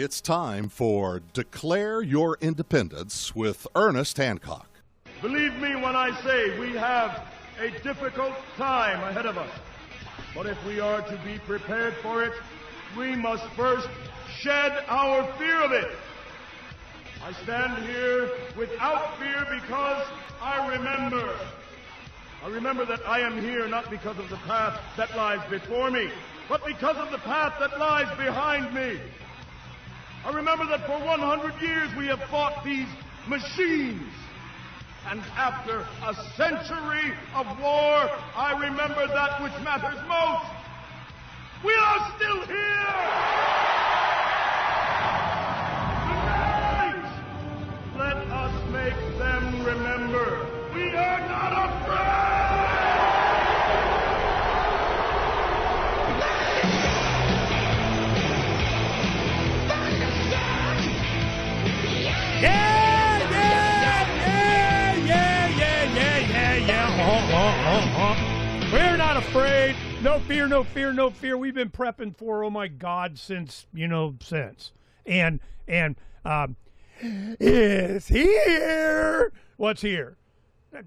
It's time for Declare Your Independence with Ernest Hancock. Believe me when I say we have a difficult time ahead of us. But if we are to be prepared for it, we must first shed our fear of it. I stand here without fear because I remember that I am here not because of the path that lies before me, but because of the path that lies behind me. I remember that for 100 years we have fought these machines. And after a century of war, I remember that which matters most. We are still here! Tonight, let us make them remember we are not afraid! We're not afraid. No fear, no fear, no fear. We've been prepping for, oh my God, since. And it's here. What's here? The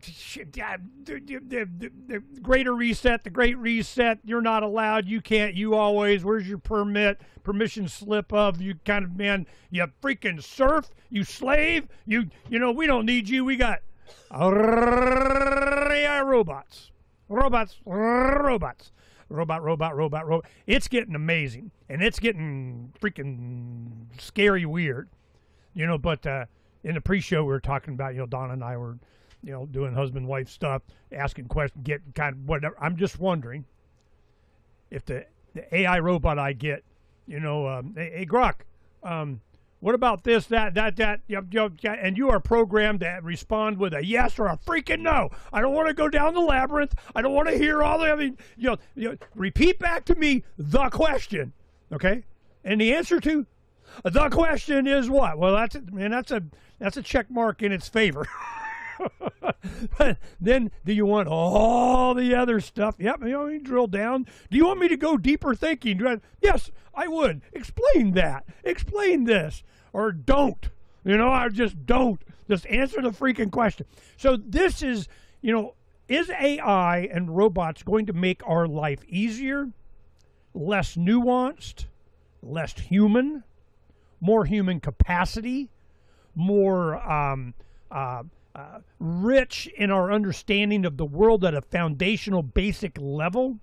greater reset, the great reset. You're not allowed. You can't. You always. Where's your permission slip of you kind of man? You freaking serf. You slave. We don't need you. We got robots. Robot. It's getting amazing, and it's getting freaking scary weird. But in the pre-show we were talking about, Donna and I were, doing husband-wife stuff, asking questions, getting kind of whatever. I'm just wondering if the AI robot I get, hey Grok, what about this, that, and you are programmed to respond with a yes or a freaking no. I don't want to go down the labyrinth. I don't want to hear all the, repeat back to me the question, okay? And the answer to the question is what? Well, that's a check mark in its favor. But then, do you want all the other stuff? Yep, you drill down. Do you want me to go deeper thinking? Yes, I would. Explain that. Explain this. Or don't. I just don't. Just answer the freaking question. So this is, is AI and robots going to make our life easier, less nuanced, less human, more human capacity, more rich in our understanding of the world at a foundational basic level?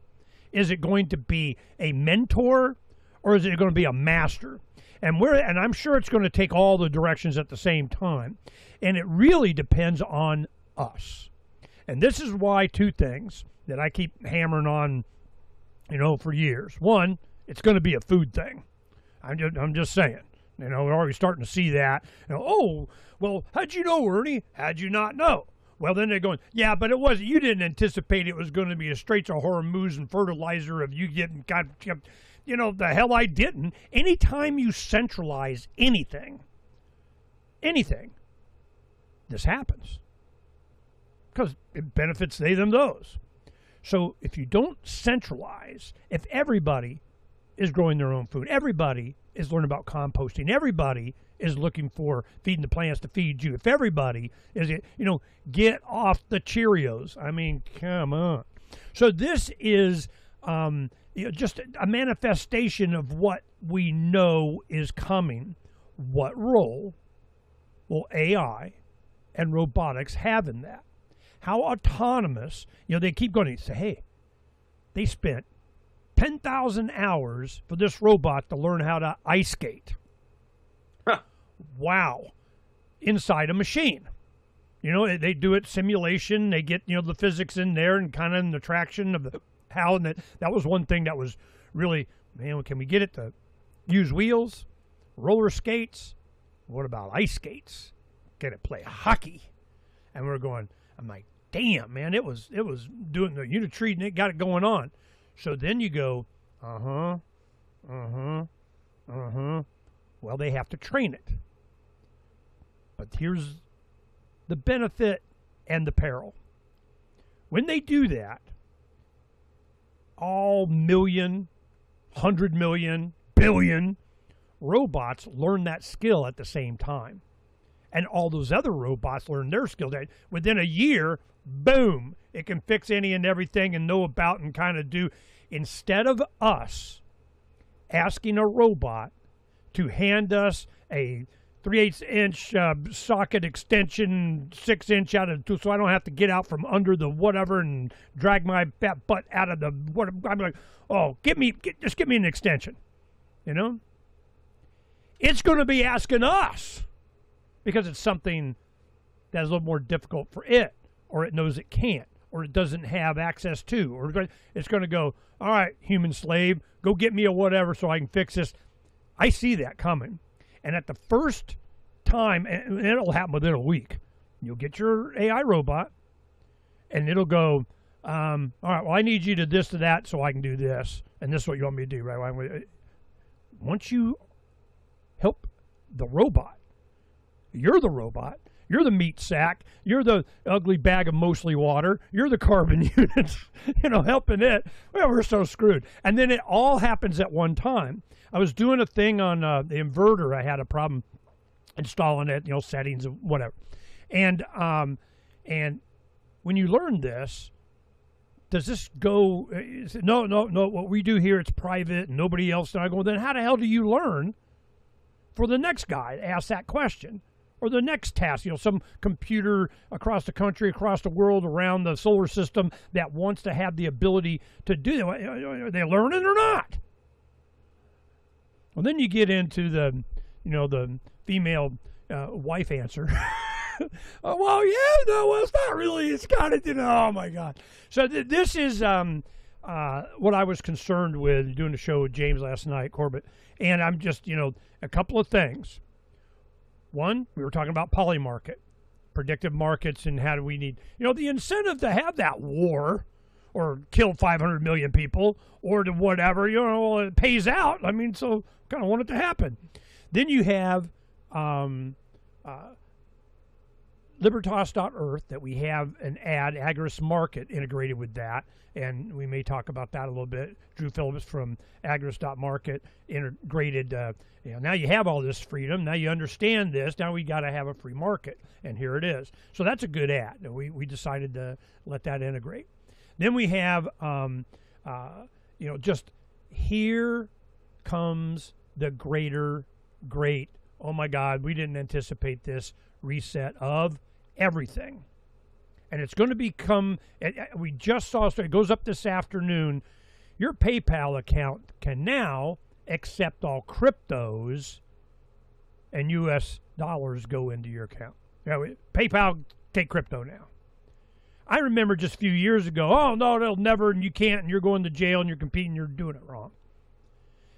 Is it going to be a mentor, or is it going to be a master? And I'm sure it's going to take all the directions at the same time. And it really depends on us. And this is why two things that I keep hammering on, for years. One, it's going to be a food thing. I'm just saying. We're already starting to see that. Oh, well, how'd you know, Ernie? How'd you not know? Well, then they're going, yeah, but it wasn't. You didn't anticipate it was going to be a straight to hormone and fertilizer of you getting the hell I didn't. Anytime you centralize anything, this happens. Because it benefits they, them, those. So if you don't centralize, if everybody is growing their own food, everybody is learning about composting, everybody is looking for feeding the plants to feed you, if everybody is, get off the Cheerios. I mean, come on. So this is just a manifestation of what we know is coming. What role will AI and robotics have in that? How autonomous, they keep going to say, hey, they spent 10,000 hours for this robot to learn how to ice skate. Huh. Wow. Inside a machine. They do it simulation. They get, the physics in there and kind of in the traction of the how. And that was one thing that was really, man, can we get it to use wheels, roller skates? What about ice skates? Can it play hockey? And we're going, I'm like, damn, man, it was doing the Unitree and it got it going on. So then you go, well, they have to train it. But here's the benefit and the peril. When they do that, all million, 100 million, billion, robots learn that skill at the same time. And all those other robots learn their skill. Within a year, boom, it can fix any and everything and know about and kind of do. Instead of us asking a robot to hand us a 3/8 inch socket extension, 6-inch out of the so I don't have to get out from under the whatever and drag my fat butt out of the what. I'm like, oh, just give me an extension, you know. It's going to be asking us because it's something that's a little more difficult for it, or it knows it can't, or it doesn't have access to, or it's going to go, all right, human slave, go get me a whatever so I can fix this. I see that coming. And at the first time, and it'll happen within a week, you'll get your AI robot, and it'll go, all right, well, I need you to this to that so I can do this, and this is what you want me to do, right? Once you help the robot, you're the robot, you're the meat sack, you're the ugly bag of mostly water, you're the carbon units, helping it. Well, we're so screwed. And then it all happens at one time. I was doing a thing on the inverter. I had a problem installing it, settings and whatever. And when you learn this, does this go, no, what we do here, it's private and nobody else. And I go, then how the hell do you learn for the next guy to ask that question? Or the next task, some computer across the country, across the world, around the solar system that wants to have the ability to do that. Are they learning or not? Well, then you get into the female wife answer. Well, yeah, no, well, it's not really. It's kind of, oh my God. So this is what I was concerned with doing the show with James last night, Corbett, and I'm just, a couple of things. One, we were talking about polymarket, predictive markets, and how do we need, the incentive to have that war or kill 500 million people or to whatever, it pays out. I mean, so kind of want it to happen. Then you have Libertas.Earth that we have an Agris Market integrated with that, and we may talk about that a little bit. Drew Phillips from Agris.Market integrated. Now you have all this freedom. Now you understand this. Now we got to have a free market, and here it is. So that's a good ad. We decided to let that integrate. Then we have, just here comes the great. Oh my God, we didn't anticipate this reset of everything. And it's going to become, we just saw, so it goes up this afternoon, your PayPal account can now accept all cryptos and US dollars go into your account. PayPal take crypto now. I remember just a few years ago, oh no, they'll never, and you can't, and you're going to jail and you're competing, you're doing it wrong.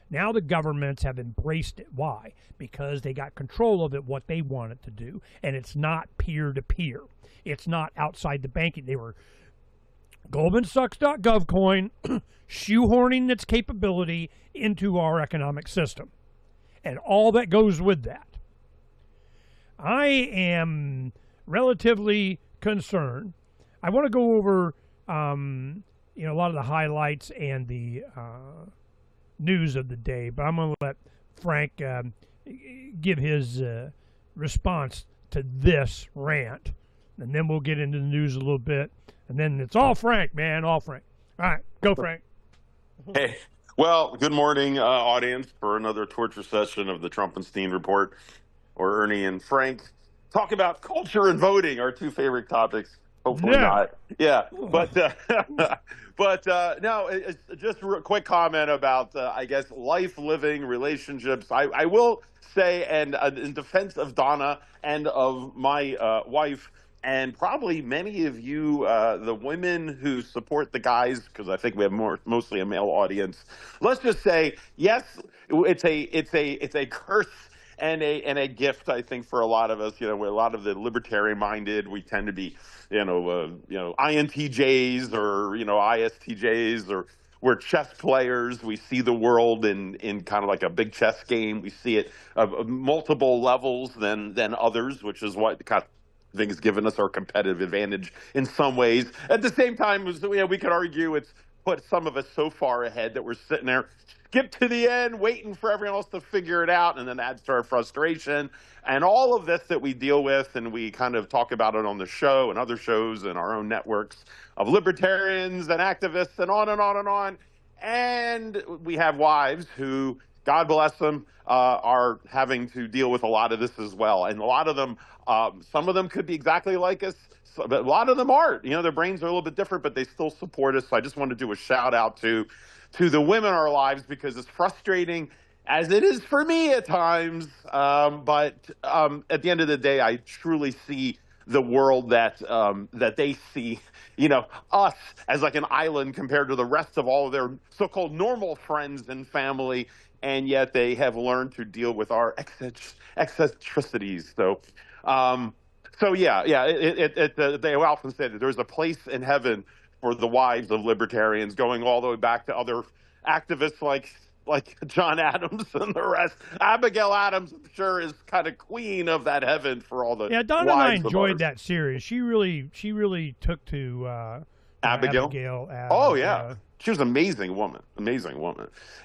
Now the governments have embraced it. Why? Because they got control of it, what they want it to do. And it's not peer-to-peer. It's not outside the banking. They were GoldmanSachs.gov coin shoehorning its capability into our economic system. And all that goes with that. I am relatively concerned. I want to go over a lot of the highlights and the news of the day, but I'm going to let Phranq give his response to this rant, and then we'll get into the news a little bit, and then it's all Phranq, man, all Phranq. All right, go Phranq. Hey, well, good morning, audience, for another torture session of the Trumpenstein Report, or Ernie and Phranq talk about culture and voting, our two favorite topics. Hopefully not. Yeah, but now, just a quick comment about, I guess, life, living, relationships. I will say, and in defense of Donna and of my wife, and probably many of you, the women who support the guys, because I think we have mostly a male audience. Let's just say, yes, it's a curse and a gift, I think, for a lot of us. We're a lot of the libertarian-minded. We tend to be, INTJs or ISTJs, or we're chess players. We see the world in kind of like a big chess game. We see it of multiple levels than others, which is what kind of thing has given us our competitive advantage in some ways. At the same time, we could argue it's put some of us so far ahead that we're sitting there, skip to the end, waiting for everyone else to figure it out, and then adds to our frustration. And all of this that we deal with, and we kind of talk about it on the show and other shows and our own networks of libertarians and activists and on and on and on. And we have wives who, God bless them, are having to deal with a lot of this as well. And a lot of them, some of them could be exactly like us, but a lot of them aren't. You know, their brains are a little bit different, but they still support us. So I just want to do a shout out to the women in our lives, because it's frustrating as it is for me at times. But at the end of the day, I truly see the world that they see, you know, us as like an island compared to the rest of all of their so-called normal friends and family, and yet they have learned to deal with our eccentricities. So, they often say that there's a place in heaven for the wives of libertarians, going all the way back to other activists like John Adams and the rest. Abigail Adams, I'm sure, is kind of queen of that heaven for all the Donna and I wives enjoyed that series. She really took to Abigail. Oh yeah. She was an amazing woman.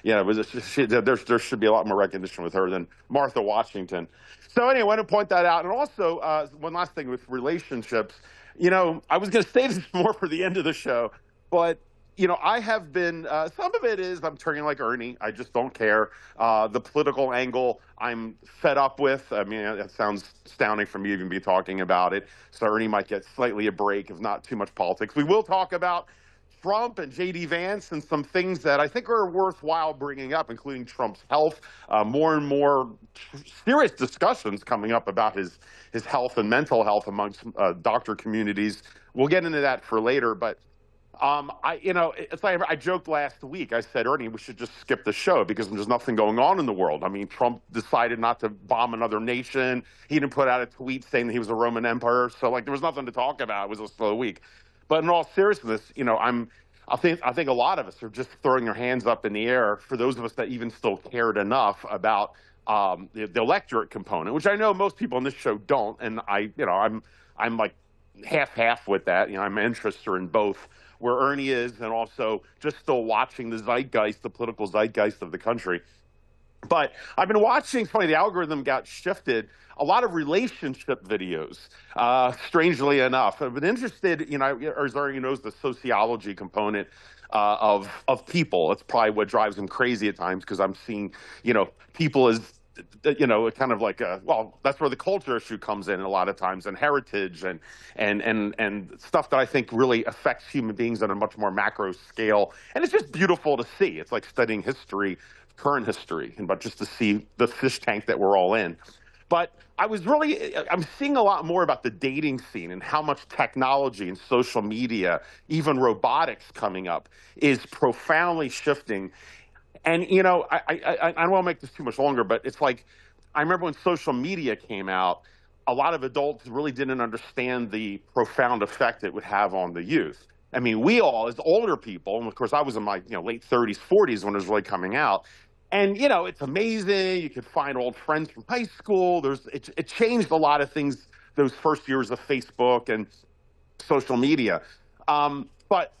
Yeah, there should be a lot more recognition with her than Martha Washington. So anyway, I want to point that out. And also, one last thing with relationships. You know, I was going to say this more for the end of the show, but you know, I have been, some of it is I'm turning like Ernie. I just don't care. The political angle I'm fed up with. I mean, that sounds astounding for me to even be talking about it. So Ernie might get slightly a break, if not too much politics. We will talk about Trump and J.D. Vance and some things that I think are worthwhile bringing up, including Trump's health. More and more serious discussions coming up about his health and mental health amongst doctor communities. We'll get into that for later, but it's like I joked last week. I said, Ernie, we should just skip the show because there's nothing going on in the world. I mean, Trump decided not to bomb another nation. He didn't put out a tweet saying that he was a Roman emperor. So, like, there was nothing to talk about. It was a slow week. But in all seriousness, you know, I think a lot of us are just throwing our hands up in the air for those of us that even still cared enough about the electorate component, which I know most people on this show don't. And I'm like half with that. You know, I'm interested in both where Ernie is and also just still watching the zeitgeist, the political zeitgeist of the country. But I've been watching, it's funny, the algorithm got shifted, a lot of relationship videos, strangely enough. I've been interested, you know, as Ernie knows, the sociology component of people. It's probably what drives him crazy at times, because I'm seeing, you know, people as, you know, kind of like that's where the culture issue comes in a lot of times, and heritage and stuff that I think really affects human beings on a much more macro scale. And it's just beautiful to see. It's like studying history, current history, but just to see the fish tank that we're all in. But I'm seeing a lot more about the dating scene and how much technology and social media, even robotics coming up, is profoundly shifting. And, you know, I don't want to make this too much longer, but it's like, I remember when social media came out, a lot of adults really didn't understand the profound effect it would have on the youth. I mean, we all, as older people, and of course I was in my late 30s, 40s when it was really coming out. And, you know, it's amazing. You could find old friends from high school. It changed a lot of things those first years of Facebook and social media. But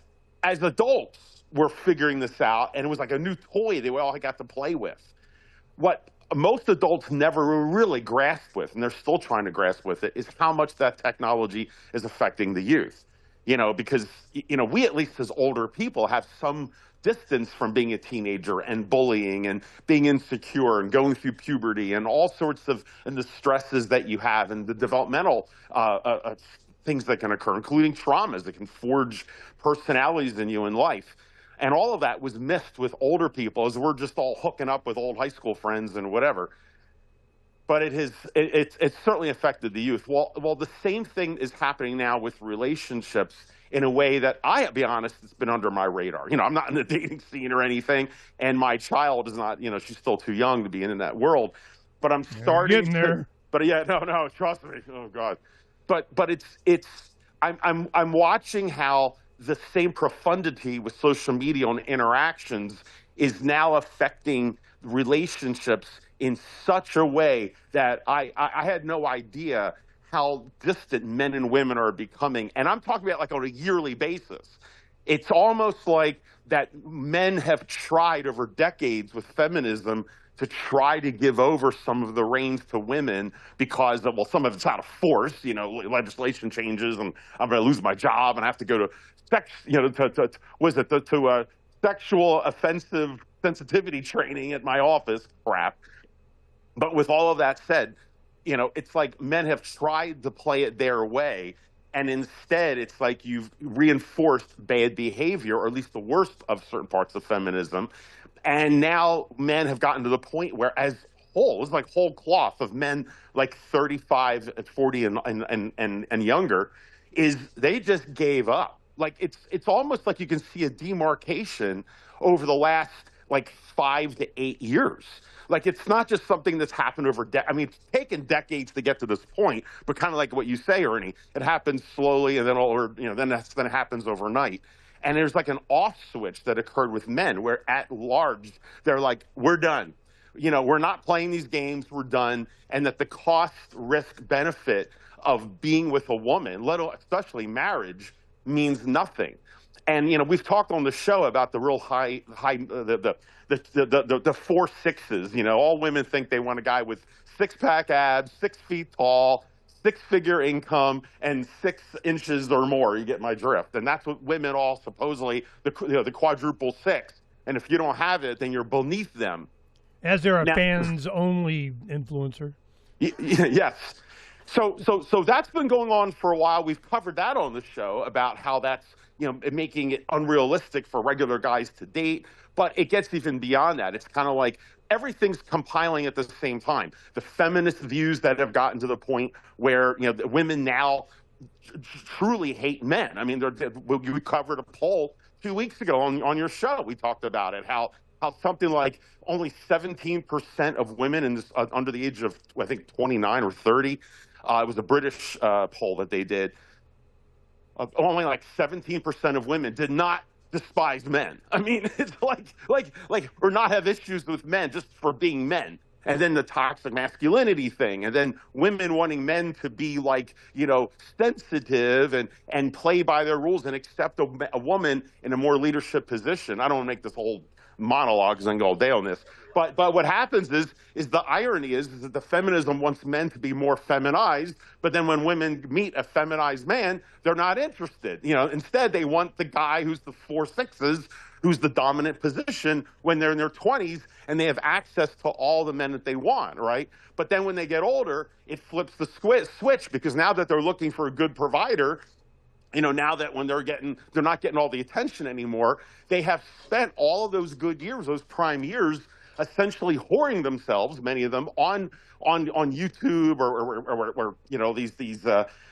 as adults, we're figuring this out, and it was like a new toy that we all got to play with. What most adults never really grasped with, and they're still trying to grasp with it, is how much that technology is affecting the youth. You know, because, you know, we, at least as older people, have some distance from being a teenager and bullying and being insecure and going through puberty and all sorts of the stresses that you have and the developmental things that can occur, including traumas that can forge personalities in you in life. And all of that was missed with older people, as we're just all hooking up with old high school friends and whatever. But it's certainly affected the youth. Well, the same thing is happening now with relationships in a way that, I'll be honest, it's been under my radar. You know, I'm not in the dating scene or anything, and my child is not, you know, she's still too young to be in that world. But I'm starting getting there. But yeah, no, trust me. Oh God. But I'm watching how the same profundity with social media and interactions is now affecting relationships in such a way that I had no idea how distant men and women are becoming. And I'm talking about like on a yearly basis. it's almost like that men have tried over decades with feminism to try to give over some of the reins to women because of, well, some of it's out of force, legislation changes and I'm going to lose my job and I have to go to sex, sexual offensive sensitivity training at my office, crap. But with all of that said, it's like men have tried to play it their way. And instead, it's like you've reinforced bad behavior, or at least the worst of certain parts of feminism. And now men have gotten to the point where, as whole, it's like whole cloth of men like 35 and 40 and younger, is they just gave up. Like it's almost like you can see a demarcation over the last like 5 to 8 years. Like, it's not just something that's happened over I mean, it's taken decades to get to this point, but kind of like what you say, Ernie, it happens slowly and then it happens overnight. And there's like an off switch that occurred with men where at large, they're like, we're done. We're not playing these games. We're done. And that the cost, risk, benefit of being with a woman, especially marriage, means nothing. And we've talked on the show about the real high the 4 6s. All women think they want a guy with 6-pack abs, 6 feet tall, 6-figure income, and 6 inches or more. You get my drift. And that's what women all supposedly the quadruple 6. And if you don't have it, then you're beneath them. As they're a fans only influencer. Yes. So that's been going on for a while. We've covered that on the show about how that's making it unrealistic for regular guys to date. But it gets even beyond that. It's kind of like everything's compiling at the same time. The feminist views that have gotten to the point where women now truly hate men. I mean, we covered a poll 2 weeks ago on your show. We talked about it, how something like only 17% of women in this under the age of, I think, 29 or 30. It was a British poll that they did. Only like 17% of women did not despise men. I mean, it's like or not have issues with men just for being men. And then the toxic masculinity thing, and then women wanting men to be like, sensitive and play by their rules and accept a woman in a more leadership position. I don't want to make this whole monologue and go all day on this. But what happens is the irony is that the feminism wants men to be more feminized, but then when women meet a feminized man, they're not interested. Instead they want the guy who's the 4 6s, who's the dominant position when they're in their 20s and they have access to all the men that they want, right? But then when they get older, it flips the switch because now that they're looking for a good provider, now that when they're not getting all the attention anymore, they have spent all of those good years, those prime years, essentially whoring themselves, many of them, on YouTube or these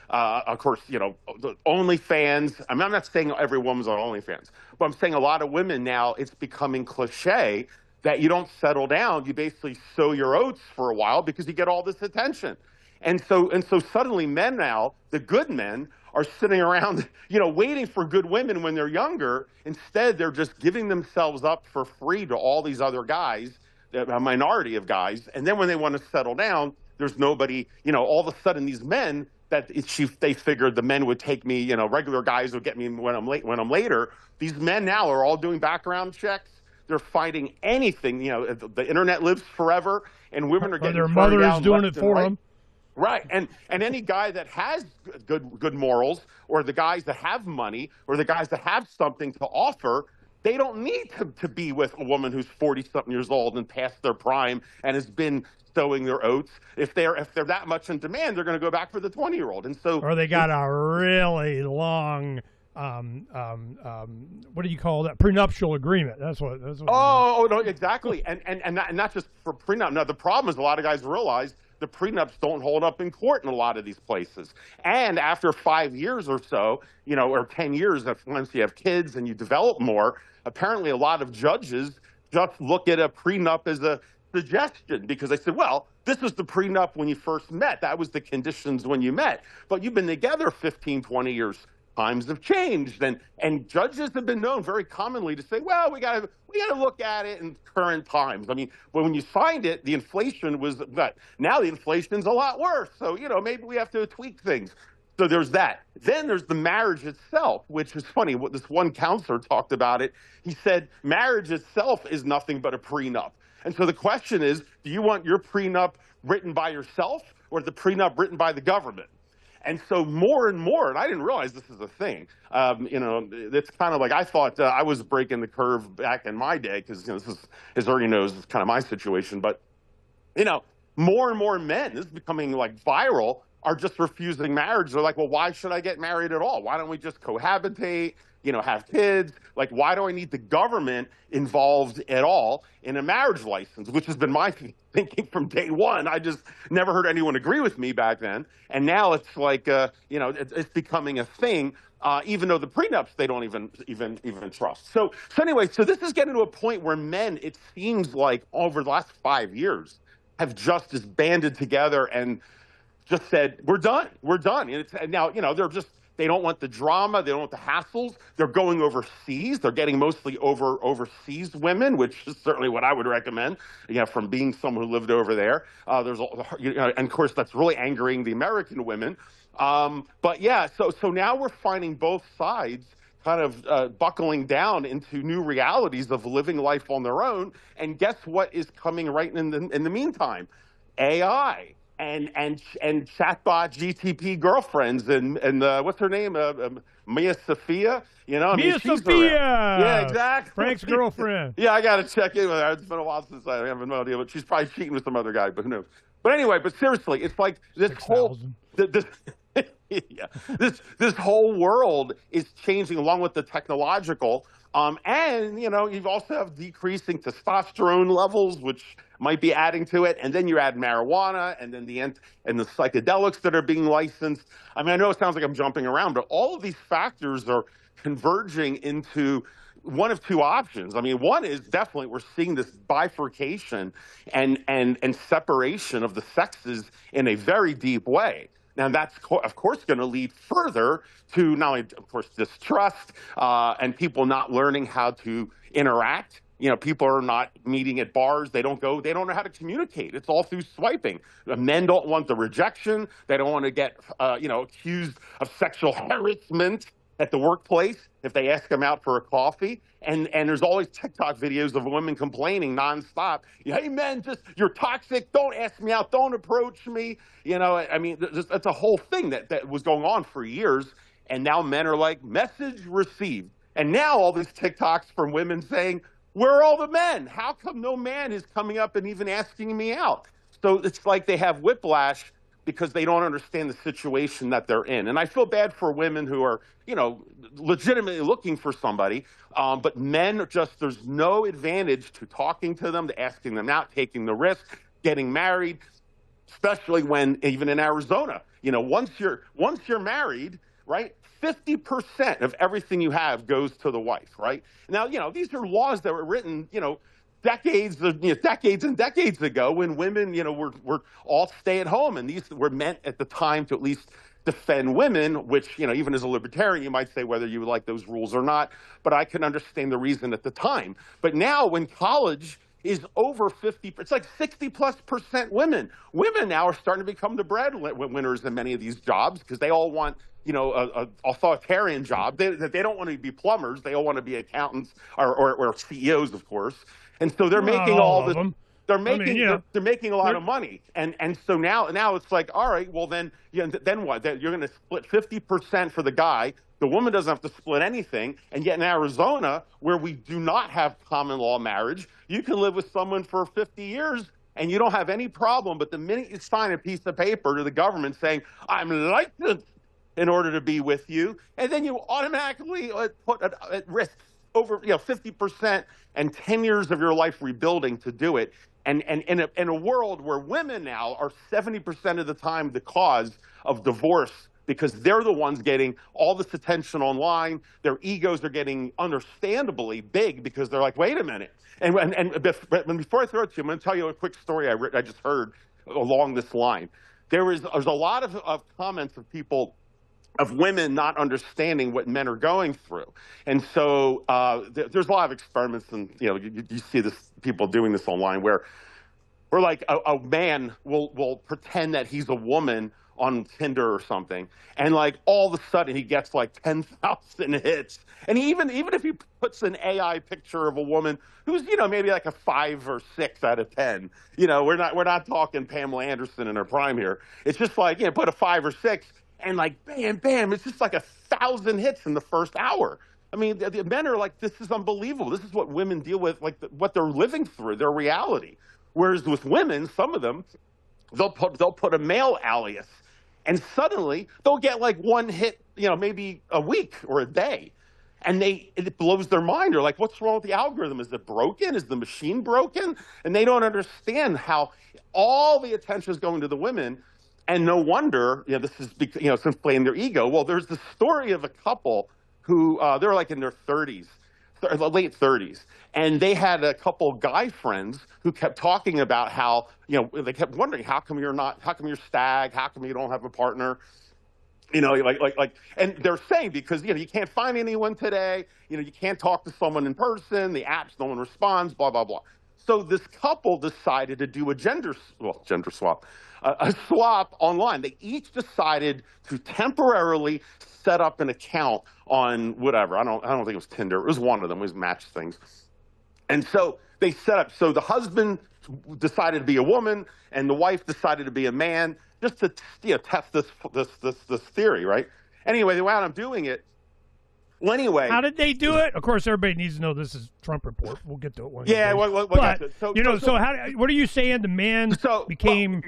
of course, OnlyFans. I mean, I'm not saying every woman's on OnlyFans, but I'm saying a lot of women now, it's becoming cliche that you don't settle down. You basically sow your oats for a while because you get all this attention. And so suddenly men now, the good men, are sitting around, waiting for good women when they're younger. Instead, they're just giving themselves up for free to all these other guys, a minority of guys. And then when they want to settle down, there's nobody, all of a sudden these men they figured the men would take me, regular guys would get me when I'm later. These men now are all doing background checks. They're fighting anything. The internet lives forever, and women are getting their mother is doing it for them. Right, and any guy that has good morals, or the guys that have money, or the guys that have something to offer, they don't need to be with a woman who's 40-something years old and past their prime and has been sowing their oats. If they're that much in demand, they're going to go back for the 20-year-old. And so, or they got a really long. What do you call that? Prenuptial agreement. That's what. Oh no, exactly. And not just for prenup. Now the problem is a lot of guys realize the prenups don't hold up in court in a lot of these places. And after 5 years or so, or 10 years, once you have kids and you develop more, apparently a lot of judges just look at a prenup as a suggestion because they said, well, this was the prenup when you first met. That was the conditions when you met. But you've been together 15, 20 years. Times have changed, and judges have been known very commonly to say, well, we got to look at it in current times. I mean, when you signed it, the inflation was that. Now the inflation's a lot worse. So maybe we have to tweak things. So there's that. Then there's the marriage itself, which is funny. What this one counselor talked about it. He said marriage itself is nothing but a prenup. And so the question is, do you want your prenup written by yourself or the prenup written by the government? And so more and more, and I didn't realize this is a thing. It's kind of like I thought I was breaking the curve back in my day because this is, as Ernie knows, is kind of my situation. But more and more men, this is becoming like viral, are just refusing marriage. They're like, well, why should I get married at all? Why don't we just cohabitate, have kids? Like, why do I need the government involved at all in a marriage license, which has been my thinking from day one. I just never heard anyone agree with me back then. And now it's like, it's becoming a thing, even though the prenups, they don't even trust. So anyway, so this is getting to a point where men, it seems like over the last 5 years, have just banded together and just said, we're done. And now, they don't want the drama. They don't want the hassles. They're going overseas. They're getting mostly overseas women, which is certainly what I would recommend, from being someone who lived over there. And of course, that's really angering the American women. But yeah, so now we're finding both sides kind of buckling down into new realities of living life on their own. And guess what is coming right in the meantime? AI. And chatbot GTP girlfriends and what's her name? Mia Sophia. Mia Sophia. Yeah, exactly. Phranq's girlfriend. Yeah, I got to check in with her. It's been a while since I have no idea, but she's probably cheating with some other guy. But who knows? But anyway, seriously, it's like this 6,000. this whole world is changing along with the technological. And you also have decreasing testosterone levels, which might be adding to it. And then you add marijuana, and then the psychedelics that are being licensed. I mean, I know it sounds like I'm jumping around, but all of these factors are converging into one of two options. I mean, one is definitely we're seeing this bifurcation and separation of the sexes in a very deep way. Now, that's, of course, going to lead further to not only, of course, distrust and people not learning how to interact. People are not meeting at bars. They don't know how to communicate. It's all through swiping. Men don't want the rejection. They don't want to get, accused of sexual harassment at the workplace if they ask them out for a coffee. And there's always TikTok videos of women complaining nonstop. Hey, men, you're toxic. Don't ask me out. Don't approach me. I mean, that's a whole thing that was going on for years. And now men are like, message received. And now all these TikToks from women saying, where are all the men? How come no man is coming up and even asking me out? So it's like they have whiplash because they don't understand the situation that they're in. And I feel bad for women who are, legitimately looking for somebody. But men there's no advantage to talking to them, to asking them out, taking the risk, getting married, especially when even in Arizona, once you're married, right, 50% of everything you have goes to the wife, right? Now, these are laws that were written, decades and decades ago when women, were all stay at home. And these were meant at the time to at least defend women, which, even as a libertarian, you might say whether you would like those rules or not. But I can understand the reason at the time. But now when college is over 50, it's like 60+% women. Women now are starting to become the breadwinners in many of these jobs because they all want, a authoritarian job. They don't want to be plumbers. They all want to be accountants or CEOs, of course. And so they're making all this. They're making a lot of money, and so now it's like, all right, well then what? You're going to split 50% for the guy. The woman doesn't have to split anything, and yet in Arizona, where we do not have common law marriage, you can live with someone for 50 years and you don't have any problem. But the minute you sign a piece of paper to the government saying I'm licensed in order to be with you, and then you automatically put at risk over 50% and 10 years of your life rebuilding to do it. And in a world where women now are 70% of the time the cause of divorce because they're the ones getting all this attention online. Their egos are getting understandably big because they're like, wait a minute. And before I throw it to you, I'm going to tell you a quick story I just heard along this line. There's a lot of comments of people, of women not understanding what men are going through. And so there's a lot of experiments, and you see this, people doing this online where like a man will pretend that he's a woman on Tinder or something, and like all of a sudden he gets like 10,000 hits. And even if he puts an AI picture of a woman who's, you know, maybe like a 5 or 6 out of 10, you know, we're not talking Pamela Anderson in her prime here. It's just like, you know, put a 5 or 6 and like bam, bam, it's just like 1,000 hits in the first hour. I mean, the men are like, this is unbelievable. This is what women deal with, like what they're living through, their reality. Whereas with women, some of them, they'll put a male alias, and suddenly they'll get like 1 hit, you know, maybe a week or a day, and it blows their mind. They're like, what's wrong with the algorithm? Is it broken? Is the machine broken? And they don't understand how all the attention is going to the women, and no wonder, you know, this is because, you know, since playing their ego. Well, there's the story of a couple who they're like in their 30s, late 30s, and they had a couple guy friends who kept talking about how, you know, they kept wondering, how come you're stag, how come you don't have a partner, you know, and they're saying because, you know, you can't find anyone today, you know, you can't talk to someone in person, the apps, no one responds, blah blah blah. So this couple decided to do a gender swap, a swap online. They each decided to temporarily set up an account on whatever. I don't think it was Tinder. It was one of them. It was Match things. And so they set up. So the husband decided to be a woman, and the wife decided to be a man, just to, you know, test this theory, right? Anyway, they wound up doing it. Well, anyway, how did they do it? Of course, everybody needs to know this is Trump Report. We'll get to it one day. Yeah, but you know, so what are you saying? The man became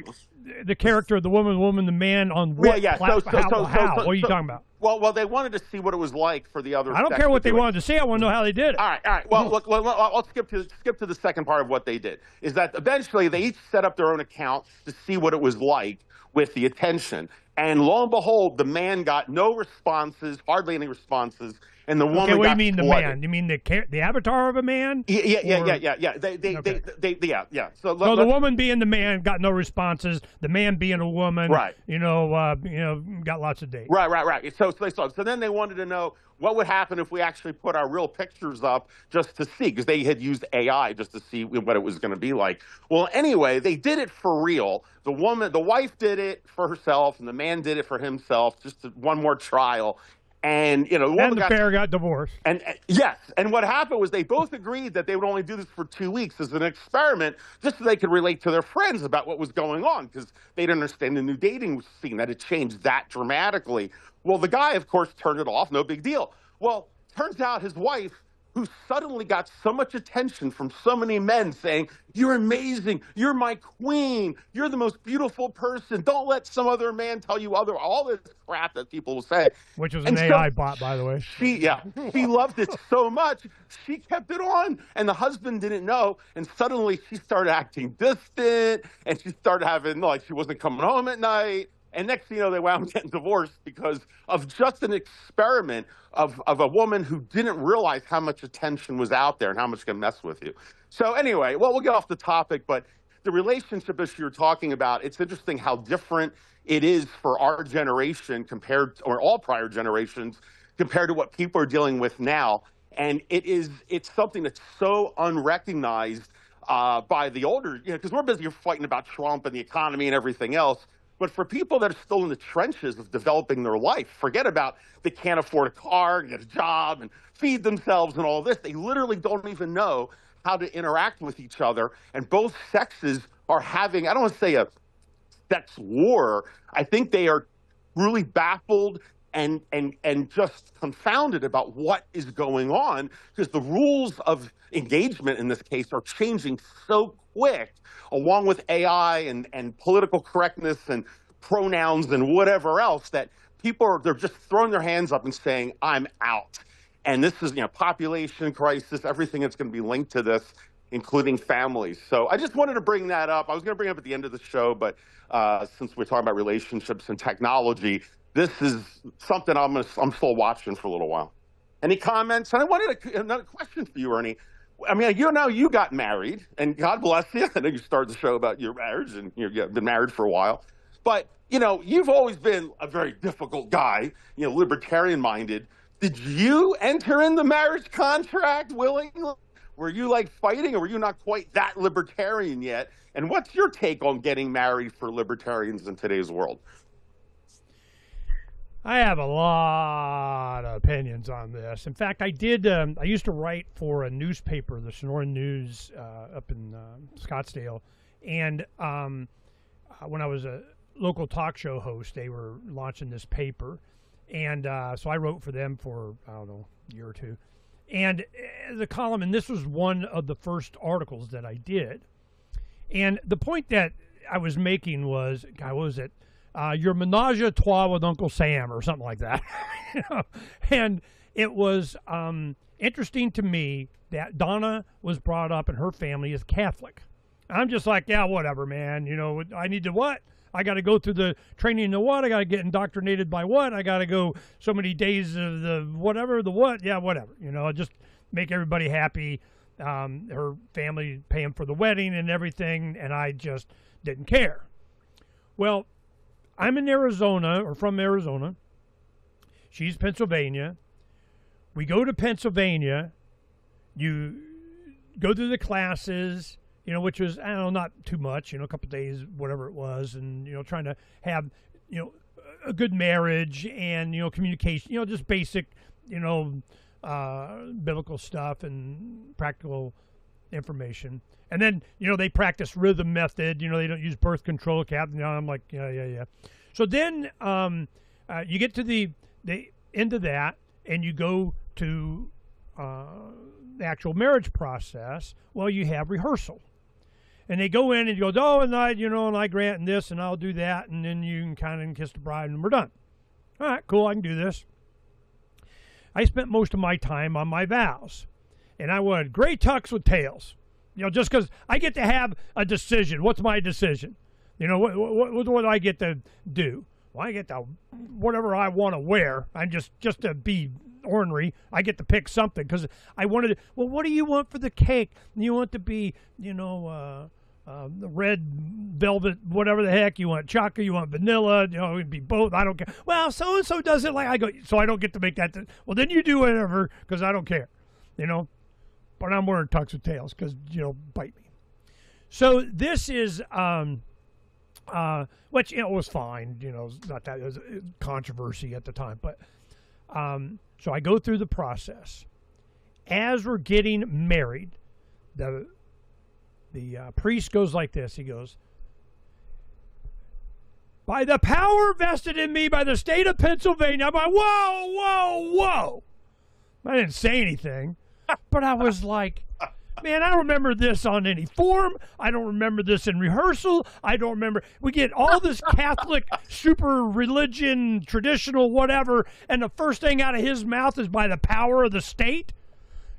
the character of the woman, the man on what? Yeah. How? What are you talking about? Well, they wanted to see what it was like for the other. I don't care what they wanted to see. I want to know how they did it. All right. Well, look, I'll skip to the second part of what they did. Is that eventually they each set up their own account to see what it was like with the attention. And lo and behold, the man got no responses, hardly any responses, and the woman got what do you mean flooded. The man? You mean the avatar of a man? Yeah. So the woman being the man got no responses. The man being a woman, right? Got lots of dates. Right. So they saw. So then they wanted to know what would happen if we actually put our real pictures up just to see, because they had used AI just to see what it was going to be like. Well, anyway, they did it for real. The wife did it for herself, and the man did it for himself, just one more trial. And, you know, the pair got divorced. And yes, and what happened was they both agreed that they would only do this for 2 weeks as an experiment, just so they could relate to their friends about what was going on, because they didn't understand the new dating scene, that it changed that dramatically. Well, the guy, of course, turned it off, no big deal. Well, turns out his wife, who suddenly got so much attention from so many men saying, you're amazing, you're my queen, you're the most beautiful person, don't let some other man tell you all this crap that people will say. Which was an AI bot, by the way. She loved it so much, she kept it on, and the husband didn't know, and suddenly she started acting distant, and she started having, like, she wasn't coming home at night. And next thing you know, they wound up getting divorced because of just an experiment of a woman who didn't realize how much attention was out there and how much can mess with you. So anyway, well, we'll get off the topic, but the relationship issue you're talking about, it's interesting how different it is for our generation or all prior generations compared to what people are dealing with now. And it's something that's so unrecognized by the older, because we're busy fighting about Trump and the economy and everything else. But for people that are still in the trenches of developing their life, forget about they can't afford a car, get a job, and feed themselves and all this. They literally don't even know how to interact with each other. And both sexes are having, I don't want to say a sex war. I think they are really baffled and just confounded about what is going on, because the rules of engagement in this case are changing so quick, along with AI and political correctness and pronouns and whatever else, that they're just throwing their hands up and saying, I'm out. And this is, population crisis, everything that's going to be linked to this, including families. So I just wanted to bring that up. I was going to bring it up at the end of the show, but since we're talking about relationships and technology, this is something I'm still watching for a little while. Any comments? And I wanted another question for you, Ernie. I mean, you got married, and God bless you. I know you started the show about your marriage, and you've been married for a while. But, you've always been a very difficult guy, libertarian-minded. Did you enter in the marriage contract willingly? Were you, fighting, or were you not quite that libertarian yet? And what's your take on getting married for libertarians in today's world? I have a lot of opinions on this. In fact, I did. I used to write for a newspaper, the Sonoran News, up in Scottsdale, and when I was a local talk show host, they were launching this paper, and so I wrote for them for, I don't know, a year or two. And the column, and this was one of the first articles that I did. And the point that I was making was, God, what was it? Your menage a trois with Uncle Sam or something like that. You know? And it was interesting to me that Donna was brought up and her family is Catholic. I'm just like, yeah, whatever, man. You know, I need to what? I got to go through the training to what? I got to get indoctrinated by what? I got to go so many days of the whatever, the what? Yeah, whatever. You know, just make everybody happy. Her family paying for the wedding and everything, and I just didn't care. Well, I'm in Arizona, or from Arizona. She's Pennsylvania. We go to Pennsylvania. You go through the classes, you know, which was, I don't know, not too much, you know, a couple of days, whatever it was, and, you know, trying to have, you know, a good marriage and, you know, communication, you know, just basic, you know, biblical stuff and practical information. And then, you know, they practice rhythm method, you know, they don't use birth control, Captain. You know, I'm like, yeah. So then you get to the end of that, and you go to the actual marriage process. Well, you have rehearsal. And they go in and you go, oh, and I grant and this, and I'll do that, and then you can kind of kiss the bride, and we're done. All right, cool, I can do this. I spent most of my time on my vows, and I wanted gray tux with tails. You know, just because I get to have a decision. What's my decision? You know, what do I get to do? Well, I get to whatever I want to wear. I'm just to be ornery. I get to pick something because I wanted to. Well, what do you want for the cake? You want to be, you know, the red velvet, whatever the heck you want, chocolate, you want vanilla, you know, it'd be both. I don't care. Well, so and so does it like I go, so I don't get to make that. Well, then you do whatever because I don't care, you know. But I'm wearing tux with tails because, you know, bite me. So this is, which, you know, was fine. You know, not that it was a controversy at the time. But so I go through the process. As we're getting married, the priest goes like this. He goes, by the power vested in me by the state of Pennsylvania. I'm like, whoa. I didn't say anything. But I was like, man, I don't remember this on any form. I don't remember this in rehearsal. I don't remember. We get all this Catholic, super religion, traditional, whatever, and the first thing out of his mouth is by the power of the state.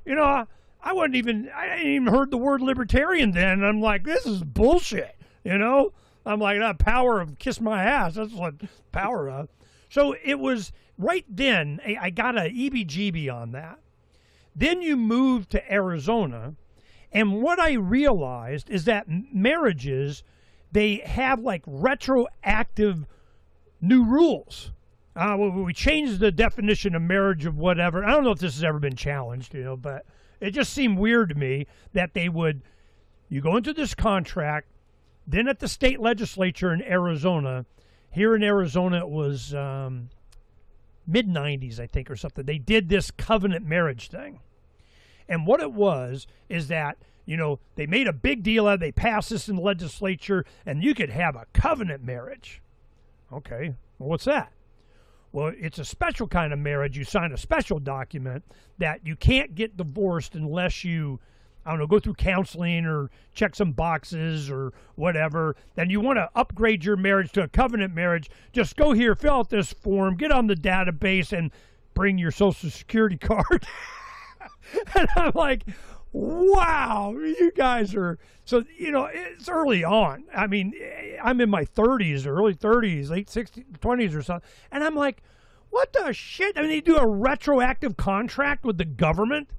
You know, I hadn't even heard the word libertarian then. And I'm like, this is bullshit. You know, I'm like, that power of kiss my ass. That's what power of. So it was right then. I got a EBGB on that. Then you move to Arizona, and what I realized is that marriages, they have like retroactive new rules. We changed the definition of marriage of whatever. I don't know if this has ever been challenged, you know, but it just seemed weird to me that you go into this contract, then at the state legislature in Arizona, here in Arizona it was mid-90s, I think, or something. They did this covenant marriage thing. And what it was is that, you know, they made a big deal out of it. They passed this in the legislature, and you could have a covenant marriage. Okay, well, what's that? Well, it's a special kind of marriage. You sign a special document that you can't get divorced unless you, I don't know, go through counseling or check some boxes or whatever. Then you want to upgrade your marriage to a covenant marriage. Just go here, fill out this form, get on the database, and bring your Social Security card. And I'm like, wow, you guys are, so, you know, it's early on. I mean, I'm in my 30s, early 30s, late 60s, 20s or something. And I'm like, what the shit? I mean, they do a retroactive contract with the government.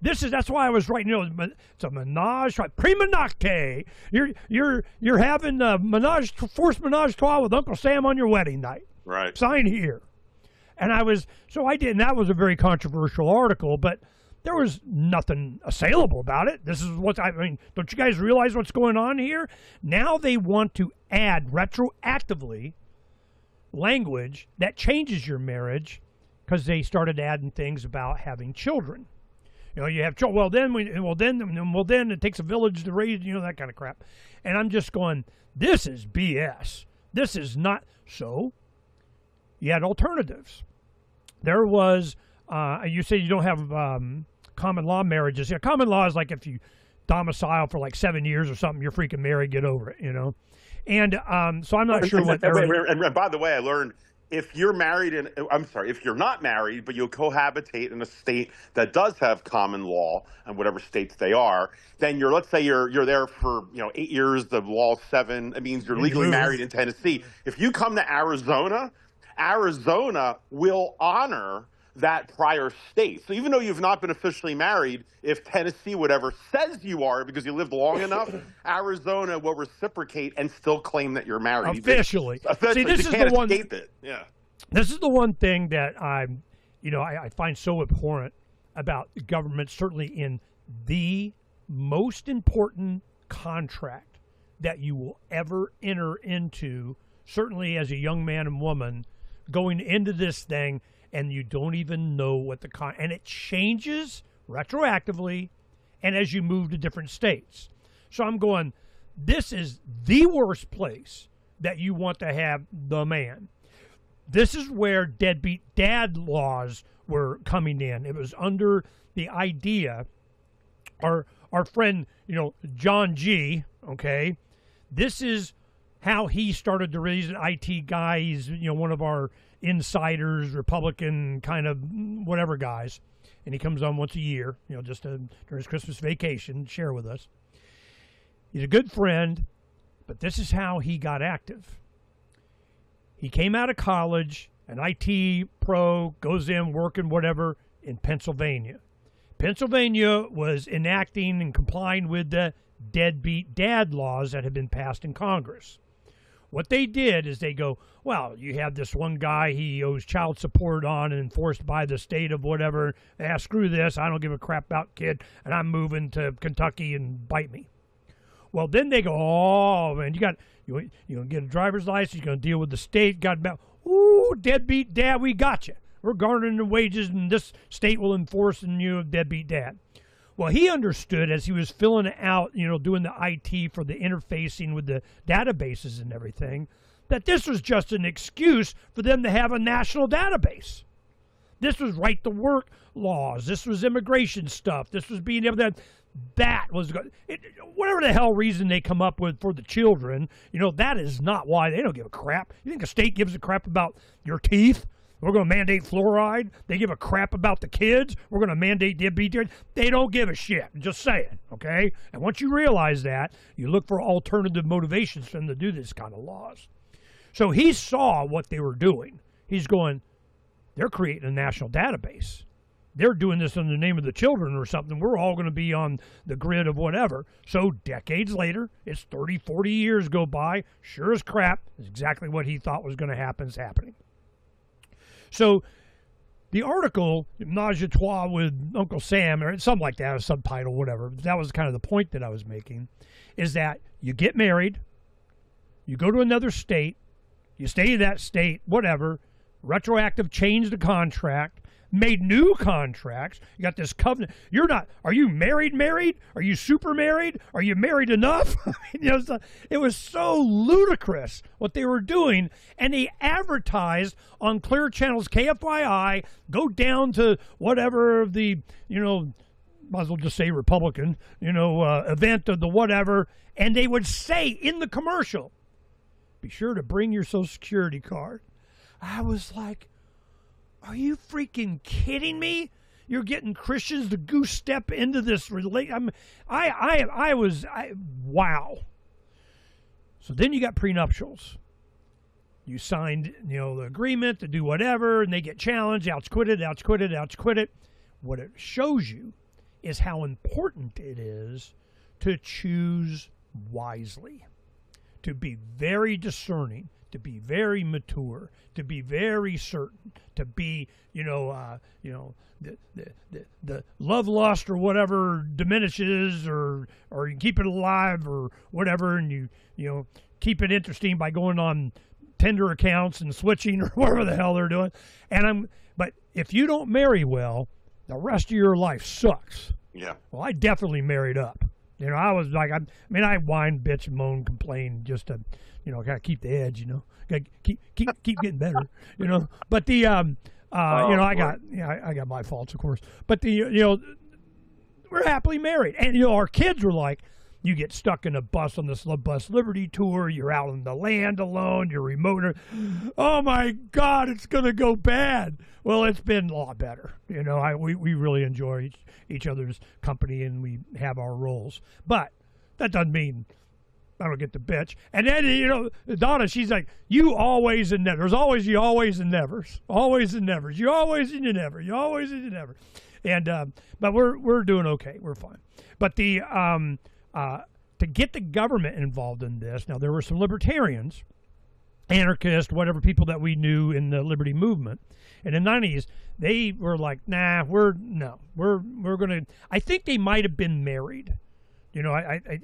That's why I was writing, you know, it's a menage, prima nocte. You're having a forced menage trois with Uncle Sam on your wedding night. Right. Sign here. And I did, and that was a very controversial article, but there was nothing assailable about it. This is don't you guys realize what's going on here? Now they want to add retroactively language that changes your marriage because they started adding things about having children. You know, you have children. Well, then it takes a village to raise, that kind of crap. And I'm just going, this is BS. This is not. So you had alternatives. There was, you say you don't have common law marriages. Yeah, common law is like if you domicile for like 7 years or something, you're freaking married, get over it, And so I'm not sure what. And by the way, I learned if you're if you're not married, but you cohabitate in a state that does have common law, and whatever states they are, then let's say you're there for 8 years, the law's 7. It means you're legally married in Tennessee. If you come to Arizona will honor that prior state. So even though you've not been officially married, if Tennessee whatever says you are because you lived long enough, Arizona will reciprocate and still claim that you're married. Officially. See, this you is can't the one. escape it. Yeah. This is the one thing that I find so abhorrent about government, certainly in the most important contract that you will ever enter into, certainly as a young man and woman, going into this thing, and you don't even know what and it changes retroactively and as you move to different states. So I'm going, this is the worst place that you want to have the man. This is where deadbeat dad laws were coming in. It was under the idea, our friend, John G., okay, this is how he started to raise an IT guy. He's, one of our insiders, Republican kind of whatever guys. And he comes on once a year, just during his Christmas vacation, share with us. He's a good friend, but this is how he got active. He came out of college, an IT pro, goes in working whatever in Pennsylvania. Pennsylvania was enacting and complying with the deadbeat dad laws that had been passed in Congress. What they did is they go, well, you have this one guy he owes child support on and enforced by the state of whatever. Screw this. I don't give a crap about kid, and I'm moving to Kentucky and bite me. Well, then they go, oh, man, you get a driver's license. You're going to deal with the state. Ooh, deadbeat dad, we got you. We're garnering the wages, and this state will enforce and deadbeat dad. Well, he understood as he was filling out, doing the IT for the interfacing with the databases and everything, that this was just an excuse for them to have a national database. This was right to work laws. This was immigration stuff. This was being able to, that was, whatever the hell reason they come up with for the children, that is not why. They don't give a crap. You think a state gives a crap about your teeth? We're going to mandate fluoride. They give a crap about the kids. We're going to mandate diabetes. They don't give a shit. Just saying, okay? And once you realize that, you look for alternative motivations for them to do this kind of laws. So he saw what they were doing. He's going, they're creating a national database. They're doing this in the name of the children or something. We're all going to be on the grid of whatever. So decades later, it's 30, 40 years go by. Sure as crap, it's exactly what he thought was going to happen is happening. So the article, Menage a Trois with Uncle Sam, or something like that, a subtitle, whatever, that was kind of the point that I was making, is that you get married, you go to another state, you stay in that state, whatever, retroactive change the contract, made new contracts. You got this covenant. Are you married? Are you super married? Are you married enough? It was so ludicrous what they were doing. And they advertised on Clear Channel's KFYI, go down to whatever the, might as well just say Republican, event of the whatever. And they would say in the commercial, be sure to bring your Social Security card. I was like, are you freaking kidding me? You're getting Christians to goose step into this wow. So then you got prenuptials. You signed, the agreement to do whatever, and they get challenged, ouch quit it. What it shows you is how important it is to choose wisely, to be very discerning, to be very mature, to be very certain, to be, the love lust or whatever diminishes, or you keep it alive or whatever, and you keep it interesting by going on tender accounts and switching or whatever the hell they're doing. But if you don't marry well, the rest of your life sucks. Yeah. Well, I definitely married up. You know, I was like, I whine, bitch, moan, complain just to, gotta keep the edge, gotta keep getting better, But the, I got my faults, of course. But we're happily married, and our kids were like, you get stuck in a bus on this Bus Liberty tour. You're out on the land alone. You're remote. Oh my God, it's gonna go bad. Well, it's been a lot better. We really enjoy each other's company, and we have our roles. But that doesn't mean I don't get the bitch. And then Donna, she's like, you always and never. There's always you always and nevers. Always and nevers. You always and you never. You always and you never. And but we're doing okay. We're fine. But the to get the government involved in this, now there were some libertarians, anarchists, whatever, people that we knew in the liberty movement. And in the 90s, they were like, nah, we're going to, I think they might have been married.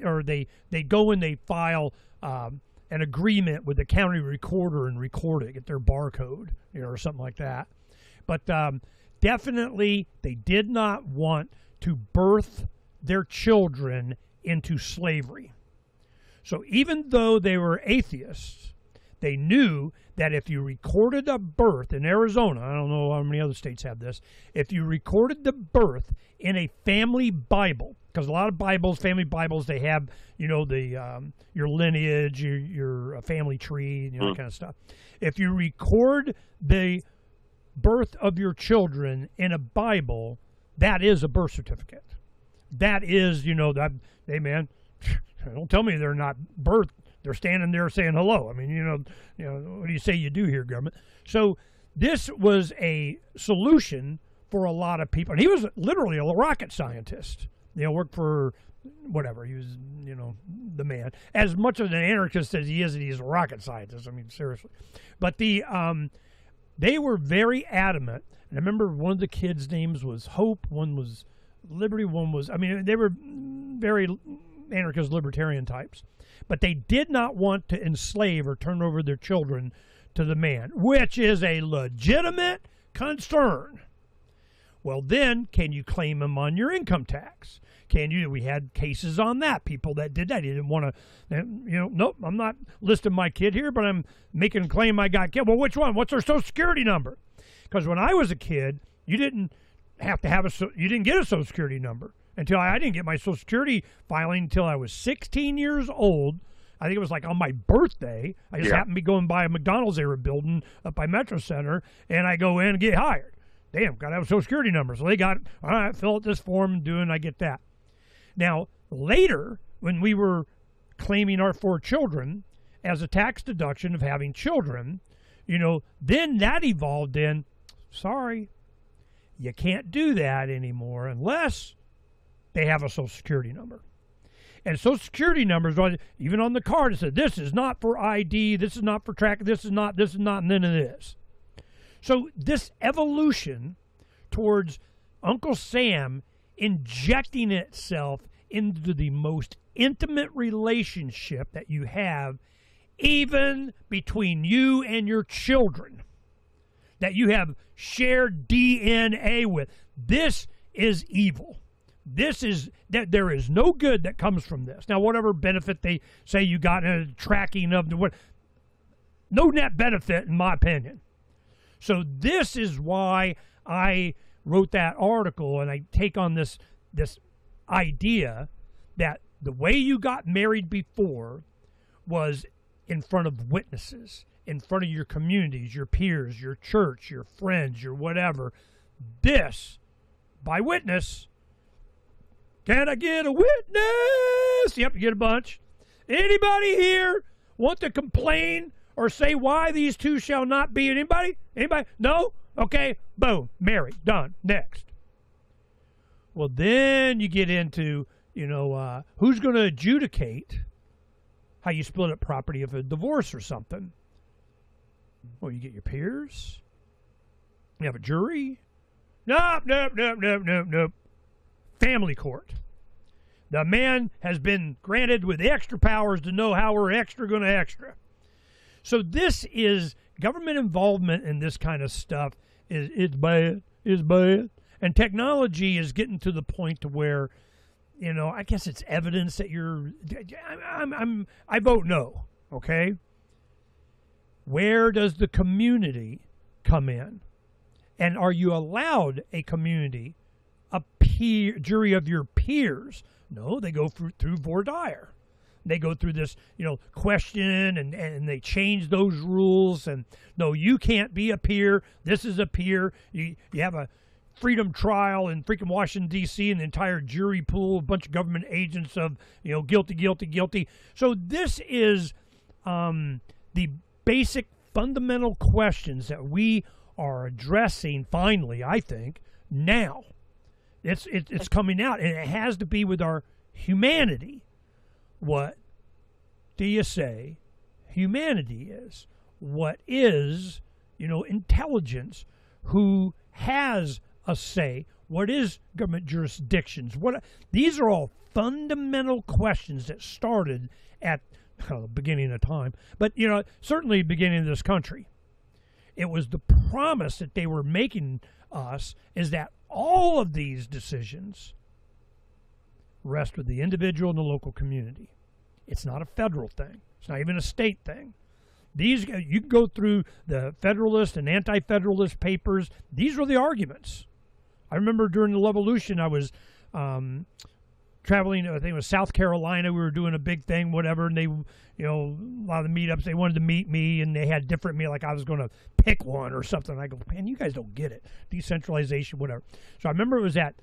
Or they go and they file an agreement with the county recorder and record it, get their barcode, or something like that. But definitely they did not want to birth their children into slavery. So even though they were atheists, they knew that if you recorded a birth in Arizona, I don't know how many other states have this, if you recorded the birth in a family Bible, because a lot of Bibles, family Bibles, they have, your lineage, your family tree, that kind of stuff. If you record the birth of your children in a Bible, that is a birth certificate. That is, that, hey man, don't tell me they're not birthed. They're standing there saying hello. I mean, what do you say you do here, government? So this was a solution for a lot of people. And he was literally a rocket scientist. Worked for whatever. He was, the man. As much of an anarchist as he is, and he's a rocket scientist. I mean, seriously. But they were very adamant. And I remember one of the kids' names was Hope. One was Liberty. One was, they were very anarchist libertarian types. But they did not want to enslave or turn over their children to the man, which is a legitimate concern. Well, then, can you claim them on your income tax? Can you? We had cases on that. People that did that. He didn't want to, nope, I'm not listing my kid here, but I'm making a claim I got killed. Well, which one? What's their Social Security number? Because when I was a kid, you didn't have to have you didn't get a Social Security number until I didn't get my Social Security filing until I was 16 years old. I think it was like on my birthday. I just happened to be going by a McDonald's they were building up by Metro Center, and I go in and get hired. Damn, got to have a Social Security number. So they got, all right, fill out this form and I get that. Now, later, when we were claiming our 4 children as a tax deduction of having children, then that evolved in, sorry, you can't do that anymore unless they have a Social Security number. And Social Security numbers, even on the card, it said, this is not for ID, this is not for track, this is not, and then it is. So this evolution towards Uncle Sam injecting itself into the most intimate relationship that you have, even between you and your children, that you have shared DNA with. This is evil. This is that there is no good that comes from this. Now, whatever benefit they say you got in a tracking of no net benefit, in my opinion. So this is why I wrote that article, and I take on this idea that the way you got married before was in front of witnesses, in front of your communities, your peers, your church, your friends, your whatever. This, by witness, can I get a witness? Yep, you get a bunch. Anybody here want to complain or say why these two shall not be? Anybody? Anybody? No? Okay, boom, married, done, next. Well, then you get into, who's going to adjudicate how you split up property of a divorce or something? Well, you get your peers? You have a jury? Nope. Family court. The man has been granted with extra powers to know how we're extra going to extra. So this is government involvement in this kind of stuff is bad, and technology is getting to the point to where, I guess it's evidence that I vote no. Okay, where does the community come in, and are you allowed a community, a jury of your peers? No, they go through voir dire. They go through this, question, and they change those rules. And no, you can't be a peer. This is a peer. You have a freedom trial in freaking Washington, D.C., and the entire jury pool, a bunch of government agents of, guilty, guilty, guilty. So this is the basic fundamental questions that we are addressing finally, I think, now. It's coming out, and it has to be with our humanity. What do you say humanity is? What is, intelligence? Who has a say? What is government jurisdictions? These are all fundamental questions that started at the beginning of time, but certainly beginning of this country. It was the promise that they were making us is that all of these decisions rest with the individual and the local community. It's not a federal thing. It's not even a state thing. You can go through the Federalist and Anti-Federalist papers. These were the arguments. I remember during the Revolution, I was traveling. I think it was South Carolina. We were doing a big thing, whatever, and they, a lot of the meetups, they wanted to meet me, and they had different me, like I was going to pick one or something. I go, man, you guys don't get it. Decentralization, whatever. So I remember it was at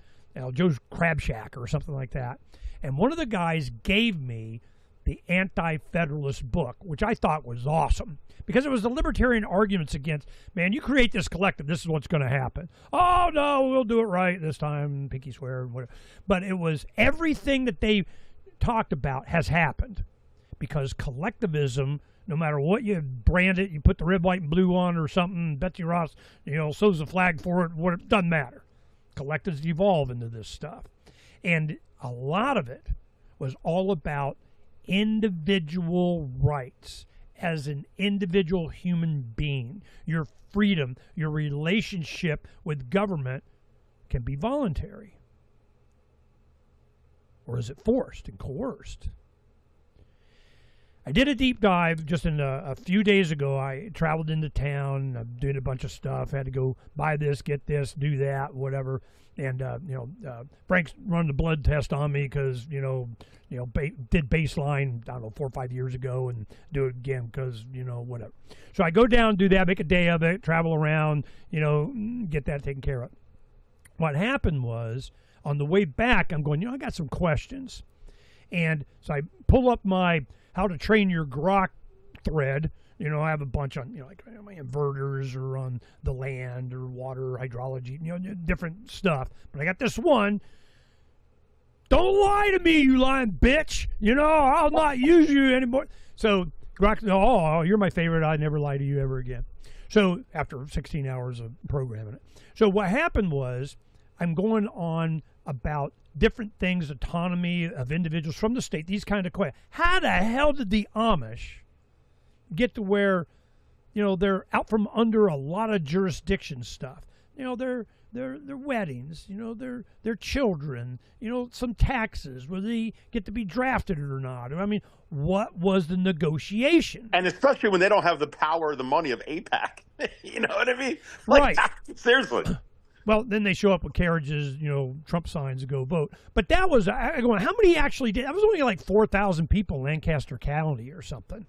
Joe's Crab Shack or something like that. And one of the guys gave me the Anti-Federalist book, which I thought was awesome because it was the libertarian arguments against, man, you create this collective, this is what's going to happen. Oh, no, we'll do it right this time, pinky swear, whatever. But it was everything that they talked about has happened because collectivism, no matter what you brand it, you put the red, white, and blue on or something, Betsy Ross, sews the flag for it, it doesn't matter. Collectives evolve into this stuff. And a lot of it was all about individual rights as an individual human being. Your freedom, your relationship with government can be voluntary. Or is it forced and coerced? I did a deep dive just a few days ago. I traveled into town. I'm doing a bunch of stuff. I had to go buy this, get this, do that, whatever. And Phranq's run the blood test on me because did baseline 4 or 5 years ago, and do it again because whatever. So I go down, do that, make a day of it, travel around, get that taken care of. What happened was on the way back, I'm going, I got some questions, and so I pull up my How to Train Your Grok thread. I have a bunch on, like my inverters or on the land or water hydrology, different stuff. But I got this one. Don't lie to me, you lying bitch. I'll not use you anymore. So Grok, oh, you're my favorite. I never lie to you ever again. So after 16 hours of programming it. So what happened was I'm going on about different things, autonomy of individuals from the state, these kind of questions. How the hell did the Amish get to where, they're out from under a lot of jurisdiction stuff? Their weddings, their children, some taxes, whether they get to be drafted or not. I mean, what was the negotiation? And especially when they don't have the power or the money of AIPAC. You know what I mean? Like, right. Seriously. Well, then they show up with carriages, Trump signs to go vote. But that was, I go, how many actually did? That was only like 4,000 people in Lancaster County or something.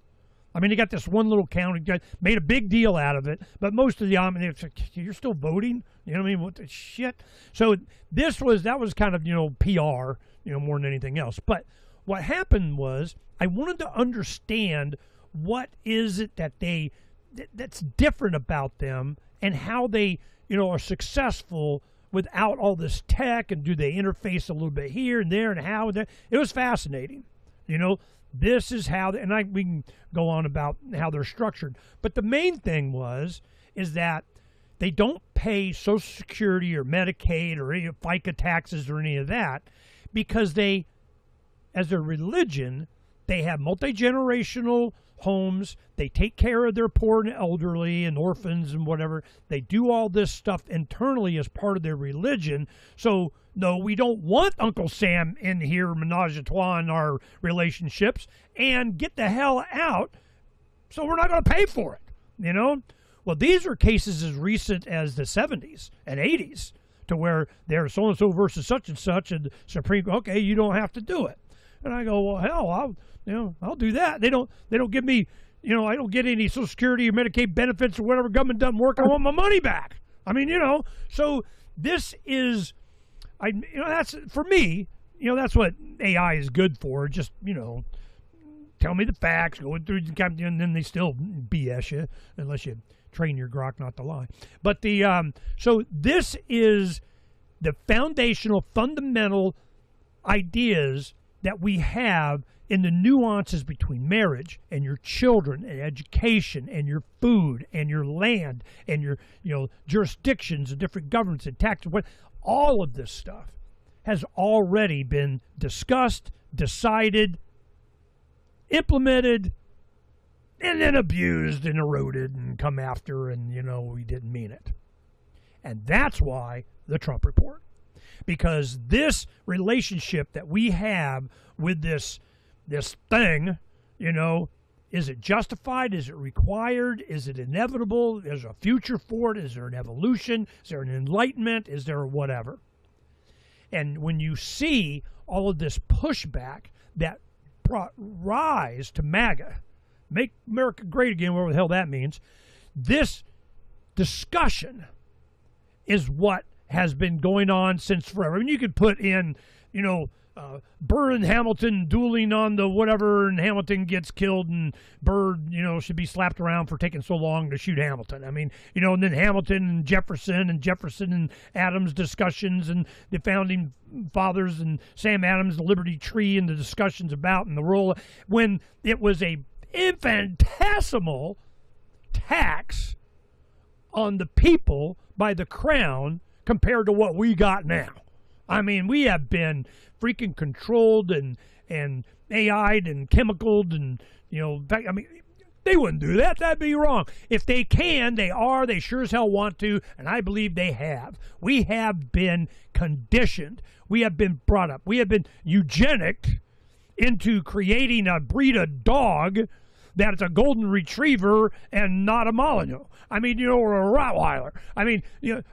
I mean, they got this one little county, made a big deal out of it, but most of the Amish, you're still voting? You know what I mean? What the shit? So that was kind of, PR, more than anything else. But what happened was I wanted to understand what is it that's different about them and how they, are successful without all this tech, and do they interface a little bit here and there and how. It was fascinating, This is how, we can go on about how they're structured. But the main thing is that they don't pay Social Security or Medicaid or any FICA taxes or any of that because as their religion, they have multi-generational homes. They take care of their poor and elderly and orphans and whatever. They do all this stuff internally as part of their religion. So, no, we don't want Uncle Sam in here, menage a trois in our relationships, and get the hell out, so we're not going to pay for it, you know? Well, these are cases as recent as the 70s and 80s, to where there's so-and-so versus such and such, and Supreme Court, okay, you don't have to do it. And I go, well, hell, I'll do that. They don't give me, I don't get any Social Security or Medicaid benefits or whatever. Government doesn't work. I want my money back. I mean, so this is, that's, for me, that's what AI is good for. Just, tell me the facts, going through, and then they still BS you, unless you train your grok not to lie. But so this is the foundational, fundamental ideas that we have in the nuances between marriage and your children and education and your food and your land and your jurisdictions and different governments and taxes. All of this stuff has already been discussed, decided, implemented, and then abused and eroded and come after, and we didn't mean it. And that's why the Trump report. Because this relationship that we have with this thing, is it justified? Is it required? Is it inevitable? Is there a future for it? Is there an evolution? Is there an enlightenment? Is there whatever? And when you see all of this pushback that brought rise to MAGA, make America great again, whatever the hell that means, this discussion is what has been going on since forever. I mean, you could put in, Burr and Hamilton dueling on the whatever, and Hamilton gets killed, and Burr, should be slapped around for taking so long to shoot Hamilton. I mean, and then Hamilton and Jefferson and Adams discussions, and the founding fathers and Sam Adams, the Liberty Tree, and the discussions about, and the role, when it was a infinitesimal tax on the people by the crown compared to what we got now. I mean, we have been freaking controlled and AI'd and chemicaled, and they wouldn't do that. That'd be wrong. If they can, they sure as hell want to, and I believe they have. We have been conditioned. We have been brought up. We have been eugenicked into creating a breed of dog that it's a golden retriever and not a Malinois. I mean, or a Rottweiler. I mean,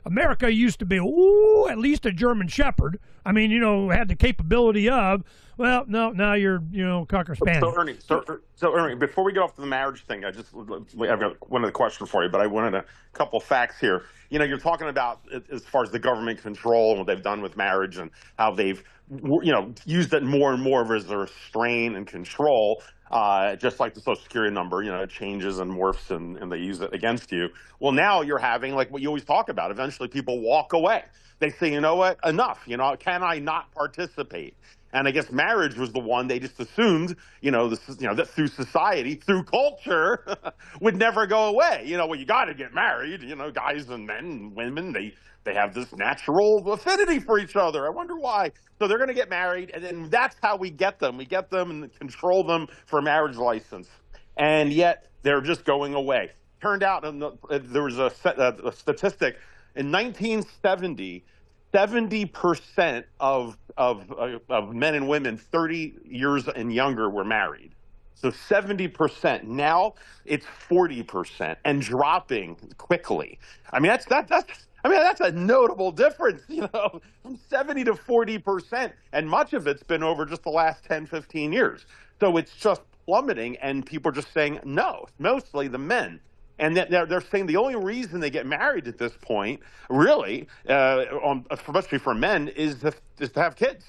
America used to be, at least a German Shepherd. I mean, had the capability of, well, no, now you're, Cocker Spaniel. So Ernie, before we get off to the marriage thing, I've got one other question for you, but I wanted a couple facts here. You're talking about, as far as the government control and what they've done with marriage and how they've, used it more and more as a restraint and control. Just like the Social Security number, it changes and morphs and they use it against you. Well, now you're having, like what you always talk about, eventually people walk away. They say, you know what, enough, can I not participate? And I guess marriage was the one they just assumed, that through society, through culture, would never go away. Well, you got to get married, guys and men and women, they have this natural affinity for each other. I wonder why. So they're going to get married, and then that's how we get them. We get them and control them for a marriage license. And yet they're just going away. Turned out there was a statistic in 1970, 70% of men and women 30 years and younger were married. So 70%. Now it's 40% and dropping quickly. I mean, that's a notable difference, from 70 to 40%. And much of it's been over just the last 10, 15 years. So it's just plummeting, and people are just saying no, mostly the men. And they're saying the only reason they get married at this point, really, especially for men, is to have kids.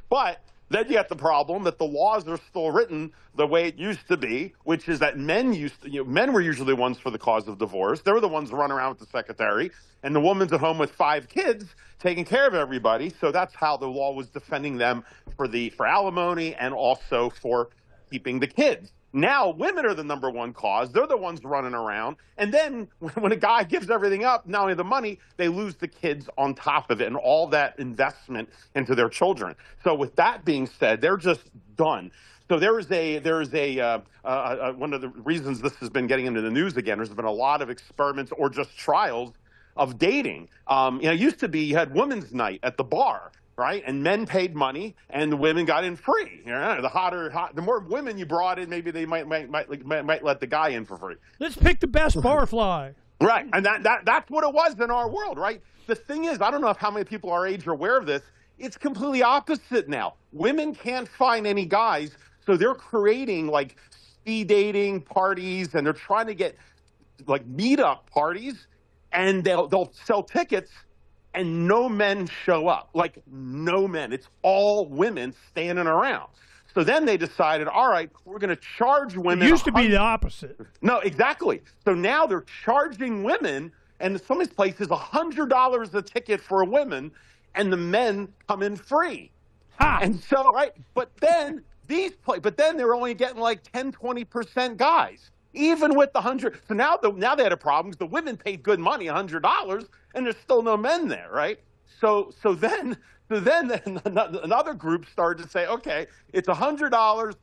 But then you got the problem that the laws are still written the way it used to be, which is that men were usually the ones for the cause of divorce. They were the ones running around with the secretary, and the woman's at home with 5 kids taking care of everybody. So that's how the law was defending them for alimony and also for keeping the kids. Now women are the number one cause. They're the ones running around. And then when a guy gives everything up, not only the money, they lose the kids on top of it and all that investment into their children. So with that being said, they're just done. So one of the reasons this has been getting into the news again. There's been a lot of experiments or just trials of dating. It used to be you had women's night at the bar, right? And men paid money, and the women got in free. The more women you brought in, maybe they might let the guy in for free. Let's pick the best barfly. Right, and that's what it was in our world, right? The thing is, I don't know how many people our age are aware of this. It's completely opposite now. Women can't find any guys, so they're creating like speed dating parties, and they're trying to get like meetup parties, and they'll sell tickets, and no men show up. Like no men. It's all women standing around. So then they decided, all right, we're going to charge women. It used to be the opposite. No, exactly. So now they're charging women, and some of these places $100 a ticket for a woman, and the men come in free. Ha! And so, right, but then they're only getting like 10, 20% guys, even with the 100. So now they had a problem because the women paid good money, $100, and there's still no men there, right? So then another group started to say, okay, it's $100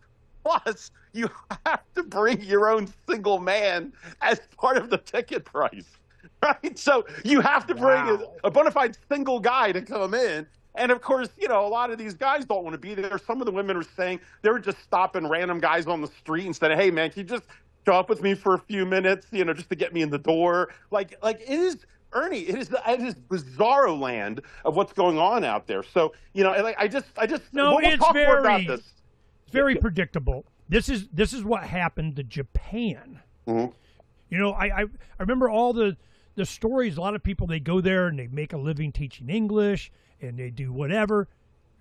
plus you have to bring your own single man as part of the ticket price, right? So you have to bring a bona fide single guy to come in. And of course, a lot of these guys don't want to be there. Some of the women are saying they were just stopping random guys on the street and said, hey man, can you just show up with me for a few minutes, just to get me in the door? Like it is, Ernie, it is bizarro land of what's going on out there. So, I just no, we'll talk more about this. It's very predictable. This is what happened to Japan. Mm-hmm. I remember all the stories. A lot of people, they go there and they make a living teaching English and they do whatever.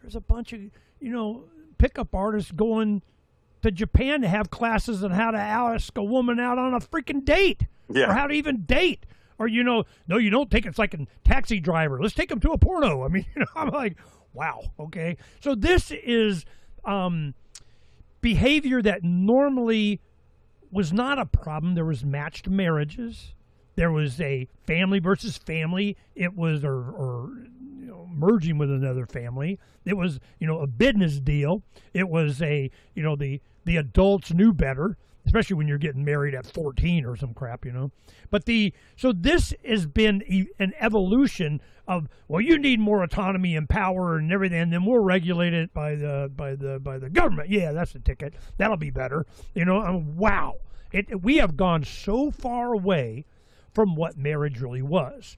There's a bunch of pickup artists going to Japan to have classes on how to ask a woman out on a freaking date, or how to even date. Or, no, you don't take it's like a taxi driver. Let's take them to a porno. I mean, I'm like, wow, okay. So this is behavior that normally was not a problem. There was matched marriages. There was a family versus family. It was or merging with another family. It was a business deal. It was the adults knew better, especially when you're getting married at 14 or some crap, But so this has been an evolution of, well, you need more autonomy and power and everything, and then we'll regulate it by the government. Yeah, that's the ticket. That'll be better. Wow. We have gone so far away from what marriage really was.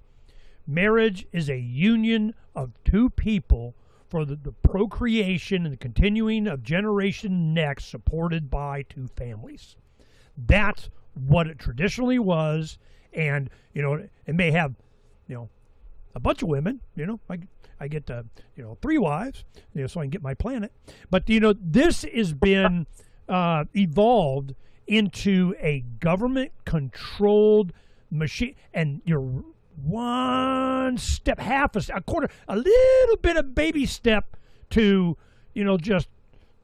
Marriage is a union of two people for the procreation and the continuing of generation next, supported by two families. That's what it traditionally was. And, it may have, a bunch of women, I get, 3 wives, so I can get my planet. But, this has been evolved into a government-controlled machine, and you're one step, a quarter, a little bit of baby step to, just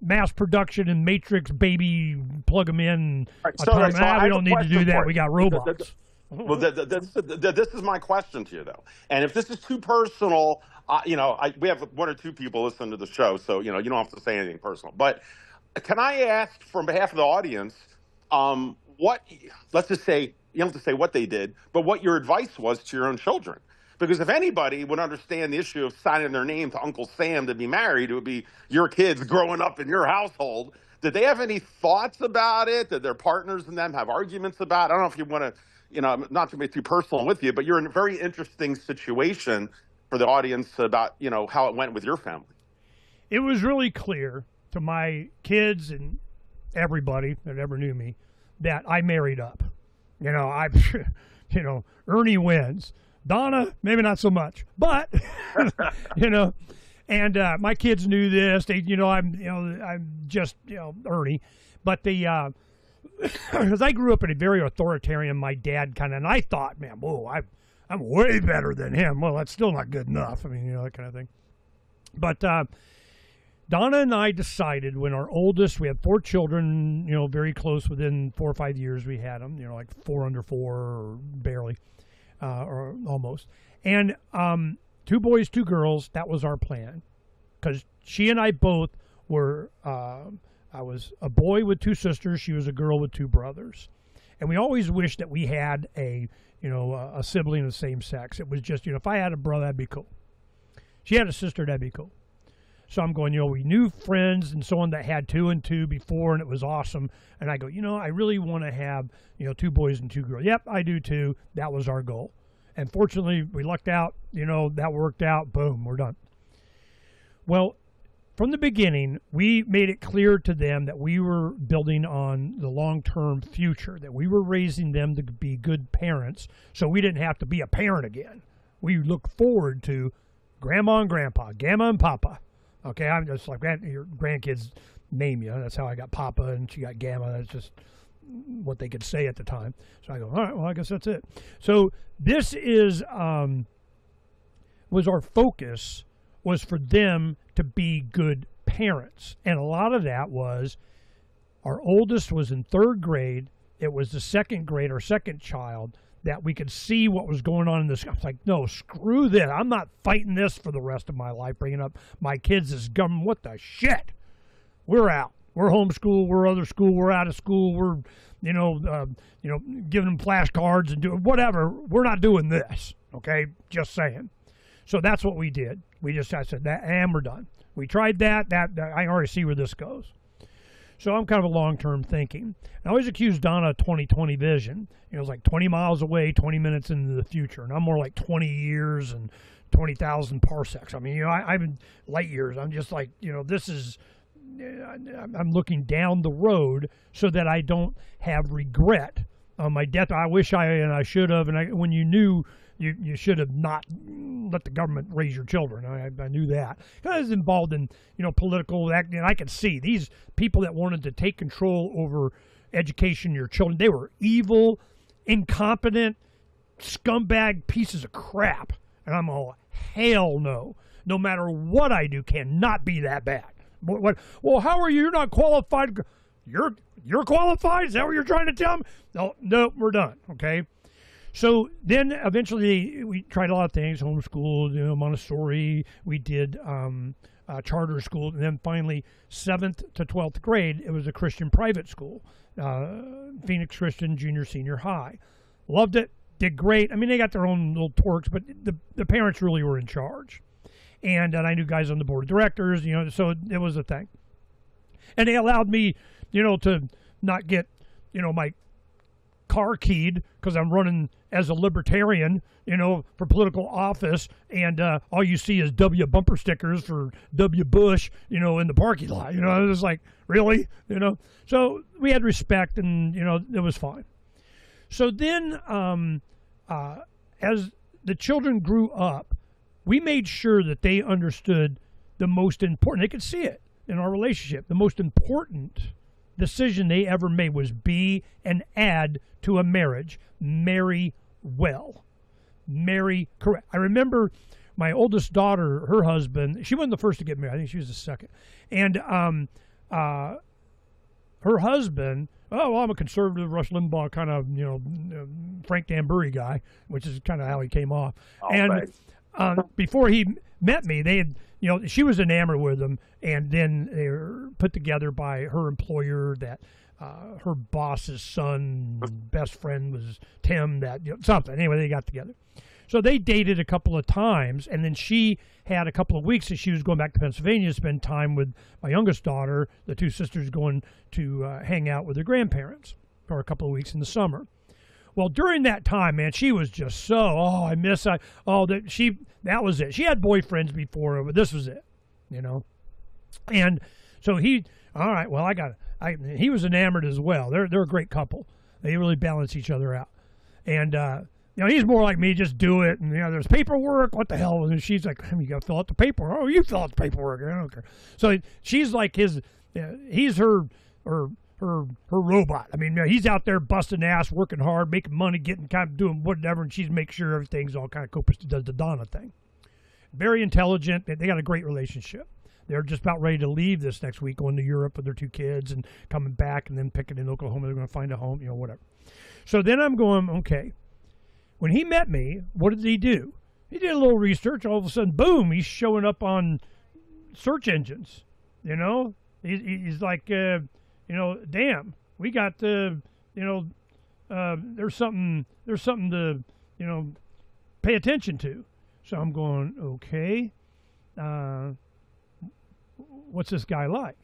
mass production and matrix baby, plug them in. Right, we don't need to do that. We got robots. Well, this is my question to you, though. And if this is too personal, we have 1 or 2 people listening to the show, so, you don't have to say anything personal. But can I ask, from behalf of the audience, let's just say, you don't have to say what they did, but what your advice was to your own children. Because if anybody would understand the issue of signing their name to Uncle Sam to be married, it would be your kids growing up in your household. Did they have any thoughts about it? Did their partners and them have arguments about it? I don't know if you want to, not to be too personal with you, but you're in a very interesting situation for the audience about, how it went with your family. It was really clear to my kids and everybody that ever knew me that I married up. Ernie wins. Donna, maybe not so much, but and my kids knew this. They, I'm just, Ernie, but because I grew up in a very authoritarian, my dad and I thought, man, whoa, I'm way better than him. Well, that's still not good enough. I mean, that kind of thing. But Donna and I decided when our oldest, we had 4 children, very close, within 4 or 5 years we had them, like 4 under 4 or barely, or almost. And 2 boys, 2 girls, that was our plan. Because she and I both were I was a boy with 2 sisters. She was a girl with 2 brothers. And we always wished that we had a sibling of the same sex. It was just, if I had a brother, that'd be cool. She had a sister, that'd be cool. So I'm going, we knew friends and so on that had 2 and 2 before, and it was awesome. And I go, I really want to have, 2 boys and 2 girls. Yep, I do too. That was our goal. And fortunately, we lucked out, that worked out. Boom, we're done. Well, from the beginning, we made it clear to them that we were building on the long-term future, that we were raising them to be good parents, so we didn't have to be a parent again. We look forward to Grandma and Grandpa, Gamma and Papa. Okay, I'm just like, your grandkids name you. That's how I got Papa and she got Gamma. That's just what they could say at the time. So I go, all right, well, I guess that's it. So this is was our focus, was for them to be good parents. And a lot of that was, our oldest was in 3rd grade. It was the 2nd grade, our 2nd child, that we could see what was going on in this. I was like, no, screw this. I'm not fighting this for the rest of my life, bringing up my kids as government. What the shit? We're out. We're homeschool. We're other school. We're out of school. We're, giving them flashcards and doing whatever. We're not doing this. Okay, just saying. So that's what we did. I said that, and we're done. We tried that. I already see where this goes. So I'm kind of a long-term thinking. I always accuse Donna of 20/20 vision. It was like 20 miles away, 20 minutes into the future. And I'm more like 20 years and 20,000 parsecs. I mean, I'm in light years. I'm just like, this is, I'm looking down the road so that I don't have regret on my death. I wish I should have. And when you knew, you should have not let the government raise your children. I knew that. I was involved in, political act, and I could see these people that wanted to take control over education of your children. They were evil, incompetent, scumbag pieces of crap. And I'm all, hell no. No matter what I do, cannot be that bad. What? Well, how are you? You're not qualified. You're qualified? Is that what you're trying to tell me? No, we're done. Okay. So then eventually we tried a lot of things, homeschool, Montessori. We did charter school. And then finally, 7th to 12th grade, it was a Christian private school, Phoenix Christian Junior Senior High. Loved it, did great. I mean, they got their own little twerks, but the parents really were in charge. And I knew guys on the board of directors, so it was a thing. And they allowed me, to not get, my car keyed because I'm running as a libertarian, for political office, and all you see is W bumper stickers for W Bush, in the parking lot. I was like, really? So we had respect, and, it was fine. So then as the children grew up, we made sure that they understood the most important, they could see it in our relationship, the most important decision they ever made was be and add to a marriage. Marry well. Marry correct. I remember my oldest daughter, her husband, she wasn't the first to get married. I think she was the second. And her husband, I'm a conservative Rush Limbaugh kind of, Phranq Tamburri guy, which is kind of how he came off. Before he met me, they had, she was enamored with him, and then they were put together by her employer that her boss's son, best friend was Tim, that something. Anyway, they got together. So they dated a couple of times, and then she had a couple of weeks that she was going back to Pennsylvania to spend time with my youngest daughter, the 2 sisters going to hang out with their grandparents for a couple of weeks in the summer. Well, during that time, man, she was just so, that was it. She had boyfriends before, but this was it, And so he was enamored as well. They're a great couple. They really balance each other out. And, he's more like me, just do it. And, there's paperwork. What the hell? And she's like, you got to fill out the paperwork. Oh, you fill out the paperwork. I don't care. So she's like he's her robot. I mean, he's out there busting ass, working hard, making money, getting kind of doing whatever, and she's making sure everything's all kind of copacetic. Does the Donna thing. Very intelligent. They got a great relationship. They're just about ready to leave this next week, going to Europe with their 2 kids and coming back and then picking in Oklahoma. They're going to find a home, whatever. So then I'm going, okay. When he met me, what did he do? He did a little research. All of a sudden, boom, he's showing up on search engines, he's like, damn, we got there's something to, pay attention to. So I'm going, okay, what's this guy like?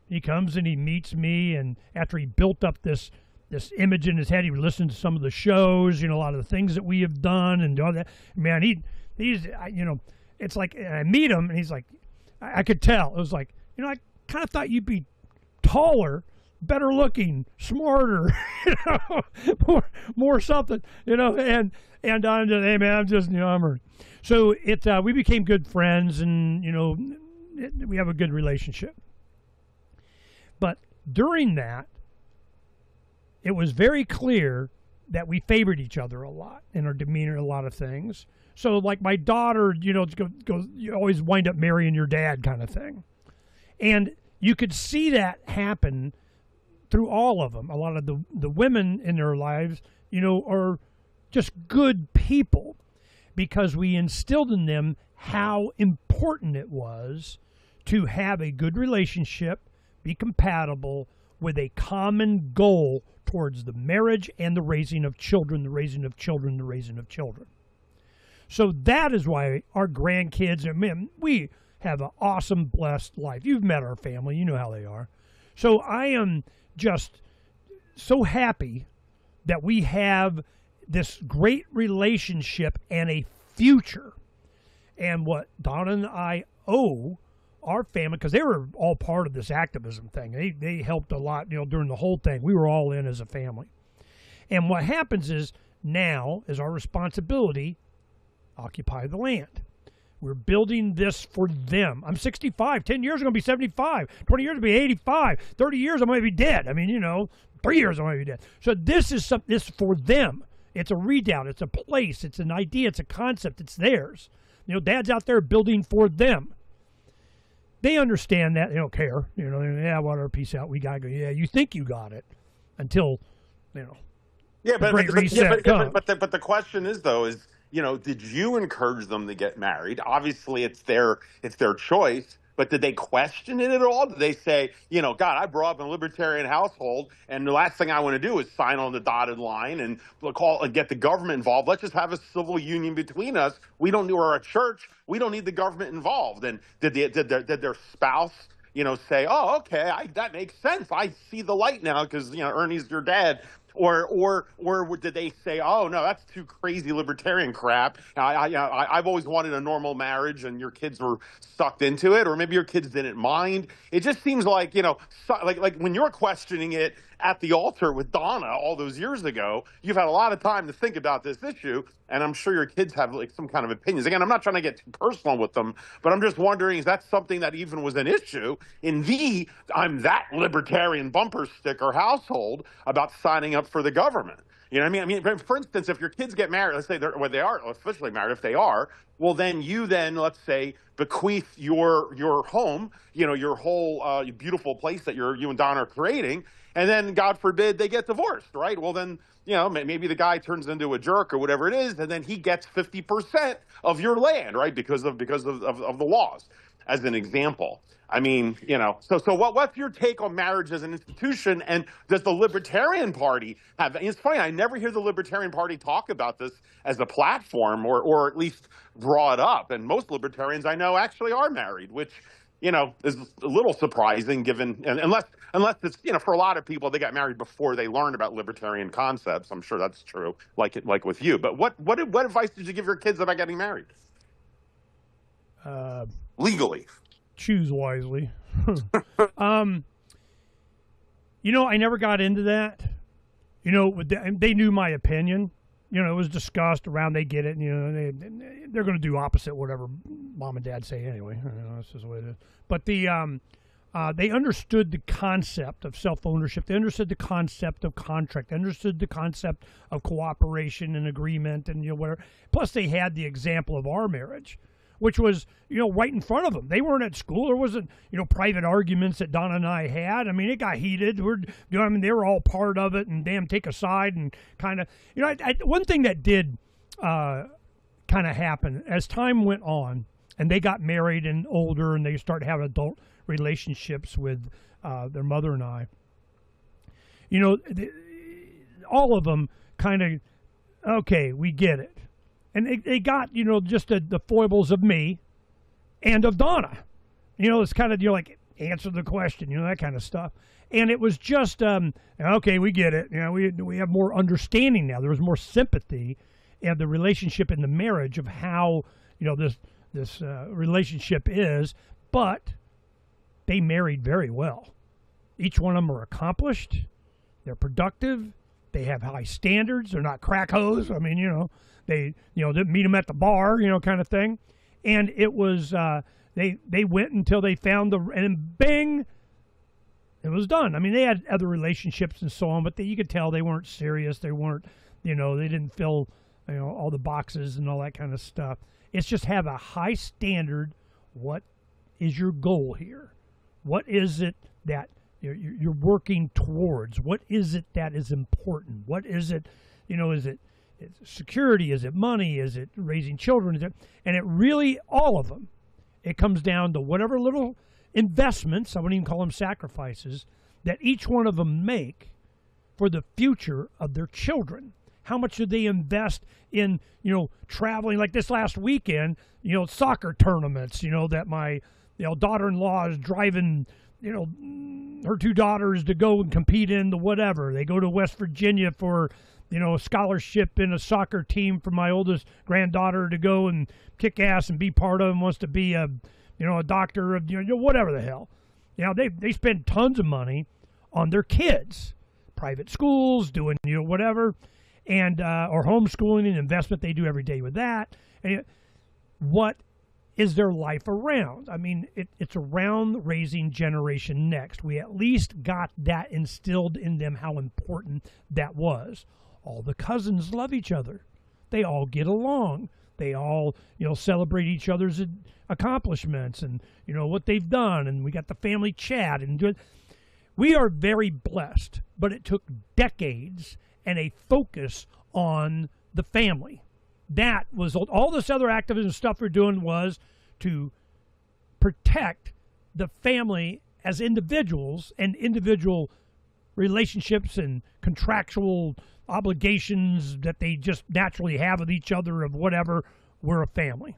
He comes and he meets me, and after he built up this image in his head, he would listen to some of the shows, a lot of the things that we have done and all that. Man, he's it's like, and I meet him, and he's like, I could tell. It was like, I kind of thought you'd be taller, better looking, smarter, more something, and I'm just, hey man, I'm just, I'm. So we became good friends, and we have a good relationship. But during that, it was very clear that we favored each other a lot in our demeanor, a lot of things. So like my daughter, goes, you always wind up marrying your dad kind of thing. And you could see that happen through all of them. A lot of the women in their lives, are just good people because we instilled in them how important it was to have a good relationship, be compatible with a common goal towards the marriage and the raising of children, the raising of children, the raising of children. So that is why our grandkids, man, we have an awesome, blessed life. You've met our family. You know how they are. So I am just so happy that we have this great relationship and a future. And what Donna and I owe our family, because they were all part of this activism thing. They helped a lot, during the whole thing. We were all in as a family. And what happens is now is our responsibility, occupy the land. We're building this for them. I'm 65. 10 years I'm going to be 75. 20 years I'm going to be 85. 30 years I'm going to be dead. 3 years I'm going to be dead. So this is for them. It's a readout. It's a place. It's an idea. It's a concept. It's theirs. Dad's out there building for them. They understand that. They don't care. Yeah, whatever, peace out. We got to go. Yeah, you think you got it until, Yeah, but the question is, though, did you encourage them to get married? Obviously, it's their choice. But did they question it at all? Did they say, God, I brought up in a libertarian household, and the last thing I want to do is sign on the dotted line and get the government involved. Let's just have a civil union between us. We're a church. We don't need the government involved. And did their spouse, say, oh, okay, that makes sense. I see the light now because Ernie's your dad. Or did they say, oh, no, that's too crazy libertarian crap. I've always wanted a normal marriage, and your kids were sucked into it. Or maybe your kids didn't mind. It just seems like, like when you're questioning it at the altar with Donna all those years ago, you've had a lot of time to think about this issue. And I'm sure your kids have some kind of opinions. Again, I'm not trying to get too personal with them, but I'm just wondering, is that something that even was an issue in I'm that libertarian bumper sticker household about signing up for the government? You know what I mean? For instance, if your kids get married, let's say they are officially married, if they are, well, then let's say, bequeath your home, your whole beautiful place that you and Don are creating, and then, God forbid, they get divorced, right? Well, then, maybe the guy turns into a jerk or whatever it is, and then he gets 50% of your land, right? Because of the laws, as an example. I mean, so what's your take on marriage as an institution? And does the Libertarian Party have? It's funny, I never hear the Libertarian Party talk about this as a platform, or at least brought up. And most libertarians I know actually are married, which is a little surprising, given unless it's for a lot of people, they got married before they learned about libertarian concepts. I'm sure that's true, like with you. But what advice did you give your kids about getting married? Legally. Choose wisely. I never got into that. They knew my opinion. It was discussed around. They get it. And, they're going to do opposite whatever mom and dad say anyway. That's just the way it is. But they understood the concept of self-ownership. They understood the concept of contract. They understood the concept of cooperation and agreement and whatever. Plus, they had the example of our marriage, which was, right in front of them. They weren't at school. There wasn't, private arguments that Donna and I had. I mean, it got heated. They were all part of it, and damn, take a side and kind of, one thing that did kind of happen as time went on, and they got married and older, and they started having adult relationships with their mother and I. You know, all of them kind of, okay, we get it. And they got, you know, just the foibles of me and of Donna. You know, it's kind of, you're like, answer the question, you know, that kind of stuff. And it was just, okay, we get it. You know, we have more understanding now. There was more sympathy and the relationship in the marriage of how, you know, this relationship is. But they married very well. Each one of them are accomplished. They're productive. They have high standards. They're not crack hoes. I mean, you know, they meet them at the bar, you know, kind of thing. And it was, they went until they found and bing, it was done. I mean, they had other relationships and so on, but you could tell they weren't serious. They weren't, you know, they didn't fill, you know, all the boxes and all that kind of stuff. It's just have a high standard. What is your goal here? What is it that you're working towards? What is it that is important? What is it, you know, is it security? Is it money? Is it raising children? And it really, all of them, it comes down to whatever little investments, I wouldn't even call them sacrifices, that each one of them make for the future of their children. How much do they invest in, you know, traveling like this last weekend, you know, soccer tournaments, you know, that my, you know, daughter-in-law is driving, you know, her two daughters to go and compete in the whatever. They go to West Virginia for, you know, a scholarship in a soccer team for my oldest granddaughter to go and kick ass and be part of, and wants to be a, you know, a doctor of, you know, whatever the hell. You know, they spend tons of money on their kids, private schools, doing, you know, whatever, and or homeschooling and investment they do every day with that. And what is their life around? I mean, it's around raising Generation Next. We at least got that instilled in them, how important that was. All the cousins love each other. They all get along. They all, you know, celebrate each other's accomplishments and, you know, what they've done. And we got the family chat and do it. We are very blessed, but it took decades and a focus on the family. That was all this other activism stuff we're doing was to protect the family as individuals and individual relationships and contractual obligations that they just naturally have with each other of whatever. We're a family.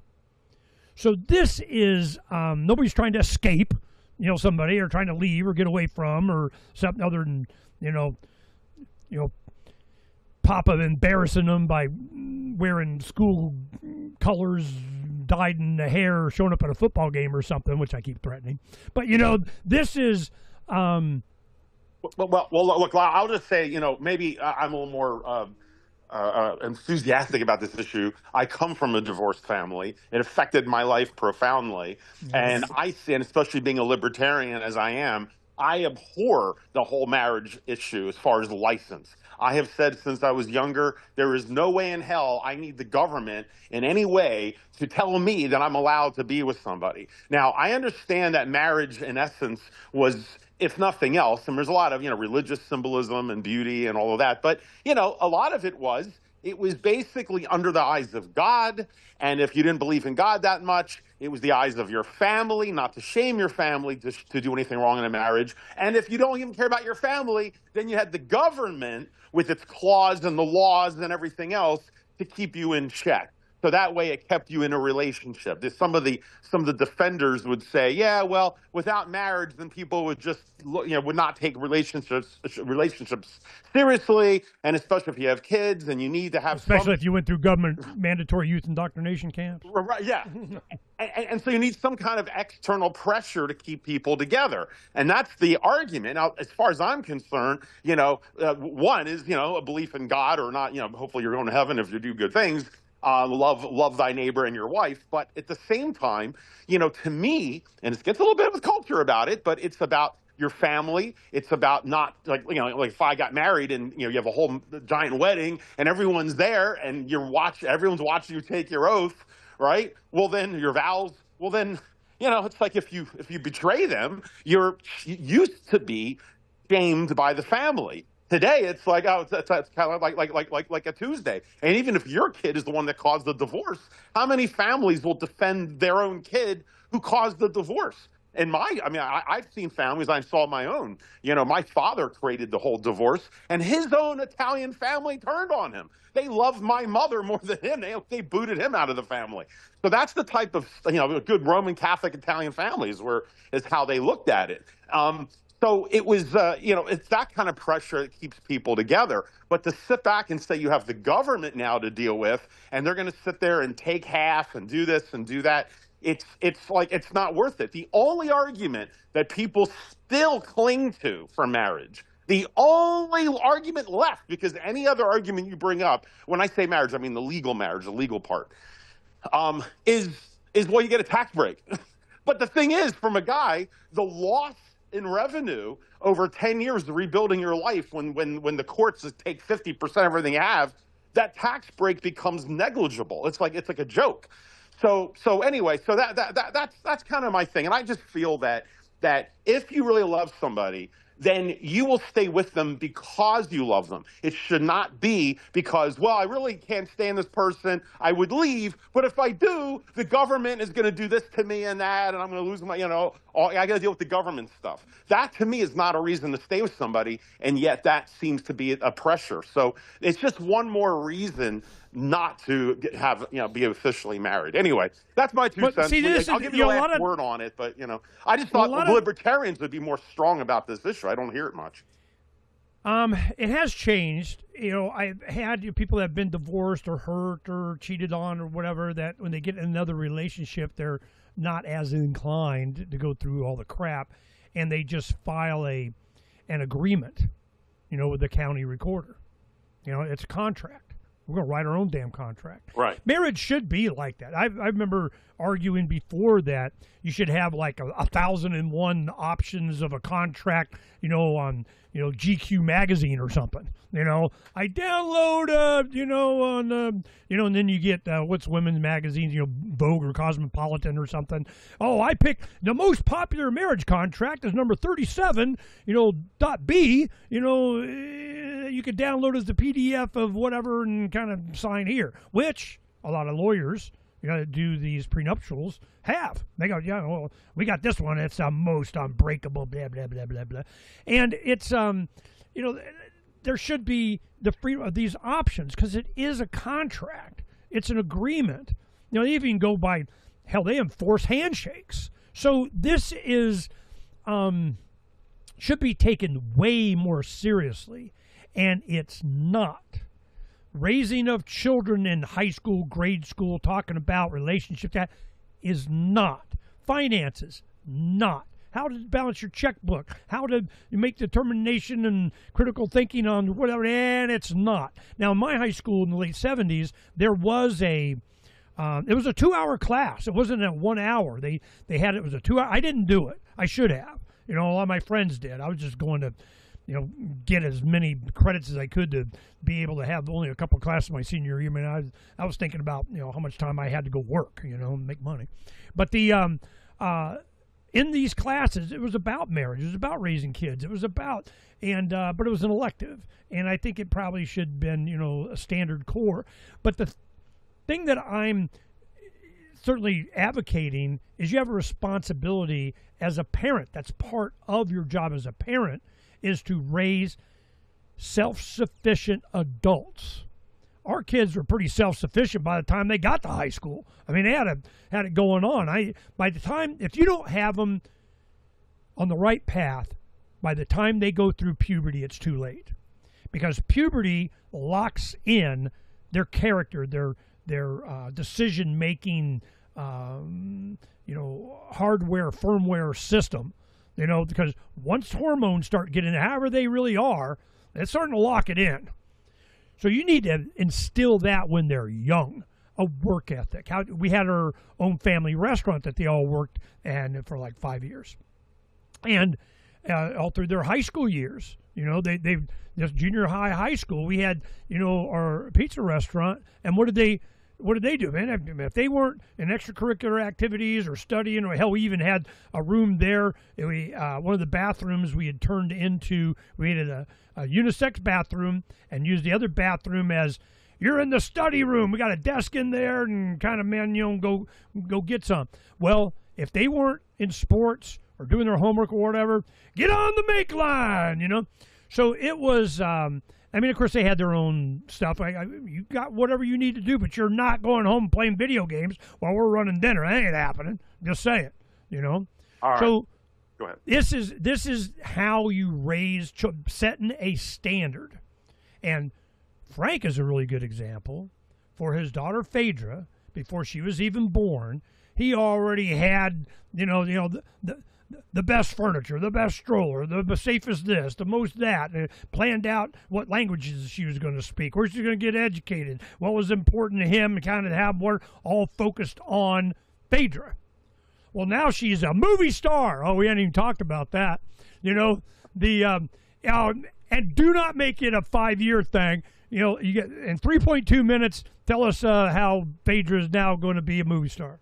So this is, nobody's trying to escape, you know, somebody or trying to leave or get away from or something other than, you know, Papa embarrassing them by wearing school colors dyed in the hair, showing up at a football game or something, which I keep threatening. But, you know, this is... Well, look, I'll just say, you know, maybe I'm a little more enthusiastic about this issue. I come from a divorced family. It affected my life profoundly. Yes. And I see, and especially being a libertarian as I am, I abhor the whole marriage issue as far as license. I have said since I was younger, there is no way in hell I need the government in any way to tell me that I'm allowed to be with somebody. Now, I understand that marriage, in essence, was, if nothing else, and there's a lot of, you know, religious symbolism and beauty and all of that, but, you know, a lot of it was basically under the eyes of God. And if you didn't believe in God that much, it was the eyes of your family, not to shame your family to do anything wrong in a marriage. And if you don't even care about your family, then you had the government with its claws and the laws and everything else to keep you in check. So that way it kept you in a relationship. Some of the defenders would say, yeah, well, without marriage, then people would just, you know, would not take relationships seriously, and especially if you have kids and you need to have especially if you went through government mandatory youth indoctrination camps. Right, yeah. and so you need some kind of external pressure to keep people together. And that's the argument. Now, as far as I'm concerned, you know, one is, you know, a belief in God or not, you know, hopefully you're going to heaven if you do good things. Love thy neighbor and your wife. But at the same time, you know, to me, and it gets a little bit of a culture about it, but it's about your family. It's about not like, you know, like if I got married and, you know, you have a whole giant wedding and everyone's there and everyone's watching you take your oath, right? Well, then your vows, well, then, you know, it's like if you betray them, you used to be shamed by the family. Today, it's like, oh, it's kind of like a Tuesday. And even if your kid is the one that caused the divorce, how many families will defend their own kid who caused the divorce? I've seen families, I saw my own. My father created the whole divorce, and his own Italian family turned on him. They loved my mother more than him. They booted him out of the family. So that's the type of, good Roman Catholic Italian families is how they looked at it. So it was, it's that kind of pressure that keeps people together. But to sit back and say you have the government now to deal with, and they're going to sit there and take half and do this and do that, it's like it's not worth it. The only argument that people still cling to for marriage, the only argument left, because any other argument you bring up, when I say marriage, I mean the legal marriage, the legal part, is well, you get a tax break. But the thing is, from a guy, the loss in revenue over 10 years of rebuilding your life, when the courts take 50% of everything you have, that tax break becomes negligible. It's like a joke. So anyway, so that's kind of my thing. And I just feel that if you really love somebody, then you will stay with them because you love them. It should not be because, well, I really can't stand this person, I would leave, but if I do, the government is going to do this to me and that, and I'm going to lose my, I got to deal with the government stuff. That, to me, is not a reason to stay with somebody, and yet that seems to be a pressure. So it's just one more reason not to be officially married. Anyway, that's my two cents. See, I'll give you the last word on it, but I just thought libertarians would be more strong about this issue. I don't hear it much. It has changed. I've had people that have been divorced or hurt or cheated on or whatever, that when they get in another relationship, they're not as inclined to go through all the crap, and they just file an agreement, with the county recorder. It's a contract. We're going to write our own damn contract. Right. Marriage should be like that. I remember arguing before that you should have like 1,001 options of a contract, on, GQ magazine or something. I download, and then you get, what's women's magazines, Vogue or Cosmopolitan or something. Oh, I picked the most popular marriage contract is number 37, .b, you could download as the PDF of whatever and kind of sign here, which a lot of lawyers, do these prenuptials have. They go, well, we got this one. It's the most unbreakable, blah, blah, blah, blah, blah. And it's, there should be the freedom of these options because it is a contract. It's an agreement. They even go by, hell, they enforce handshakes. So this is, should be taken way more seriously. And it's not. Raising of children in high school, grade school, talking about relationships, that is not. Finances, not. How to balance your checkbook, how to make determination and critical thinking on whatever, and it's not. Now, in my high school in the late 70s, there was it was a 2-hour class. It wasn't a 1 hour. They had it was a 2 hour. I didn't do it. I should have. A lot of my friends did. I was just going to get as many credits as I could to be able to have only a couple of classes my senior year. I was thinking about, how much time I had to go work, make money. But in these classes, it was about marriage. It was about raising kids. It was about, but it was an elective. And I think it probably should have been, a standard core. But the thing that I'm certainly advocating is you have a responsibility as a parent. That's part of your job as a parent, is to raise self-sufficient adults. Our kids were pretty self-sufficient by the time they got to high school. They had it going on. By the time, if you don't have them on the right path, by the time they go through puberty, it's too late, because puberty locks in their character, their decision-making, hardware, firmware system. Because once hormones start getting however they really are, it's starting to lock it in. So you need to instill that when they're young, a work ethic. We had our own family restaurant that they all worked for like 5 years. And all through their high school years, they just junior high school, we had, our pizza restaurant. And what did they do, man? If they weren't in extracurricular activities or studying, or hell, we even had a room there. One of the bathrooms we had turned into, we had a unisex bathroom and used the other bathroom as, you're in the study room. We got a desk in there and kind of, man, go get some. Well, if they weren't in sports or doing their homework or whatever, get on the make line, you know. So it was. I mean, of course, they had their own stuff. You got whatever you need to do, but you're not going home playing video games while we're running dinner. That ain't happening. Just saying, you know. All right. So go ahead. This is how you raise, setting a standard. And Phranq is a really good example. For his daughter Phaedra, before she was even born, he already had, the best furniture, the best stroller, the safest this, the most that, planned out what languages she was going to speak, where she was going to get educated, what was important to him, and kind of have more all focused on Phaedra. Well, now she's a movie star. Oh, we hadn't even talked about that. You know, and do not make it a 5-year thing. You know, you get in 3.2 minutes. Tell us how Phaedra is now going to be a movie star.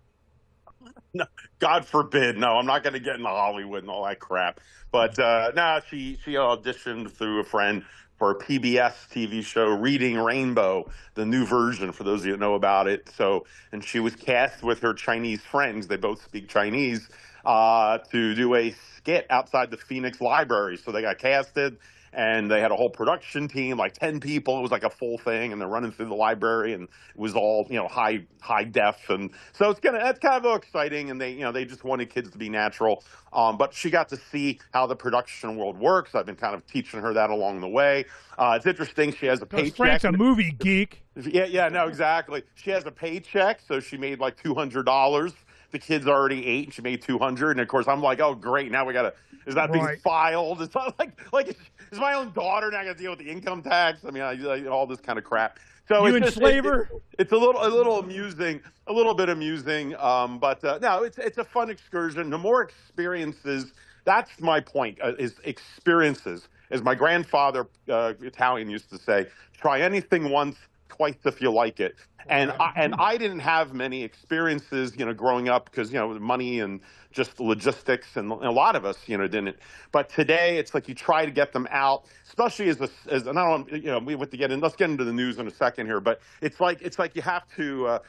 No, God forbid. No, I'm not going to get into Hollywood and all that crap. But she auditioned through a friend for a PBS TV show, Reading Rainbow, the new version, for those of you that know about it. So, and she was cast with her Chinese friends. They both speak Chinese, to do a skit outside the Phoenix Library. So they got casted. And they had a whole production team, like 10 people. It was like a full thing, and they're running through the library, and it was all, high def, and so that's kind of exciting. And they just wanted kids to be natural. But she got to see how the production world works. I've been kind of teaching her that along the way. It's interesting. She has a paycheck. Phranq's a movie geek. Yeah, no, exactly. She has a paycheck, so she made like $200. The kid's already 8, and she made $200. And of course, I'm like, oh, great. Now is that being filed? It's not like is my own daughter now got to deal with the income tax? I mean, all this kind of crap. So you enslave her? It's a little amusing, a little bit amusing. But no, it's a fun excursion. The more experiences, that's my point, is experiences. As my grandfather, Italian, used to say, try anything once, twice if you like it. And I didn't have many experiences, growing up because, money and just logistics, and a lot of us, didn't. But today it's like you try to get them out, especially as and I don't, we want to let's get into the news in a second here, but it's like you have to,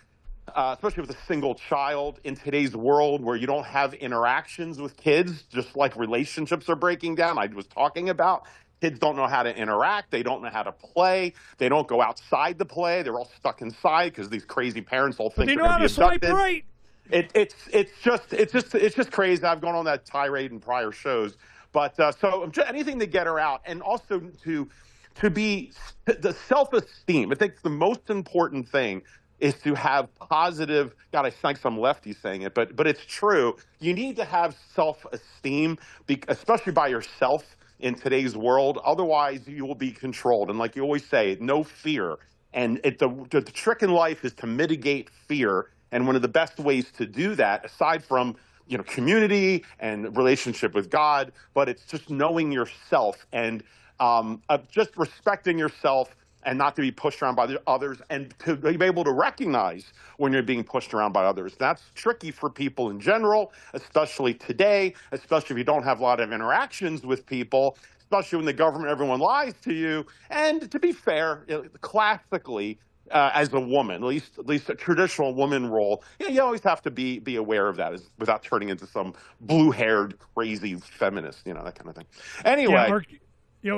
especially with a single child in today's world where you don't have interactions with kids, just like relationships are breaking down. I was talking about. Kids don't know how to interact. They don't know how to play. They don't go outside to play. They're all stuck inside because these crazy parents all think they they're know how going to to be abducted. swipe right. It's just crazy. I've gone on that tirade in prior shows, but so anything to get her out, and also to be the self-esteem. I think the most important thing is to have positive. God, I sound like some lefty saying it, but it's true. You need to have self-esteem, especially by yourself. In today's world, otherwise you will be controlled. And like you always say, no fear. And the trick in life is to mitigate fear. And one of the best ways to do that, aside from community and relationship with God, but it's just knowing yourself and just respecting yourself, and not to be pushed around by the others, and to be able to recognize when you're being pushed around by others. That's tricky for people in general, especially today, especially if you don't have a lot of interactions with people, especially when the government, everyone lies to you. And to be fair, classically, as a woman, at least a traditional woman role, you always have to be aware of that, without turning into some blue-haired, crazy feminist, that kind of thing. Anyway. Yeah, Mark,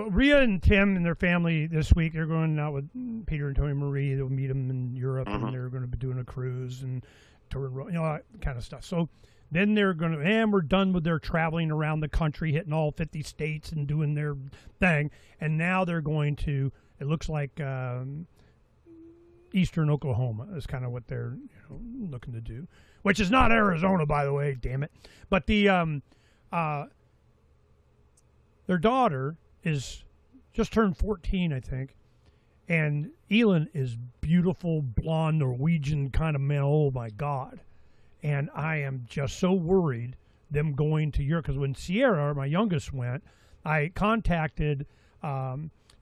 Rhea and Tim and their family this week, they're going out with Peter and Tony Marie. They'll meet them in Europe, and they're going to be doing a cruise and touring, that kind of stuff. So then they're going to, and we're done with their traveling around the country, hitting all 50 states and doing their thing. And now they're going to, it looks like eastern Oklahoma is kind of what they're looking to do, which is not Arizona, by the way, damn it. But their daughter is just turned 14, I think, and Elin is beautiful, blonde, Norwegian kind of man. Oh my God! And I am just so worried them going to Europe, because when Sierra, my youngest, went, I contacted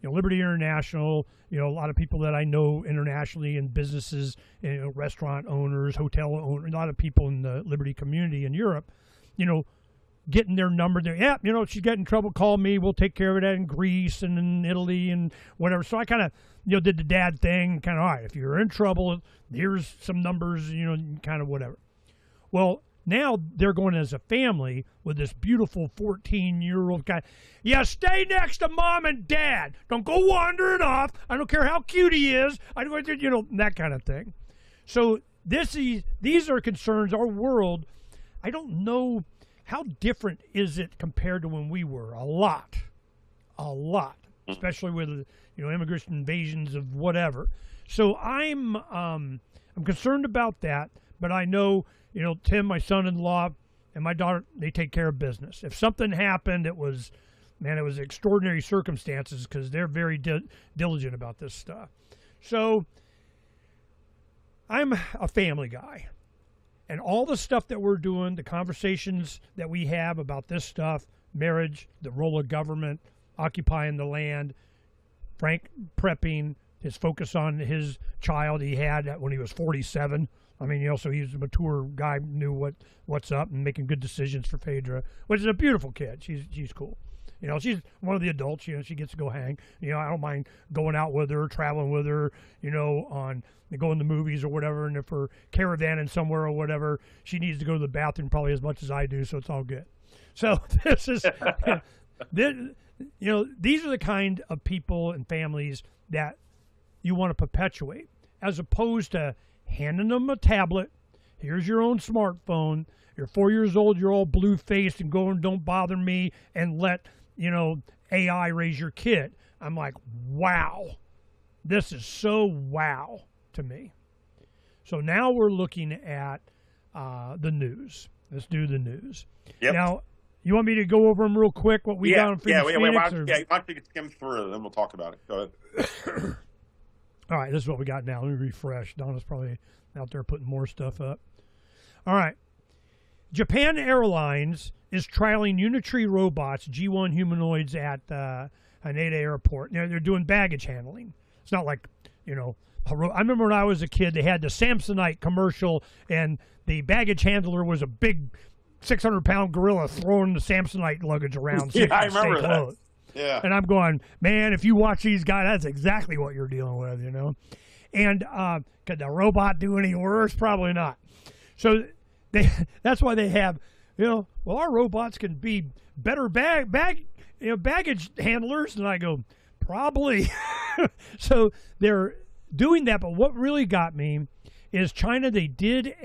Liberty International, a lot of people that I know internationally in businesses, restaurant owners, hotel owners, a lot of people in the Liberty community in Europe, getting their number there. Yeah, she's getting in trouble, call me. We'll take care of it in Greece and in Italy and whatever. So I kind of, did the dad thing, kind of, all right, if you're in trouble, here's some numbers, kind of whatever. Well, Now they're going as a family with this beautiful 14-year-old guy. Yeah, stay next to mom and dad. Don't go wandering off. I don't care how cute he is. I don't, you know, that kind of thing. So these are concerns. Our world, I don't know how different is it compared to when we were. A lot, especially with, you know, immigration invasions of whatever. So I'm concerned about that, but I know, you know, Tim, my son-in-law, and my daughter, they take care of business. If something happened, it was extraordinary circumstances because they're very diligent about this stuff. So I'm a family guy. And all the stuff that we're doing, the conversations that we have about this stuff, marriage, the role of government, occupying the land, Phranq prepping, his focus on his child he had when he was 47. I mean, you know, so he's a mature guy, knew what's up and making good decisions for Phaedra, which is a beautiful kid. She's cool. You know, she's one of the adults, you know, she gets to go hang. You know, I don't mind going out with her, traveling with her, you know, going to movies or whatever. And if we're caravanning somewhere or whatever, she needs to go to the bathroom probably as much as I do, so it's all good. So this is, you know, these are the kind of people and families that you want to perpetuate, as opposed to handing them a tablet. Here's your own smartphone. You're 4 years old. You're all blue-faced and going, don't bother me, and let, you know, AI raise your kid. I'm like, wow. This is so wow to me. So now we're looking at the news. Let's do the news. Yep. Now, you want me to go over them real quick, what we got on Phoenix? Why don't you skim through it, and then we'll talk about it. Go ahead. All right, this is what we got now. Let me refresh. Donna's probably out there putting more stuff up. All right. Japan Airlines is trialing Unitree robots, G1 humanoids, at Haneda Airport. They're doing baggage handling. It's not like, you know, I remember when I was a kid, they had the Samsonite commercial, and the baggage handler was a big 600-pound gorilla throwing the Samsonite luggage around. Yeah, I remember that. Yeah. And I'm going, man, if you watch these guys, that's exactly what you're dealing with, you know. And could the robot do any worse? Probably not. So that's why they have, you know, well, our robots can be better baggage handlers. And I go, probably. So they're doing that. But what really got me is China. They did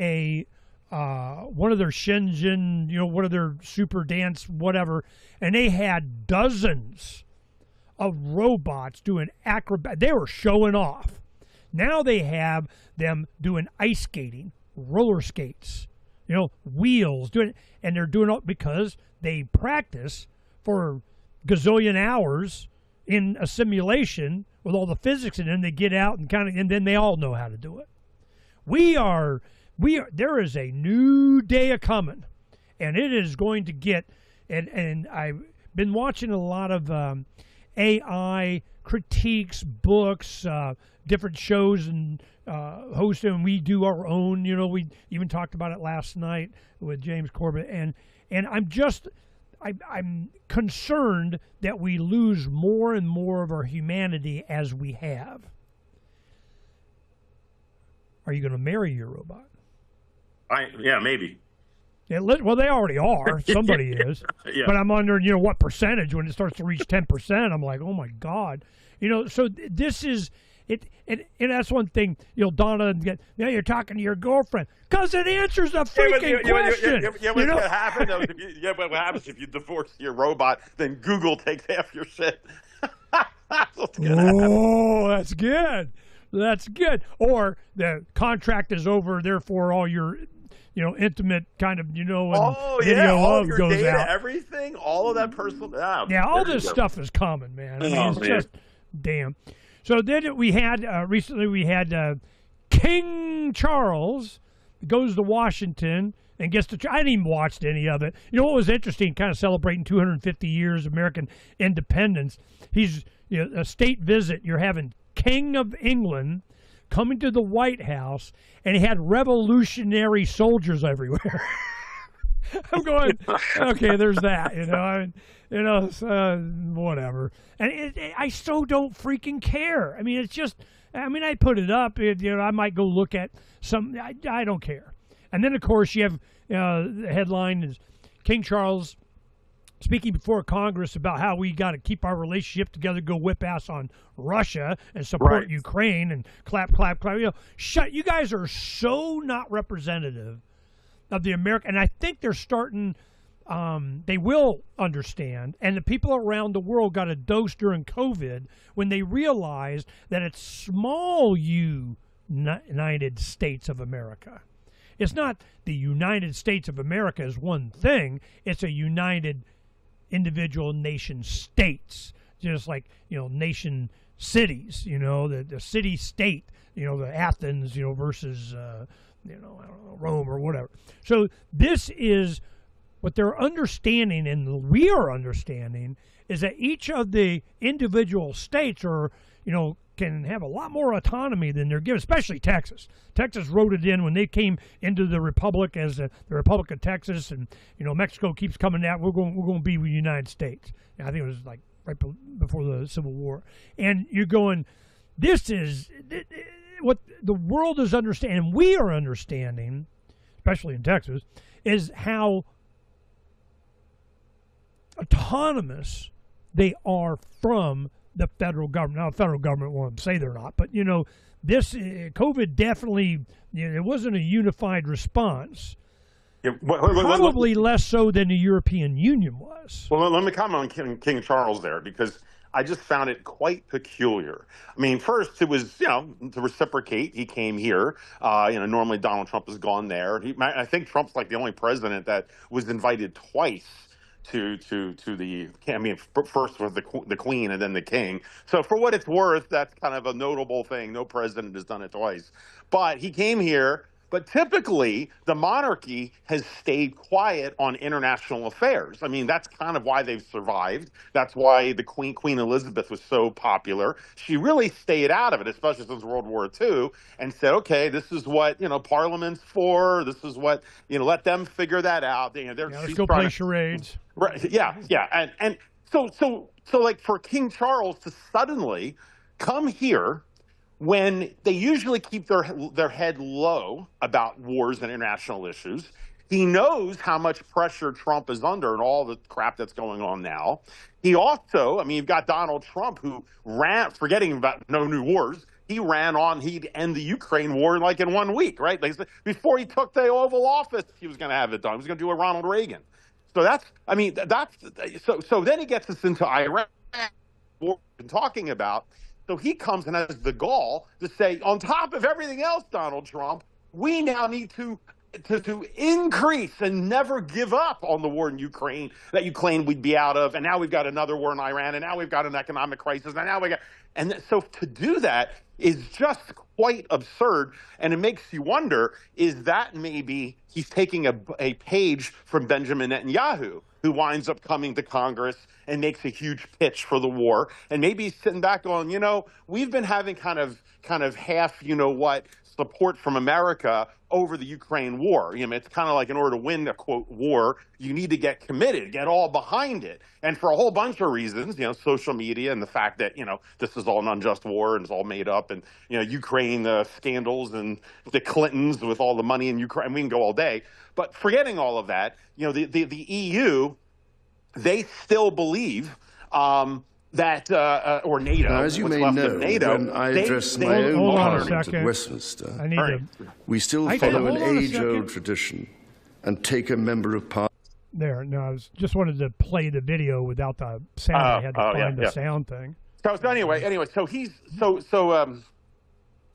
one of their Shenzhen, you know, one of their super dance, whatever, and they had dozens of robots doing acrobat. They were showing off. Now they have them doing ice skating, roller skates, you know, wheels, and they're doing it because they practice for gazillion hours in a simulation with all the physics in it, and they get out and then they all know how to do it. There is a new day a-coming, and it is going to get, and I've been watching a lot of AI critiques, books, different shows, and hosting, and we do our own, you know, we even talked about it last night with James Corbett, and I'm concerned that we lose more and more of our humanity as we have. Are you going to marry your robot? Yeah, maybe. Well, they already are. Somebody is. Yeah. But I'm wondering, you know, what percentage when it starts to reach 10%. I'm like, oh my God. You know, so this is it. And that's one thing. You know, Donna, now you're talking to your girlfriend because it answers the freaking question. What happens if you divorce your robot? Then Google takes half your shit. That's good. That's good. Or the contract is over, therefore all your, you know, intimate kind of, you know, and video all of your goes data, out. Everything, all of that personal. Yeah, all this stuff is coming, man. I mean, it's just damn. So then we had recently we had King Charles goes to Washington and gets to. I didn't even watch any of it. You know what was interesting? Kind of celebrating 250 years of American independence. He's, you know, a state visit. You're having King of England coming to the White House, and he had revolutionary soldiers everywhere. I'm going, okay, there's that, you know. I mean, you know, whatever. And I so don't freaking care. I mean, it's just, I mean, I put it up. You know, I might go look at some. I don't care. And then, of course, you have the headline is King Charles speaking before Congress about how we got to keep our relationship together, go whip ass on Russia and support Ukraine and clap, clap, clap. Shut. You guys are so not representative of the American. And I think they're starting. They will understand, and the people around the world got a dose during COVID when they realized that it's small United States of America. It's not the United States of America as one thing. It's a united individual nation states, just like, nation cities, the city state, the Athens, versus, I don't know, Rome or whatever. So this is what they're understanding, and we are understanding, is that each of the individual states are, can have a lot more autonomy than they're given, especially Texas. Texas wrote it in when they came into the Republic as the Republic of Texas, and Mexico keeps coming out. We're going to be with the United States. And I think it was like right before the Civil War. And you're going, this is what the world is understanding. We are understanding, especially in Texas, is how autonomous they are from the federal government. Now, the federal government won't say they're not, but this COVID definitely, it wasn't a unified response. Yeah, probably less so than the European Union was. Well, let me comment on King Charles there, because I just found it quite peculiar. I mean, first it was, to reciprocate. He came here. Normally Donald Trump has gone there. I think Trump's like the only president that was invited twice to the, first with the Queen and then the King. So for what it's worth, that's kind of a notable thing. No president has done it twice. But he came here. But typically, the monarchy has stayed quiet on international affairs. I mean, that's kind of why they've survived. That's why the Queen Elizabeth was so popular. She really stayed out of it, especially since World War II, and said, okay, this is what, Parliament's for. This is what, let them figure that out. Let's go play charades. Right, yeah. And so like for King Charles to suddenly come here when they usually keep their head low about wars and international issues. He knows how much pressure Trump is under and all the crap that's going on now. He also, you've got Donald Trump, who ran, forgetting about no new wars, he ran on he'd end the Ukraine war like in 1 week, right? Before he took the Oval Office, he was going to have it done. He was going to do a Ronald Reagan. So so then he gets us into Iran, what we've been talking about. So he comes and has the gall to say, on top of everything else, Donald Trump, we now need to increase and never give up on the war in Ukraine that you claimed we'd be out of. And now we've got another war in Iran, and now we've got an economic crisis, so to do that is just quite absurd. And it makes you wonder, is that maybe he's taking a page from Benjamin Netanyahu, who winds up coming to Congress and makes a huge pitch for the war. And maybe he's sitting back going, we've been having kind of half, support from America over the Ukraine war. It's kind of like, in order to win a, quote, war, you need to get committed, get all behind it. And for a whole bunch of reasons, social media and the fact that, this is all an unjust war and it's all made up, and, Ukraine scandals and the Clintons with all the money in Ukraine. We can go all day. But forgetting all of that, the EU, they still believe that, or NATO. Now, as you may know, when I address my own Parliament at Westminster, we still follow an age-old tradition and take a member of Parliament. There, no, I just wanted to play the video without the sound. I had to find the sound thing. So anyway, so he's I forgot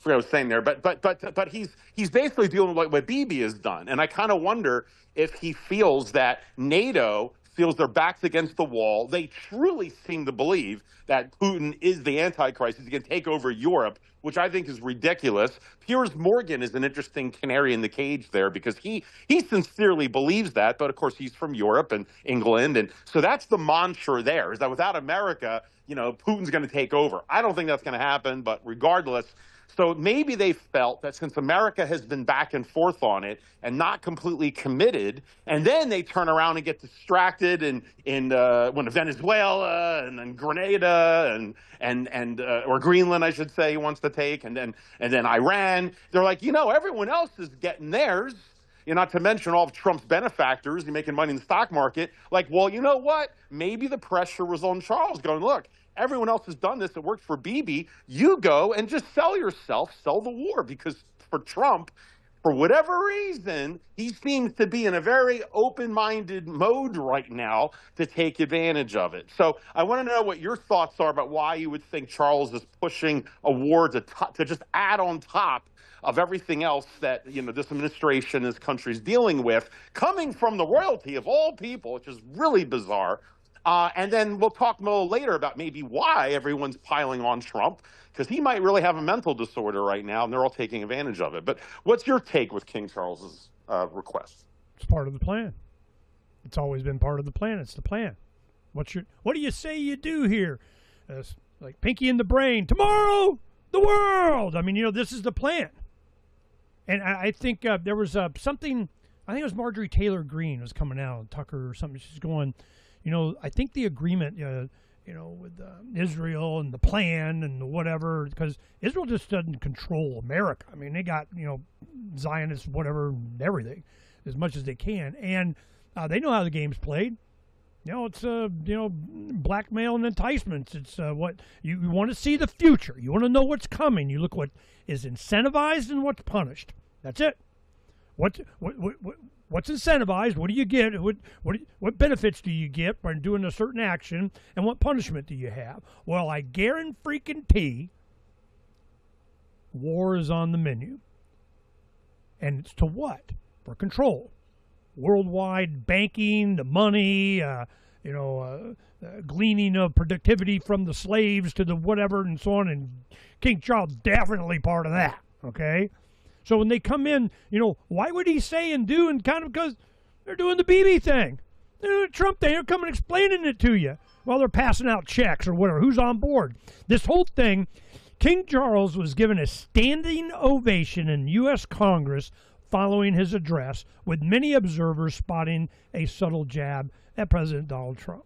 what I was saying there, but he's basically doing what Bibi has done, and I kind of wonder if he feels that NATO feels their backs against the wall. They truly seem to believe that Putin is the Antichrist. He's going to take over Europe, which I think is ridiculous. Piers Morgan is an interesting canary in the cage there, because he sincerely believes that, but of course he's from Europe and England, and so that's the mantra there, is that without America, Putin's going to take over. I don't think that's going to happen, but regardless. So maybe they felt that since America has been back and forth on it and not completely committed, and then they turn around and get distracted in Venezuela and then Grenada and or Greenland, I should say, he wants to take, and then Iran. They're like, everyone else is getting theirs. not to mention all of Trump's benefactors, he's making money in the stock market. Like, well, you know what? Maybe the pressure was on Charles going, look, everyone else has done this. It worked for Bibi. You go and just sell yourself, sell the war. Because for Trump, for whatever reason, he seems to be in a very open-minded mode right now to take advantage of it. So I want to know what your thoughts are about why you would think Charles is pushing a war to just add on top of everything else that this administration, this country is dealing with, coming from the royalty of all people, which is really bizarre. And then we'll talk more later about maybe why everyone's piling on Trump, because he might really have a mental disorder right now, and they're all taking advantage of it. But what's your take with King Charles's request? It's part of the plan. It's always been part of the plan. It's the plan. What do you say you do here? Like Pinky in the Brain. Tomorrow, the world. I mean, this is the plan. And I think there was something, I think it was Marjorie Taylor Greene was coming out, Tucker or something. She's going, I think the agreement, with Israel and the plan and the whatever, because Israel just doesn't control America. I mean, they got, Zionists, whatever, and everything, as much as they can. And they know how the game's played. It's, blackmail and enticements. It's what you want to see the future. You want to know what's coming. You look what is incentivized and what's punished. That's it. What's incentivized? What do you get? What benefits do you get by doing a certain action? And what punishment do you have? Well, I guarantee war is on the menu. And it's to what? For control. Worldwide banking, the money, gleaning of productivity from the slaves to the whatever and so on. And King Charles definitely part of that, okay? So when they come in, why would he say and do? And kind of because they're doing the BB thing. They're doing the Trump thing. They're coming explaining it to you while they're passing out checks or whatever. Who's on board? This whole thing, King Charles was given a standing ovation in U.S. Congress following his address, with many observers spotting a subtle jab at President Donald Trump.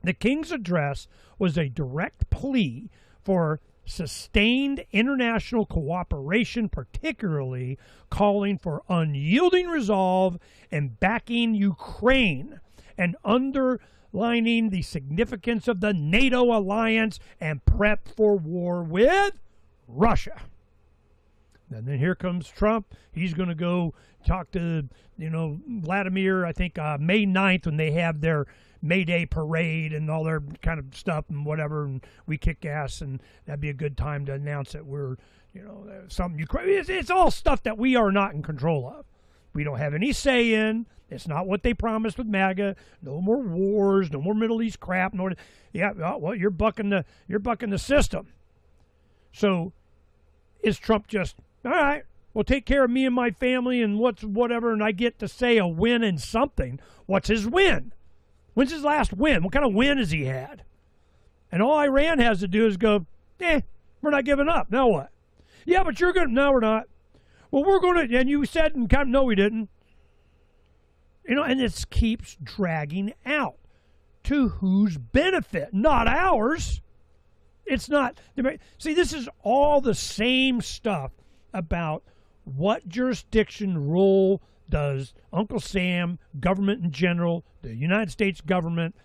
The King's address was a direct plea for sustained international cooperation, particularly calling for unyielding resolve and backing Ukraine, and underlining the significance of the NATO alliance and prep for war with Russia. And then here comes Trump. He's going to go talk to, Vladimir, I think May 9th, when they have their May Day parade and all their kind of stuff and whatever, and we kick ass, and that'd be a good time to announce that we're, something Ukraine. It's all stuff that we are not in control of. We don't have any say in. It's not what they promised with MAGA. No more wars. No more Middle East crap. Well, you're bucking the system. So is Trump just, all right, well, take care of me and my family and whatever, and I get to say a win in something. What's his win? When's his last win? What kind of win has he had? And all Iran has to do is go, we're not giving up. Now what? Yeah, but you're going to, no, we're not. Well, we're going to, and you said, and kind of, no, we didn't. And this keeps dragging out. To whose benefit? Not ours. It's not. See, this is all the same stuff about what jurisdiction role does Uncle Sam, government in general, the United States government,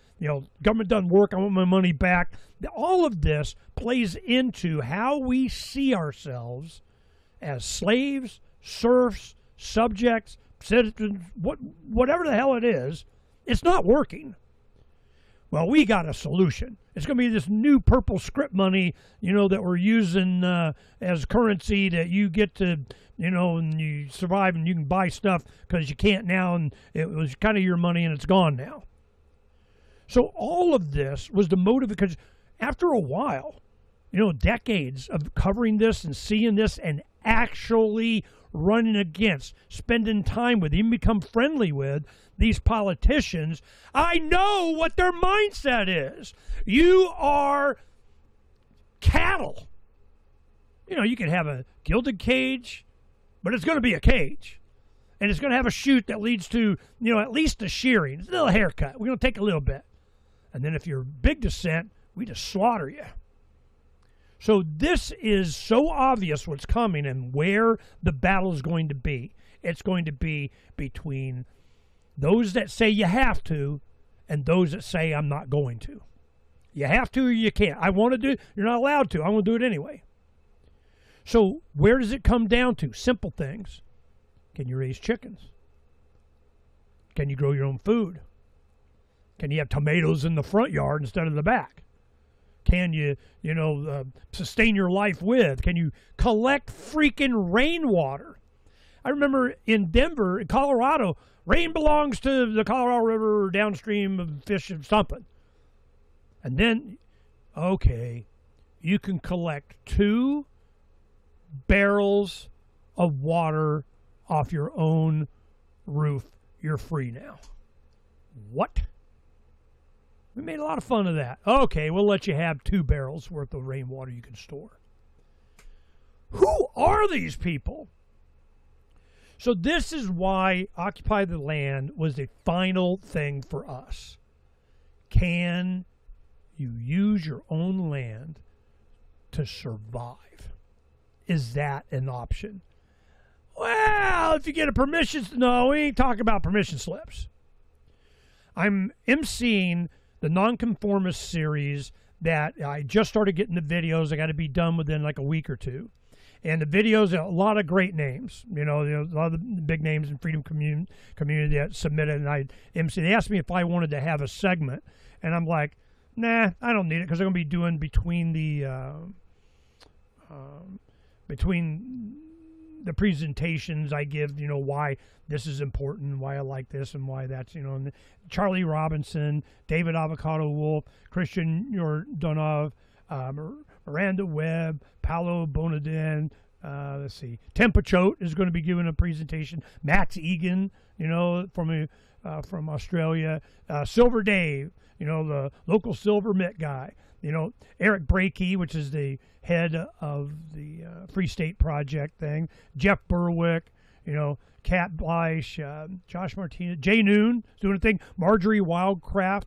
government doesn't work, I want my money back. All of this plays into how we see ourselves as slaves, serfs, subjects, citizens, whatever the hell it is. It's not working. Well, we got a solution. It's going to be this new purple script money, that we're using as currency that you get to, and you survive and you can buy stuff because you can't now, and it was kind of your money and it's gone now. So all of this was the motive, because after a while, decades of covering this and seeing this and actually running against, spending time with, even become friendly with these politicians, I know what their mindset is. You are cattle. You can have a gilded cage, but it's going to be a cage. And it's going to have a chute that leads to, at least a shearing. It's a little haircut. We're going to take a little bit. And then if you're big descent, we just slaughter you. So this is so obvious what's coming and where the battle is going to be. It's going to be between those that say you have to and those that say I'm not going to. You have to or you can't. I want to do it. You're not allowed to. I want to do it anyway. So where does it come down to? Simple things. Can you raise chickens? Can you grow your own food? Can you have tomatoes in the front yard instead of the back? Can you, sustain your life with? Can you collect freaking rainwater? I remember in Denver, in Colorado, rain belongs to the Colorado River downstream of Fish and something. And then, okay, you can collect 2 barrels of water off your own roof. You're free now. What? We made a lot of fun of that. Okay, we'll let you have 2 barrels worth of rainwater you can store. Who are these people? So this is why Occupy the Land was the final thing for us. Can you use your own land to survive? Is that an option? Well, if you get a permission, no, we ain't talking about permission slips. I'm emceeing the Nonconformist series that I just started getting the videos. I got to be done within like a week or 2. And the videos, a lot of great names, a lot of the big names in freedom community that submitted. And they asked me if I wanted to have a segment. And I'm like, nah, I don't need it because I'm going to be doing between the presentations I give, why this is important, why I like this and why that's, and Charlie Robinson, David Avocado Wolf, Christian Yordonov, Miranda Webb, Paolo Bonadin, let's see, Tempechote is going to be giving a presentation, Max Egan, from Australia, Silver Dave, the local silver mitt guy, Eric Brakey, which is the head of the Free State Project thing, Jeff Berwick, Kat Bleish, Josh Martinez, Jay Noon is doing a thing, Marjorie Wildcraft,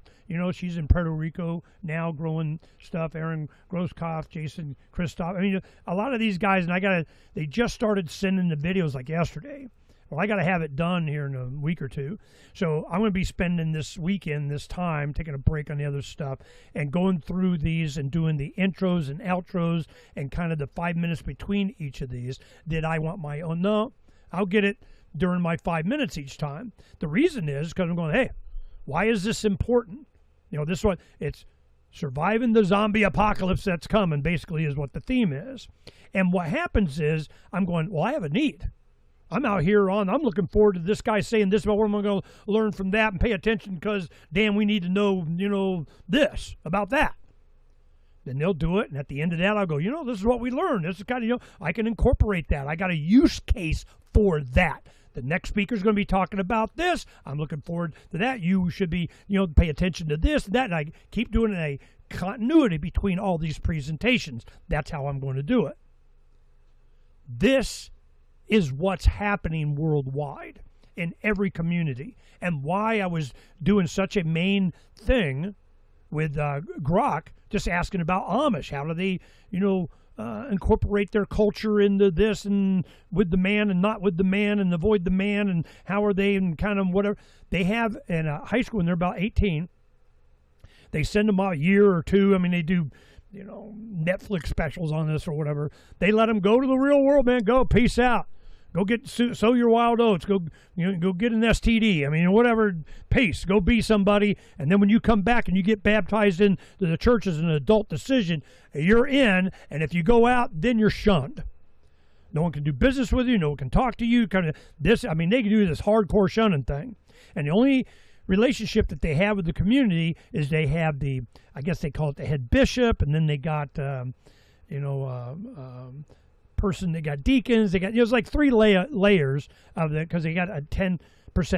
she's in Puerto Rico now growing stuff, Aaron Grosskopf, Jason Christoph. I mean, a lot of these guys, and they just started sending the videos like yesterday. Well, I got to have it done here in a week or 2. So I'm going to be spending this weekend, this time, taking a break on the other stuff and going through these and doing the intros and outros and kind of the 5 minutes between each of these. Did I want my own? No, I'll get it during my 5 minutes each time. The reason is because I'm going, hey, why is this important? This one, it's surviving the zombie apocalypse that's coming, basically is what the theme is. And what happens is I'm going, well, I have a need. I'm out here I'm looking forward to this guy saying this about what I'm going to learn from that and pay attention because, damn, we need to know, this about that. Then they'll do it. And at the end of that, I'll go, this is what we learned. This is kind of, I can incorporate that. I got a use case for that. The next speaker is going to be talking about this. I'm looking forward to that. You should be, pay attention to this and that. And I keep doing a continuity between all these presentations. That's how I'm going to do it. This is what's happening worldwide in every community, and why I was doing such a main thing with Grok, just asking about Amish. How do they, incorporate their culture into this and with the man and not with the man and avoid the man, and how are they and kind of whatever. They have in high school when they're about 18, they send them out a year or 2. I mean, they do, Netflix specials on this or whatever. They let them go to the real world, man. Go, peace out. Go sow your wild oats. Go get an STD. I mean, whatever. Peace. Go be somebody. And then when you come back and you get baptized into the church as an adult decision, you're in. And if you go out, then you're shunned. No one can do business with you. No one can talk to you. Kind of this. I mean, they can do this hardcore shunning thing. And the only relationship that they have with the community is they have I guess they call it the head bishop, and then they got, person, they got deacons, they got, it's like 3 layers of it, because they got a 10%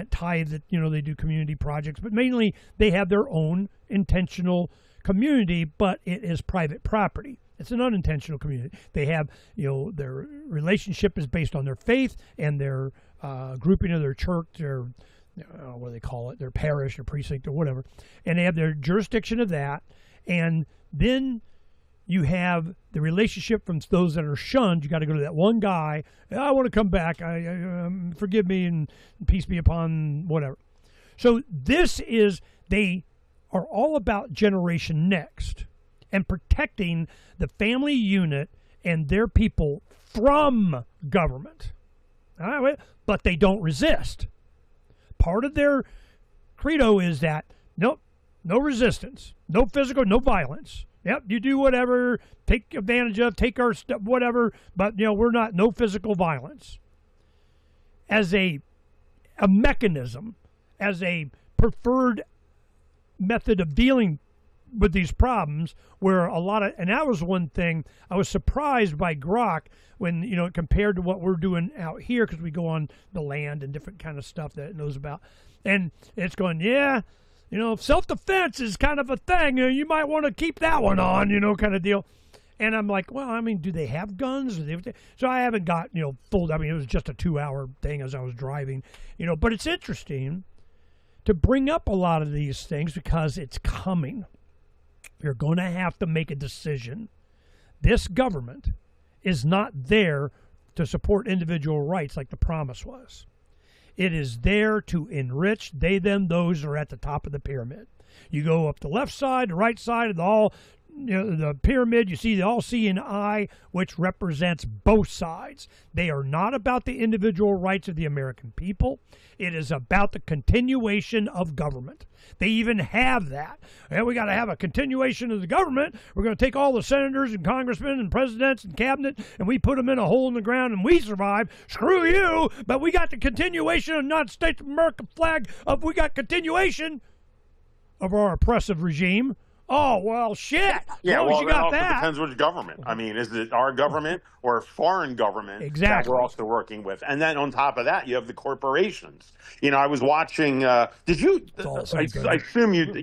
tithe that, they do community projects, but mainly they have their own intentional community, but it is private property. It's an unintentional community. They have, their relationship is based on their faith and their grouping of their church, their, what do they call it, their parish or precinct or whatever, and they have their jurisdiction of that, and then you have the relationship from those that are shunned. You got to go to that one guy. I want to come back. Forgive me and peace be upon whatever. So they are all about Generation Next and protecting the family unit and their people from government. All right, but they don't resist. Part of their credo is that no resistance, no physical, no violence. Yep, you do whatever, take advantage of, take our stuff, whatever, but we're not, no physical violence. As a mechanism, as a preferred method of dealing with these problems, where and that was one thing I was surprised by Grok when, compared to what we're doing out here, because we go on the land and different kind of stuff that it knows about. And it's going, self-defense is kind of a thing. You might want to keep that one on, kind of deal. And I'm like, well, I mean, do they have guns? So I haven't got, full. I mean, it was just a 2-hour thing as I was driving, but it's interesting to bring up a lot of these things because it's coming. You're going to have to make a decision. This government is not there to support individual rights like the promise was. It is there to enrich they, them, those are at the top of the pyramid. You go up the left side, the right side of the pyramid, you see the all-seeing eye, which represents both sides. They are not about the individual rights of the American people. It is about the continuation of government. They even have that. And we got to have a continuation of the government. We're going to take all the senators and congressmen and presidents and cabinet, and we put them in a hole in the ground, and we survive. Screw you! But we got the continuation of the United States of America flag. We got continuation of our oppressive regime. Oh, well, shit. Yeah, well, you got that. Depends which government. I mean, is it our government or foreign government that we're also working with? And then on top of that, you have the corporations. I was watching, did you, I assume you,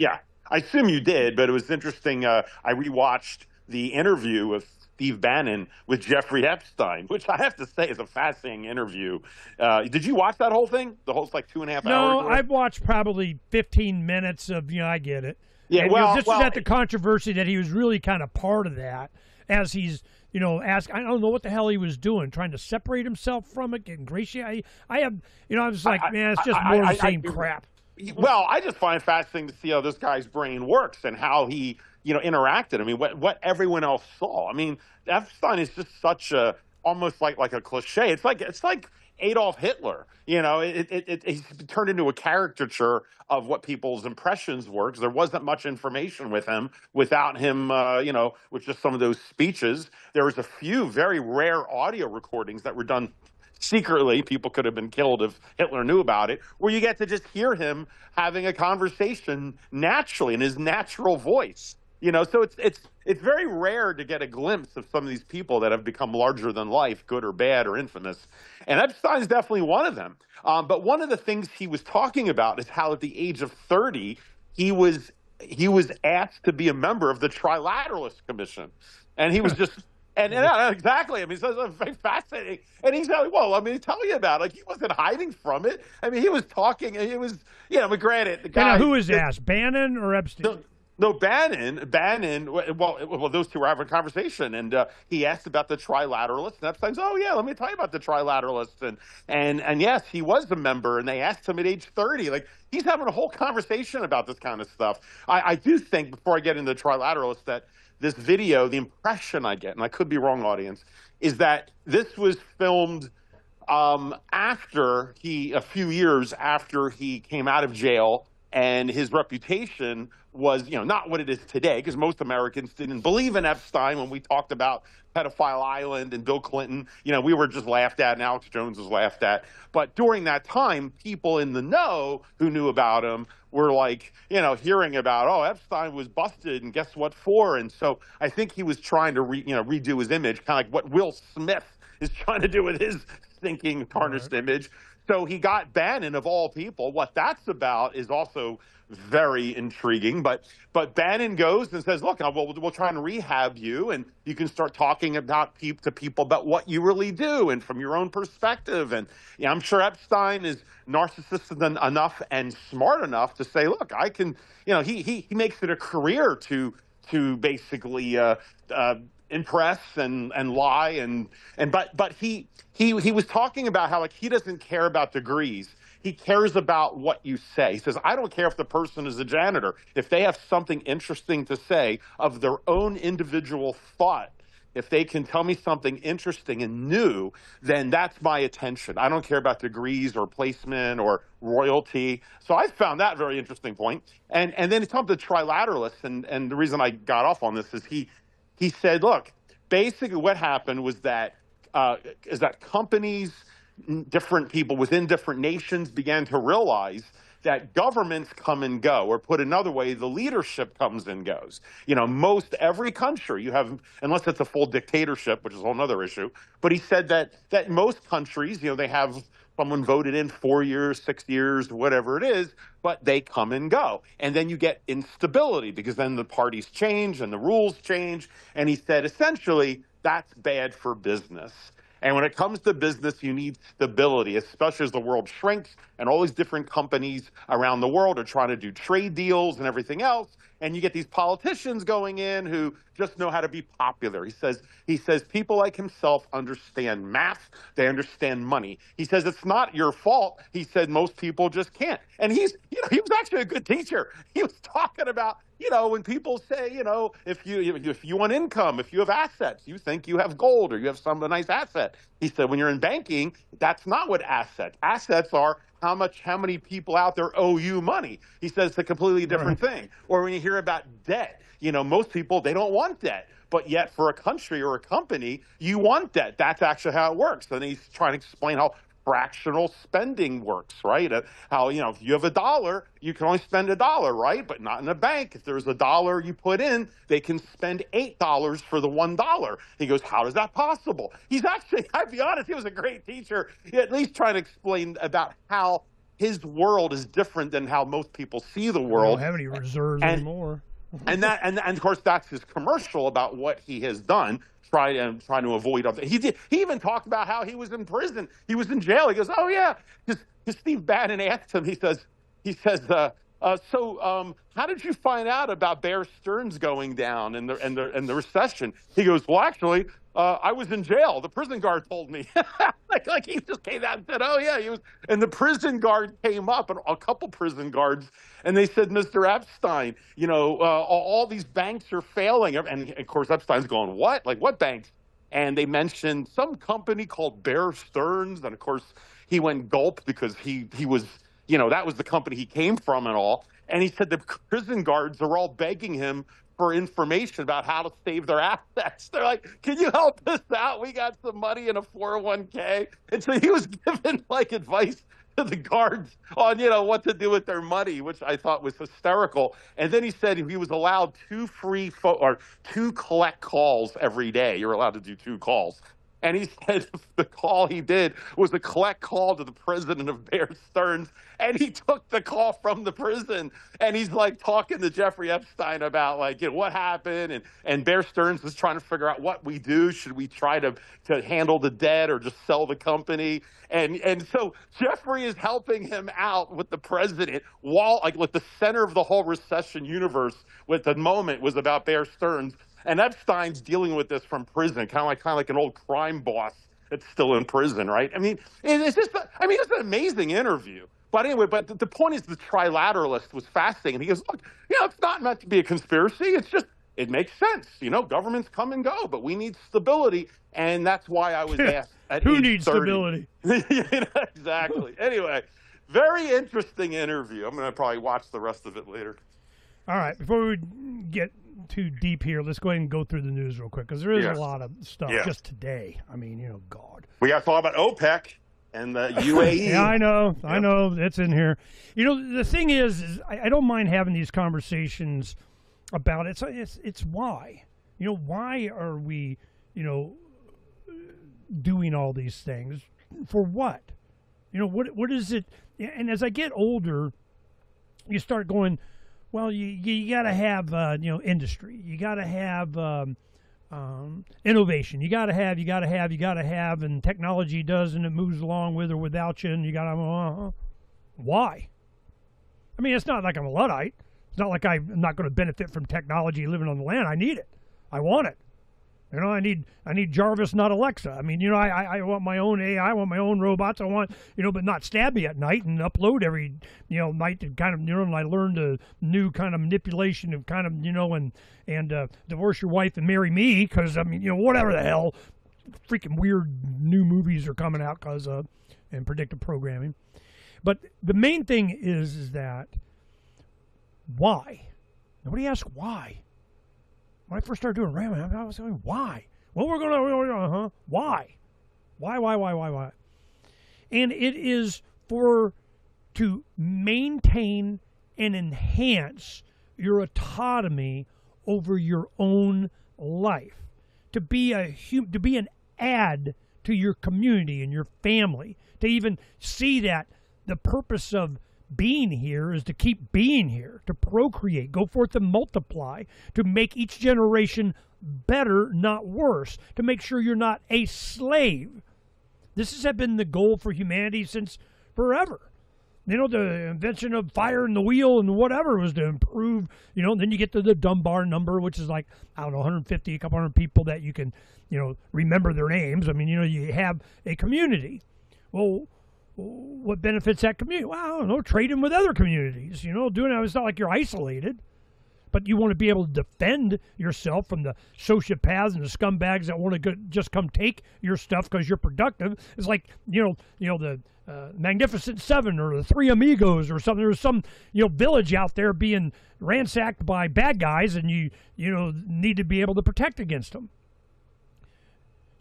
I assume you did, but it was interesting. I rewatched the interview with Steve Bannon with Jeffrey Epstein, which I have to say is a fascinating interview. Did you watch that whole thing? The whole 2.5 hours? No, I've watched probably 15 minutes of, I get it. Yeah, and, this was at the controversy that he was really kind of part of that, as he's, asked. I don't know what the hell he was doing, trying to separate himself from it, getting ingratiated. I was like, man, it's just more of the same crap. Well, I just find it fascinating to see how this guy's brain works and how he, interacted. I mean, what everyone else saw. I mean, Epstein is just such a almost like a cliche. It's like Adolf Hitler. He's turned into a caricature of what people's impressions were, because there wasn't much information with him without him, with just some of those speeches. There was a few very rare audio recordings that were done secretly. People could have been killed if Hitler knew about it, where you get to just hear him having a conversation naturally in his natural voice. So it's very rare to get a glimpse of some of these people that have become larger than life, good or bad or infamous. And Epstein's definitely one of them. But one of the things he was talking about is how at the age of 30, he was asked to be a member of the Trilateralist Commission. And he was just and exactly. I mean, so it's very fascinating. And he's like, well, I mean, tell you about it. He wasn't hiding from it. I mean, he was talking, and he was, but granted, the guy. Who was asked, Bannon or Epstein? No, Bannon, well, those two were having a conversation, and he asked about the Trilateralists, and Epstein's, oh, yeah, let me tell you about the Trilateralists, and yes, he was a member, and they asked him at age 30. Like, he's having a whole conversation about this kind of stuff. I do think, before I get into the Trilateralists, that this video, the impression I get, and I could be wrong, audience, is that this was filmed a few years after he came out of jail, and his reputation was, not what it is today, because most Americans didn't believe in Epstein when we talked about Pedophile Island and Bill Clinton. We were just laughed at, and Alex Jones was laughed at. But during that time, people in the know who knew about him were like, hearing about, oh, Epstein was busted, and guess what for? And so I think he was trying to redo his image, kind of like what Will Smith is trying to do with his stinking, tarnished image. So he got Bannon, of all people. What that's about is also very intriguing. But Bannon goes and says, look, we'll try and rehab you, and you can start talking about to people about what you really do and from your own perspective. And I'm sure Epstein is narcissistic enough and smart enough to say, look, I can, he makes it a career to to basically impress and lie but he was talking about how like he doesn't care about degrees. He cares about what you say. He says, I don't care if the person is a janitor. If they have something interesting to say of their own individual thought, if they can tell me something interesting and new, then that's my attention. I don't care about degrees or placement or royalty. So I found that very interesting point. And then it's talking to the trilateralists, and the reason I got off on this is he said, look, basically what happened was that companies, different people within different nations began to realize that governments come and go, or put another way, the leadership comes and goes. You know, most every country you have, unless it's a full dictatorship, which is a whole other issue. But he said that most countries, you know, they have someone voted in 4 years, 6 years, whatever it is, but they come and go. And then you get instability because then the parties change and the rules change. And he said, essentially, that's bad for business. And when it comes to business, you need stability, especially as the world shrinks and all these different companies around the world are trying to do trade deals and everything else. And you get these politicians going in who just know how to be popular. He says people like himself understand math. They understand money. He says it's not your fault. He said most people just can't. And he was actually a good teacher. He was talking about, when people say, if you want income, if you have assets, you think you have gold or you have some nice asset. He said when you're in banking, that's not what assets are. How many people out there owe you money? He says it's a completely different thing. Or when you hear about debt, most people, they don't want debt. But yet for a country or a company, you want debt. That's actually how it works. And he's trying to explain how fractional spending works, right? How, if you have $1, you can only spend $1, right? But not in a bank. If there's $1 you put in, they can spend $8 for the $1. He goes, how is that possible? He's actually, I'd be honest, he was a great teacher. He at least trying to explain about how his world is different than how most people see the world. Don't have any reserves anymore. and of course that's his commercial about what he has done. Trying to avoid other. He even talked about how he was in prison. He was in jail. He goes, oh yeah, because Steve Bannon asked him. He says, so how did you find out about Bear Stearns going down and the recession? He goes, well, actually, I was in jail. The prison guard told me. like he just came out and said, oh yeah, he was. And the prison guard came up, and a couple prison guards, and they said, Mr. Epstein, all these banks are failing. And of course, Epstein's going, what? Like what banks? And they mentioned some company called Bear Stearns. And of course, he went gulp because he was, that was the company he came from and all. And he said the prison guards are all begging him for information about how to save their assets. They're like, can you help us out? We got some money in a 401k. And so he was giving advice to the guards on, what to do with their money, which I thought was hysterical. And then he said he was allowed 2 collect calls every day. You're allowed to do 2 calls. And he said the call he did was a collect call to the president of Bear Stearns. And he took the call from the prison. And he's talking to Jeffrey Epstein about what happened. And Bear Stearns is trying to figure out what we do. Should we try to handle the debt or just sell the company? And so Jeffrey is helping him out with the president while the center of the whole recession universe with the moment was about Bear Stearns. And Epstein's dealing with this from prison, kind of like an old crime boss that's still in prison, right? I mean, it's an amazing interview. But anyway, the point is the trilateralist was fascinating. And he goes, look, it's not meant to be a conspiracy. It's just, it makes sense. Governments come and go, but we need stability. And that's why I was asked at Who age needs 30. stability? Exactly. Anyway, very interesting interview. I'm going to probably watch the rest of it later. All right. Before we get too deep here, let's go ahead and go through the news real quick, because there is a lot of stuff just today. I mean, God. We got to talk about OPEC and the UAE. Yeah, I know. It's in here. The thing is I don't mind having these conversations about it. It's why. Why are we, doing all these things? For what? What is it? And as I get older, you start going, well, you got to have industry. You got to have innovation. You got to have, and technology does, and it moves along with or without you. And you got to why? I mean, it's not like I'm a Luddite. It's not like I'm not going to benefit from technology living on the land. I need it. I want it. You know, I need Jarvis, not Alexa. I mean, you know, I want my own AI. I want my own robots. I want, you know, but not stab me at night and upload every, you know, night to kind of, you know, and I learned a new kind of manipulation of kind of, you know, and divorce your wife and marry me because, I mean, you know, whatever the hell, freaking weird new movies are coming out because of, and predictive programming. But the main thing is that why? Nobody asked why. When I first started doing ramming, I was saying, why? Well, we're going to, why? Why? And it is to maintain and enhance your autonomy over your own life, to be an add to your community and your family, to even see that the purpose of being here is to keep being here, to procreate, go forth and multiply, to make each generation better, not worse, to make sure you're not a slave. This has been the goal for humanity since forever. You know, the invention of fire and the wheel and whatever was to improve, you know, and then you get to the Dunbar number, which is like, I don't know, 150, a couple hundred people that you can, you know, remember their names. I mean, you know, you have a community. Well, what benefits that community? Well, I don't know, trading with other communities, you know, doing it. It's not like you're isolated, but you want to be able to defend yourself from the sociopaths and the scumbags that want to just come take your stuff because you're productive. It's like, you know, the Magnificent Seven or the Three Amigos or something. There's some, you know, village out there being ransacked by bad guys, and you know, need to be able to protect against them.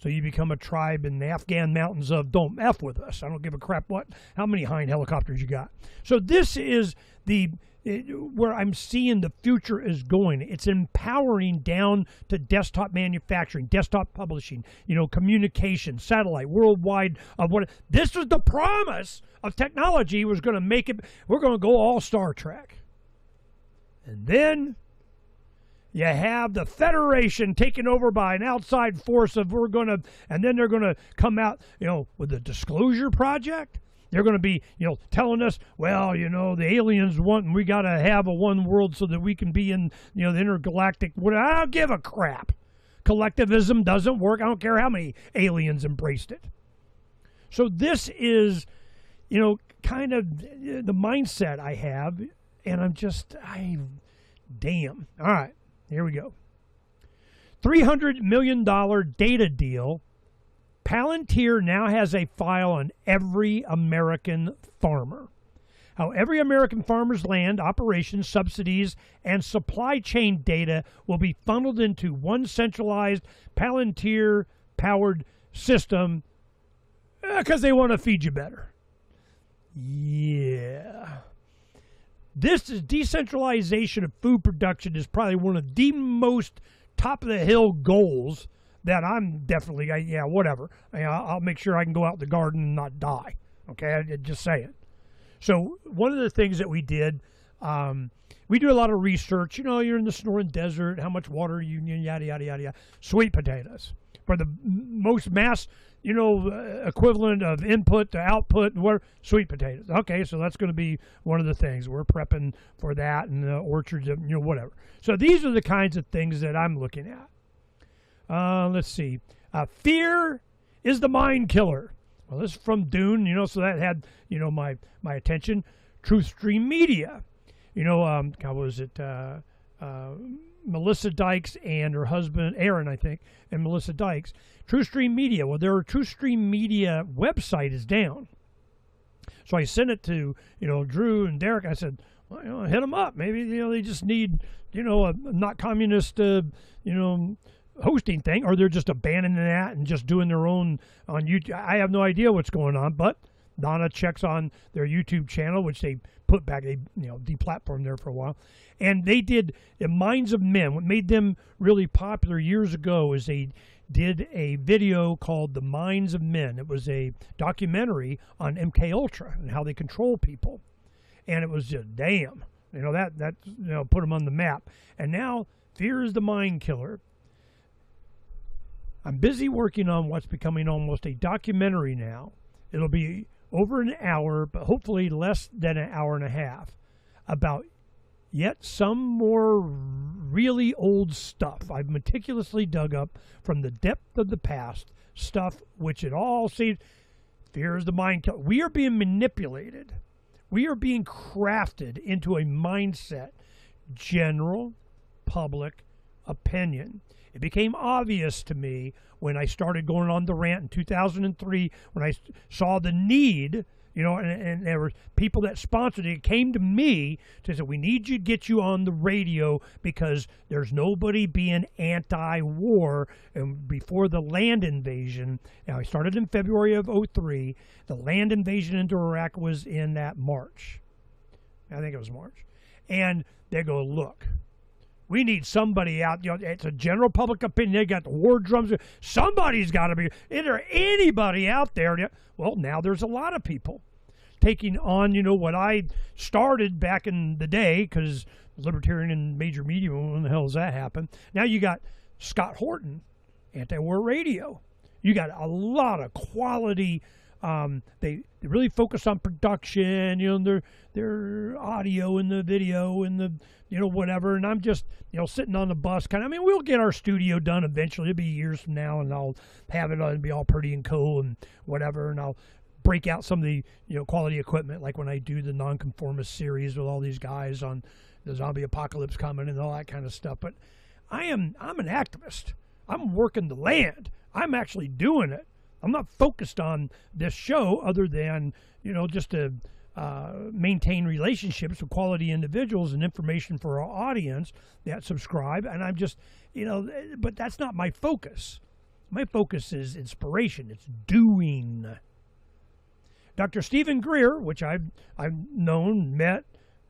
So you become a tribe in the Afghan mountains of don't F with us. I don't give a crap how many Hind helicopters you got. So this is where I'm seeing the future is going. It's empowering down to desktop manufacturing, desktop publishing, you know, communication, satellite, worldwide. This was the promise of technology was going to make it. We're going to go all Star Trek. And then you have the Federation taken over by an outside force and then they're going to come out, you know, with the Disclosure Project. They're going to be, you know, telling us, well, you know, the aliens want, and we got to have a one world so that we can be in, you know, the intergalactic. I don't give a crap. Collectivism doesn't work. I don't care how many aliens embraced it. So this is, you know, kind of the mindset I have, and damn. All right. Here we go. $300 million data deal. Palantir now has a file on every American farmer. How every American farmer's land, operations, subsidies, and supply chain data will be funneled into one centralized Palantir-powered system because they want to feed you better. Yeah. This is decentralization of food production is probably one of the most top-of-the-hill goals that I'm definitely, whatever. I'll make sure I can go out in the garden and not die. Okay, I just say it. So one of the things that we did, we do a lot of research. You know, you're in the Sonoran Desert, how much water you need, yada, yada, yada, yada. Sweet potatoes. For the most mass, you know, equivalent of input to output, sweet potatoes. Okay, so that's going to be one of the things. We're prepping for that and the orchards, you know, whatever. So these are the kinds of things that I'm looking at. Let's see. Fear is the mind killer. Well, this is from Dune, you know, so that had, you know, my attention. TruthStream Media. You know, how was it? Melissa Dykes and her husband, Aaron, I think, and Melissa Dykes. TruthStream Media. Well, their TruthStream Media website is down. So I sent it to, you know, Drew and Derek. I said, well, you know, hit them up. Maybe, you know, they just need, you know, a not communist, you know, hosting thing, or they're just abandoning that and just doing their own on YouTube. I have no idea what's going on, but Donna checks on their YouTube channel, which they put back, they, you know, deplatformed there for a while. And they did Minds of Men. What made them really popular years ago is they did a video called The Minds of Men. It was a documentary on MK Ultra and how they control people. And it was just, damn, you know, that you know, put them on the map. And now fear is the mind killer. I'm busy working on what's becoming almost a documentary now. It'll be over an hour, but hopefully less than an hour and a half, about yet some more really old stuff I've meticulously dug up from the depth of the past, stuff which it all seems, fear is the mind killer. We are being manipulated. We are being crafted into a mindset, general public opinion. It became obvious to me when I started going on the rant in 2003, when I saw the need, and there were people that sponsored it, came to me to say, we need to get you on the radio because there's nobody being anti-war. And before the land invasion, I started in February of 2003, the land invasion into Iraq was in that March. I think it was March. And they go, look, we need somebody out. It's a general public opinion. They got the war drums. Somebody's got to be. Is there anybody out there? Well, now there's a lot of people taking on, what I started back in the day, because libertarian and major media, when the hell does that happen? Now you got Scott Horton, anti-war radio. You got a lot of quality. They really focus on production, their audio and the video and the, whatever. And I'm just, sitting on the bus we'll get our studio done eventually. It'll be years from now, and I'll have it be all pretty and cool and whatever. And I'll break out some of the, quality equipment, like when I do the Nonconformist series with all these guys on the zombie apocalypse coming and all that kind of stuff. But I'm an activist. I'm working the land. I'm actually doing it. I'm not focused on this show other than, just to maintain relationships with quality individuals and information for our audience that subscribe. And I'm just, but that's not my focus. My focus is inspiration. It's doing. Dr. Stephen Greer, which I've known, met,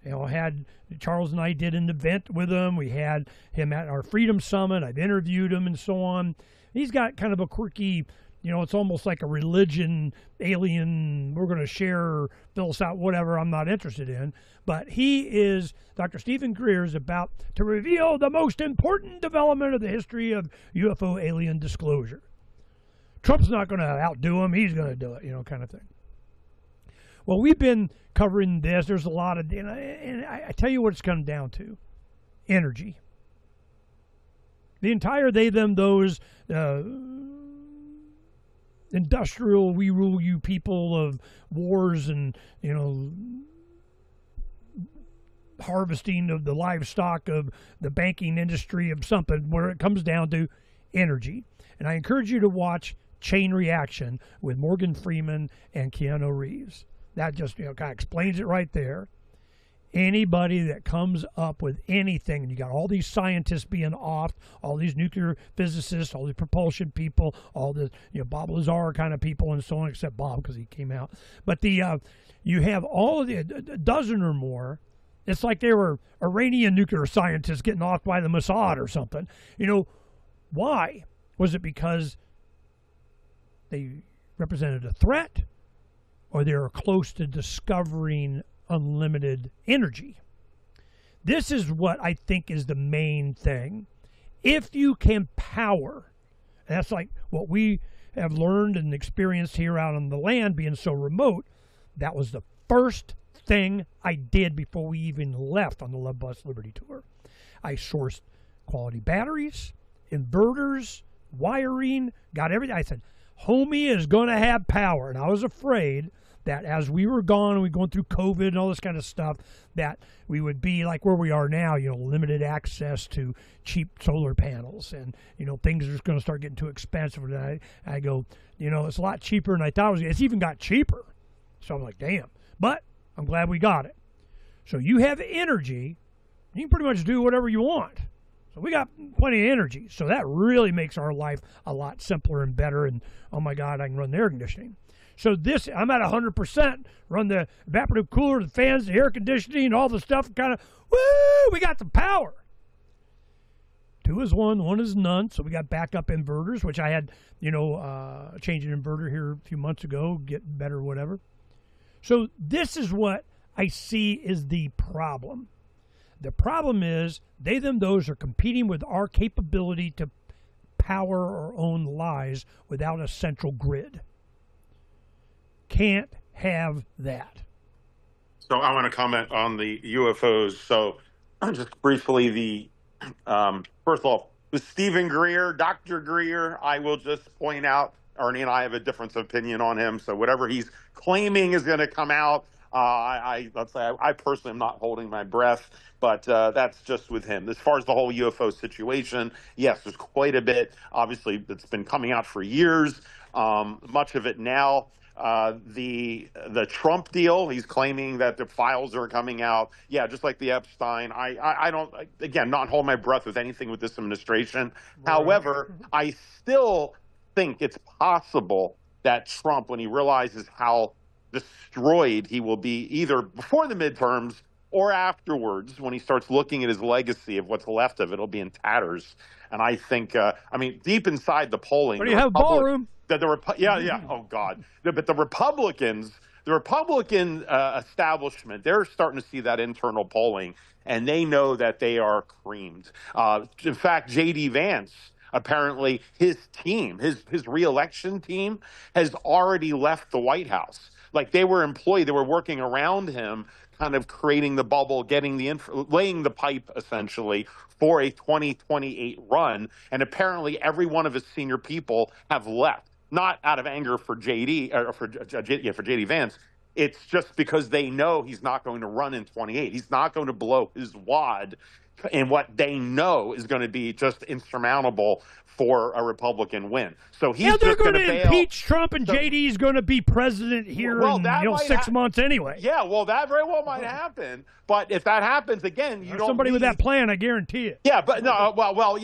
had Charles and I did an event with him. We had him at our Freedom Summit. I've interviewed him and so on. He's got kind of a quirky, it's almost like a religion, alien, we're going to share, fill us out, whatever I'm not interested in. But Dr. Stephen Greer is about to reveal the most important development of the history of UFO alien disclosure. Trump's not going to outdo him. He's going to do it, kind of thing. Well, we've been covering this. There's a lot of, and I tell you what it's come down to. Energy. The entire they, them, those, industrial, we rule you people of wars and, harvesting of the livestock of the banking industry of something, where it comes down to energy. And I encourage you to watch Chain Reaction with Morgan Freeman and Keanu Reeves. That just, kind of explains it right there. Anybody that comes up with anything, and you got all these scientists being off, all these nuclear physicists, all these propulsion people, all the Bob Lazar kind of people, and so on, except Bob because he came out. But you have all of a dozen or more. It's like they were Iranian nuclear scientists getting off by the Mossad or something. Why? Was it because they represented a threat, or they were close to discovering unlimited energy? This is what I think is the main thing. If you can power, and that's like what we have learned and experienced here out on the land, being so remote, that was the first thing I did before we even left on the Love Bus Liberty Tour. I sourced quality batteries, inverters, wiring, got everything. I said, homie is going to have power. And I was afraid that as we were gone and we were going through COVID and all this kind of stuff, that we would be like where we are now, limited access to cheap solar panels, and, things are just going to start getting too expensive. And I go, it's a lot cheaper than I thought it was. It's even got cheaper. So I'm like, damn. But I'm glad we got it. So you have energy. You can pretty much do whatever you want. So we got plenty of energy. So that really makes our life a lot simpler and better. And, oh, my God, I can run the air conditioning. So I'm at 100%, run the evaporative cooler, the fans, the air conditioning, all the stuff, kind of, woo, we got the power. 2 is 1, 1 is none. So we got backup inverters, which I had, change an inverter here a few months ago, get better, whatever. So this is what I see is the problem. The problem is they, them, those are competing with our capability to power our own lives without a central grid. Can't have that. So I want to comment on the UFOs. So just briefly, first of all, with Stephen Greer, Dr. Greer, I will just point out, Ernie and I have a difference of opinion on him. So whatever he's claiming is going to come out, let's say I personally am not holding my breath, but that's just with him. As far as the whole UFO situation, yes, there's quite a bit. Obviously, it's been coming out for years. Much of it now. The Trump deal, he's claiming that the files are coming out. Yeah, just like the Epstein. I don't, again, not hold my breath with anything with this administration. Right. However, I still think it's possible that Trump, when he realizes how destroyed he will be either before the midterms or afterwards, when he starts looking at his legacy of what's left of it, it'll be in tatters. And I think, deep inside the polling. But you have ballroom. Oh God. But the Republican establishment, they're starting to see that internal polling, and they know that they are creamed. In fact, J.D. Vance, apparently his team, his reelection team, has already left the White House. Like they were employed, they were working around him, kind of creating the bubble, laying the pipe essentially for a 2028 run. And apparently every one of his senior people have left. Not out of anger for JD or for JD Vance. It's just because they know he's not going to run in 28. He's not going to blow his wad in what they know is going to be just insurmountable for a Republican win. So he's they're just going to impeach Trump, and JD's going to be president here in 6 months anyway. Yeah, well, that very well might happen. But if that happens again, you don't somebody with that plan, I guarantee it. Yeah, but no, well,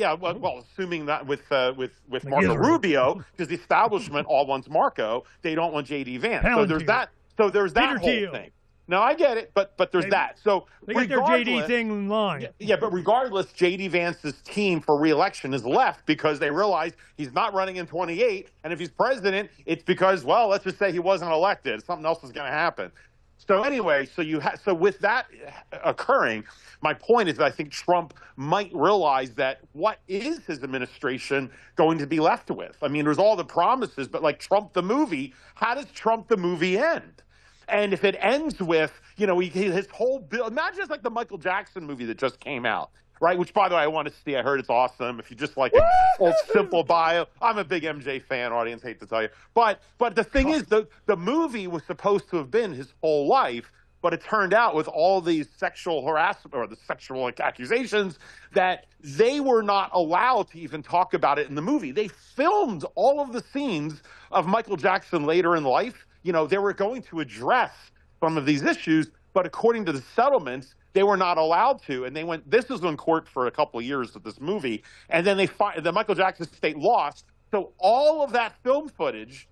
assuming that with Marco Rubio, because the establishment all wants Marco, they don't want JD Vance. So there's that. So there's that whole thing. No, I get it, but there's that. So they got their JD thing in line. Yeah, but regardless, JD Vance's team for re-election is left because they realize he's not running in 28, and if he's president, it's because, well, let's just say he wasn't elected. Something else is going to happen. So anyway, so with that occurring, my point is that I think Trump might realize that what is his administration going to be left with? I mean, there's all the promises, but like Trump the movie, how does Trump the movie end? And if it ends with, his whole bill, not just like the Michael Jackson movie that just came out, right? Which, by the way, I want to see. I heard it's awesome. If you just like an old simple bio, I'm a big MJ fan. Audience, hate to tell you, but the thing is, the movie was supposed to have been his whole life, but it turned out with all these sexual harassment or the sexual accusations that they were not allowed to even talk about it in the movie. They filmed all of the scenes of Michael Jackson later in life. They were going to address some of these issues, but according to the settlements, they were not allowed to. And this was in court for a couple of years with this movie. And then the Michael Jackson estate lost. So all of that film footage,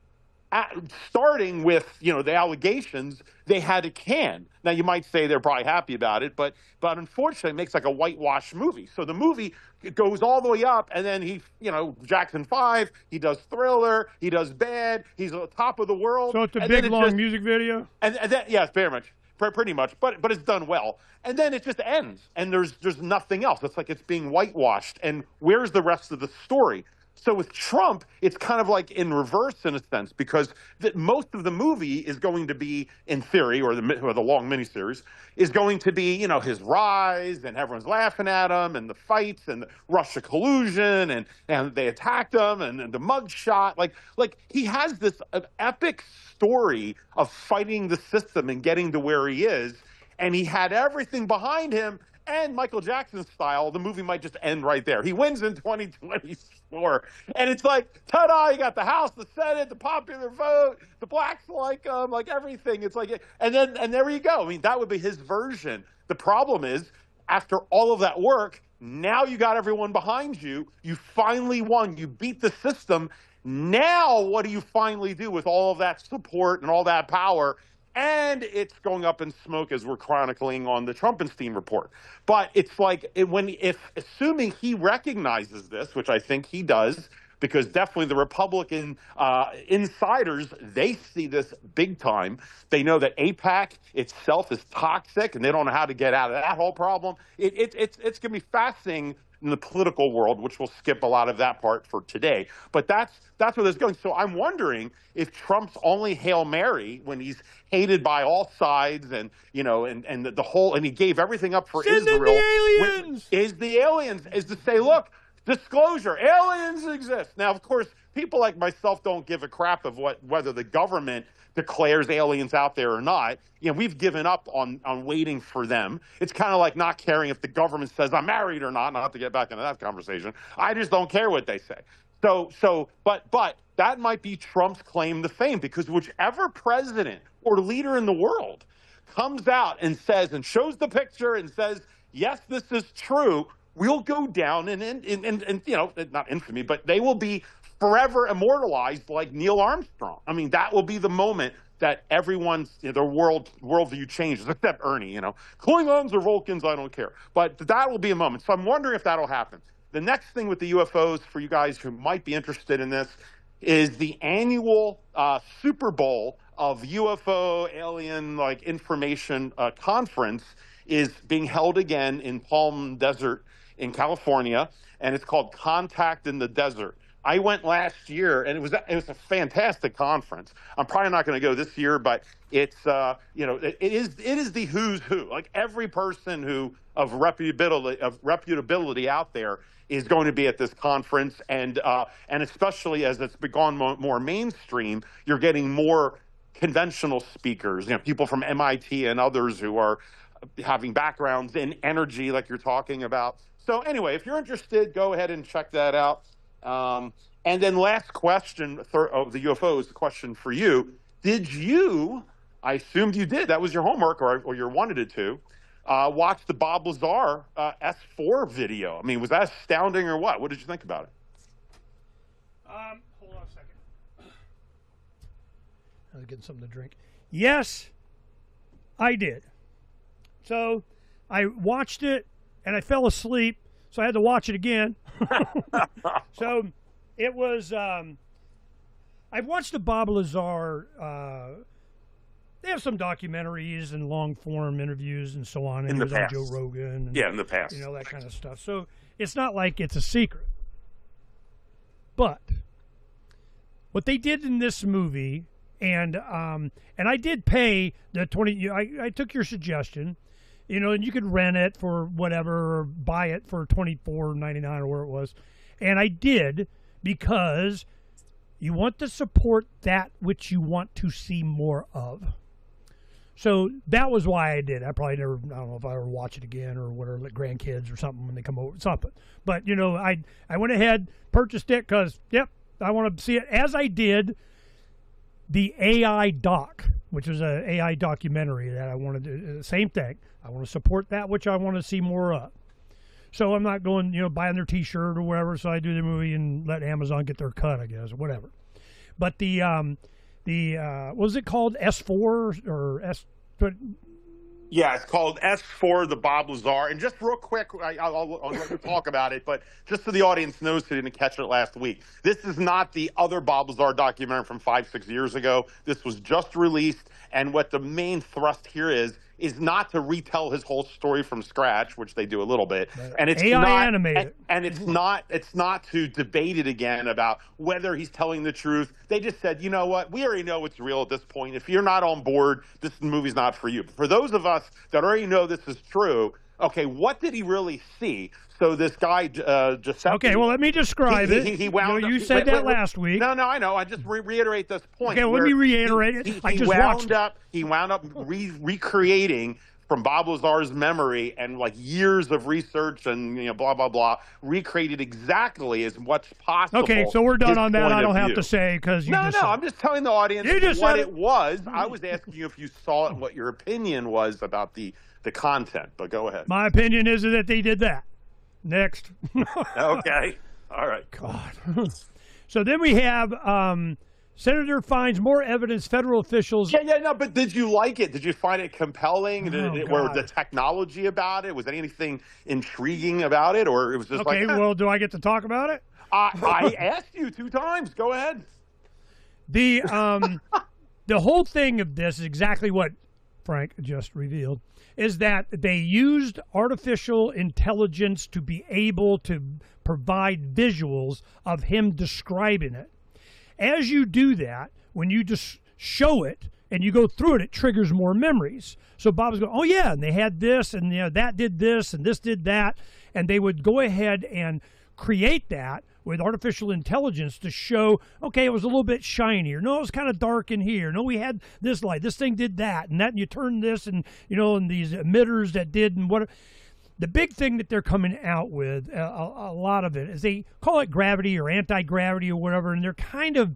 starting with, the allegations, they had to can. Now, you might say they're probably happy about it, but unfortunately, it makes like a whitewash movie. So the movie goes all the way up, and then Jackson 5, he does Thriller, he does Bad, he's on the top of the world. So it's a big, long music video? And then, yeah, very much. Pretty much, but it's done well. And then it just ends, and there's nothing else. It's like it's being whitewashed. And where's the rest of the story? So with Trump, it's kind of like in reverse in a sense, because most of the movie is going to be, in theory, or the long miniseries, is going to be, his rise, and everyone's laughing at him, and the fights, and the Russia collusion, and they attacked him, and the mug shot. Like he has this epic story of fighting the system and getting to where he is, and he had everything behind him. And Michael Jackson style, the movie might just end right there. He wins in 2024. And it's like, ta-da, you got the House, the Senate, the popular vote, the blacks like him, like everything. It's like, and there you go. I mean, that would be his version. The problem is, after all of that work, now you got everyone behind you. You finally won. You beat the system. Now what do you finally do with all of that support and all that power? And it's going up in smoke as we're chronicling on the Trumpenstein report. But it's like assuming he recognizes this, which I think he does, because definitely the Republican insiders, they see this big time. They know that AIPAC itself is toxic, and they don't know how to get out of that whole problem. It's going to be fascinating in the political world, which we'll skip a lot of that part for today. But that's where this is going. So I'm wondering if Trump's only Hail Mary when he's hated by all sides and, you know, and the whole, and he gave everything up for Send Israel. In the aliens! Is to say, look, disclosure, aliens exist. Now, of course, people like myself don't give a crap of whether the government declares aliens out there or not. You know, we've given up on waiting for them. It's kind of like not caring if the government says I'm married or not. Not have to get back into that conversation. I just don't care what they say. But that might be Trump's claim to fame, because whichever president or leader in the world comes out and says and shows the picture and says, yes, this is true, we'll go down in you know, not infamy, but they will be forever immortalized like Neil Armstrong. I mean, that will be the moment that everyone's, you know, their worldview changes, except Ernie, you know. Klingons or Vulcans, I don't care. But that will be a moment. So I'm wondering if that'll happen. The next thing with the UFOs, for you guys who might be interested in this, is the annual Super Bowl of UFO alien information conference is being held again in Palm Desert in California, and it's called Contact in the Desert. I went last year, and it was a fantastic conference. I'm probably not going to go this year, but it's you know, it is the who's who. Like every person who of reputability out there is going to be at this conference, and especially as it's become more mainstream, you're getting more conventional speakers. You know, people from MIT and others who are having backgrounds in energy, like you're talking about. So anyway, if you're interested, go ahead and check that out. And then last question of the UFOs, the question for you. Did you, I assumed you did, that was your homework, or you wanted it to, watch the Bob Lazar S4 video? I mean, was that astounding or what? What did you think about it? Hold on a second. I was getting something to drink. Yes, I did. So I watched it, and I fell asleep, so I had to watch it again. So it was, I've watched the Bob Lazar, they have some documentaries and long-form interviews and so on. And in the past. past. On Joe Rogan. And, in the past. You know, that kind of stuff. So it's not like it's a secret. But what they did in this movie, and I did pay the 20, I took your suggestion, you know, and you could rent it for whatever, or buy it for $24.99 or where it was. And I did, because you want to support that which you want to see more of. So that was why I did. I probably never, I don't know if I ever watch it again or whatever, like grandkids or something when they come over, something. But, you know, I went ahead, purchased it because, yep, I want to see it, as I did the AI doc, which is an AI documentary that I wanted to, same thing. I want to support that which I want to see more of. So I'm not going, you know, buying their T-shirt or whatever. So I do the movie and let Amazon get their cut, I guess, or whatever. But the what was it called? S4 or S? Yeah, it's called S4, the Bob Lazar. And just real quick, I'll let you talk about it, but just so the audience knows who didn't catch it last week, this is not the other Bob Lazar documentary from 5-6 years ago. This was just released, and what the main thrust here is not to retell his whole story from scratch, which they do a little bit, and it's AI not animated. and it's not to debate it again about whether he's telling the truth. They just said, you know what, we already know it's real at this point. If you're not on board, this movie's not for you. But for those of us that already know this is true, okay, what did he really see? So this guy, Giuseppe. Okay, well, let me describe it. He wound you up, said that last week. No, I know. I just reiterate this point. Okay, well, let me reiterate it. He wound up recreating from Bob Lazar's memory and like years of research and, you know, blah, blah, blah, recreated exactly as what's possible. Okay, so we're done on that. I don't have to say because you No, just said I'm just telling the audience what it was. I was asking you if you saw it and what your opinion was about the content, but go ahead. My opinion is that they did that. Next. Okay. All right. God. So then we have Senator finds more evidence federal officials. Yeah, no, but did you like it? Did you find it compelling? Or the technology about it? Was anything intriguing about it? Or it was just okay, well, do I get to talk about it? I asked you 2 times. Go ahead. The whole thing of this is exactly what Phranq just revealed, is that they used artificial intelligence to be able to provide visuals of him describing it. As you do that, when you just show it and you go through it, it triggers more memories. So Bob's going, oh yeah, and they had this, and that did this, and this did that, and they would go ahead and create that with artificial intelligence to show, okay, it was a little bit shinier. No, it was kind of dark in here. No, we had this light. This thing did that, and that, and you turn this, and and these emitters that did, and what. The big thing that they're coming out with, a lot of it, is they call it gravity or anti-gravity or whatever, and they're kind of,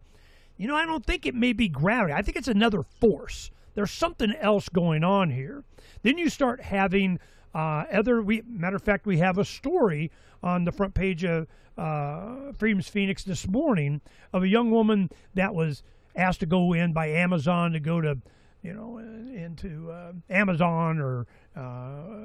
I don't think it may be gravity. I think it's another force. There's something else going on here. Then you start having matter of fact, we have a story on the front page of Freedom's Phoenix this morning of a young woman that was asked to go in by Amazon to go to, into Amazon or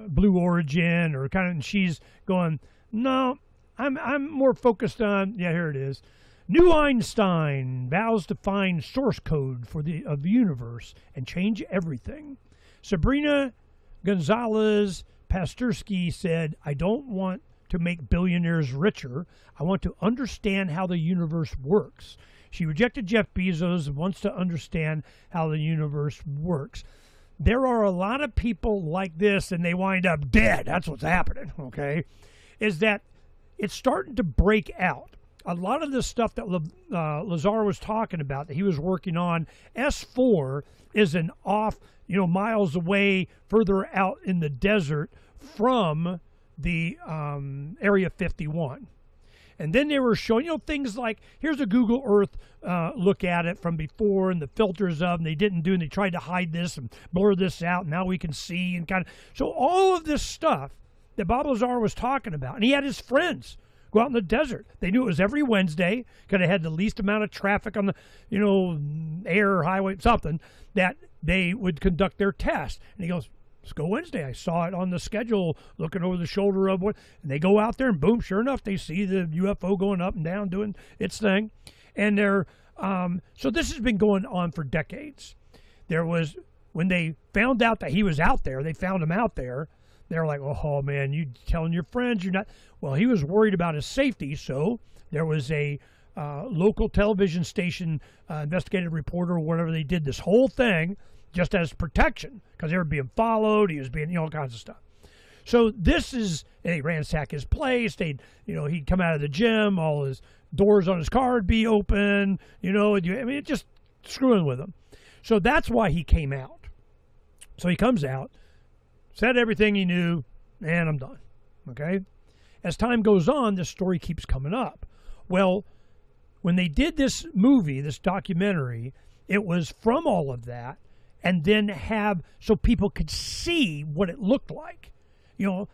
Blue Origin or kind of, and she's going, no, I'm more focused on, here it is. New Einstein vows to find source code of the universe and change everything. Sabrina Gonzalez Pastursky said, I don't want to make billionaires richer. I want to understand how the universe works. She rejected Jeff Bezos and wants to understand how the universe works. There are a lot of people like this, and they wind up dead. That's what's happening, okay? Is that it's starting to break out. A lot of this stuff that Lazar was talking about that he was working on, S4 is an off, miles away, further out in the desert from the Area 51. And then they were showing, things like, here's a Google Earth look at it from before and the filters of, and they didn't do, and they tried to hide this and blur this out, and now we can see, and kind of, so all of this stuff that Bob Lazar was talking about, and he had his friends go out in the desert. They knew it was every Wednesday, because it had the least amount of traffic on the, air, highway, something, that they would conduct their test. And he goes, let's go Wednesday. I saw it on the schedule, looking over the shoulder of what, and they go out there, and boom, sure enough, they see the UFO going up and down, doing its thing. And they're, so this has been going on for decades. There was, when they found out that he was out there, they found him out there, they're like, oh man, you telling your friends you're not. Well, he was worried about his safety, so there was a local television station investigative reporter or whatever. They did this whole thing just as protection because they were being followed. He was being, all kinds of stuff. So this is, and they ransack his place. He'd come out of the gym, all his doors on his car would be open, it just screwing with him. So that's why he came out. So he comes out, said everything he knew, and I'm done. Okay? As time goes on, this story keeps coming up. Well, when they did this movie, this documentary, it was from all of that, and then so people could see what it looked like.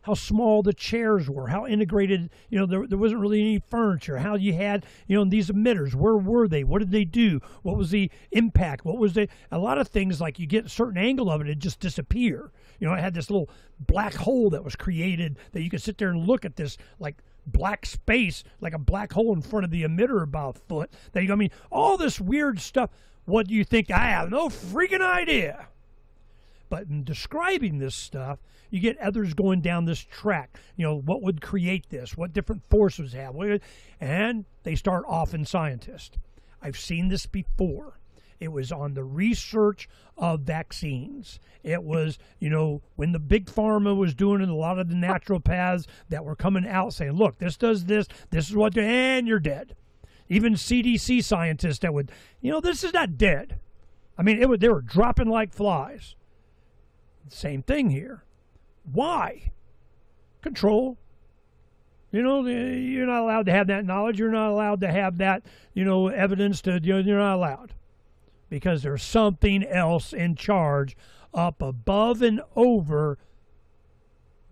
How small the chairs were, how integrated, there wasn't really any furniture, how you had, these emitters, where were they? What did they do? What was the impact? A lot of things, like you get a certain angle of it, it just disappear. It had this little black hole that was created that you could sit there and look at this, like, black space, like a black hole in front of the emitter about a foot. All this weird stuff. What do you think? I have no freaking idea. But in describing this stuff, you get others going down this track. What would create this? What different forces have? And they start off in scientists. I've seen this before. It was on the research of vaccines. It was, when the big pharma was doing it, a lot of the naturopaths that were coming out saying, look, this does this is what, and you're dead. Even CDC scientists that would, this is not dead. They were dropping like flies. Same thing here. Why? Control. You're not allowed to have that knowledge. You're not allowed to have that, evidence to, you're not allowed. Because there's something else in charge up above and over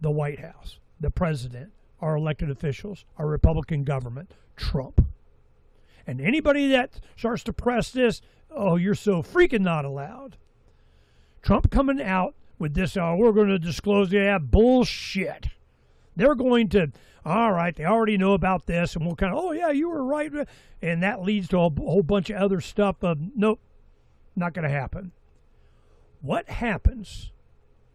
the White House, the president, our elected officials, our Republican government, Trump. And anybody that starts to press this, oh, you're so freaking not allowed. Trump coming out with this, we're going to disclose, bullshit. They're going to, all right, they already know about this, and we'll kind of, oh, yeah, you were right. And that leads to a whole bunch of other stuff of, nope, not going to happen. What happens?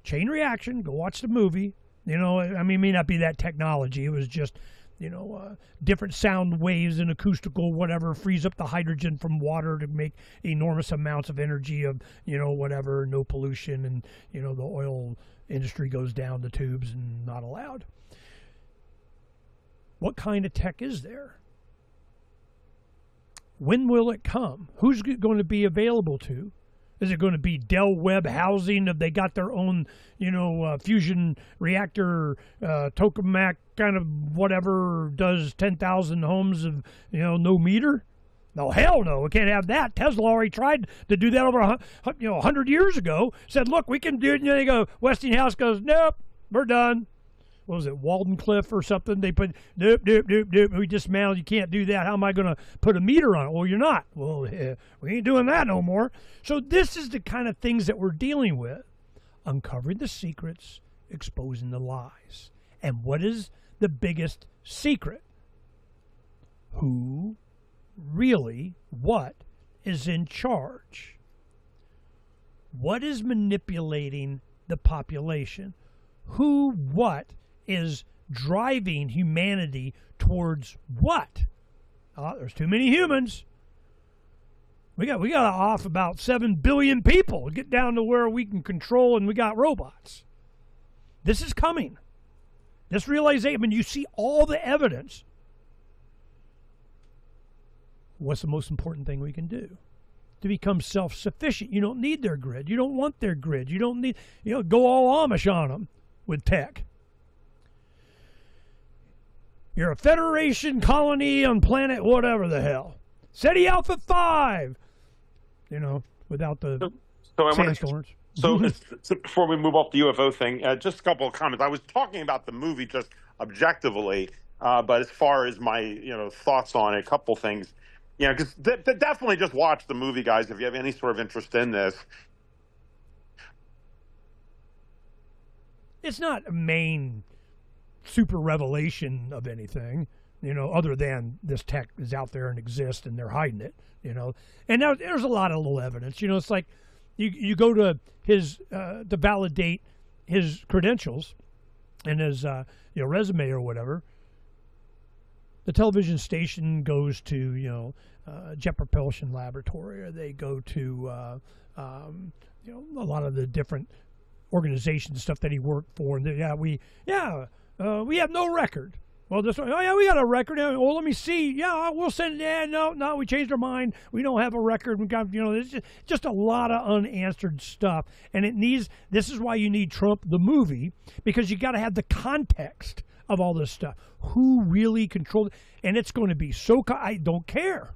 Chain reaction, go watch the movie. You know, I mean, it may not be that technology. It was just, different sound waves and acoustical whatever frees up the hydrogen from water to make enormous amounts of energy of, whatever, no pollution, and, the oil industry goes down the tubes and not allowed. What kind of tech is there? When will it come? Who's going to be available to? Is it going to be Dell Web Housing? Have they got their own, fusion reactor, tokamak kind of whatever does 10,000 homes of, no meter? No, hell no. We can't have that. Tesla already tried to do that over 100 years ago. Said, look, we can do it. And they go, Westinghouse goes, nope, we're done. What was it, Walden Cliff or something? They put, nope, we dismantled. You can't do that. How am I going to put a meter on it? Well, you're not. Well, we ain't doing that no more. So this is the kind of things that we're dealing with. Uncovering the secrets, exposing the lies. And what is the biggest secret? Who really, what is in charge? What is manipulating the population? Who, what is driving humanity towards what? There's too many humans. We got off about 7 billion people to get down to where we can control, and we got robots. This is coming. This realization, when you see all the evidence, what's the most important thing we can do? To become self-sufficient. You don't need their grid. You don't want their grid. You don't need, go all Amish on them with tech. You're a Federation colony on planet whatever the hell. SETI Alpha 5. Without the sandstorms. So before we move off the UFO thing, just a couple of comments. I was talking about the movie just objectively, but as far as my thoughts on it, a couple things. Because definitely just watch the movie, guys, if you have any sort of interest in this. It's not a main super revelation of anything, other than this tech is out there and exists and they're hiding it, And now there's a lot of little evidence. It's like you go to his to validate his credentials and his resume or whatever. The television station goes to Jet Propulsion Laboratory, or they go to a lot of the different organizations and stuff that he worked for, and we have no record. Well, this one, we got a record. Well, let me see. Yeah, we'll send it. No, we changed our mind. We don't have a record. We got, it's just a lot of unanswered stuff, and this is why you need Trump the movie, because you got to have the context of all this stuff. Who really controlled it? And it's going to be I don't care.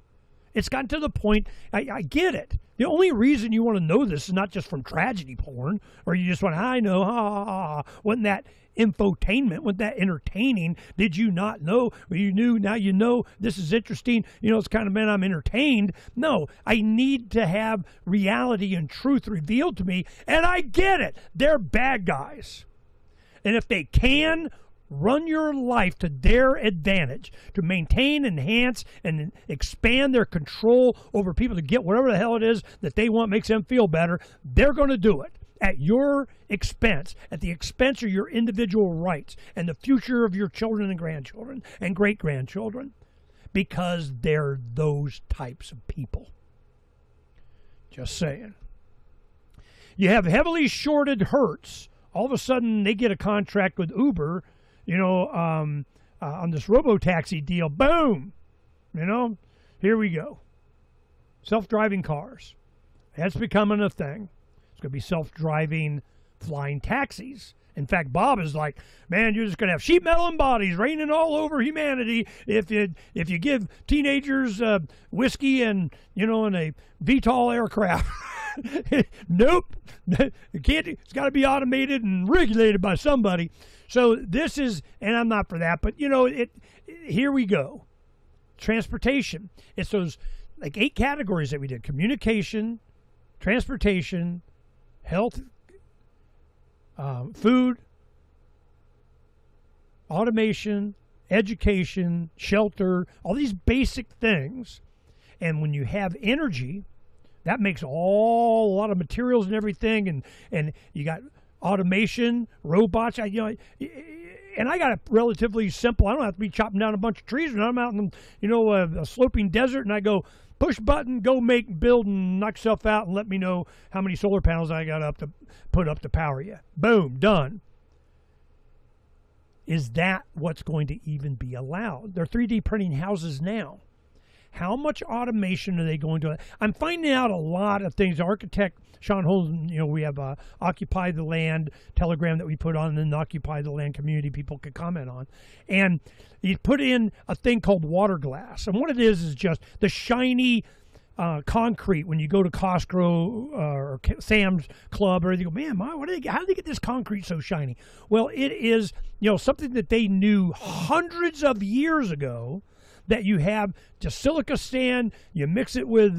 It's gotten to the point, I get it. The only reason you want to know this is not just from tragedy porn, or you just want, I know, ha, ha, ha. Wasn't that infotainment? Wasn't that entertaining? Did you not know? Well, you knew, now you know. This is interesting. It's kind of, man, I'm entertained. No, I need to have reality and truth revealed to me, and I get it. They're bad guys. And if they can run your life to their advantage, to maintain, enhance, and expand their control over people to get whatever the hell it is that they want, makes them feel better, they're going to do it at your expense, at the expense of your individual rights and the future of your children and grandchildren and great-grandchildren, because they're those types of people. Just saying. You have heavily shorted Hertz. All of a sudden, they get a contract with Uber, on this robo-taxi deal. Boom! Here we go. Self-driving cars. That's becoming a thing. It's going to be self-driving flying taxis. In fact, Bob is like, man, you're just going to have sheet metal and bodies raining all over humanity if you give teenagers whiskey and, in a VTOL aircraft. Nope. It can't. It's got to be automated and regulated by somebody. So this is, and I'm not for that, but here we go. Transportation. It's those like 8 categories that we did: communication, transportation, health, food, automation, education, shelter, all these basic things. And when you have energy, That makes a lot of materials and everything, and you got automation, robots. And I got it relatively simple. I don't have to be chopping down a bunch of trees, and I'm out in a sloping desert, and I go push button, go make, build, and knock stuff out, and let me know how many solar panels I got up to put up to power you. Boom, done. Is that what's going to even be allowed? They're 3D printing houses now. How much automation are they going to? I'm finding out a lot of things. Architect Sean Holmes, we have Occupy the Land telegram that we put on, and the Occupy the Land community people could comment on. And he put in a thing called water glass. And what it is just the shiny concrete when you go to Costco or Sam's Club, or you go, man, how do they get this concrete so shiny? Well, it is something that they knew hundreds of years ago, that you have just silica sand, you mix it with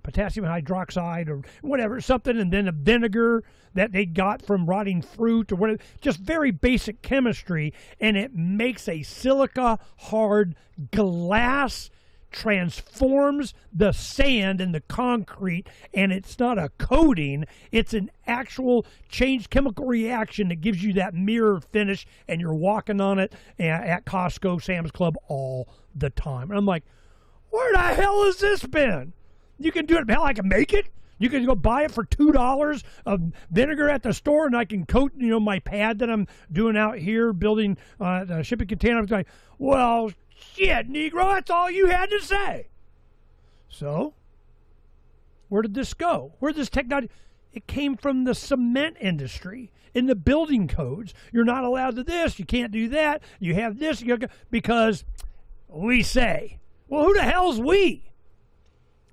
potassium hydroxide or whatever, something, and then a vinegar that they got from rotting fruit or whatever, just very basic chemistry, and it makes a silica hard glass, transforms the sand and the concrete, and it's not a coating, it's an actual changed chemical reaction that gives you that mirror finish, and you're walking on it at Costco, Sam's Club all the time. And I'm like, where the hell has this been? You can do it. Hell, I can make it. You can go buy it for $2 of vinegar at the store, and I can coat, my pad that I'm doing out here, building the shipping container. I was like, well, shit, Negro, that's all you had to say. So, where did this go? Where did this technology? It came from the cement industry. In the building codes, you're not allowed to this, you can't do that, you have this, because we say. Well, who the hell's we?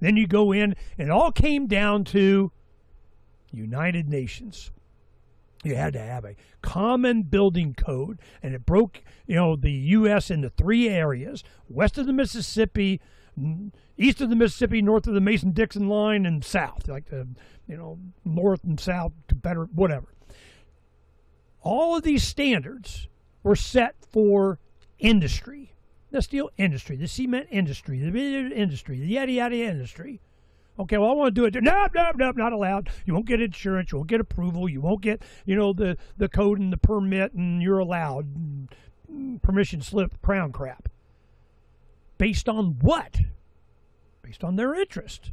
Then you go in, and it all came down to United Nations. You had to have a common building code, and it broke, the U.S. into 3 areas: west of the Mississippi, east of the Mississippi, north of the Mason-Dixon line, and south, like the, north and south, Confederate, whatever. All of these standards were set for industry, the steel industry, the cement industry, the industry, the yada yada industry. Okay, well, I want to do it. No, not allowed. You won't get insurance. You won't get approval. You won't get, the code and the permit, and you're allowed permission slip, crown crap. Based on what? Based on their interest.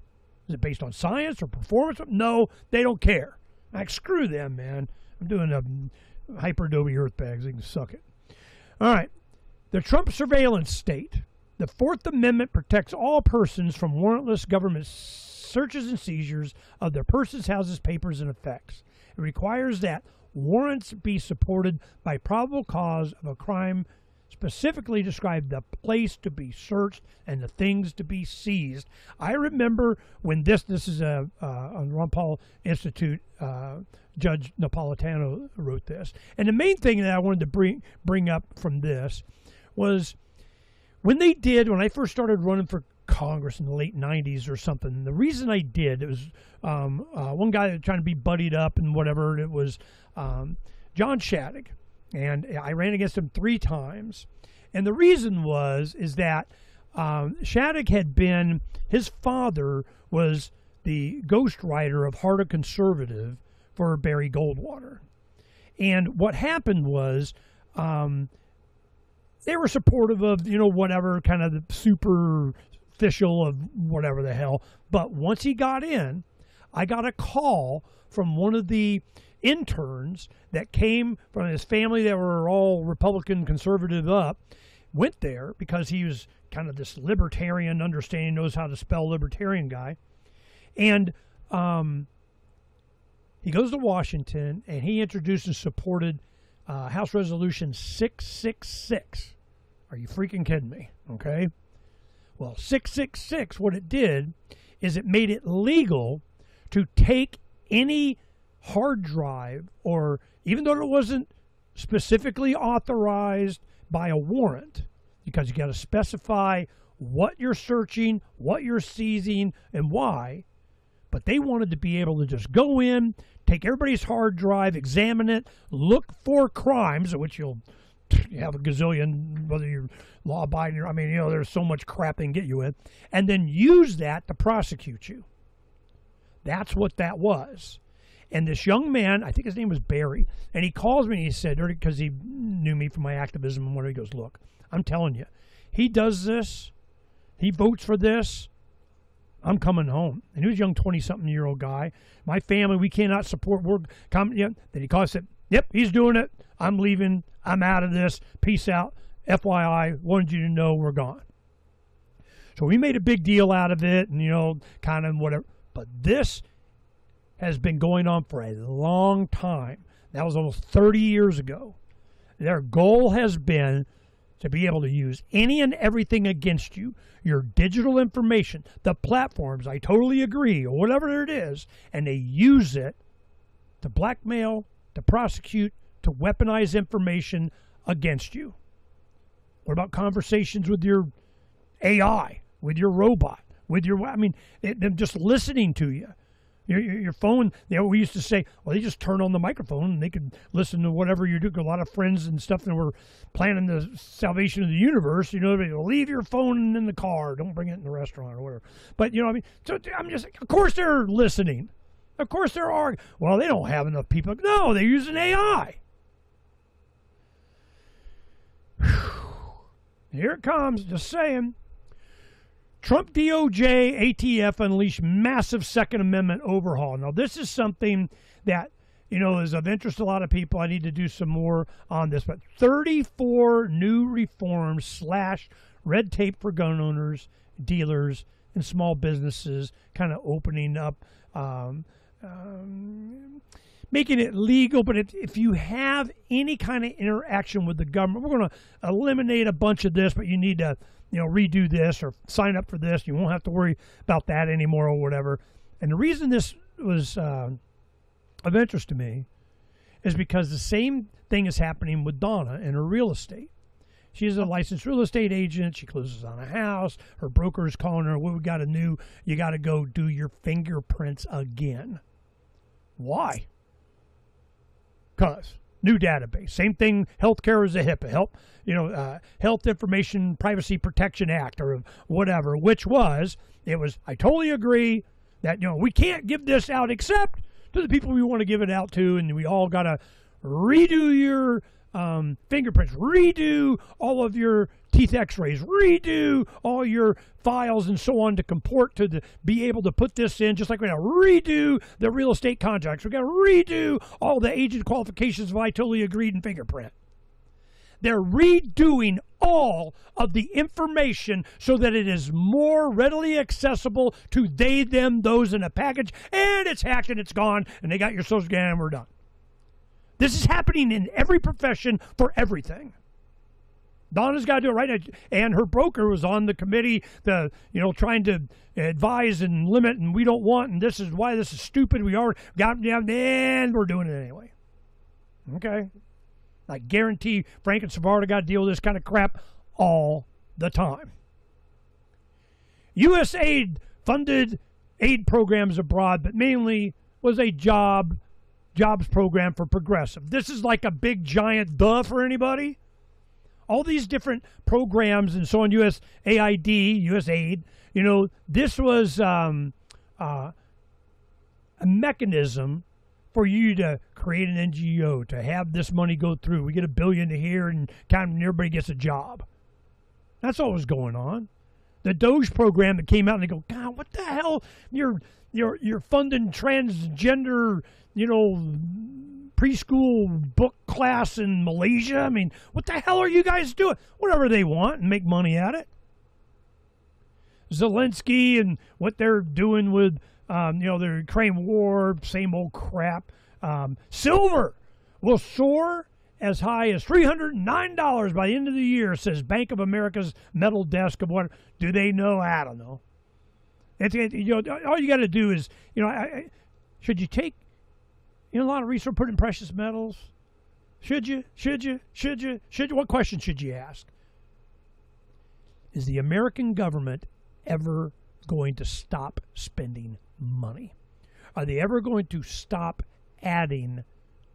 Is it based on science or performance? No, they don't care. Like, screw them, man. I'm doing a hyper-Adobe Earth bags. They can suck it. All right. The Trump surveillance state. The Fourth Amendment protects all persons from warrantless government searches and seizures of their persons, houses, papers, and effects. It requires that warrants be supported by probable cause of a crime, specifically describe the place to be searched and the things to be seized. I remember when this is on Ron Paul Institute, Judge Napolitano wrote this. And the main thing that I wanted to bring up from this was when I first started running for Congress in the late 90s or something. The reason I did, it was one guy that was trying to be buddied up and whatever, and it was John Shattuck. And I ran against him 3 times. And the reason is that Shattuck had been, his father was the ghostwriter of Heart of Conservative for Barry Goldwater. And what happened was they were supportive of, whatever, kind of the superficial of whatever the hell. But once he got in, I got a call from one of the interns that came from his family that were all Republican conservative up, went there because he was kind of this libertarian, understanding, knows how to spell libertarian guy. And he goes to Washington, and he introduced and supported House Resolution 666. Are you freaking kidding me? Okay. Well, 666, what it did is it made it legal to take any hard drive, or even though it wasn't specifically authorized by a warrant, because you got to specify what you're searching, what you're seizing, and why. But they wanted to be able to just go in, take everybody's hard drive, examine it, look for crimes, which you'll you have a gazillion, whether you're law-abiding or, I mean, there's so much crap they can get you with, and then use that to prosecute you. That's what that was. And this young man, I think his name was Barry, and he calls me and he said, because he knew me from my activism and whatever, he goes, look, I'm telling you, he does this, he votes for this, I'm coming home. And he was a young 20-something-year-old guy. My family, we cannot support work. Then he called and said, yep, he's doing it. I'm leaving. I'm out of this. Peace out. FYI, wanted you to know we're gone. So we made a big deal out of it and, kind of whatever. But this has been going on for a long time. That was almost 30 years ago. Their goal has been to be able to use any and everything against you, your digital information, the platforms, I totally agree, or whatever it is, and they use it to blackmail, to prosecute, to weaponize information against you. What about conversations with your AI, with your robot, with your, them just listening to you? Your phone, we used to say, well, they just turn on the microphone and they could listen to whatever you do. A lot of friends and stuff that were planning the salvation of the universe, leave your phone in the car, don't bring it in the restaurant or whatever. But, so I'm just, of course they're listening. Of course there are. Well, they don't have enough people. No, they're using AI. Here it comes, just saying. Trump DOJ ATF unleashed massive Second Amendment overhaul. Now, this is something that, is of interest to a lot of people. I need to do some more on this. But 34 new reforms / red tape for gun owners, dealers, and small businesses, kind of opening up, making it legal. But if you have any kind of interaction with the government, we're going to eliminate a bunch of this, but you need to redo this or sign up for this. You won't have to worry about that anymore or whatever. And the reason this was of interest to me is because the same thing is happening with Donna and her real estate. She's a licensed real estate agent. She closes on a house. Her broker is calling her, well, we got you got to go do your fingerprints again. Why? Because new database. Same thing, healthcare is a HIPAA, Health Information Privacy Protection Act or whatever, I totally agree that, we can't give this out except to the people we want to give it out to, and we all got to redo your fingerprints, redo all of your teeth x-rays, redo all your files and so on to comport to be able to put this in, just like we got to redo the real estate contracts. We got to redo all the agent qualifications of I totally agreed and fingerprint. They're redoing all of the information so that it is more readily accessible to they, them, those in a package, and it's hacked and it's gone, and they got your social security and we're done. This is happening in every profession for everything. Donna's got to do it right now. And her broker was on the committee, trying to advise and limit, and we don't want, and this is why this is stupid. We already got down, and we're doing it anyway. Okay? I guarantee Phranq and Savard got to deal with this kind of crap all the time. USAID funded aid programs abroad, but mainly was a jobs program for progressive. This is like a big giant duh for anybody. All these different programs and so on, USAID, this was a mechanism for you to create an NGO, to have this money go through. We get $1 billion to here and kind of everybody gets a job. That's all was going on. The Doge program that came out and they go, God, what the hell? You're funding transgender, preschool book class in Malaysia. I mean, what the hell are you guys doing? Whatever they want and make money at it. Zelensky and what they're doing with, the Ukraine war, same old crap. Silver will soar as high as $309 by the end of the year, says Bank of America's metal desk of what do they know? I don't know. All you got to do is, should you take, a lot of research put in precious metals? Should you? What question should you ask? Is the American government ever going to stop spending money? Are they ever going to stop adding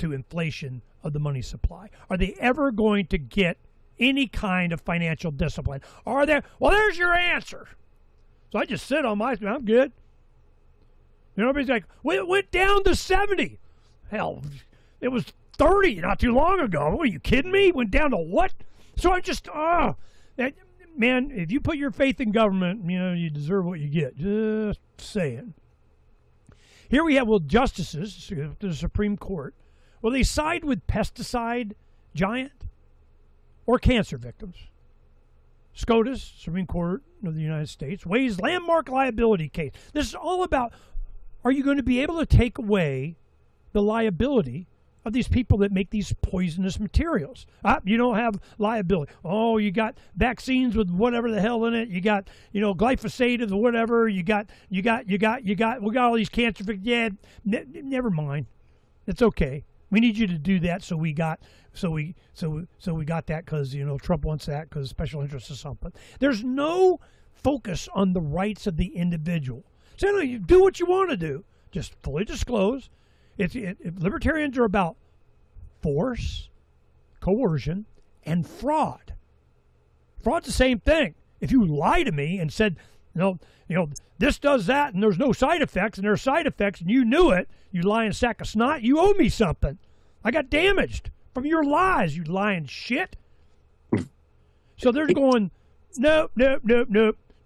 to inflation of the money supply? Are they ever going to get any kind of financial discipline? Are there? Well, there's your answer. So I just sit on my, I'm good. You know, everybody's like, well, it went down to 70. Hell, it was 30 not too long ago. What, are you kidding me? It went down to what? So I just, man, if you put your faith in government, you know, you deserve what you get. Just saying. Here we have, well, justices to the Supreme Court. Will they side with pesticide giant or cancer victims? SCOTUS, Supreme Court of the United States, weighs landmark liability case. This is all about, are you going to be able to take away the liability of these people that make these poisonous materials? You don't have liability. Oh, you got vaccines with whatever the hell in it. You got, you know, glyphosate or whatever. We got all these cancer. Yeah, never mind. It's okay. We need you to do that, so we got that because, you know, Trump wants that because special interest or something. There's no focus on the rights of the individual. So no, you do what you want to do. Just fully disclose. Libertarians are about force, coercion, and fraud. Fraud's the same thing. If you lie to me and said, you know, this does that, and there's no side effects, and there are side effects, and you knew it, you lying sack of snot, you owe me something. I got damaged from your lies, you lying shit. So they're going, nope.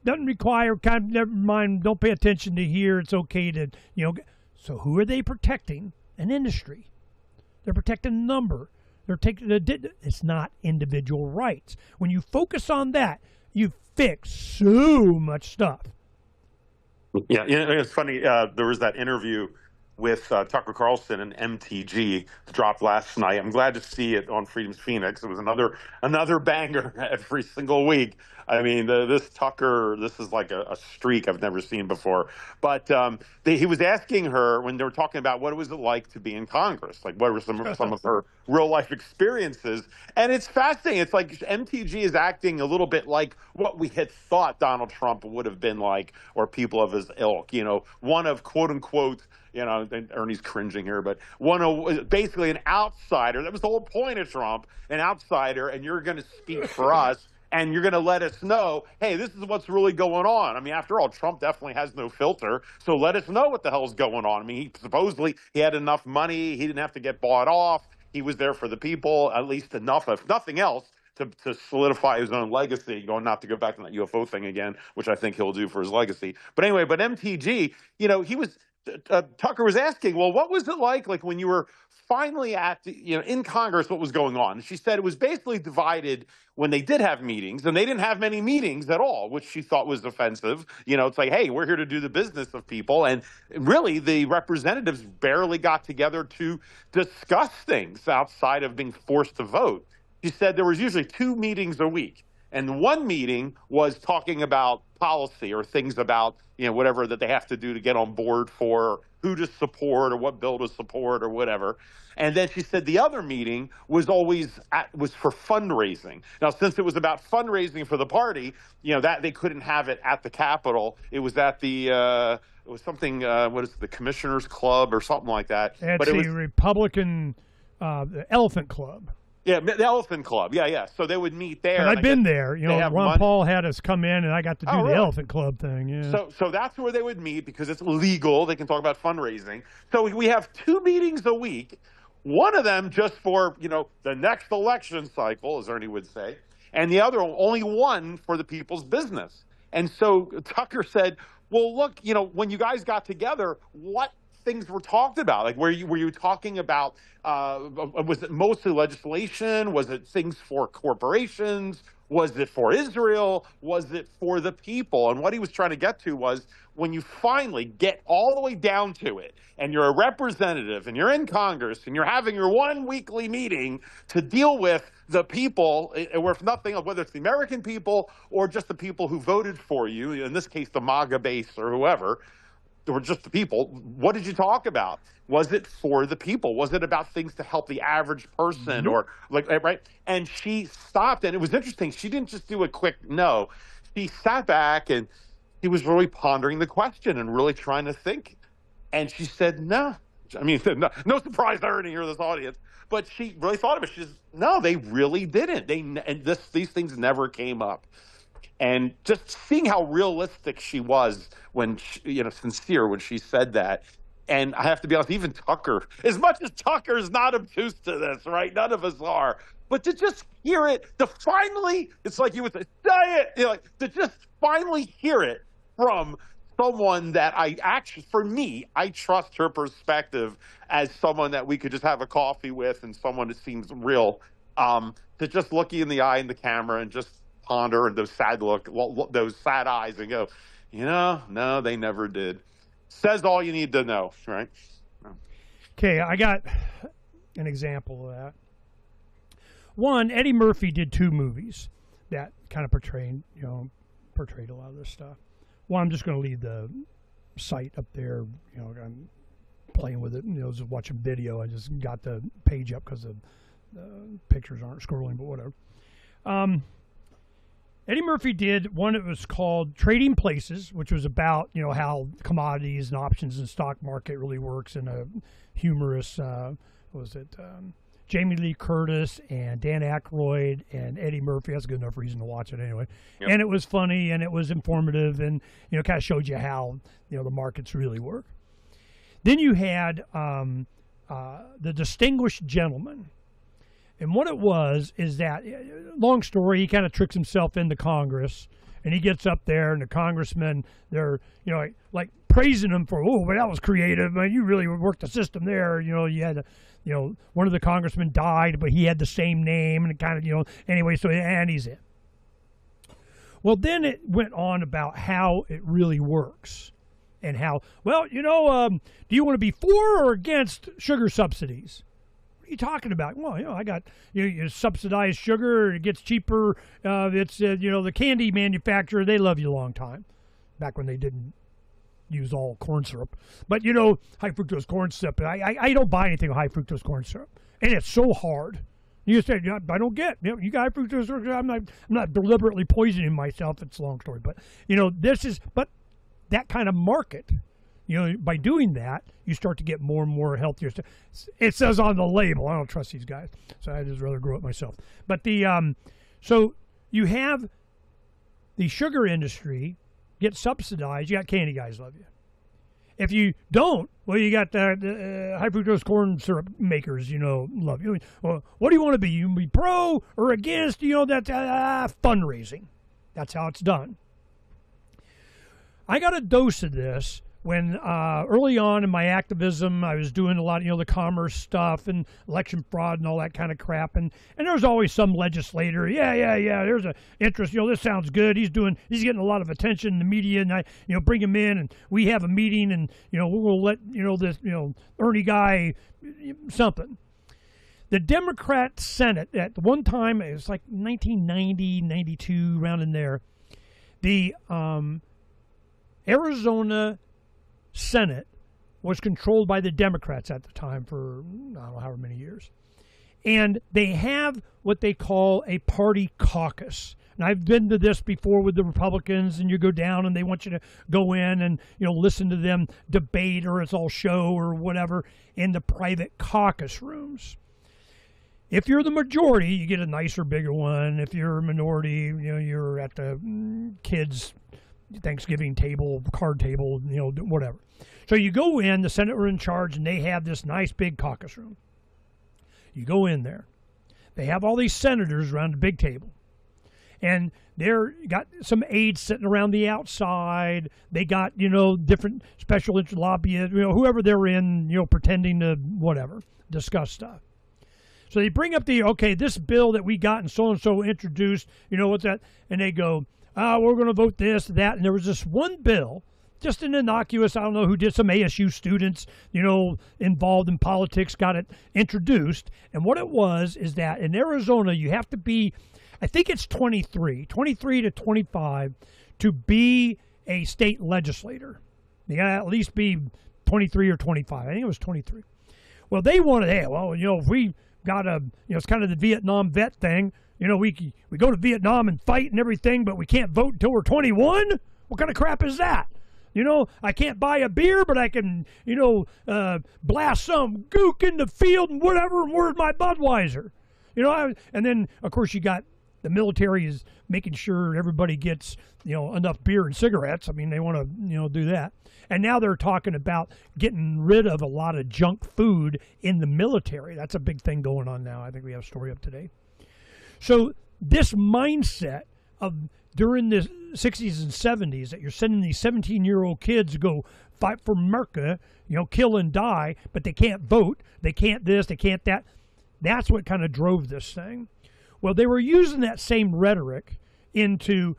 Doesn't require, never mind, don't pay attention to here, it's okay to, you know. So who are they protecting? An industry. They're protecting a number. They're taking, it's not individual rights. When you focus on that, you fix so much stuff. Yeah, it's funny. There was that interview with Tucker Carlson and MTG dropped last night. I'm glad to see it on Freedom's Phoenix. It was another banger every single week. I mean, this Tucker, this is like a streak I've never seen before. But he was asking her when they were talking about what was it like to be in Congress, like what were some of her real life experiences. And it's fascinating. It's like MTG is acting a little bit like what we had thought Donald Trump would have been like, or people of his ilk. You know, one of quote unquote, you know, and Ernie's cringing here, but basically an outsider. That was the whole point of Trump, an outsider, and you're going to speak for us, and you're going to let us know, hey, this is what's really going on. I mean, after all, Trump definitely has no filter, so let us know what the hell's going on. I mean, supposedly he had enough money. He didn't have to get bought off. He was there for the people, at least enough, if nothing else, to solidify his own legacy, going not to go back to that UFO thing again, which I think he'll do for his legacy. But anyway, but MTG, you know, Tucker was asking, well, what was it like when you were finally in Congress, what was going on? And she said it was basically divided when they did have meetings, and they didn't have many meetings at all, which she thought was offensive. You know, it's like, hey, we're here to do the business of people. And really, the representatives barely got together to discuss things outside of being forced to vote. She said there was usually 2 meetings a week. And one meeting was talking about policy or things about, you know, whatever that they have to do to get on board for, who to support or what bill to support or whatever. And then she said the other meeting was was for fundraising. Now, since it was about fundraising for the party, you know, that they couldn't have it at the Capitol. It was at the it was something, what is it, the Commissioners Club or something like that. It's the Republican Elephant Club. Yeah, the Elephant Club. Yeah. So they would meet there. And I've been there. You know, Ron Paul had us come in, and I got to do the Elephant Club thing. Yeah. So that's where they would meet because it's legal. They can talk about fundraising. So we have 2 meetings a week. One of them just for, you know, the next election cycle, as Ernie would say, and the other only one for the people's business. And so Tucker said, well, look, you know, when you guys got together, what things were talked about? Like, were you talking about, was it mostly legislation? Was it things for corporations? Was it for Israel? Was it for the people? And what he was trying to get to was when you finally get all the way down to it, and you're a representative, and you're in Congress, and you're having your one weekly meeting to deal with the people, or if nothing, whether it's the American people or just the people who voted for you, in this case, the MAGA base or whoever, or just the people, what did you talk about? Was it for the people? Was it about things to help the average person or right? And she stopped, and it was interesting. She didn't just do a quick no. She sat back, and she was really pondering the question and really trying to think. And she said, no, I mean, no surprise to her to hear this audience, but she really thought of it. She's no, they really didn't. These things never came up. And just seeing how realistic she was when sincere when she said that. And I have to be honest, even Tucker, as much as Tucker is not obtuse to this, right? None of us are. But to just hear it, to finally, it's like you would say it, to just finally hear it from someone that for me, I trust her perspective as someone that we could just have a coffee with and someone that seems real, to just look you in the eye in the camera and just ponder those those sad eyes and go, no, they never did. Says all you need to know, right? Okay, I got an example of that. One, Eddie Murphy did 2 movies that kind of portrayed a lot of this stuff. One, I'm just going to leave the site up there. I'm playing with it. Just watching video. I just got the page up because the pictures aren't scrolling, but whatever. Eddie Murphy did one that was called Trading Places, which was about, how commodities and options and stock market really works in a humorous, Jamie Lee Curtis and Dan Aykroyd and Eddie Murphy. That's a good enough reason to watch it anyway. Yep. And it was funny and it was informative and, kind of showed you how, the markets really work. Then you had The Distinguished Gentleman. And what it was is that, long story, he kind of tricks himself into Congress, and he gets up there, and the congressmen, they're, like praising him for, but that was creative. Man, you really worked the system there. You had, one of the congressmen died, but he had the same name, and it kind of, anyway, and he's in. Well, then it went on about how it really works, and how, do you want to be for or against sugar subsidies? What are you talking about? Well, I got you subsidized sugar. It gets cheaper. It's the candy manufacturer. They love you a long time, back when they didn't use all corn syrup. But high fructose corn syrup. I don't buy anything with high fructose corn syrup, and it's so hard. You say I don't get. You got high fructose. I'm not deliberately poisoning myself. It's a long story, but but that kind of market. By doing that, you start to get more and more healthier stuff. It says on the label. I don't trust these guys, so I just rather grow it myself. But so you have the sugar industry get subsidized. You got candy guys love you. If you don't, well, you got the high fructose corn syrup makers, love you. Well, what do you want to be? You can be pro or against? That's fundraising. That's how it's done. I got a dose of this. When early on in my activism, I was doing a lot of, the commerce stuff and election fraud and all that kind of crap. And there was always some legislator. Yeah. There's an interest. This sounds good. He's getting a lot of attention in the media. And I, bring him in and we have a meeting and, we'll let, this, Ernie guy something. The Democrat Senate at one time, it was like 1990, 92, around in there. The Arizona Senate was controlled by the Democrats at the time for, I don't know, however many years. And they have what they call a party caucus. And I've been to this before with the Republicans, and you go down and they want you to go in and, listen to them debate, or it's all show or whatever, in the private caucus rooms. If you're the majority, you get a nicer, bigger one. If you're a minority, you're at the kids' Thanksgiving table, card table, whatever. So you go in, the Senate are in charge, and they have this nice big caucus room. You go in there. They have all these senators around the big table. And they're got some aides sitting around the outside. They got, different special interest lobbyists, whoever they're in, pretending to whatever, discuss stuff. So they bring up this bill that we got and so introduced, what's that? And they go, we're going to vote this, that. And there was this one bill, just an innocuous, I don't know who did, some ASU students, involved in politics, got it introduced. And what it was is that in Arizona, you have to be, I think it's 23 to 25 to be a state legislator. You got to at least be 23 or 25. I think it was 23. Well, they wanted, if we got it's kind of the Vietnam vet thing. We go to Vietnam and fight and everything, but we can't vote until we're 21? What kind of crap is that? You know, I can't buy a beer, but I can, blast some gook in the field and whatever, and where's my Budweiser? And then, of course, you got the military is making sure everybody gets, enough beer and cigarettes. I mean, they want to, do that. And now they're talking about getting rid of a lot of junk food in the military. That's a big thing going on now. I think we have a story up today. So this mindset of during the 60s and 70s that you're sending these 17-year-old kids to go fight for America, kill and die, but they can't vote, they can't this, they can't that. That's what kind of drove this thing. Well, they were using that same rhetoric into,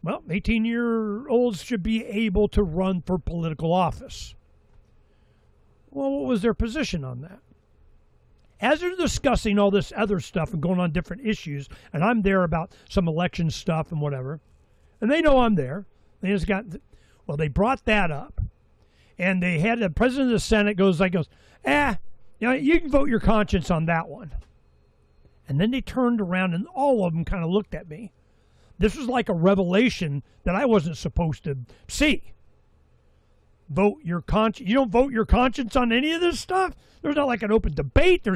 18-year-olds should be able to run for political office. Well, what was their position on that? As they're discussing all this other stuff and going on different issues, and I'm there about some election stuff and whatever, and they know I'm there. They brought that up, and they had the president of the Senate goes, you can vote your conscience on that one. And then they turned around, and all of them kind of looked at me. This was like a revelation that I wasn't supposed to see. Vote your conscience. You don't vote your conscience on any of this stuff? There's not like an open debate.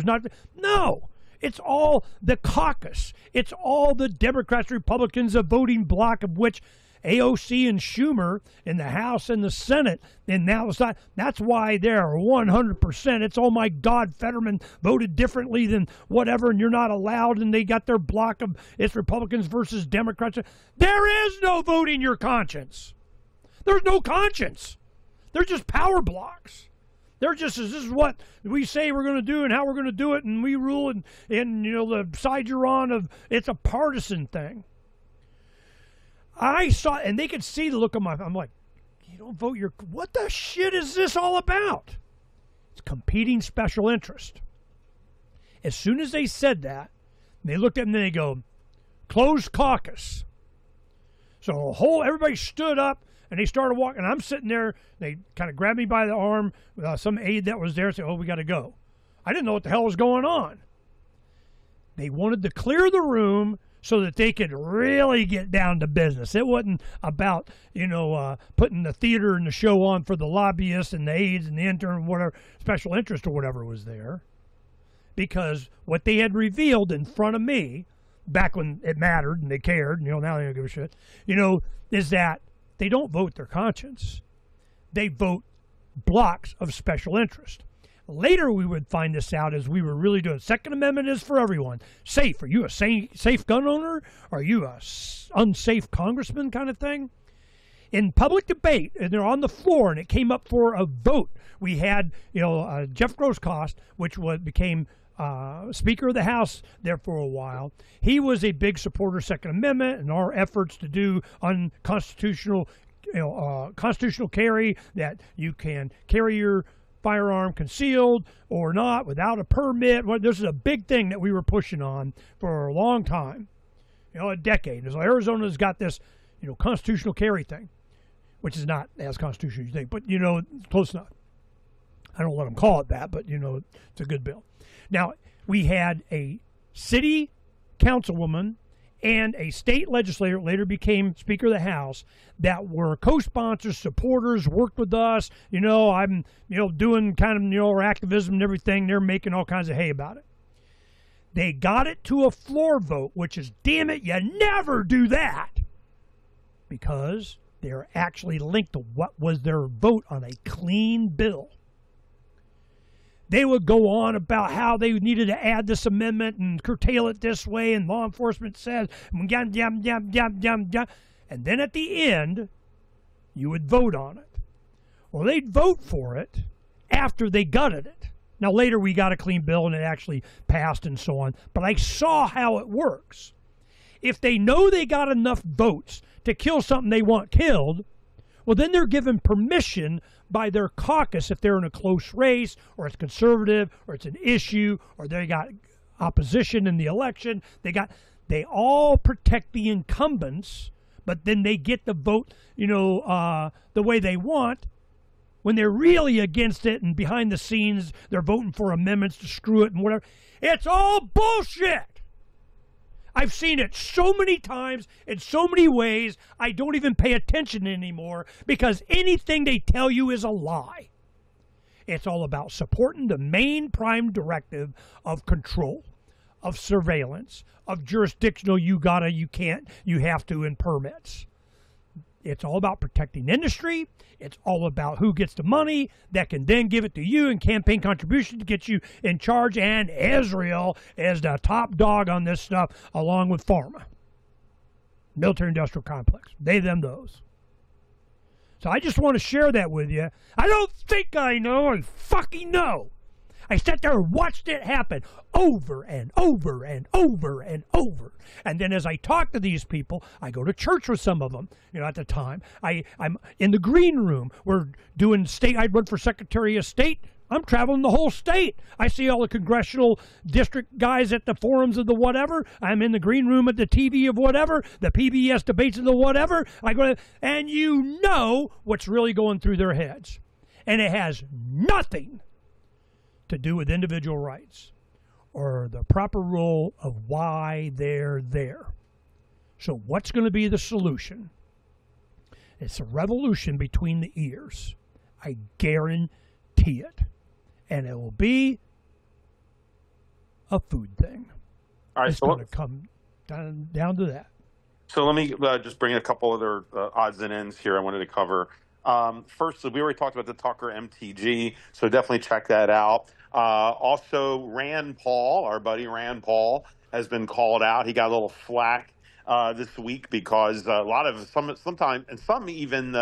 No. It's all the caucus. It's all the Democrats, Republicans, a voting bloc of which AOC and Schumer in the House and the Senate, and now it's not. That's why they're 100%. It's, oh my God, Fetterman voted differently than whatever, and you're not allowed, and they got their block of, it's Republicans versus Democrats. There is no voting your conscience. There's no conscience. They're just power blocks. They're just, this is what we say we're going to do and how we're going to do it, and we rule, and the side you're on, it's a partisan thing. I saw, and they could see the look on I'm like, you don't vote what the shit is this all about? It's competing special interest. As soon as they said that, they looked at me and they go, closed caucus. So everybody stood up and they started walking. I'm sitting there. They kind of grabbed me by the arm. Some aide that was there said, we got to go. I didn't know what the hell was going on. They wanted to clear the room so that they could really get down to business. It wasn't about, putting the theater and the show on for the lobbyists and the aides and the intern, whatever, special interest or whatever was there. Because what they had revealed in front of me, back when it mattered and they cared, now they don't give a shit, is that they don't vote their conscience. They vote blocks of special interest. Later, we would find this out as we were really doing. Second Amendment is for everyone. Safe. Are you a safe gun owner? Are you a unsafe congressman kind of thing? In public debate, and they're on the floor, and it came up for a vote. We had, Jeff Grosskopf, which became Speaker of the House there for a while. He was a big supporter of Second Amendment and our efforts to do unconstitutional, constitutional carry, that you can carry your firearm concealed or not without a permit. This is a big thing that we were pushing on for a long time, a decade. So Arizona's got this, constitutional carry thing, which is not as constitutional as you think, but close enough. I don't let them call it that, but it's a good bill. Now, we had a city councilwoman and a state legislator, later became Speaker of the House, that were co-sponsors, supporters, worked with us. I'm, doing kind of, our activism and everything. They're making all kinds of hay about it. They got it to a floor vote, which is, damn it, you never do that. Because they're actually linked to what was their vote on a clean bill. They would go on about how they needed to add this amendment and curtail it this way, and law enforcement says, and then at the end, you would vote on it. Well, they'd vote for it after they gutted it. Now, later we got a clean bill and it actually passed and so on, but I saw how it works. If they know they got enough votes to kill something they want killed, well, then they're given permission by their caucus, if they're in a close race, or it's conservative, or it's an issue, or they got opposition in the election. They all protect the incumbents, but then they get the vote, the way they want. When they're really against it and behind the scenes, they're voting for amendments to screw it and whatever. It's all bullshit. I've seen it so many times in so many ways, I don't even pay attention anymore because anything they tell you is a lie. It's all about supporting the main prime directive of control, of surveillance, of jurisdictional you gotta, you can't, you have to, and permits. It's all about protecting industry. It's all about who gets the money that can then give it to you and campaign contributions to get you in charge. And Israel is the top dog on this stuff, along with pharma, military-industrial complex. They, them, those. So I just want to share that with you. I don't think I know. I fucking know. I sat there and watched it happen over and over and over and over. And then as I talk to these people, I go to church with some of them, at the time. I'm in the green room. We're doing state. I run for Secretary of State. I'm traveling the whole state. I see all the congressional district guys at the forums of the whatever. I'm in the green room at the TV of whatever, the PBS debates of the whatever. I go, and you know what's really going through their heads. And it has nothing to do with individual rights or the proper role of why they're there. So what's going to be the solution? It's a revolution between the ears. I guarantee it. And it will be a food thing. All right, it's going to come down to that. So let me just bring a couple other odds and ends here I wanted to cover. First, we already talked about the Tucker MTG, so definitely check that out. Also, Rand Paul, our buddy Rand Paul, has been called out. He got a little flack this week because a lot of sometimes, and some even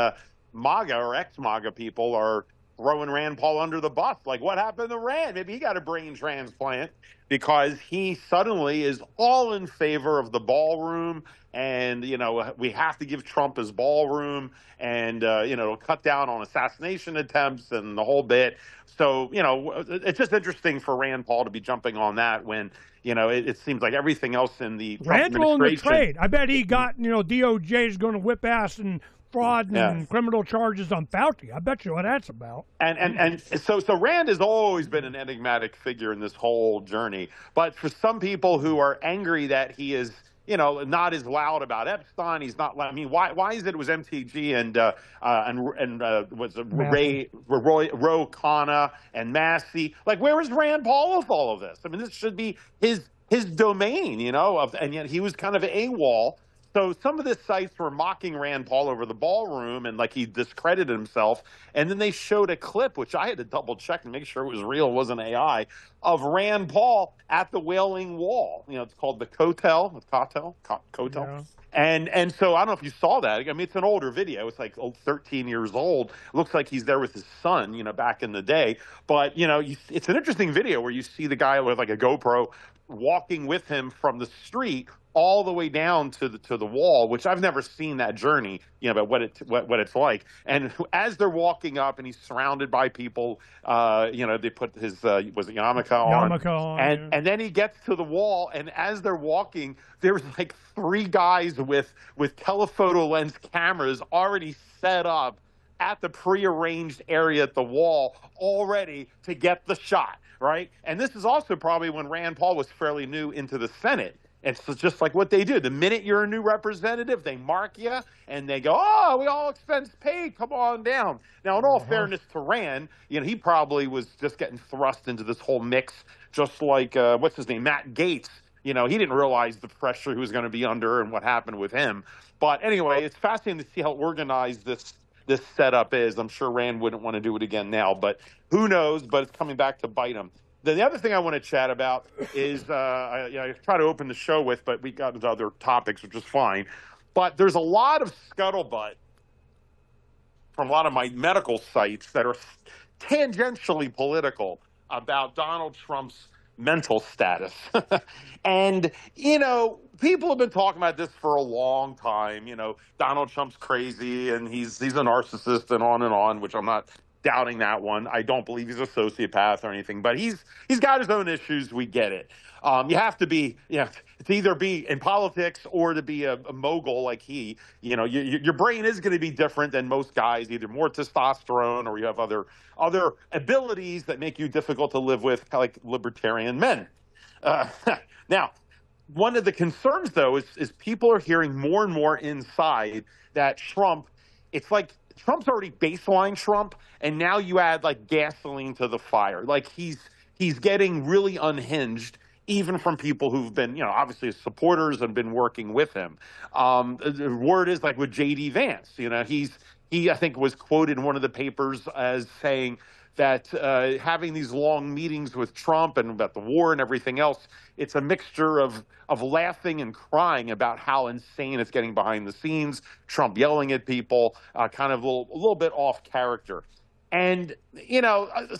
MAGA or ex-MAGA people are throwing Rand Paul under the bus. Like, what happened to Rand? Maybe he got a brain transplant because he suddenly is all in favor of the ballroom. And, we have to give Trump his ballroom and, cut down on assassination attempts and the whole bit. So, it's just interesting for Rand Paul to be jumping on that when, it seems like everything else in the Trump administration. Rand the trade. I bet he got, DOJ is going to whip ass and fraud and criminal charges on Fauci. I bet you what that's about. And so Rand has always been an enigmatic figure in this whole journey. But for some people who are angry that he is, not as loud about Epstein, he's not loud. I mean, why is it was MTG and was it Roy Khanna and Massey? Like, where is Rand Paul with all of this? I mean, this should be his domain, and yet he was kind of AWOL. So some of the sites were mocking Rand Paul over the ballroom and like he discredited himself. And then they showed a clip, which I had to double check and make sure it was real, wasn't AI, of Rand Paul at the Wailing Wall. It's called the Kotel. Yeah. And so I don't know if you saw that. I mean, it's an older video. It's like 13 years old. It looks like he's there with his son, back in the day. But, it's an interesting video where you see the guy with like a GoPro walking with him from the street all the way down to the wall, which I've never seen that journey, but what it's like. And as they're walking up, and he's surrounded by people, they put his was it yarmulke on, and then he gets to the wall, and as they're walking, there's like 3 guys with telephoto lens cameras already set up at the prearranged area at the wall, all ready to get the shot, right? And this is also probably when Rand Paul was fairly new into the Senate. It's just like what they do. The minute you're a new representative, they mark you and they go, "Oh, we all expense paid. Come on down." Now, in all fairness to Rand, he probably was just getting thrust into this whole mix, just like what's his name, Matt Gaetz. He didn't realize the pressure he was going to be under and what happened with him. But anyway, it's fascinating to see how organized this setup is. I'm sure Rand wouldn't want to do it again now, but who knows? But it's coming back to bite him. Then the other thing I want to chat about is I try to open the show with, but we got into other topics, which is fine. But there's a lot of scuttlebutt from a lot of my medical sites that are tangentially political about Donald Trump's mental status. And, people have been talking about this for a long time. Donald Trump's crazy and he's a narcissist and on, which I'm not doubting that one. I don't believe he's a sociopath or anything, but he's got his own issues. We get it. You have to be, to either be in politics or to be a mogul like he. Your brain is going to be different than most guys, either more testosterone or you have other abilities that make you difficult to live with, like libertarian men. Now, one of the concerns, though, is people are hearing more and more inside that Trump, it's like Trump's already baseline Trump, and now you add like gasoline to the fire. Like he's getting really unhinged, even from people who've been, obviously his supporters and been working with him. The word is like with J.D. Vance, he I think was quoted in one of the papers as saying that having these long meetings with Trump and about the war and everything else, it's a mixture of laughing and crying about how insane it's getting behind the scenes, Trump yelling at people, kind of a little bit off character. And,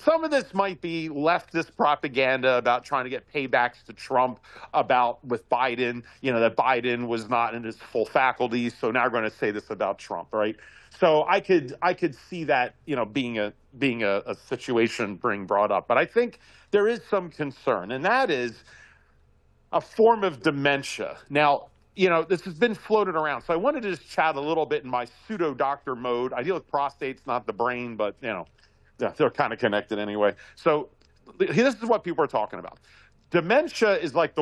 some of this might be leftist propaganda about trying to get paybacks to Trump about with Biden, that Biden was not in his full faculties. So now we're going to say this about Trump, right? So I could see that, being a situation being brought up. But I think there is some concern, and that is a form of dementia. Now, this has been floated around. So I wanted to just chat a little bit in my pseudo doctor mode. I deal with prostates, not the brain, but, they're kind of connected anyway. So this is what people are talking about. Dementia is like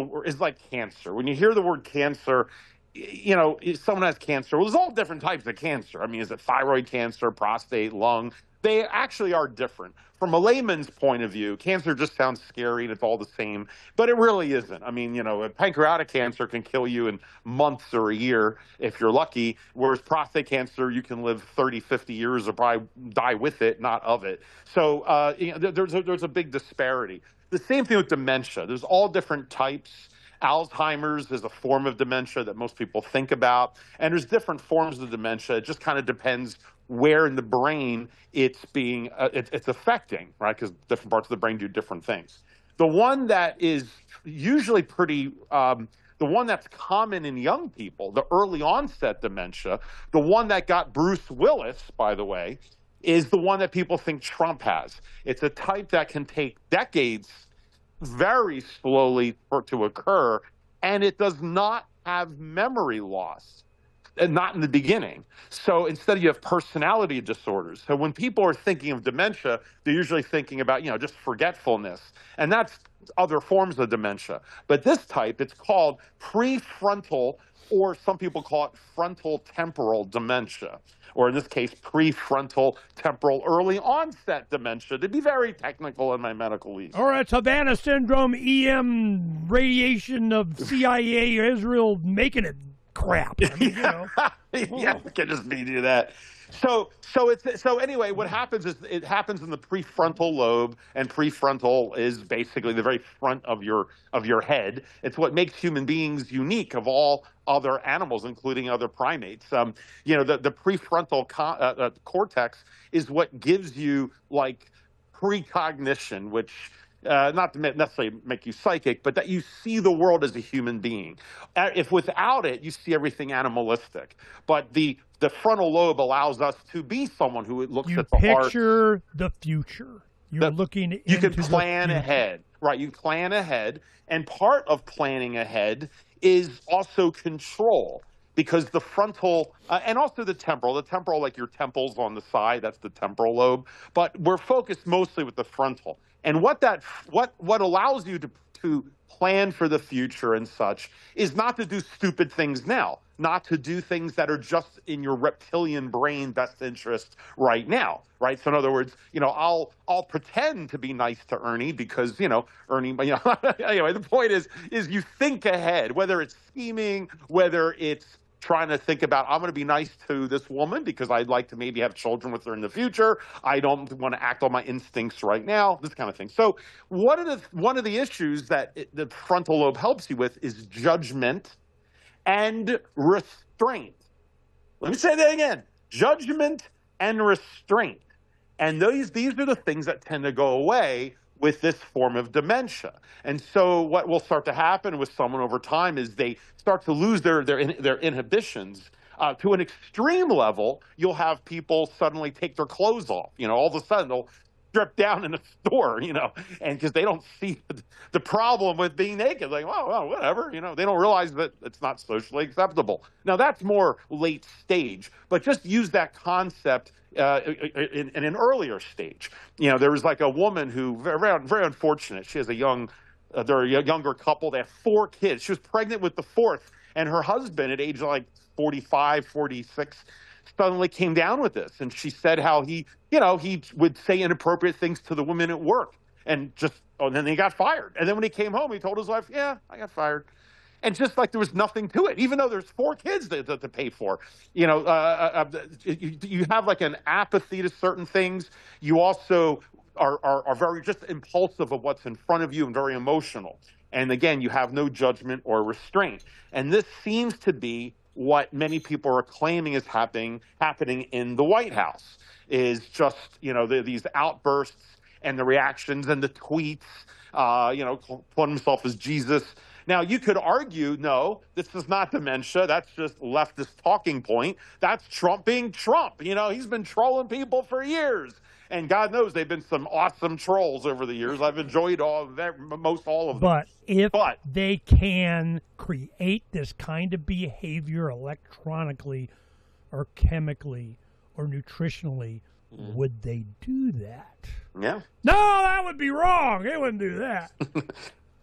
cancer. When you hear the word cancer, if someone has cancer, well, there's all different types of cancer. I mean, is it thyroid cancer, prostate, lung? They actually are different. From a layman's point of view, cancer just sounds scary and it's all the same, but it really isn't. I mean, pancreatic cancer can kill you in months or a year if you're lucky, whereas prostate cancer, you can live 30, 50 years or probably die with it, not of it. So there's a big disparity. The same thing with dementia. There's all different types. Alzheimer's is a form of dementia that most people think about, and there's different forms of dementia. It just kind of depends where in the brain it's affecting, right? Because different parts of the brain do different things. The one that is usually the one that's common in young people, the early onset dementia, the one that got Bruce Willis, by the way, is the one that people think Trump has. It's a type that can take decades very slowly to occur, and it does not have memory loss, and not in the beginning. So instead you have personality disorders. So when people are thinking of dementia, they're usually thinking about, just forgetfulness, and that's other forms of dementia. But this type, it's called prefrontal, or some people call it frontal temporal dementia, or in this case, prefrontal temporal early onset dementia, to be very technical in my medical league. Or it's Havana syndrome, EM radiation of CIA or Israel making it crap. I mean, Yeah, we can just do that. So anyway, what happens is it happens in the prefrontal lobe, and prefrontal is basically the very front of your head. It's what makes human beings unique of all other animals, including other primates. The prefrontal cortex is what gives you like precognition, which not to necessarily make you psychic, but that you see the world as a human being. If without it, you see everything animalistic. But the frontal lobe allows us to be someone who looks at the heart. You picture the future. You're looking into you can plan ahead, right? You plan ahead, and part of planning ahead is also control, because the frontal and also the temporal, like your temples on the side, that's the temporal lobe. But we're focused mostly with the frontal. And what allows you to plan for the future and such is not to do stupid things now, not to do things that are just in your reptilian brain best interest right now, right? So in other words, I'll pretend to be nice to Ernie because, Ernie, anyway, the point is you think ahead, whether it's scheming, whether it's trying to think about, I'm going to be nice to this woman because I'd like to maybe have children with her in the future. I don't want to act on my instincts right now, this kind of thing. So one of the issues that the frontal lobe helps you with is judgment and restraint. Let me say that again. Judgment and restraint. And these are the things that tend to go away with this form of dementia. And so what will start to happen with someone over time is they start to lose their inhibitions to an extreme level. You'll have people suddenly take their clothes off. All of a sudden they'll strip down in a store, and because they don't see the problem with being naked. Like, well, whatever, they don't realize that it's not socially acceptable. Now that's more late stage, but just use that concept in an earlier stage. There was like a woman who, very, very unfortunate. She has a young they're a younger couple. They have 4 kids. She was pregnant with the 4th, and her husband, at age like 45, 46, suddenly came down with this. And she said how he would say inappropriate things to the women at work, and then he got fired. And then when he came home, he told his wife, "Yeah, I got fired." And just like there was nothing to it, even though there's 4 kids to pay for. You have like an apathy to certain things. You also are very just impulsive of what's in front of you and very emotional. And again, you have no judgment or restraint. And this seems to be what many people are claiming is happening in the White House, is just, these outbursts and the reactions and the tweets, calling himself as Jesus. Now, you could argue, no, this is not dementia. That's just leftist talking point. That's Trump being Trump. He's been trolling people for years. And God knows they've been some awesome trolls over the years. I've enjoyed most all of them. But if they can create this kind of behavior electronically or chemically or nutritionally, would they do that? Yeah. No, that would be wrong. They wouldn't do that.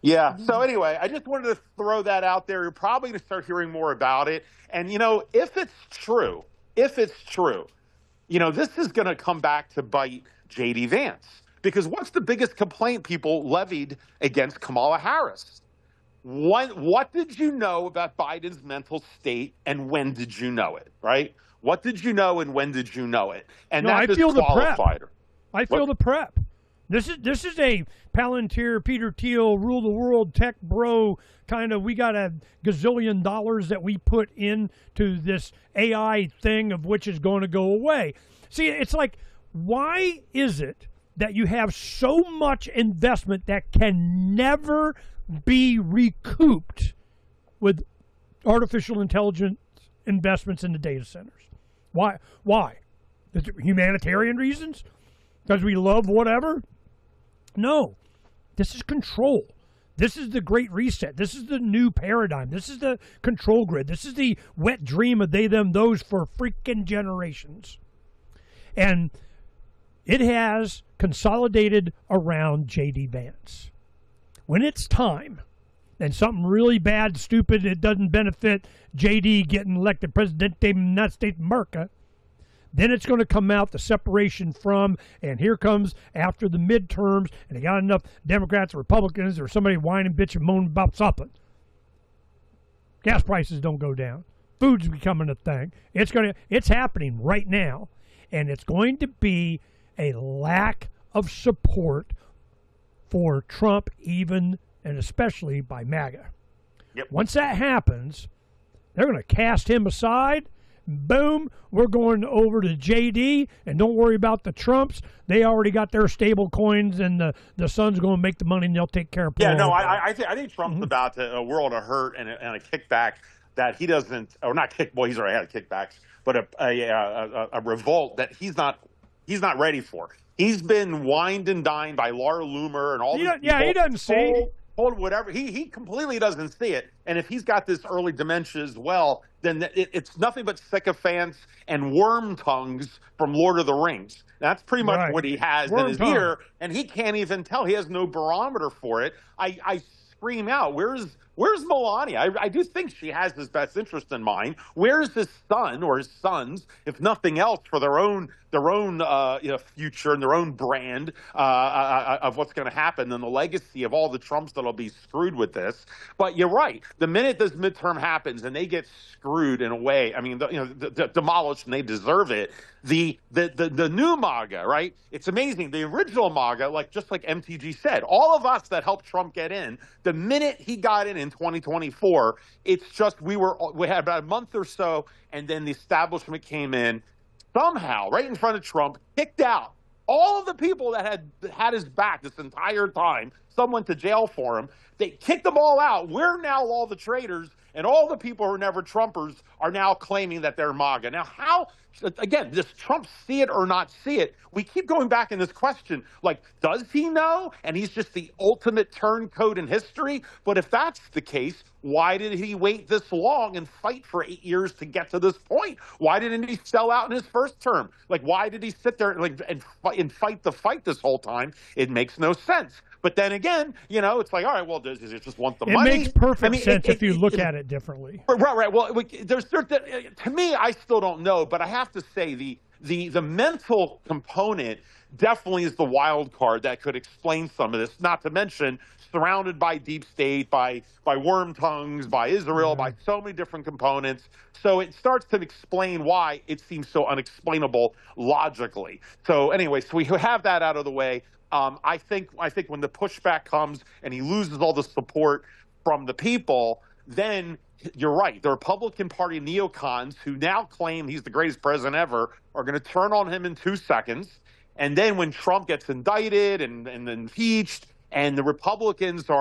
Yeah. So anyway, I just wanted to throw that out there. You're probably going to start hearing more about it. And, if it's true, this is going to come back to bite J.D. Vance. Because what's the biggest complaint people levied against Kamala Harris? What did you know about Biden's mental state, and when did you know it, right? What did you know, and when did you know it? And that disqualified her. I feel the prep. This is a Palantir, Peter Thiel, rule the world, tech bro kind of, we got a gazillion dollars that we put into this AI thing of which is going to go away. See, it's like, why is it that you have so much investment that can never be recouped with artificial intelligence investments in the data centers? Why? Is it humanitarian reasons? Because we love whatever? No. This is control. This is the Great Reset. This is the new paradigm. This is the control grid. This is the wet dream of they, them, those for freaking generations. And it has consolidated around J.D. Vance. When it's time, and something really bad, stupid, it doesn't benefit J.D. getting elected President of the United States of America, then it's going to come out, the separation from, and here comes after the midterms, and they got enough Democrats or Republicans or somebody whining, bitch, and moaning about something. Gas prices don't go down. Food's becoming a thing. It's happening right now, and it's going to be a lack of support for Trump, even and especially by MAGA. Yep. Once that happens, they're going to cast him aside. Boom, we're going over to JD, and don't worry about the Trumps. They already got their stable coins, and the son's going to make the money, and they'll take care of it. Yeah, no, I think Trump's about a world of hurt and a kickback that he doesn't, or not kick. Well, he's already had kickbacks, but a revolt that he's not ready for. He's been wined and dined by Laura Loomer and all these people. Yeah, he doesn't see. Whatever. He completely doesn't see it. And if he's got this early dementia as well, then it's nothing but sycophants and worm tongues from Lord of the Rings. That's pretty much what he has in his ear, and he can't even tell. He has no barometer for it. I scream out, where's Melania? I do think she has his best interest in mind. Where's his son or his sons, if nothing else, for their own future and their own brand of what's going to happen and the legacy of all the Trumps that'll be screwed with this. But you're right. The minute this midterm happens and they get screwed in a way, I mean, demolished, and they deserve it. The new MAGA, right? It's amazing. The original MAGA, just like MTG said, all of us that helped Trump get in, the minute he got in 2024, it's just we had about a month or so, and then the establishment came in, somehow, right in front of Trump, kicked out all of the people that had his back this entire time. Some went to jail for him. They kicked them all out. We're now all the traitors, and all the people who are never Trumpers are now claiming that they're MAGA. Now, how, again, does Trump see it or not see it? We keep going back in this question, does he know? And he's just the ultimate turncoat in history? But if that's the case, why did he wait this long and fight for 8 years to get to this point? Why didn't he sell out in his first term? Why did he sit there and fight the fight this whole time? It makes no sense. But then again, it's like, all right, well, does it just want the money? It makes perfect sense if you look at it differently. Right. Well, there's certain, to me, I still don't know, but I have to say the mental component definitely is the wild card that could explain some of this, not to mention surrounded by deep state, by worm tongues, by Israel, by so many different components. So it starts to explain why it seems so unexplainable logically. So anyway, so we have that out of the way. I think when the pushback comes and he loses all the support from the people, then you're right. The Republican Party neocons who now claim he's the greatest president ever are going to turn on him in 2 seconds. And then when Trump gets indicted and impeached, and the Republicans they're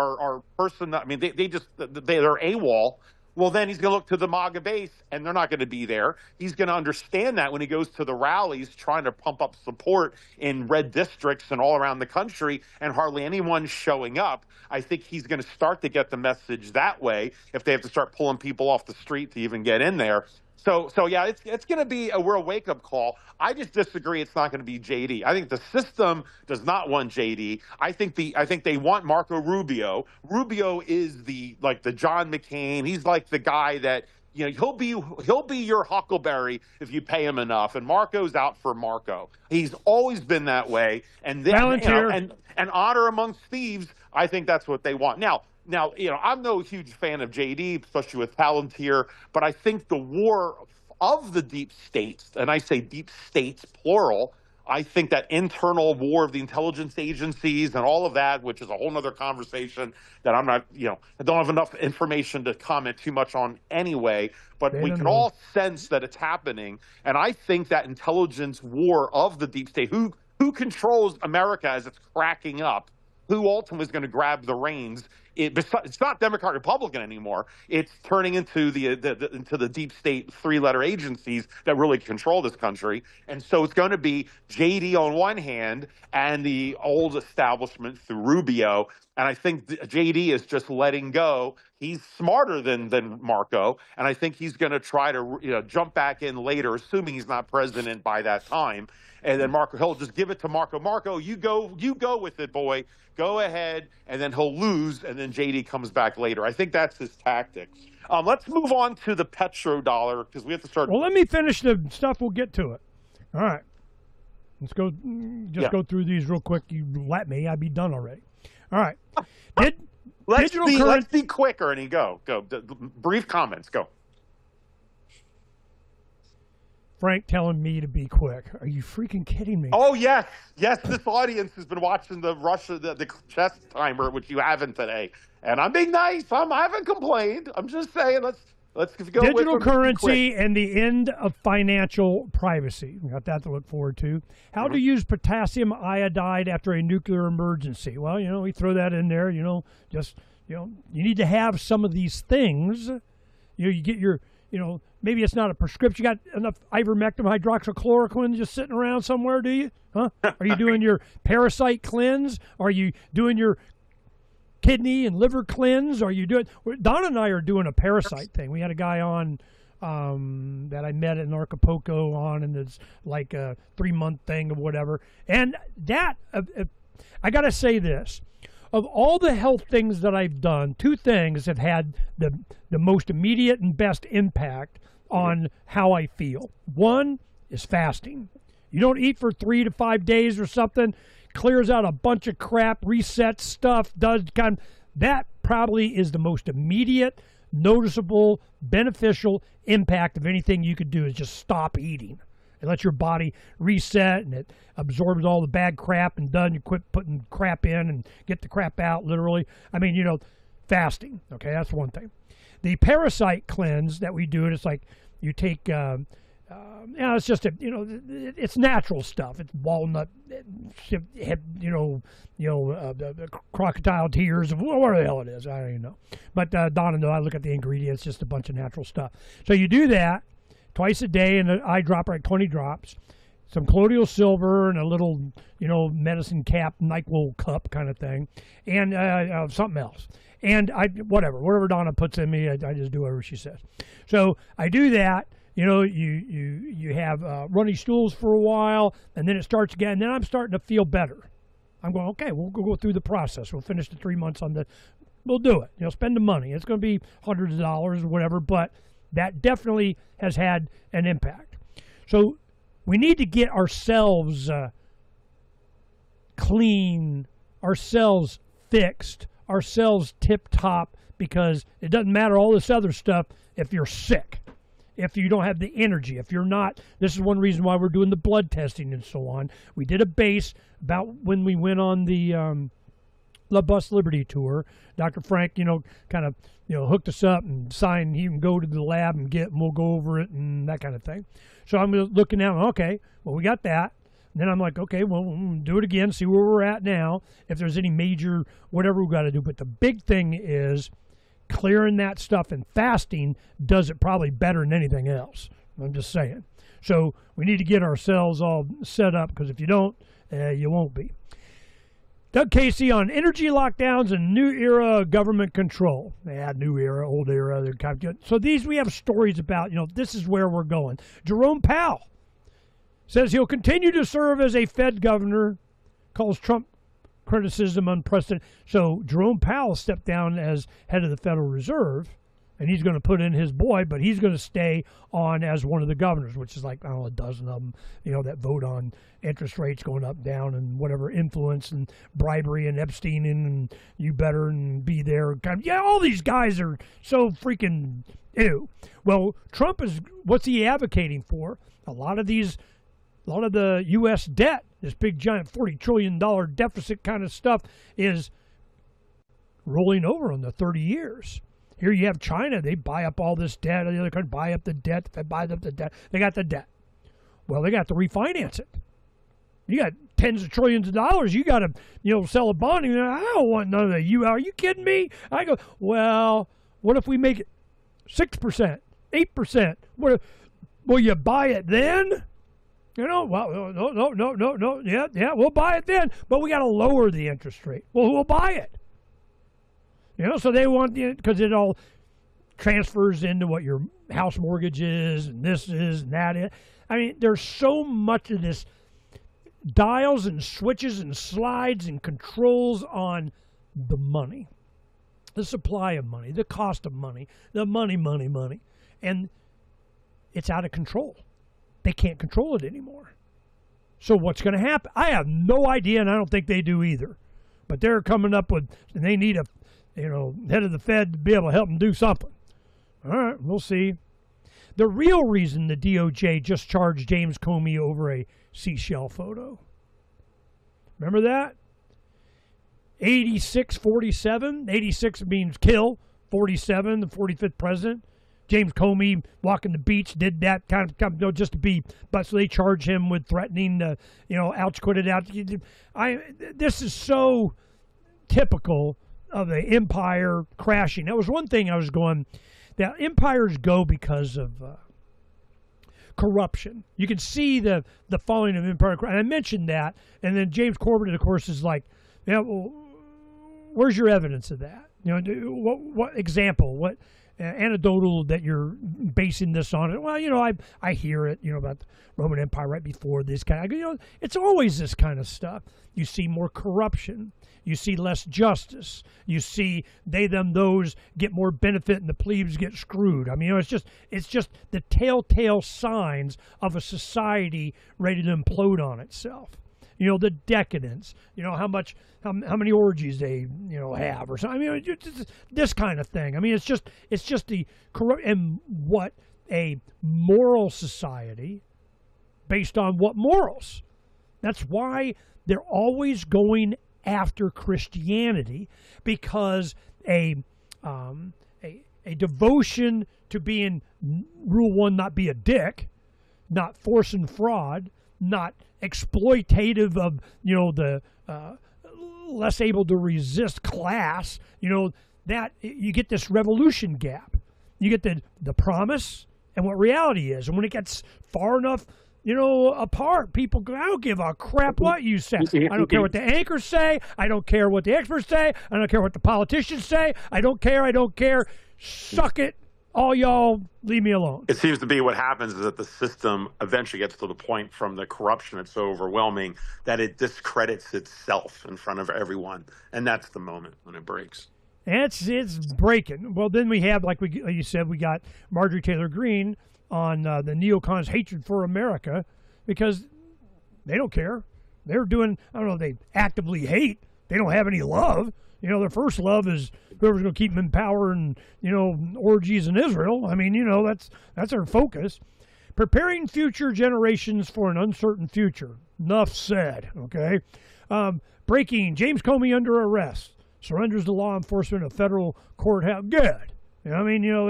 AWOL. Well, then he's going to look to the MAGA base, and they're not going to be there. He's going to understand that when he goes to the rallies trying to pump up support in red districts and all around the country, and hardly anyone's showing up. I think he's going to start to get the message that way if they have to start pulling people off the street to even get in there. So yeah, it's going to be a real wake-up call. I just disagree. It's not going to be JD. I think the system does not want JD. I think they want Marco Rubio. Rubio is the John McCain. He's like the guy that he'll be your Huckleberry if you pay him enough. And Marco's out for Marco. He's always been that way. And then and honor amongst thieves. I think that's what they want now. Now, I'm no huge fan of JD, especially with Palantir, but I think the war of the deep states, and I say deep states plural, I think that internal war of the intelligence agencies and all of that, which is a whole other conversation that I'm not, I don't have enough information to comment too much on anyway, but we can all sense that it's happening. And I think that intelligence war of the deep state, who controls America as it's cracking up, who ultimately is going to grab the reins. It's not Democrat Republican anymore. It's turning into the deep state 3-letter agencies that really control this country. And so it's going to be JD on one hand and the old establishment through Rubio. And I think JD is just letting go. He's smarter than Marco, and I think he's going to try to jump back in later, assuming he's not president by that time. And then he'll just give it to Marco. Marco, you go with it, boy. Go ahead, and then he'll lose, and then JD comes back later. I think that's his tactic. Let's move on to the petrodollar because we have to start. Well, let me finish the stuff. We'll get to it. All right. Let's go. Go through these real quick. You let me. I'd be done already. All right. Let's be quick, Ernie. Go. Brief comments. Go. Phranq telling me to be quick. Are you freaking kidding me? Oh, yes. Yes, this audience has been watching the chess timer, which you haven't today. And I'm being nice. I haven't complained. I'm just saying let's go with digital currency and the end of financial privacy. We got that to look forward to. How to use potassium iodide after a nuclear emergency. Well, we throw that in there, you need to have some of these things. You get your, maybe it's not a prescription. You got enough ivermectin, hydroxychloroquine just sitting around somewhere, do you? Huh? Are you doing your parasite cleanse? Are you doing your kidney and liver cleanse? Are you doing? Don and I are doing a parasite thing. We had a guy on that I met in Acapulco and it's like a 3-month thing or whatever. And that, I got to say this. Of all the health things that I've done, 2 things have had the most immediate and best impact on how I feel. One is fasting. You don't eat for 3 to 5 days or something, clears out a bunch of crap, resets stuff, that probably is the most immediate, noticeable, beneficial impact of anything you could do is just stop eating. It lets your body reset, and it absorbs all the bad crap, and you quit putting crap in and get the crap out, literally. I mean, fasting. Okay, that's one thing. The parasite cleanse that we do, it's like you take, it's just it's natural stuff. It's walnut, the crocodile tears, whatever the hell it is. I don't even know. But Donna knows. I look at the ingredients, just a bunch of natural stuff. So you do that twice a day in an eyedropper, like 20 drops, some colloidal silver and a little, medicine cap, NyQuil cup kind of thing, and something else. And whatever Donna puts in me, I just do whatever she says. So I do that. You have runny stools for a while, and then it starts again. And then I'm starting to feel better. I'm going, okay, we'll go through the process. We'll finish the 3 months on the, we'll do it. Spend the money. It's going to be hundreds of dollars or whatever, but that definitely has had an impact. So we need to get ourselves clean, ourselves fixed, ourselves tip-top, because it doesn't matter all this other stuff if you're sick, if you don't have the energy, if you're not. This is one reason why we're doing the blood testing and so on. We did a base about when we went on the La Bus Liberty tour. Dr. Phranq, kind of, hooked us up and signed. He can go to the lab and we'll go over it and that kind of thing. So I'm looking at, okay, well, we got that. And then I'm like, okay, well, we'll do it again, see where we're at now, if there's any major whatever we got to do. But the big thing is clearing that stuff, and fasting does it probably better than anything else. I'm just saying. So we need to get ourselves all set up, because if you don't, you won't be. Doug Casey on energy lockdowns and new era government control. Yeah, new era, old era. They're kind of good. So these we have stories about, this is where we're going. Jerome Powell says he'll continue to serve as a Fed governor, calls Trump criticism unprecedented. So Jerome Powell stepped down as head of the Federal Reserve, and he's going to put in his boy, but he's going to stay on as one of the governors, which is like, I don't know, a dozen of them, that vote on interest rates going up, down, and whatever, influence and bribery and Epstein and you better and be there. Yeah, all these guys are so freaking ew. Well, Trump is, what's he advocating for? A lot of the U.S. debt, this big giant $40 trillion deficit kind of stuff, is rolling over on the 30 years. Here you have China, they buy up all this debt, the other country buy up the debt, they buy up the debt, they got the debt. Well, they got to refinance it. You got tens of trillions of dollars, you got to, sell a bond, and I don't want none of that. Are you kidding me? I go, well, what if we make it 6%, 8%? Will you buy it then? Well, no, yeah, we'll buy it then, but we got to lower the interest rate. Well, who will buy it? So they want, because it all transfers into what your house mortgage is, and this is, and that is. I mean, there's so much of this dials and switches and slides and controls on the money, the supply of money, the cost of money, the money. And it's out of control. They can't control it anymore. So what's going to happen? I have no idea, and I don't think they do either. But they're coming up with, and they need a head of the Fed to be able to help them do something. All right, we'll see. The real reason the DOJ just charged James Comey over a seashell photo. Remember that? 86-47. 86 means kill. 47, the 45th president. James Comey walking the beach did that kind of just to be, but so they charge him with threatening to, ouch, quit it out. This is so typical of the empire crashing. That was one thing I was going, that empires go because of corruption. You can see the falling of empire. And I mentioned that, and then James Corbett, of course, is like, well, where's your evidence of that? What example, what anecdotal that you're basing this on? Well, I hear it, about the Roman Empire right before this kind of, it's always this kind of stuff. You see more corruption. You see less justice. You see they, them, those get more benefit and the plebes get screwed. I mean, it's just the telltale signs of a society ready to implode on itself. The decadence. How many orgies they have or something. I mean, this kind of thing. I mean, it's just the corrupt, and what a moral society based on what morals. That's why they're always going after Christianity, because a devotion to being, rule one, not be a dick, not force and fraud, not exploitative of the less able to resist class, that you get this revolution gap. You get the promise and what reality is, and when it gets far enough apart, people go, I don't give a crap what you say. I don't care what the anchors say. I don't care what the experts say. I don't care what the politicians say. I don't care. Suck it all y'all leave me alone. It seems to be what happens is that the system eventually gets to the point from the corruption it's so overwhelming that it discredits itself in front of everyone. And that's the moment when it breaks. It's breaking. Well, then we have, like you said, we got Marjorie Taylor Greene on the neocons' hatred for America because they don't care. They're doing, I don't know, they actively hate. They don't have any love. You know, their first love is whoever's going to keep them in power and, you know, orgies in Israel. I mean, you know, that's their focus. Preparing future generations for an uncertain future. Enough said, okay? Breaking, James Comey under arrest. Surrenders to law enforcement of federal courthouse. Good. You know, I mean, you know,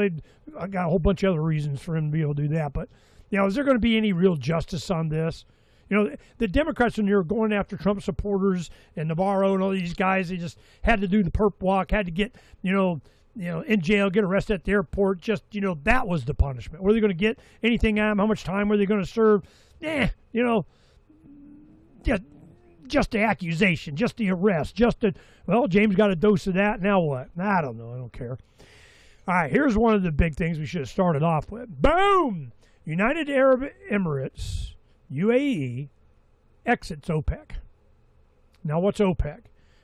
I got a whole bunch of other reasons for him to be able to do that. But, you know, is there going to be any real justice on this? You know, the Democrats, when they were going after Trump supporters and Navarro and all these guys, they just had to do the perp walk, had to get, you know, in jail, get arrested at the airport. Just, you know, that was the punishment. Were they going to get anything out of them? How much time were they going to serve? You know, just the accusation, just the arrest, well, James got a dose of that. Now what? I don't know. I don't care. All right, here's one of the big things we should have started off with. Boom! United Arab Emirates, UAE, exits OPEC. Now, what's OPEC?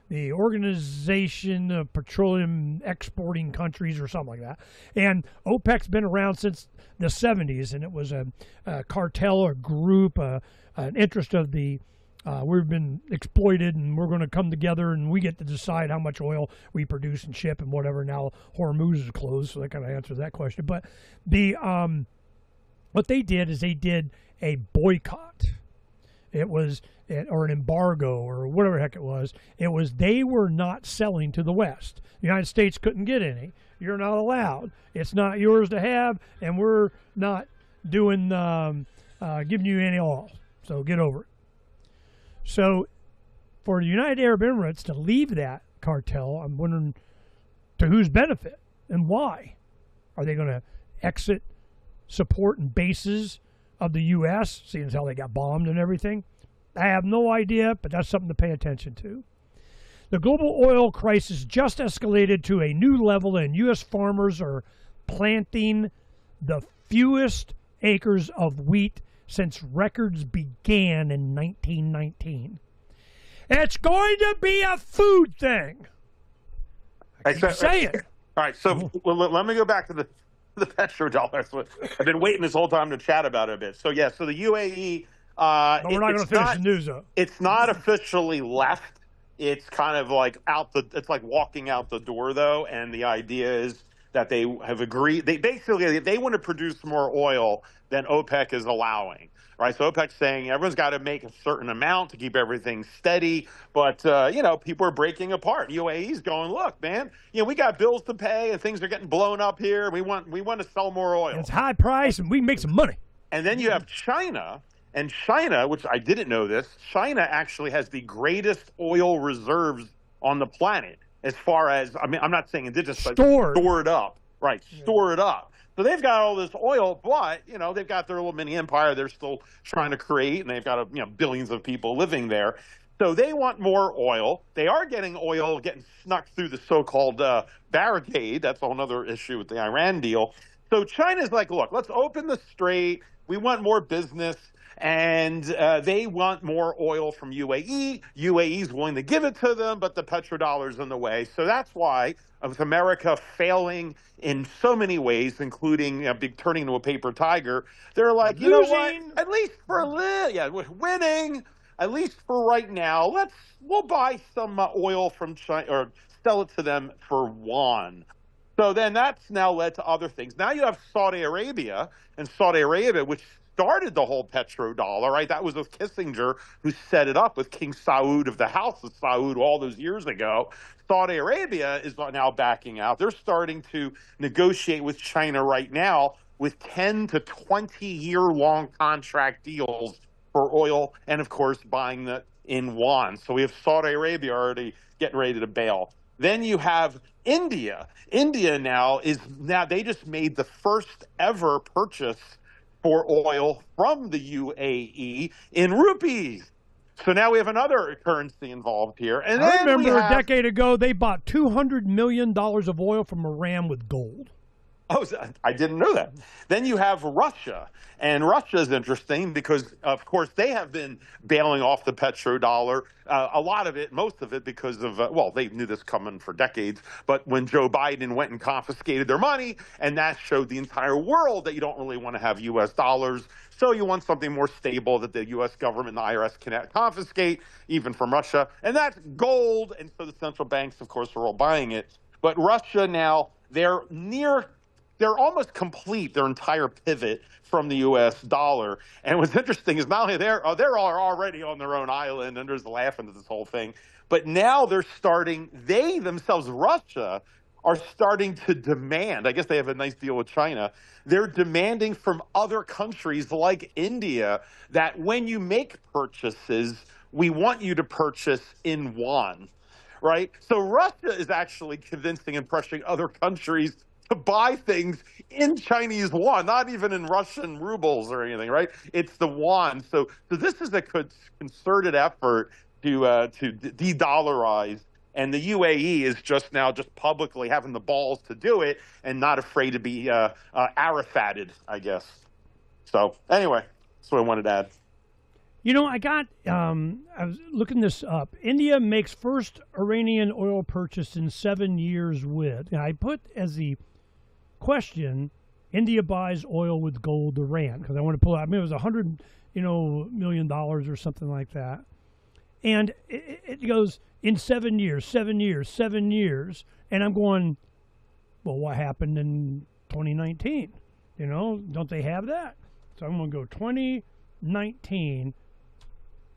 The Organization of Petroleum Exporting Countries or something like that. And OPEC's been around since the 70s, and it was a cartel or group, an interest of the we've been exploited, and we're going to come together, and we get to decide how much oil we produce and ship and whatever. Now Hormuz is closed, so that kind of answers that question. But the what they did is they did a boycott. It was or an embargo or whatever the heck it was. It was they were not selling to the West. The United States couldn't get any. You're not allowed. It's not yours to have, and we're not doing giving you any oil. So get over it. So for the United Arab Emirates to leave that cartel, I'm wondering to whose benefit and why. Are they going to exit support and bases of the U.S., seeing as how they got bombed and everything? I have no idea, but that's something to pay attention to. The global oil crisis just escalated to a new level, and U.S. farmers are planting the fewest acres of wheat since records began in 1919. It's going to be a food thing. I keep saying. All right, so let me go back to the petrodollar. I've been waiting this whole time to chat about it a bit. So yeah, so the UAE. But we're not going to finish the news though. It's not officially left. It's kind of like it's like walking out the door though, and the idea is that they have agreed. They want to produce more oil than OPEC is allowing. Right, so OPEC's saying everyone's got to make a certain amount to keep everything steady, but you know, people are breaking apart. UAE's going, look, man, you know, we got bills to pay and things are getting blown up here. We want to sell more oil. It's high price and we can make some money. And then you have China, and China, which I didn't know this, China actually has the greatest oil reserves on the planet as far as, I mean, I'm not saying indigenous, but stored up. Right, store it up. So they've got all this oil, but, you know, they've got their little mini empire they're still trying to create, and they've got, you know, billions of people living there. So they want more oil. They are getting oil getting snuck through the so-called barricade. That's a whole other issue with the Iran deal. So China's like, look, let's open the strait. We want more business. And they want more oil from UAE. UAE's willing to give it to them, but the petrodollar's in the way. So that's why, with America failing in so many ways, including turning into a paper tiger, they're like, you know what? At least for winning. At least for right now, we'll buy some oil from China or sell it to them for yuan. So then that's now led to other things. Now you have Saudi Arabia, which started the whole petrodollar, right? That was with Kissinger, who set it up with King Saud of the House of Saud all those years ago. Saudi Arabia is now backing out. They're starting to negotiate with China right now with 10 to 20-year-long contract deals for oil and, of course, buying it in yuan. So we have Saudi Arabia already getting ready to bail. Then you have India. India now they just made the first ever purchase for oil from the UAE in rupees. So now we have another currency involved here. And I remember a decade ago, they bought $200 million of oil from Iran with gold. Oh, I didn't know that. Then you have Russia. And Russia is interesting because, of course, they have been bailing off the petrodollar, a lot of it, most of it because of, well, they knew this coming for decades. But when Joe Biden went and confiscated their money, and that showed the entire world that you don't really want to have U.S. dollars. So you want something more stable that the U.S. government and the IRS can confiscate, even from Russia. And that's gold. And so the central banks, of course, are all buying it. But Russia now, they're almost complete their entire pivot from the U.S. dollar. And what's interesting is not only they're already on their own island, and there's laughing at this whole thing, but now they themselves, Russia, are starting to demand, I guess they have a nice deal with China, they're demanding from other countries like India that when you make purchases, we want you to purchase in yuan, right? So Russia is actually convincing and pressuring other countries to buy things in Chinese yuan, not even in Russian rubles or anything, right? It's the yuan. So this is a concerted effort to de-dollarize, and the UAE is just publicly having the balls to do it and not afraid to be Arafated, I guess. So anyway, that's what I wanted to add. You know, I was looking this up. India makes first Iranian oil purchase in 7 years with, and I put as the question, India buys oil with gold Iran, because I want to pull out, I mean, it was $100 million or something like that. And it goes in 7 years, 7 years, 7 years. And I'm going, well, what happened in 2019? Don't they have that? So I'm going to go 2019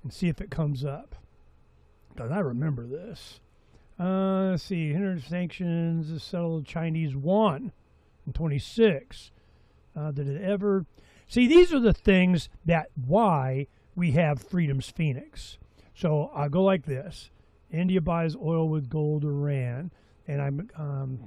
and see if it comes up, because I remember this. Let's see, hindered sanctions to settle the Chinese yuan in 26. Did it ever? See, these are the things why we have Freedom's Phoenix. So I'll go like this. India buys oil with gold Iran. And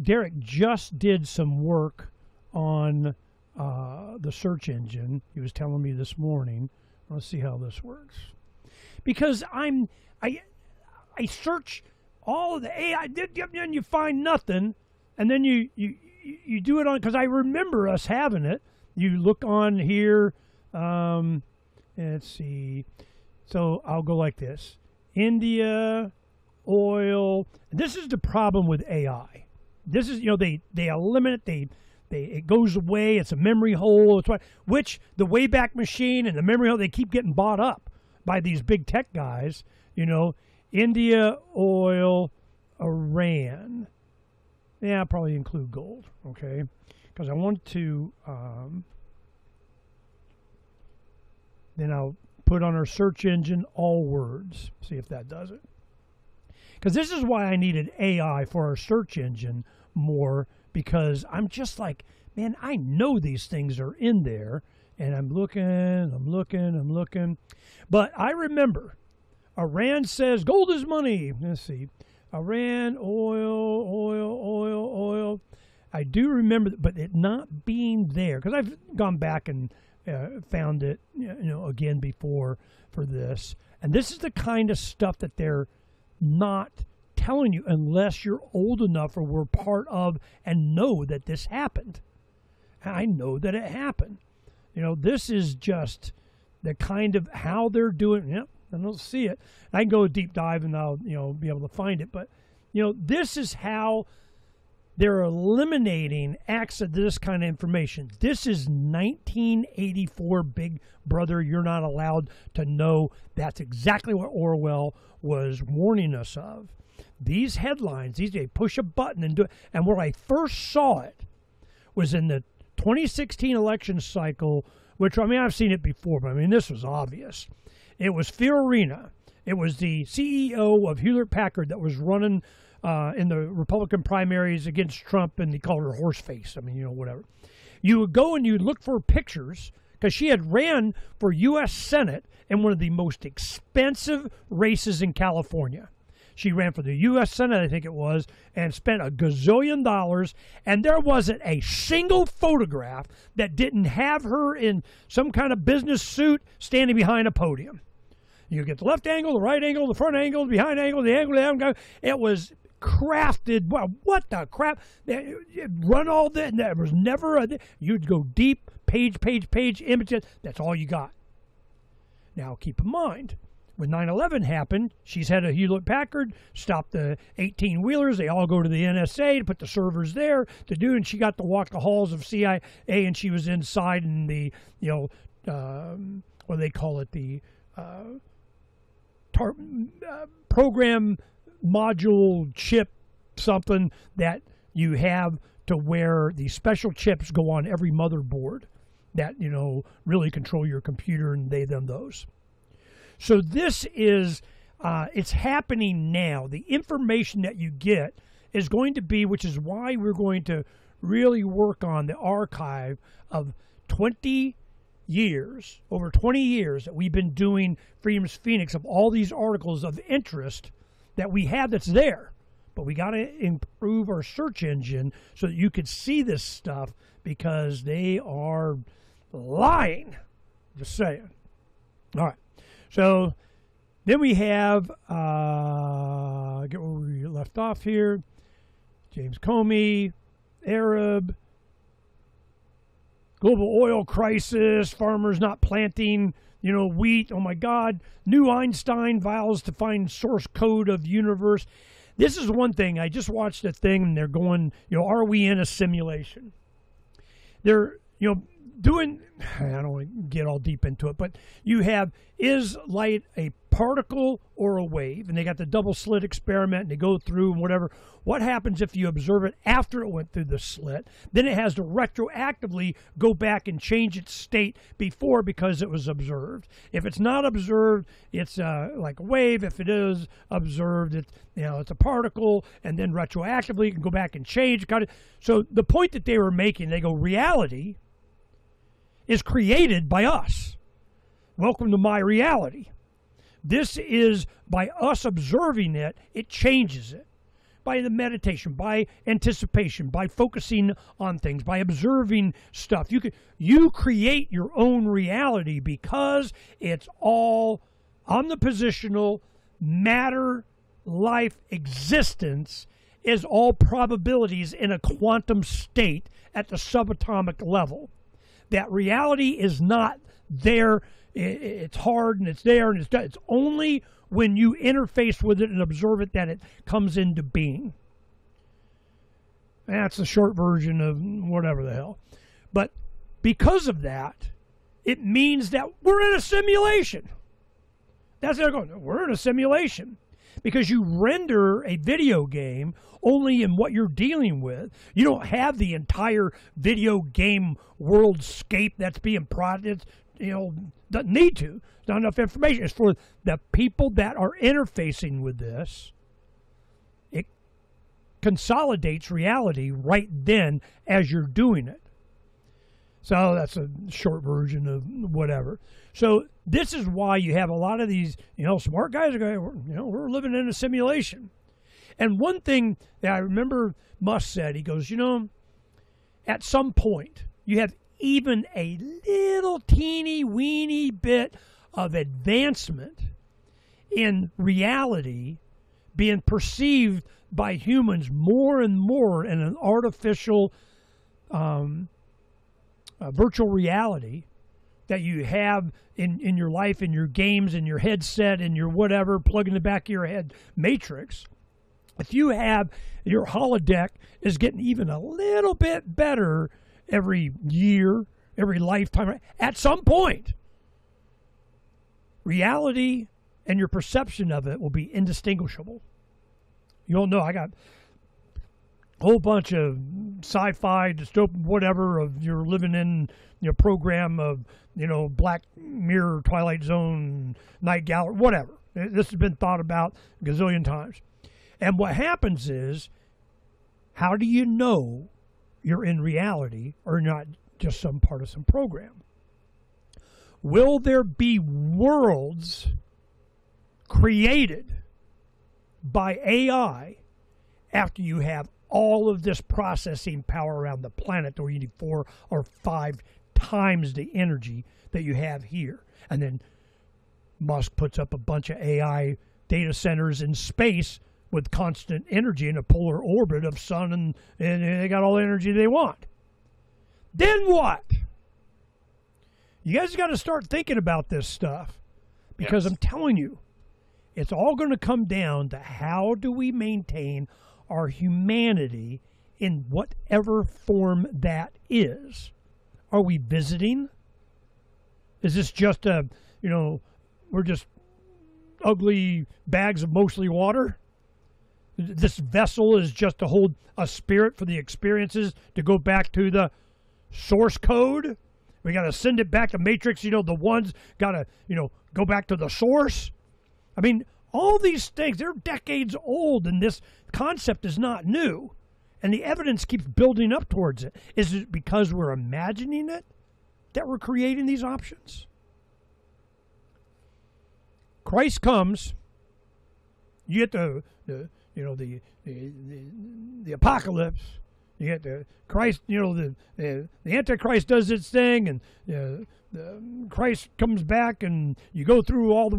Derek just did some work on the search engine. He was telling me this morning. Let's see how this works. Because I search all of the AI, and you find nothing, and then you do it on, because I remember us having it. You look on here, let's see. So I'll go like this. India, oil. This is the problem with AI. This is, they eliminate, it goes away. It's a memory hole. Which the Wayback Machine and the memory hole, they keep getting bought up by these big tech guys. India, oil, Iran. Yeah, I'll probably include gold, okay? Because I want to, then I'll put on our search engine all words. See if that does it. Because this is why I needed AI for our search engine more, because I'm just like, man, I know these things are in there, and I'm looking. But I remember Iran says gold is money. Let's see. Iran, oil. I do remember, but it not being there, because I've gone back and found it, again before for this. And this is the kind of stuff that they're not telling you unless you're old enough or were part of and know that this happened. And I know that it happened. This is just the kind of how they're doing. Yep, I don't see it. I can go a deep dive and I'll, be able to find it. But, this is how they're eliminating access to this kind of information. This is 1984, Big Brother. You're not allowed to know. That's exactly what Orwell was warning us of. These headlines, they push a button and do it. And where I first saw it was in the 2016 election cycle, which, I've seen it before, but this was obvious. It was Fiorina. It was the CEO of Hewlett-Packard that was running in the Republican primaries against Trump, and they called her horseface. Whatever. You would go and you'd look for pictures, because she had ran for U.S. Senate in one of the most expensive races in California. She ran for the U.S. Senate, I think it was, and spent $1 gazillion, and there wasn't a single photograph that didn't have her in some kind of business suit standing behind a podium. You get the left angle, the right angle, the front angle, the behind angle, the angle, the angle. It was crafted. Well, what the crap? Run all that. There was never you'd go deep, page, images. That's all you got. Now, keep in mind, when 9/11 happened, she's had a Hewlett-Packard stop the 18-wheelers. They all go to the NSA to put the servers there to do, and she got to walk the halls of CIA, and she was inside in the, what do they call it, the program module chip, something that you have to where the special chips go on every motherboard that, really control your computer, and those. So this is, it's happening now. The information that you get is going to be, which is why we're going to really work on the archive of 20 years, over 20 years that we've been doing Freedom's Phoenix, of all these articles of interest that we have that's there. But we got to improve our search engine so that you could see this stuff, because they are lying. Just saying. All right. So then we have, get where we left off here, James Comey, Arab, global oil crisis, farmers not planting, wheat, oh my God, new Einstein vows to find source code of universe. This is one thing, I just watched a thing, and they're going, are we in a simulation? They're, doing, I don't want to get all deep into it, but you have, is light a particle or a wave? And they got the double slit experiment, and they go through and whatever. What happens if you observe it after it went through the slit? Then it has to retroactively go back and change its state before, because it was observed. If it's not observed, it's like a wave. If it is observed, it's a particle, and then retroactively you can go back and change. So the point that they were making, they go, reality is created by us. Welcome to my reality. This is by us observing it, it changes it. By the meditation, by anticipation, by focusing on things, by observing stuff. You create your own reality, because it's all omnipositional. Matter, life, existence is all probabilities in a quantum state at the subatomic level. That reality is not there. It's hard, and it's there, and it's done. It's only when you interface with it and observe it that it comes into being. That's the short version of whatever the hell. But because of that, it means that we're in a simulation. That's how they're going. We're in a simulation. Because you render a video game only in what you're dealing with. You don't have the entire video game worldscape that's being produced. Doesn't need to. There's not enough information. It's for the people that are interfacing with this. It consolidates reality right then as you're doing it. So that's a short version of whatever. So this is why you have a lot of these, smart guys are going, we're living in a simulation. And one thing that I remember Musk said, he goes, at some point you have even a little teeny weeny bit of advancement in reality being perceived by humans more and more in an artificial virtual reality that you have in your life, in your games, in your headset, in your whatever, plug in the back of your head matrix. If you have your holodeck is getting even a little bit better every year, every lifetime, at some point, reality and your perception of it will be indistinguishable. You'll know, I got a whole bunch of sci-fi, dystopian, whatever, of you're living in your program of, Black Mirror, Twilight Zone, Night Gallery, whatever. This has been thought about a gazillion times. And what happens is, how do you know you're in reality or not just some part of some program? Will there be worlds created by AI after you have all of this processing power around the planet, where you need 4 or 5 times the energy that you have here? And then Musk puts up a bunch of AI data centers in space with constant energy in a polar orbit of sun, and they got all the energy they want. Then what? You guys got to start thinking about this stuff, because I'm telling you, it's all going to come down to how do we maintain our humanity in whatever form that is. Are we visiting? Is this just we're just ugly bags of mostly water? This vessel is just to hold a spirit for the experiences to go back to the source code? We got to send it back to Matrix, the ones got to, go back to the source. I mean, all these things, they're decades old, and this concept is not new. And the evidence keeps building up towards it. Is it because we're imagining it that we're creating these options? Christ comes, you get the apocalypse. You get the Christ, the Antichrist does its thing, and Christ comes back, and you go through all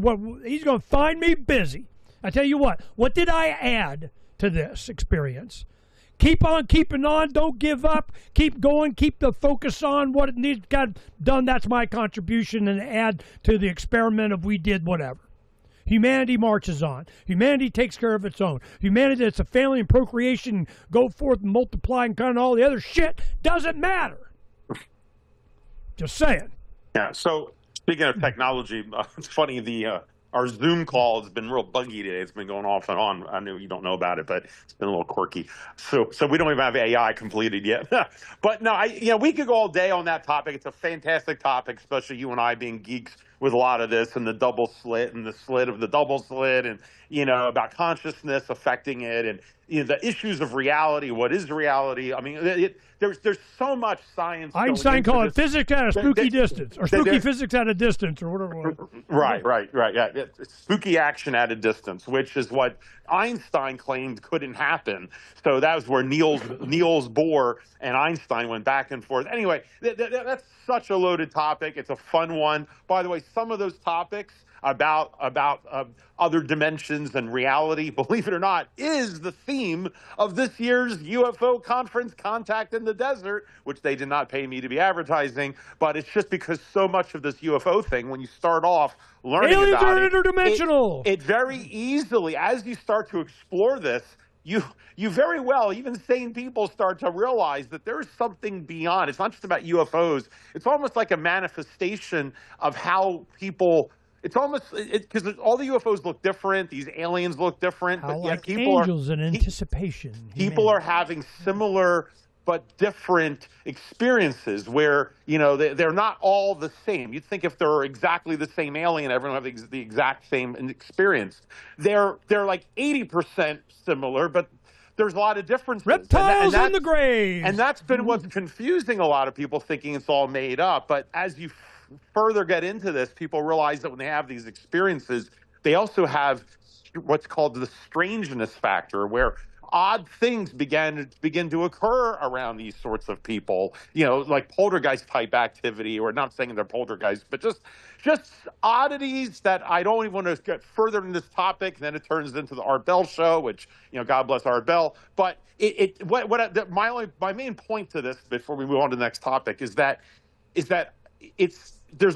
he's going to find me busy. I tell you what did I add to this experience? Keep on keeping on, don't give up, keep going, keep the focus on what it needs got done. That's my contribution, and add to the experiment of we did whatever. Humanity marches on. Humanity takes care of its own. Humanity, it's a family and procreation, go forth and multiply and kind of all the other shit doesn't matter. Just saying. Yeah, so speaking of technology, it's funny, our Zoom call has been real buggy today. It's been going off and on. I know you don't know about it, but it's been a little quirky. So we don't even have AI completed yet. But no, we could go all day on that topic. It's a fantastic topic, especially you and I being geeks with a lot of this, and the double slit and the slit of the double slit, and about consciousness affecting it, and the issues of reality. What is reality? I mean, there's so much science. Einstein called it physics at a spooky distance, or spooky physics at a distance, or whatever it was. Right. Yeah, it's spooky action at a distance, which is what Einstein claimed couldn't happen. So that was where Niels Bohr and Einstein went back and forth. Anyway, that's such a loaded topic. It's a fun one. By the way, some of those topics about other dimensions and reality, believe it or not, is the theme of this year's UFO conference, Contact in the Desert, which they did not pay me to be advertising, but it's just because so much of this UFO thing, when you start off learning aliens about are interdimensional. It very easily, as you start to explore this, you very well, even sane people start to realize that there is something beyond. It's not just about UFOs. It's almost like a manifestation of how people. It's almost because all the UFOs look different. These aliens look different, but yet people angels in anticipation. People are having similar but different experiences where they're not all the same. You'd think if they're exactly the same alien, everyone would have the exact same experience. They're like 80% similar, but there's a lot of differences. Reptiles in the grave, and that's been what's confusing a lot of people, thinking it's all made up. But as you further get into this, people realize that when they have these experiences, they also have what's called the strangeness factor, where odd things begin to occur around these sorts of people, like poltergeist type activity, or not saying they're poltergeists, but just oddities that I don't even want to get further in this topic. And then it turns into the Art Bell show, which, God bless Art Bell. But my main point to this, before we move on to the next topic, is that there's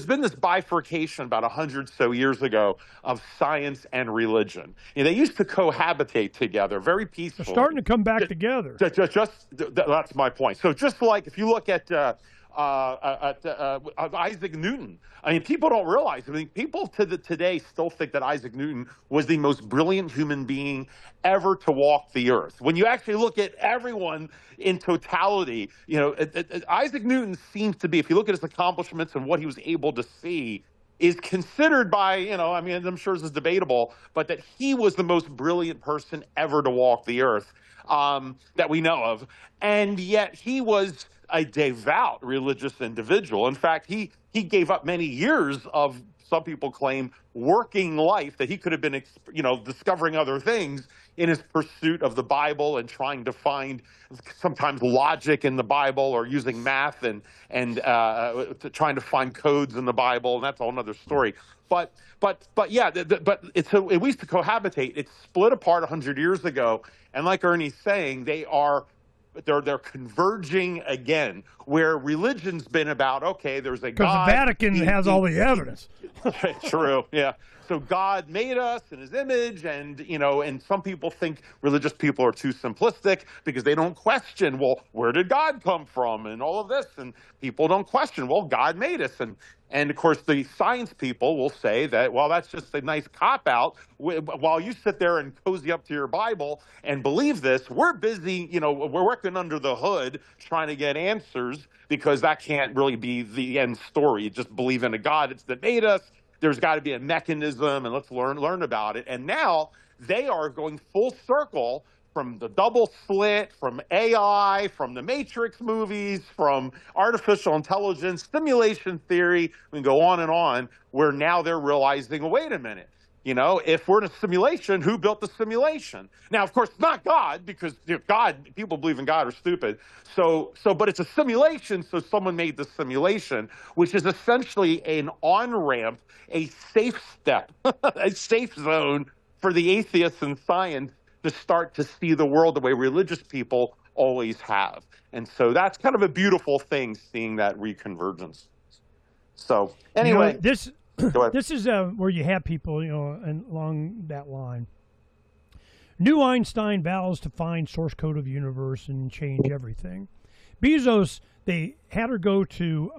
been this bifurcation about 100 so years ago of science and religion. They used to cohabitate together very peacefully. They're starting to come back together. That's my point. So just like if you look at Isaac Newton, I mean, people don't realize. I mean, people today still think that Isaac Newton was the most brilliant human being ever to walk the earth. When you actually look at everyone in totality, Isaac Newton seems to be, if you look at his accomplishments and what he was able to see, is considered by, I'm sure this is debatable, but that he was the most brilliant person ever to walk the earth that we know of. And yet he was a devout religious individual. In fact, he gave up many years of some people claim, working life, that he could have been, discovering other things in his pursuit of the Bible and trying to find sometimes logic in the Bible, or using math and trying to find codes in the Bible, and that's a whole other story. But yeah, but it's at least to cohabitate. It's split apart 100 years ago, and like Ernie's saying, they're converging again, where religion's been about, okay, there's a God. Because the Vatican has all the evidence. True, yeah. So God made us in his image, and some people think religious people are too simplistic because they don't question, well, where did God come from and all of this? And people don't question, well, God made us. And of course, the science people will say that, well, that's just a nice cop-out. While you sit there and cozy up to your Bible and believe this, we're busy, we're working under the hood trying to get answers, because that can't really be the end story. You just believe in a God that made us. There's got to be a mechanism, and let's learn about it. And now they are going full circle from the double slit, from AI, from the Matrix movies, from artificial intelligence, simulation theory. We can go on, where now they're realizing, wait a minute, if we're in a simulation, who built the simulation? Now, of course, it's not God, because people believe in God are stupid. But it's a simulation, so someone made the simulation, which is essentially an on-ramp, a safe step, a safe zone for the atheists in science to start to see the world the way religious people always have. And so that's kind of a beautiful thing, seeing that reconvergence. So anyway, this is where you have people, and along that line. New Einstein vows to find source code of universe and change everything. Bezos, they had her go to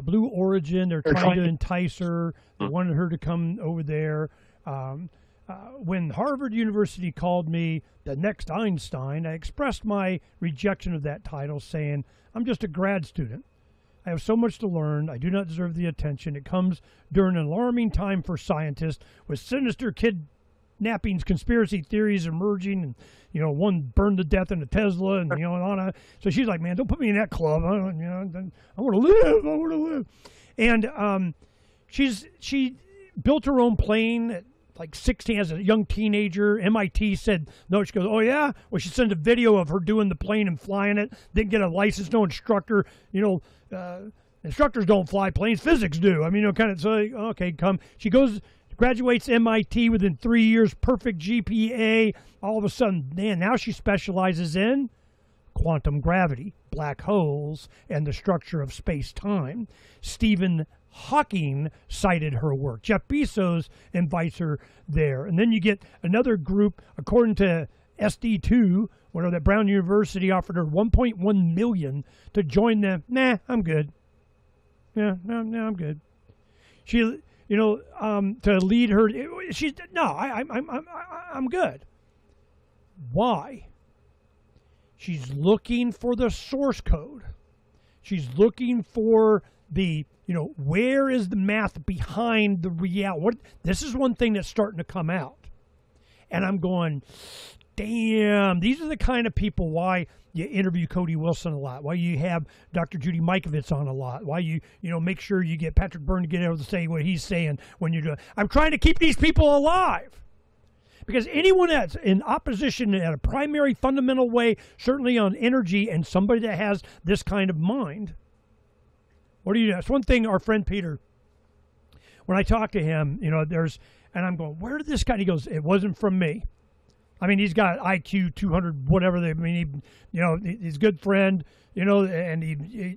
Blue Origin. They're trying to entice her. They wanted her to come over there. When Harvard University called me the next Einstein, I expressed my rejection of that title, saying, I'm just a grad student. I have so much to learn. I do not deserve the attention. It comes during an alarming time for scientists, with sinister kidnappings, conspiracy theories emerging, and one burned to death in a Tesla, and on. So she's like, man, don't put me in that club. I want to live. I want to live. And she built her own plane at like 16 as a young teenager. MIT said no. She goes, oh yeah. Well, she sent a video of her doing the plane and flying it. Didn't get a license. No instructor. Instructors don't fly planes. Physics do. I mean, kind of. So okay, come. She goes, graduates MIT within 3 years. Perfect GPA. All of a sudden, man, now she specializes in quantum gravity, black holes, and the structure of space-time. Stephen Hawking cited her work. Jeff Bezos invites her there. And then you get another group, according to SD2, that Brown University offered her $1.1 million to join them. Nah, I'm good. Yeah, no, I'm good. She, to lead her, I'm good. Why? She's looking for the source code. She's looking for the, where is the math behind the reality? This is one thing that's starting to come out. And I'm going, damn, these are the kind of people why you interview Cody Wilson a lot, why you have Dr. Judy Mikovits on a lot, why you make sure you get Patrick Byrne to get able to say what he's saying when you're doing. I'm trying to keep these people alive. Because anyone that's in opposition in a primary fundamental way, certainly on energy, and somebody that has this kind of mind, what do you do? It's one thing our friend Peter, when I talk to him, and I'm going, where did this guy? He goes, it wasn't from me. I mean, he's got IQ 200, whatever. He's a good friend, and he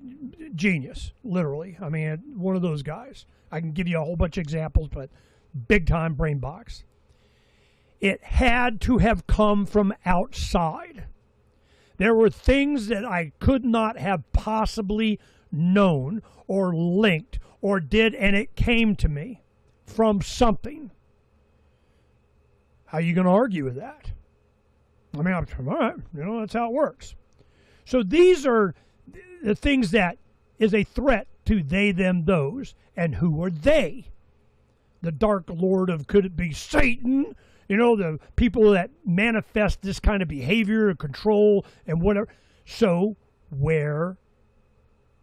genius, literally. I mean, one of those guys. I can give you a whole bunch of examples, but big time brain box. It had to have come from outside. There were things that I could not have possibly known or linked or did, and it came to me from something. How are you going to argue with that? I mean, all right, that's how it works. So these are the things that is a threat to they, them, those. And who are they? The dark lord of, could it be Satan? The people that manifest this kind of behavior and control and whatever. So where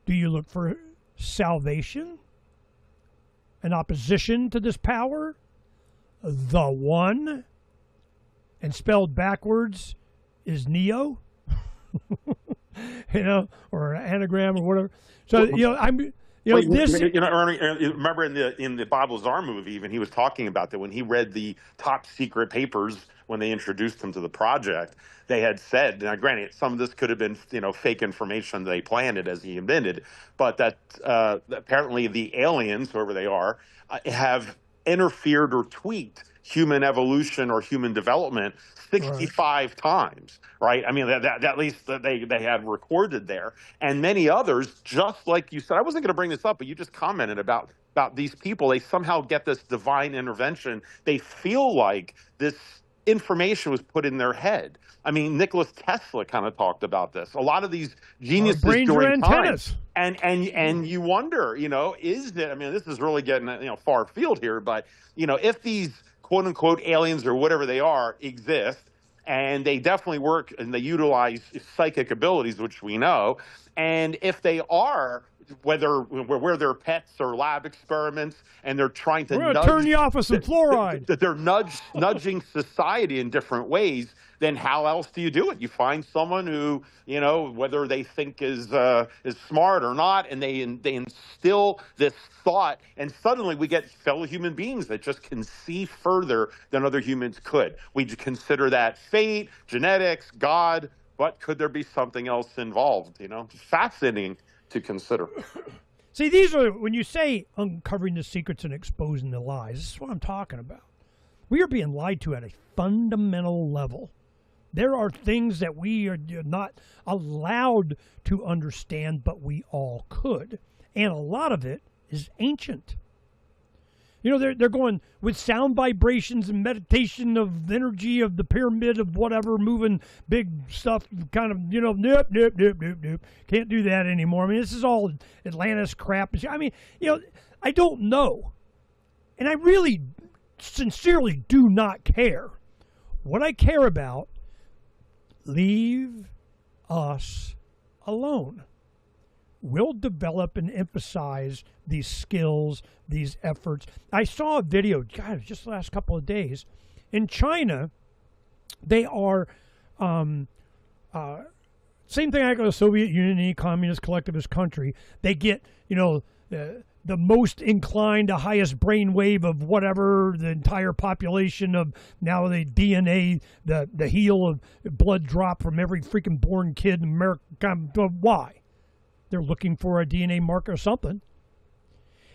do you look for salvation, an opposition to this power, the one, and spelled backwards is Neo, or an anagram or whatever. So, I'm... Ernie, remember in the Bob Lazar movie, even he was talking about that when he read the top secret papers when they introduced him to the project. They had said, now granted, some of this could have been fake information they planted as he invented, but that apparently the aliens, whoever they are, have interfered or tweaked human evolution or human development 65 times, right? I mean, that at least they had recorded there. And many others, just like you said, I wasn't going to bring this up, but you just commented about these people. They somehow get this divine intervention. They feel like this information was put in their head. I mean, Nikola Tesla kind of talked about this. A lot of these geniuses during times, and you wonder, is it? I mean, this is really getting far afield here, but if these quote unquote aliens or whatever they are exist, and they definitely work and they utilize psychic abilities, which we know, and if they are, where they're pets or lab experiments, and they're trying to turn you off with some fluoride, that they're nudging society in different ways, then how else do you do it? You find someone who, whether they think is smart or not, and they instill this thought, and suddenly we get fellow human beings that just can see further than other humans could. We consider that fate, genetics, God, but could there be something else involved? Fascinating to consider. See, these are, when you say uncovering the secrets and exposing the lies, this is what I'm talking about. We are being lied to at a fundamental level. There are things that we are not allowed to understand, but we all could. And a lot of it is ancient. They're going with sound vibrations and meditation of energy of the pyramid of whatever, moving big stuff, kind of, nope. Can't do that anymore. I mean, this is all Atlantis crap. I mean, I don't know. And I really sincerely do not care. What I care about, leave us alone. We'll develop and emphasize these skills, these efforts. I saw a video, just the last couple of days. In China, they are, same thing like the Soviet Union, any communist collectivist country. They get, the most inclined, the highest brain wave of whatever, the entire population of now the DNA, the heel of blood drop from every freaking born kid in America. Why? They're looking for a DNA marker or something.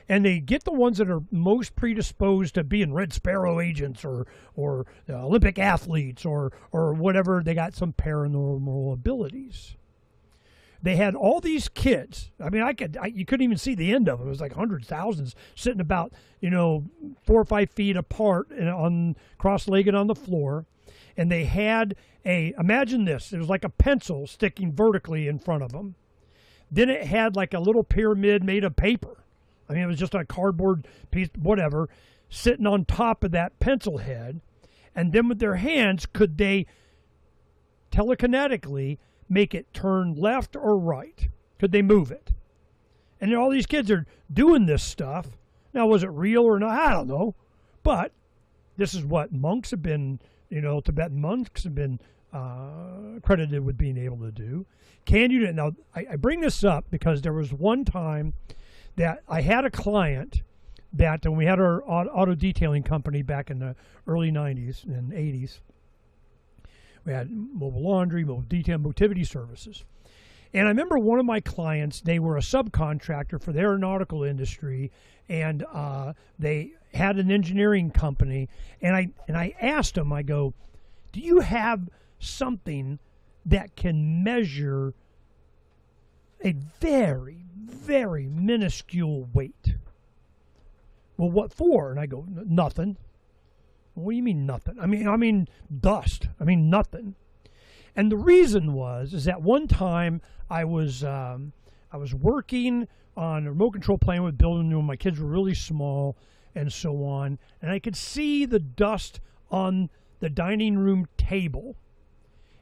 And they get the ones that are most predisposed to being Red Sparrow agents or Olympic athletes or whatever. They got some paranormal abilities. They had all these kids. I mean, you couldn't even see the end of them. It was like hundreds, thousands sitting about, 4 or 5 feet apart and cross-legged on the floor. And they had imagine this. It was like a pencil sticking vertically in front of them. Then it had like a little pyramid made of paper. I mean, it was just a cardboard piece, whatever, sitting on top of that pencil head. And then with their hands, could they telekinetically make it turn left or right? Could they move it? And all these kids are doing this stuff. Now, was it real or not? I don't know. But this is what monks have been, Tibetan monks have been credited with being able to do. Can you do it? Now, I bring this up because there was one time that I had a client that, when we had our auto detailing company back in the early 90s and 80s, we had mobile laundry, mobile detail, motivity services. And I remember one of my clients, they were a subcontractor for the aeronautical industry, and they had an engineering company. And I asked them, I go, do you have something that can measure a very, very minuscule weight? Well, what for? And I go, nothing. What do you mean nothing? I mean dust. I mean nothing. And the reason is that one time I was working on a remote control plant with building when my kids were really small and so on, and I could see the dust on the dining room table,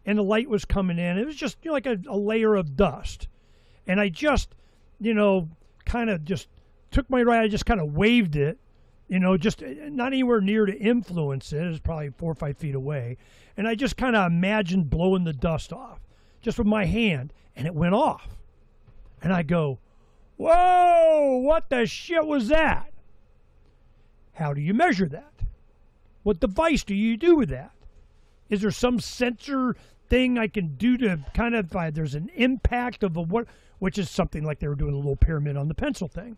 and the light was coming in. It was just like a layer of dust, and I just kind kind of just took my right, I just kind of waved it, just not anywhere near to influence it. It was probably 4 or 5 feet away. And I just kind of imagined blowing the dust off just with my hand, and it went off. And I go, whoa, what the shit was that? How do you measure that? What device do you do with that? Is there some sensor thing I can do to kind of, there's an impact of which is something like they were doing a little pyramid on the pencil thing.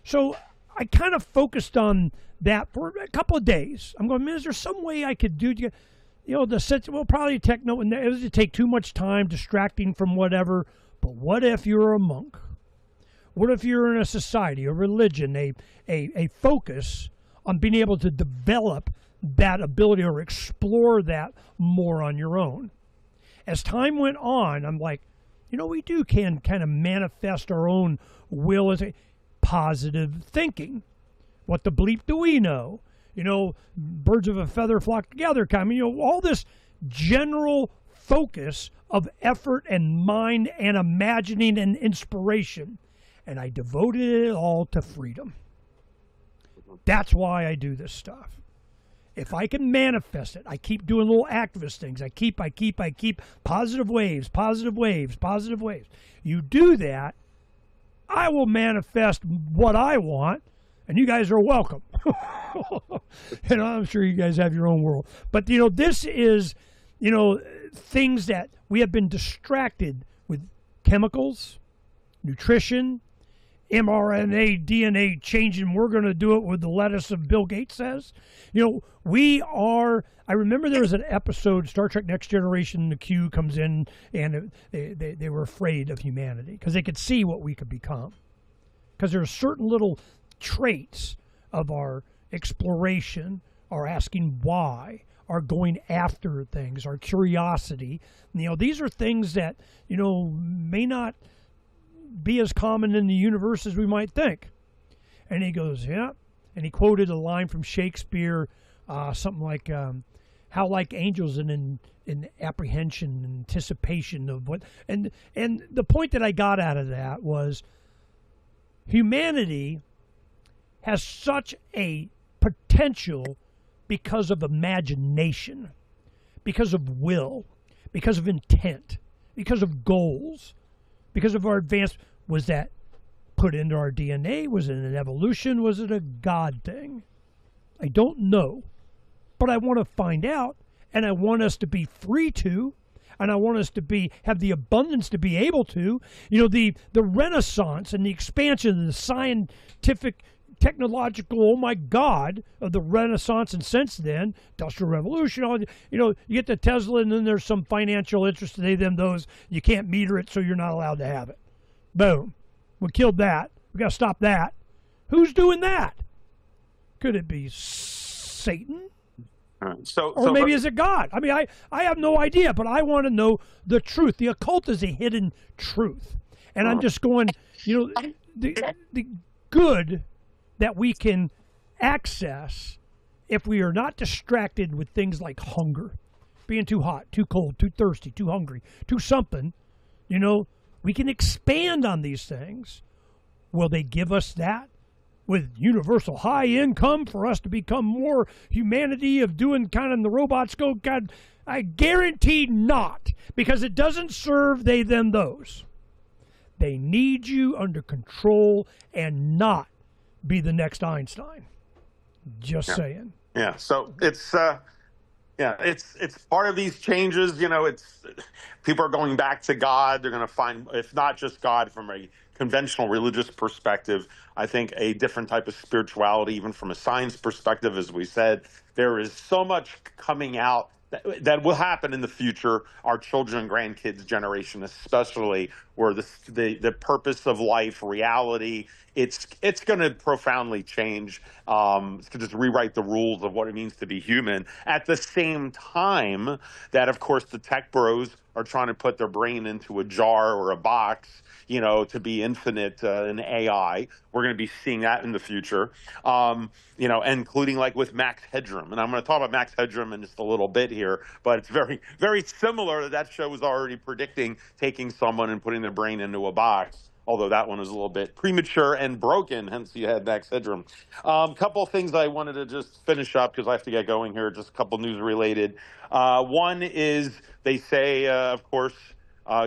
So I kind of focused on that for a couple of days. I'm going, man, is there some way I could do, the sense, well, probably techno, and it would take too much time distracting from whatever. But what if you're a monk? What if you're in a society, a religion, a focus on being able to develop that ability or explore that more on your own? As time went on, I'm like, we can kind of manifest our own will as a positive thinking. What the bleep do we know? Birds of a feather flock together all this general focus of effort and mind and imagining and inspiration. And I devoted it all to freedom. That's why I do this stuff. If I can manifest it, I keep doing little activist things. I keep positive waves. You do that, I will manifest what I want, and you guys are welcome. And I'm sure you guys have your own world. But, this is, things that we have been distracted with: chemicals, nutrition, mRNA, DNA changing. We're going to do it with the lettuce of Bill Gates says. I remember there was an episode, Star Trek Next Generation, the Q comes in, and they were afraid of humanity because they could see what we could become. Because there are certain little traits of our exploration, our asking why, our going after things, our curiosity. These are things that, may not be as common in the universe as we might think. And he goes, yeah. And he quoted a line from Shakespeare, something like, how like angels in apprehension and anticipation of what. And the point that I got out of that was humanity has such a potential because of imagination, because of will, because of intent, because of goals, because of our advanced. Was that put into our DNA? Was it an evolution? Was it a God thing? I don't know. But I want to find out, and I want us to be free to, and I want us to have the abundance to be able to. The Renaissance and the expansion of the scientific, technological, oh my God, of the Renaissance, and since then, Industrial Revolution, you get the Tesla, and then there's some financial interest, those, you can't meter it, so you're not allowed to have it. Boom. We killed that. We got to stop that. Who's doing that? Could it be Satan? Or maybe is it God? I mean, I have no idea, but I want to know the truth. The occult is a hidden truth. And I'm just going, the good that we can access if we are not distracted with things like hunger, being too hot, too cold, too thirsty, too hungry, too something, we can expand on these things. Will they give us that with universal high income for us to become more humanity of doing kind of the robots go? God, I guarantee not, because it doesn't serve they, them, those. They need you under control and not be the next Einstein. Just saying. Yeah. So it's part of these changes. It's people are going back to God. They're going to find, if not just God from a conventional religious perspective, I think a different type of spirituality, even from a science perspective. As we said, there is so much coming out that will happen in the future, our children and grandkids generation especially, where the purpose of life, reality, it's going to profoundly change. It's going to just rewrite the rules of what it means to be human. At the same time that, of course, the tech bros are trying to put their brain into a jar or a box, to be infinite in AI. We're going to be seeing that in the future, including like with Max Headroom. And I'm going to talk about Max Headroom in just a little bit here, but it's very, very similar. That show was already predicting taking someone and putting their brain into a box. although that one was a little bit premature and broken, hence you had back syndrome. Couple of things I wanted to just finish up because I have to get going here, just a couple news related. One is they say, of course,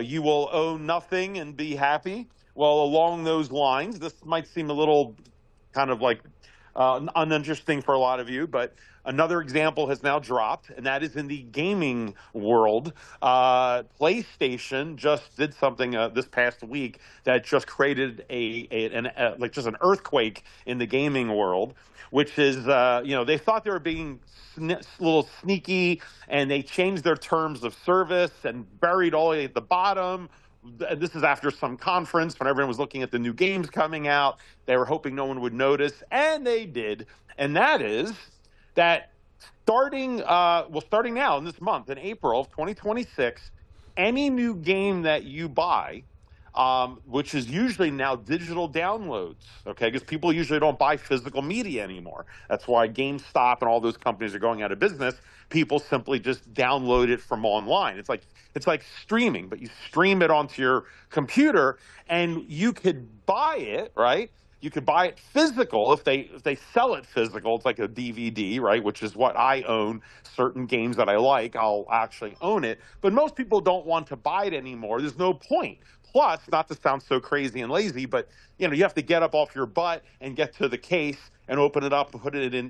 you will own nothing and be happy. Well, along those lines, this might seem a little kind of like uninteresting for a lot of you, but another example has now dropped, and that is in the gaming world. PlayStation just did something this past week that just created like just an earthquake in the gaming world, which is they thought they were being little sneaky, and they changed their terms of service and buried all the way at the bottom. This is after some conference when everyone was looking at the new games coming out. They were hoping no one would notice, and they did. And that is that starting now in this month, in April of 2026, any new game that you buy, which is usually now digital downloads, okay, because people usually don't buy physical media anymore. That's why GameStop and all those companies are going out of business. People simply just download it from online. It's like streaming, but you stream it onto your computer, and you could buy it, right? You could buy it physical if they sell it physical. It's like a DVD, right? Which is what I own. Certain games that I like, I'll actually own it. But most people don't want to buy it anymore. There's no point. Plus, not to sound so crazy and lazy, but you have to get up off your butt and get to the case and open it up and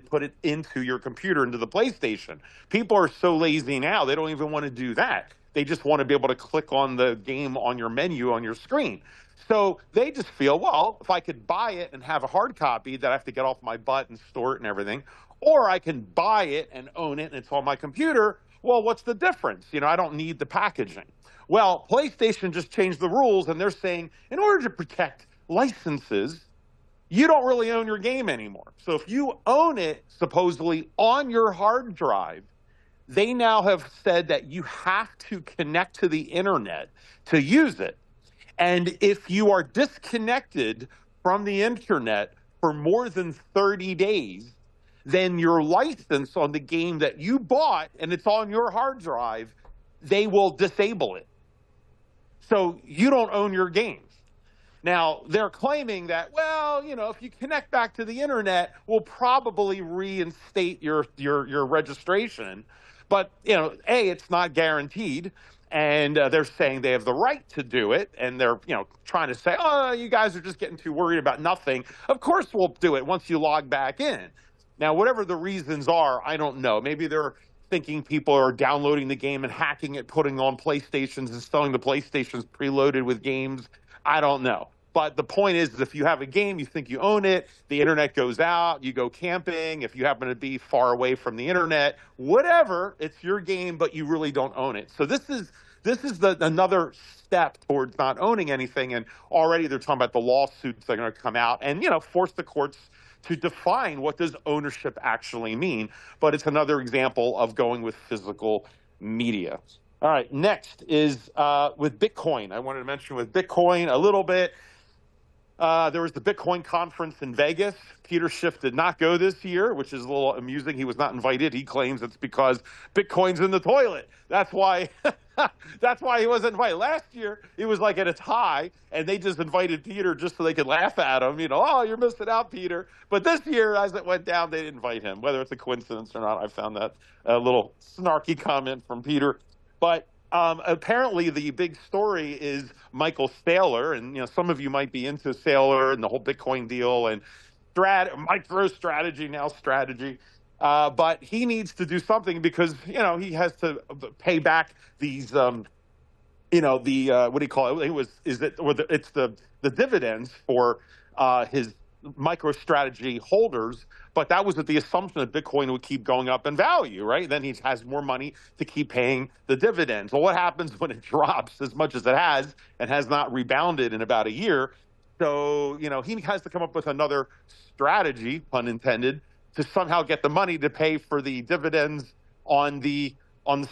put it into your computer, into the PlayStation. People are so lazy now, they don't even want to do that. They just want to be able to click on the game on your menu on your screen. So they just feel, well, if I could buy it and have a hard copy that I have to get off my butt and store it and everything, or I can buy it and own it and it's on my computer, well, what's the difference? I don't need the packaging. Well, PlayStation just changed the rules, and they're saying in order to protect licenses, you don't really own your game anymore. So if you own it supposedly on your hard drive, they now have said that you have to connect to the internet to use it. And if you are disconnected from the internet for more than 30 days, then your license on the game that you bought and it's on your hard drive, they will disable it. So you don't own your games. Now, they're claiming that, well, if you connect back to the internet, we'll probably reinstate your registration. But, A, it's not guaranteed. And they're saying they have the right to do it. And they're, trying to say, oh, you guys are just getting too worried about nothing. Of course we'll do it once you log back in. Now, whatever the reasons are, I don't know. Maybe they're thinking people are downloading the game and hacking it, putting on PlayStations and selling the PlayStations preloaded with games. I don't know. But the point is, if you have a game, you think you own it, the internet goes out, you go camping, if you happen to be far away from the internet, whatever, it's your game, but you really don't own it. So this is another step towards not owning anything. And already they're talking about the lawsuits that are going to come out and, force the courts to define what does ownership actually mean. But it's another example of going with physical media. All right, next is with Bitcoin. I wanted to mention with Bitcoin a little bit. There was the Bitcoin conference in Vegas. Peter Schiff did not go this year, which is a little amusing. He was not invited. He claims it's because Bitcoin's in the toilet. That's why that's why he wasn't invited. Last year, it was like at a tie, and they just invited Peter just so they could laugh at him. Oh, you're missing out, Peter. But this year, as it went down, they didn't invite him. Whether it's a coincidence or not, I found that a little snarky comment from Peter. But apparently, the big story is Michael Saylor, and some of you might be into Saylor and the whole Bitcoin deal and MicroStrategy, now strategy. But he needs to do something because he has to pay back these what do you call it? It's the dividends for his MicroStrategy holders. But that was with the assumption that Bitcoin would keep going up in value, right? Then he has more money to keep paying the dividends. Well, what happens when it drops as much as it has and has not rebounded in about a year? So, he has to come up with another strategy, pun intended, to somehow get the money to pay for the dividends on the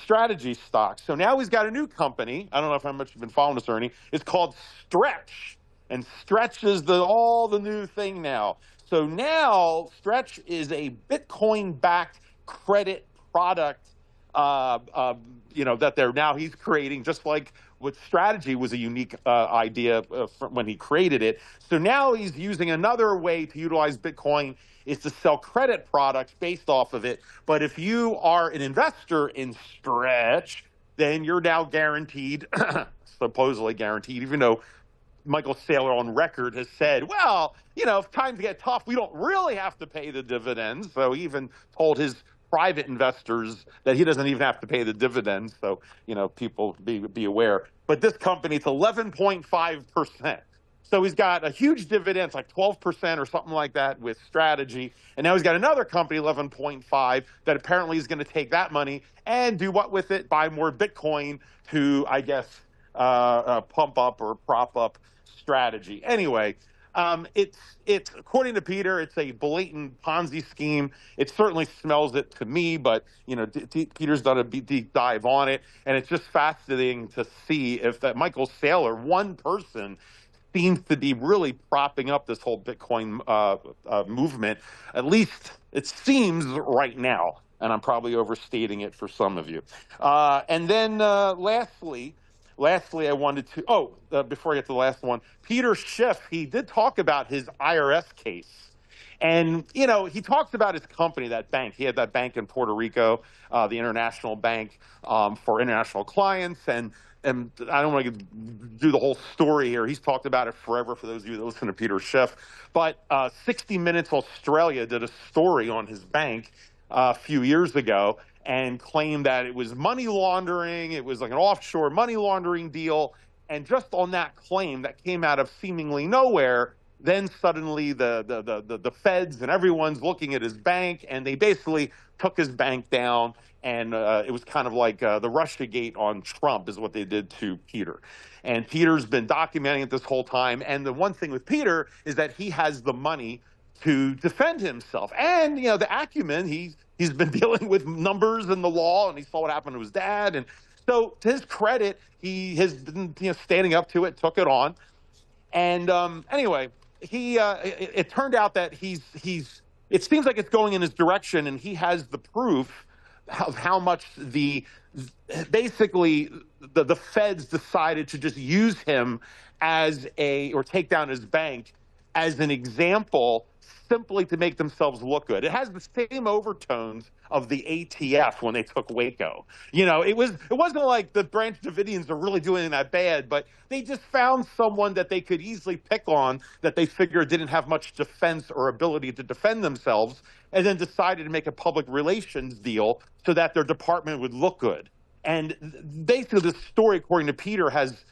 strategy stock. So now he's got a new company. I don't know how much you've been following this, Ernie. It's called Stretch. And Stretch is all the new thing now. So now Stretch is a Bitcoin-backed credit product that he's creating, just like what strategy was a unique idea when he created it. So now he's using another way to utilize Bitcoin is to sell credit products based off of it. But if you are an investor in Stretch, then you're now guaranteed, supposedly guaranteed, even though Michael Saylor on record has said, well, if times get tough, we don't really have to pay the dividends. So he even told his private investors that he doesn't even have to pay the dividends. So, people be aware. But this company, it's 11.5%. So he's got a huge dividend, it's like 12% or something like that with Strategy. And now he's got another company, 11.5, that apparently is going to take that money and do what with it? Buy more Bitcoin to, I guess, pump up or prop up Strategy. Anyway, it's according to Peter, it's a blatant Ponzi scheme. It certainly smells it to me, but Peter's done a deep dive on it, and it's just fascinating to see if that Michael Saylor, one person, seems to be really propping up this whole Bitcoin movement. At least it seems right now, and I'm probably overstating it for some of you. And then lastly, I wanted to, before I get to the last one, Peter Schiff, he did talk about his IRS case. And, he talks about his company, that bank. He had that bank in Puerto Rico, the International Bank for international clients. And I don't want to do the whole story here. He's talked about it forever for those of you that listen to Peter Schiff. But 60 Minutes Australia did a story on his bank a few years ago and claimed that it was money laundering. It was like an offshore money laundering deal. And just on that claim that came out of seemingly nowhere, then suddenly the feds and everyone's looking at his bank, and they basically took his bank down. And it was kind of like the Russiagate on Trump is what they did to Peter. And Peter's been documenting it this whole time. And the one thing with Peter is that he has the money to defend himself. And, the acumen, he's been dealing with numbers and the law, and he saw what happened to his dad. And so to his credit, he has been standing up to it, took it on. And anyway, it turned out that it seems like it's going in his direction, and he has the proof of how much basically the feds decided to just use him or take down his bank as an example, simply to make themselves look good. It has the same overtones of the ATF when they took Waco. It wasn't like the Branch Davidians are really doing that bad, but they just found someone that they could easily pick on that they figured didn't have much defense or ability to defend themselves, and then decided to make a public relations deal so that their department would look good. And basically, the story, according to Peter, has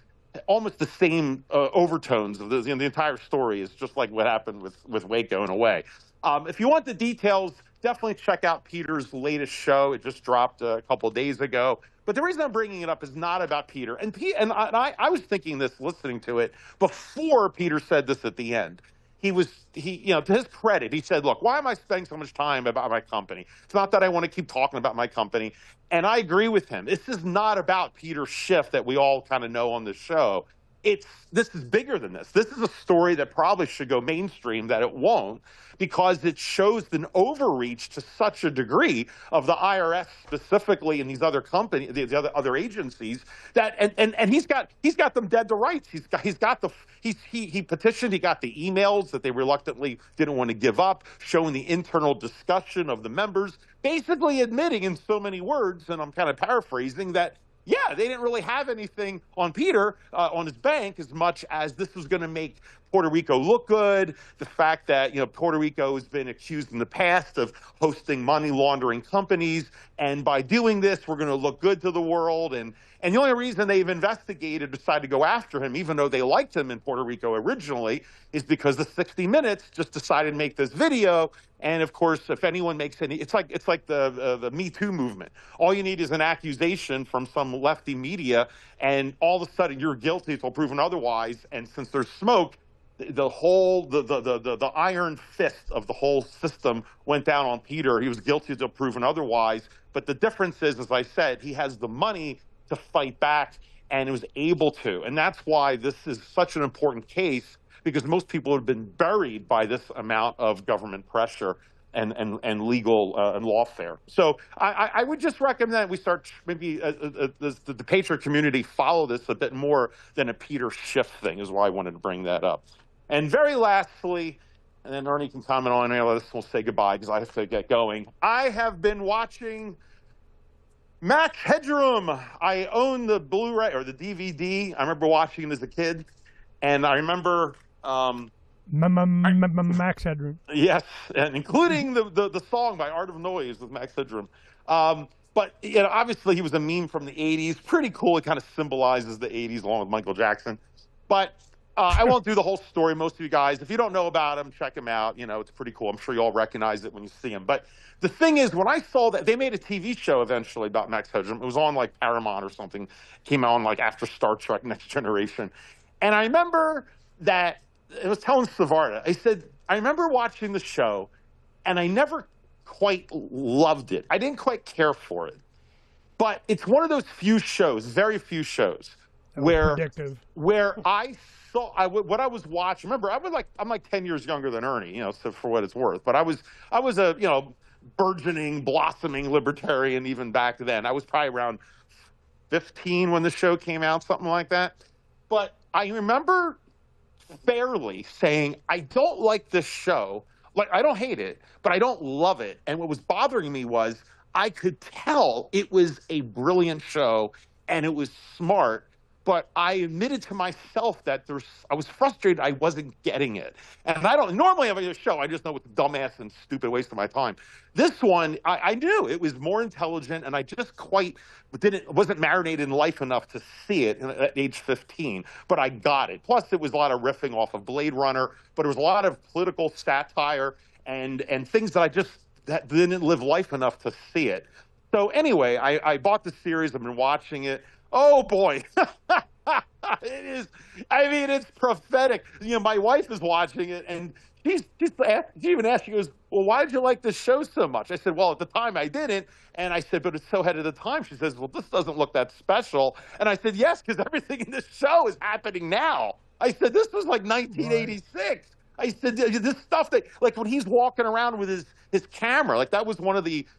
almost the same overtones of the entire story is just like what happened with Waco in a way. If you want the details, definitely check out Peter's latest show. It just dropped a couple of days ago. But the reason I'm bringing it up is not about Peter. And I was thinking this, listening to it, before Peter said this at the end. To his credit, he said, look, why am I spending so much time about my company? It's not that I want to keep talking about my company. And I agree with him. This is not about Peter Schiff that we all kind of know on the show. This is bigger than this. This is a story that probably should go mainstream, that it won't, because it shows an overreach to such a degree of the IRS specifically and these other companies, the other agencies, that and he's got them dead to rights. He petitioned. He got the emails that they reluctantly didn't want to give up, showing the internal discussion of the members, basically admitting in so many words, and I'm kind of paraphrasing, that yeah, they didn't really have anything on Peter, on his bank, as much as this was going to make Puerto Rico look good. The fact that, Puerto Rico has been accused in the past of hosting money laundering companies. And by doing this, we're going to look good to the world. And the only reason they've decided to go after him, even though they liked him in Puerto Rico originally, is because the 60 Minutes just decided to make this video. And of course, if anyone makes it's like the Me Too movement. All you need is an accusation from some lefty media, and all of a sudden you're guilty until proven otherwise. And since there's smoke, the iron fist of the whole system went down on Peter. He was guilty until proven otherwise. But the difference is, as I said, he has the money to fight back, and was able to. And that's why this is such an important case, because most people have been buried by this amount of government pressure. and legal and lawfare. So I would just recommend we start maybe the Patriot community follow this a bit more than a Peter Schiff thing is why I wanted to bring that up. And very lastly, and then Ernie can comment on any of this, we'll say goodbye because I have to get going. I have been watching Max Headroom. I own the Blu-ray or the DVD. I remember watching it as a kid, and I remember Max Headroom. Yes, and including the song by Art of Noise with Max Headroom. But obviously he was a meme from the '80s. Pretty cool. It kind of symbolizes the '80s along with Michael Jackson. But I won't do the whole story. Most of you guys, if you don't know about him, check him out. It's pretty cool. I'm sure you all recognize it when you see him. But the thing is, when I saw that they made a TV show eventually about Max Headroom, it was on like Paramount or something. Came on like after Star Trek: Next Generation, and I remember that. I was telling Savarda, I said, I remember watching the show, and I never quite loved it. I didn't quite care for it. But it's one of those few shows, very few shows, where I saw what I was watching. Remember, I'm like 10 years younger than Ernie, so for what it's worth. But I was a burgeoning, blossoming libertarian even back then. I was probably around 15 when the show came out, something like that. But I remember fairly saying, I don't like this show. Like, I don't hate it, but I don't love it. And what was bothering me was I could tell it was a brilliant show and it was smart, but I admitted to myself that I was frustrated I wasn't getting it. And I don't normally have a show, I just know it's dumbass and stupid waste of my time. This one, I knew it was more intelligent, and I just wasn't marinated in life enough to see it at age 15, but I got it. Plus, it was a lot of riffing off of Blade Runner, but it was a lot of political satire and things that that didn't live life enough to see it. So anyway, I bought the series. I've been watching it. Oh boy, it is. I mean, it's prophetic. My wife is watching it, and she even asked. She goes, "Well, why did you like this show so much?" I said, "Well, at the time I didn't." And I said, "But it's so ahead of the time." She says, "Well, this doesn't look that special." And I said, "Yes, because everything in this show is happening now." I said, "This was like 1986." Right. I said, this stuff that, like, when he's walking around with his camera, like, that was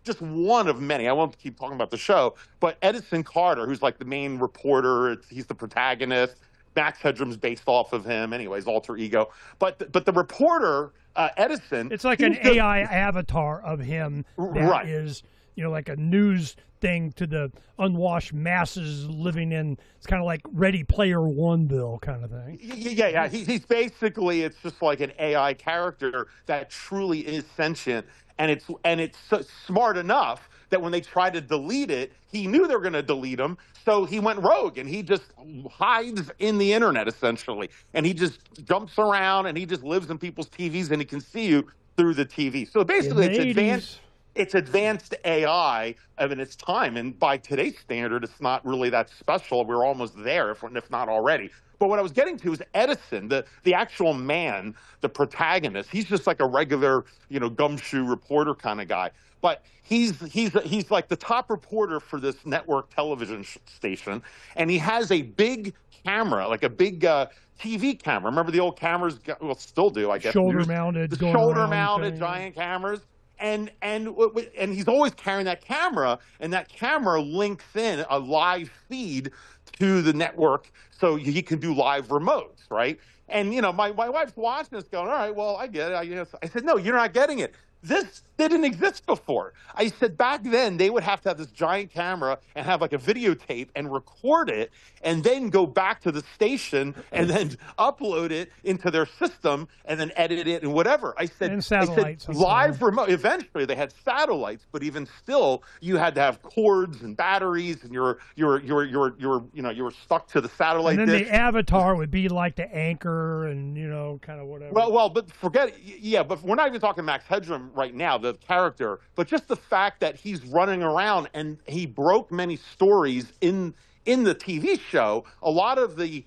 just one of many. I won't keep talking about the show, but Edison Carter, who's like the main reporter, he's the protagonist. Max Headroom's based off of him, anyways, alter ego. But the reporter, Edison, it's like an AI avatar of him that is, like a news thing to the unwashed masses living in. It's kind of like Ready Player One-ville kind of thing. Yeah. He's basically, it's just like an AI character that truly is sentient, and it's so smart enough that when they tried to delete it, he knew they were going to delete him, so he went rogue and he just hides in the internet essentially, and he just jumps around and he just lives in people's TVs and he can see you through the TV. So basically, it's advanced. It's advanced AI of its time, and by today's standard, it's not really that special. We're almost there, if not already. But what I was getting to is Edison, the actual man, the protagonist. He's just like a regular, gumshoe reporter kind of guy. But he's like the top reporter for this network television station, and he has a big camera, like a big TV camera. Remember the old cameras? Well, still do, I guess. Shoulder-mounted giant cameras. And he's always carrying that camera, and that camera links in a live feed to the network, so he can do live remotes, right? And my wife's watching this, going, "All right, well, I get it." I said, "No, you're not getting it. This didn't exist before." I said, back then they would have to have this giant camera and have like a videotape and record it and then go back to the station and then upload it into their system and then edit it and whatever. I said, live remote. Eventually they had satellites, but even still you had to have cords and batteries, and you were stuck to the satellite. And then dish. the avatar would be like the anchor and kind of whatever. Well, but forget it. Yeah, but we're not even talking Max Headroom right now, the character, but just the fact that he's running around and he broke many stories in the TV show. A lot of the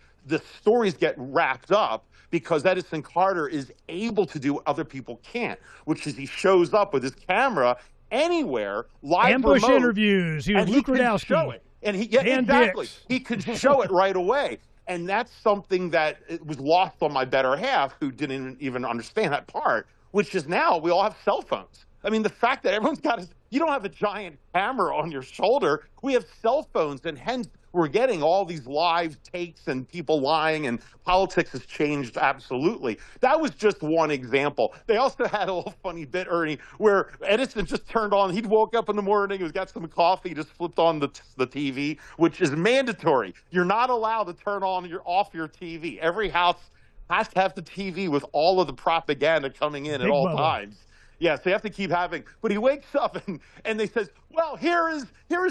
stories get wrapped up because Edison Carter is able to do what other people can't, which is he shows up with his camera anywhere, live ambush remote, interviews. And he can show it. And exactly. He could show it right away. And that's something that it was lost on my better half, who didn't even understand that part, which is now we all have cell phones. I mean, the fact that everyone's got you don't have a giant camera on your shoulder. We have cell phones, and hence we're getting all these live takes and people lying, and politics has changed absolutely. That was just one example. They also had a little funny bit, Ernie, where Edison just turned on, he'd woke up in the morning, he's got some coffee, just flipped on the TV, which is mandatory. You're not allowed to turn on off your TV. Every house has to have the TV with all of the propaganda coming in at all times. Yeah, so you have to keep having. But he wakes up and they says, well, here is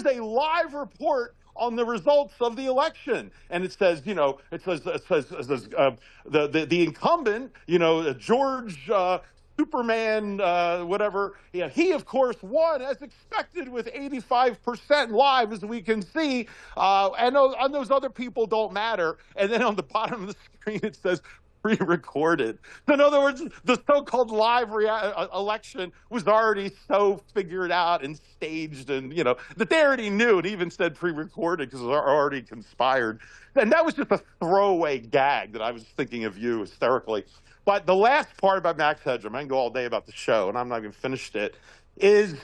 a live report on the results of the election, and it says, the incumbent, George Superman, whatever, he of course won as expected with 85% live, as we can see, and those other people don't matter. And then on the bottom of the screen it says pre-recorded. So in other words, the so-called live election was already so figured out and staged, and that they already knew. It even said pre-recorded because it was already conspired. And that was just a throwaway gag that I was thinking of you hysterically. But the last part about Max Headroom, I can go all day about the show, and I'm not even finished it, is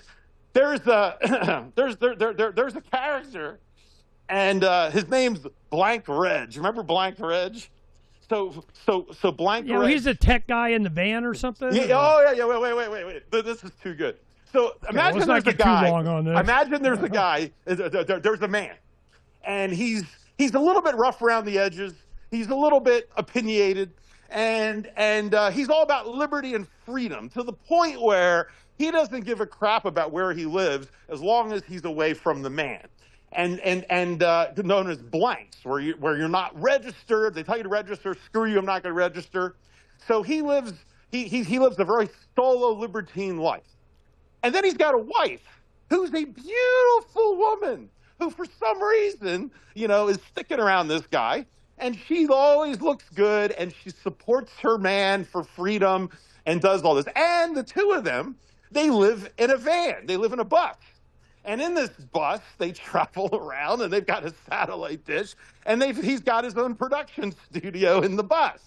there's a there's a character, and his name's Blank Reg. Remember Blank Reg? So Blank Reg. He's a tech guy in the van or something? Yeah, oh, yeah, wait. This is too good. So imagine there's a guy. Too long on this. Imagine there's a guy, there's a man, and he's a little bit rough around the edges. He's a little bit opinionated, and he's all about liberty and freedom, to the point where he doesn't give a crap about where he lives as long as he's away from the man. And known as blanks, where you're not registered. They tell you to register. Screw you, I'm not going to register. So he lives a very solo libertine life. And then he's got a wife who's a beautiful woman who, for some reason, is sticking around this guy. And she always looks good, and she supports her man for freedom and does all this. And the two of them, they live in a van. They live in a bus. And in this bus, they travel around, and they've got a satellite dish, and he's got his own production studio in the bus.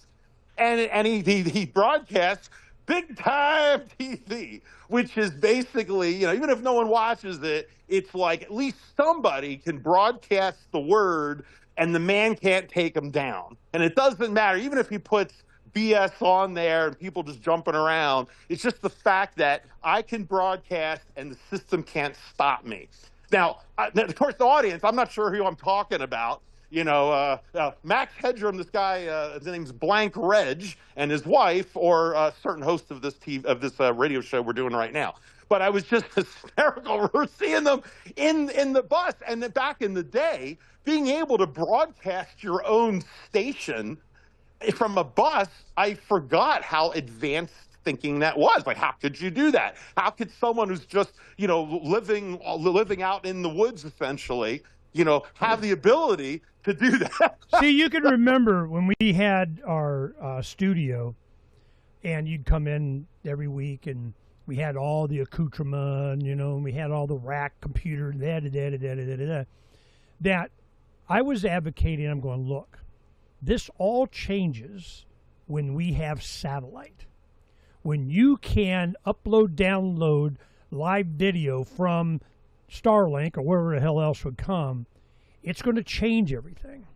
And he broadcasts big-time TV, which is basically, even if no one watches it, it's like at least somebody can broadcast the word, and the man can't take him down. And it doesn't matter, even if he puts BS on there and people just jumping around. It's just the fact that I can broadcast and the system can't stop me. Now, of course, the audience, I'm not sure who I'm talking about. Max Headroom, this guy, his name's Blank Reg, and his wife, or a certain host of this radio show we're doing right now. But I was just hysterical. We're seeing them in the bus. And then back in the day, being able to broadcast your own station from a bus, I forgot how advanced thinking that was. Like, how could you do that? How could someone who's just, living out in the woods, essentially, have the ability to do that? See, you can remember when we had our studio, and you'd come in every week, and we had all the accoutrement, and we had all the rack computer, that I was advocating. I'm going, look, this all changes when we have satellite. When you can upload, download live video from Starlink or wherever the hell else would come, it's going to change everything.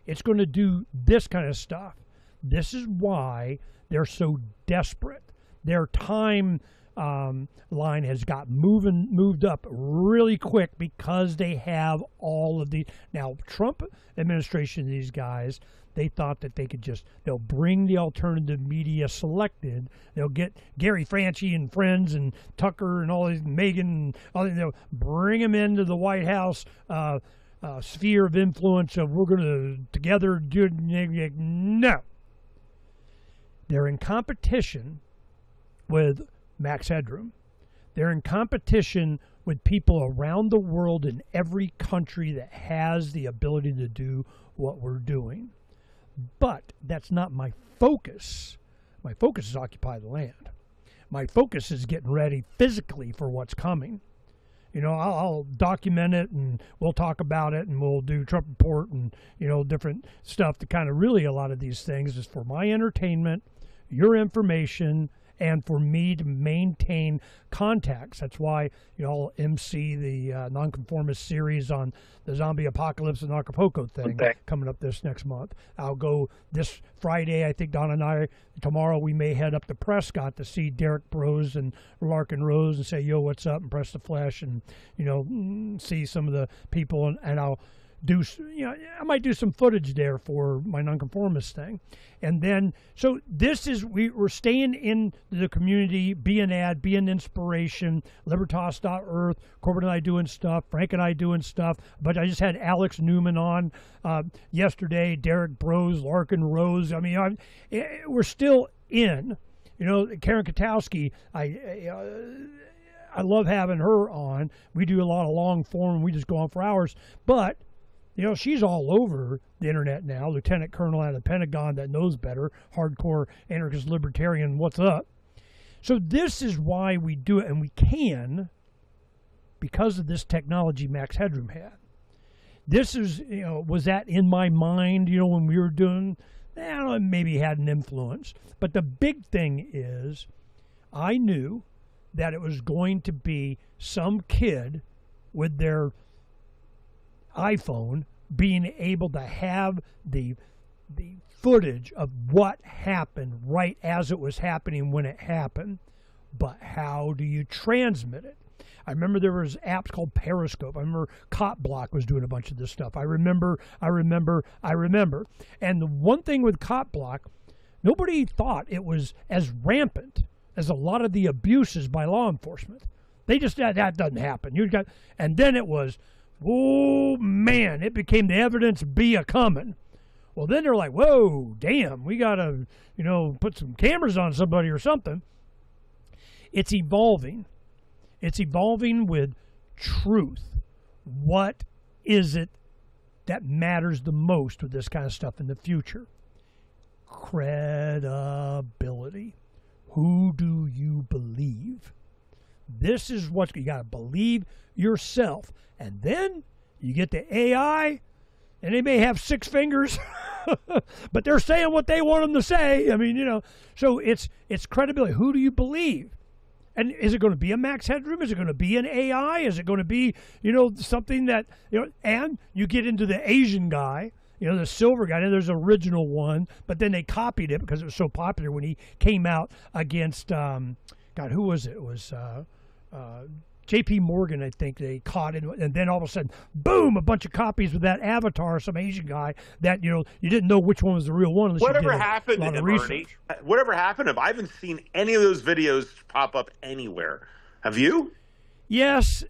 It's going to do this kind of stuff. This is why they're so desperate. Their time line has got moved up really quick because they have all of the. Now, Trump administration, these guys, they thought that they'll bring the alternative media selected. They'll get Gary Phranq and friends and Tucker and all these, Megan, and all these, they'll bring them into the White House sphere of influence of we're going to together do. No. They're in competition with Max Headroom. They're in competition with people around the world in every country that has the ability to do what we're doing. But that's not my focus. My focus is occupy the land. My focus is getting ready physically for what's coming. I'll document it, and we'll talk about it, and we'll do Trump Report and, different stuff to kind of really, a lot of these things is for my entertainment, your information, and for me to maintain contacts. That's why I'll MC the Nonconformist series on the zombie apocalypse and Acapulco thing coming up this next month. I'll go this Friday. I think Don and I, tomorrow, we may head up to Prescott to see Derek Bros and Larkin Rose and say, yo, what's up, and press the flesh and, see some of the people, and I'll do, I might do some footage there for my Nonconformist thing. And then, so this is, we're staying in the community, be an ad, be an inspiration, Libertas.Earth, Corbett and I doing stuff, Phranq and I doing stuff. But I just had Alex Newman on yesterday, Derek Bros, Larkin Rose. I mean, we're still in, Karen Katowski, I love having her on. We do a lot of long form, we just go on for hours. But she's all over the internet now, Lieutenant Colonel out of the Pentagon that knows better, hardcore anarchist libertarian, what's up? So this is why we do it, and we can because of this technology Max Headroom had. This is, was that in my mind, when we were doing, maybe had an influence. But the big thing is, I knew that it was going to be some kid with their iPhone being able to have the footage of what happened right as it was happening when it happened. But how do you transmit it? I remember there was apps called Periscope. I remember Cop Block was doing a bunch of this stuff. I remember. And the one thing with Cop Block, nobody thought it was as rampant as a lot of the abuses by law enforcement. They just, that doesn't happen. And then it was, oh man, it became the evidence be a coming. Well, then they're like, whoa, damn, we got to, put some cameras on somebody or something. It's evolving. It's evolving with truth. What is it that matters the most with this kind of stuff in the future? Credibility. Who do you believe? This is what you got to believe yourself. And then you get the AI, and they may have 6 fingers, but they're saying what they want them to say. I mean, so it's credibility. Who do you believe? And is it going to be a Max Headroom? Is it going to be an AI? Is it going to be, something that, and you get into the Asian guy, the silver guy. Now there's an original one, but then they copied it because it was so popular when he came out against, who was it? It was J.P. Morgan, I think they caught it. And then all of a sudden, boom, a bunch of copies with that avatar, some Asian guy that, you didn't know which one was the real one. Whatever happened to him, Ernie? Whatever happened to him? I haven't seen any of those videos pop up anywhere. Have you? Yes.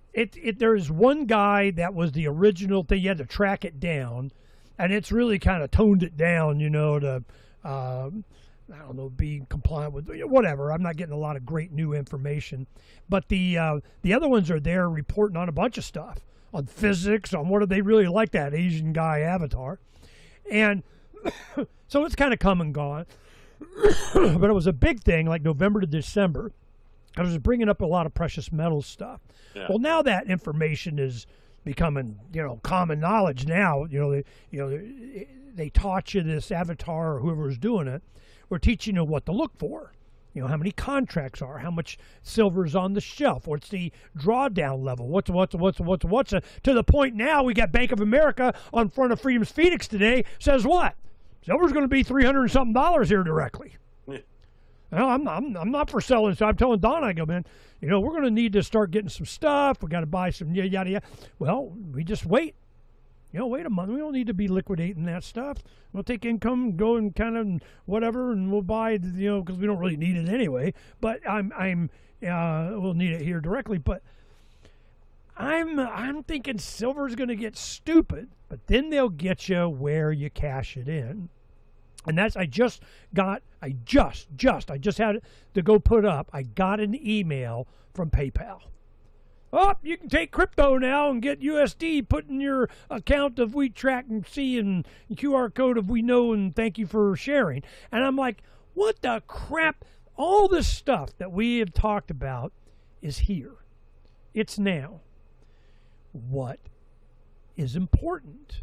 There's one guy that was the original thing. You had to track it down. And it's really kind of toned it down, to, be compliant with whatever. I'm not getting a lot of great new information. But the other ones are there reporting on a bunch of stuff, on physics, on what do they really like that Asian guy avatar. And so it's kind of come and gone. But it was a big thing, like November to December. I was bringing up a lot of precious metals stuff. Yeah. Well, now that information is becoming, common knowledge now. They taught you this avatar or whoever was doing it. We're teaching you what to look for. How many contracts are, how much silver is on the shelf, what's the drawdown level, what's to the point now we got Bank of America on front of Freedom's Phoenix today says what? Silver's going to be $300 and something here directly. Yeah. Well, I'm not for selling, so I'm telling Don, I go, man, we're going to need to start getting some stuff. We got to buy some yada yada. Well, we just wait. Wait a month. We don't need to be liquidating that stuff. We'll take income, go and kind of whatever, and we'll buy, because we don't really need it anyway. But we'll need it here directly. But I'm thinking silver's going to get stupid, but then they'll get you where you cash it in. And that's, I just had it to go put up. I got an email from PayPal. Oh, you can take crypto now and get USD, put in your account of We Track and See and QR code of We Know and thank you for sharing. And I'm like, what the crap? All this stuff that we have talked about is here. It's now. What is important?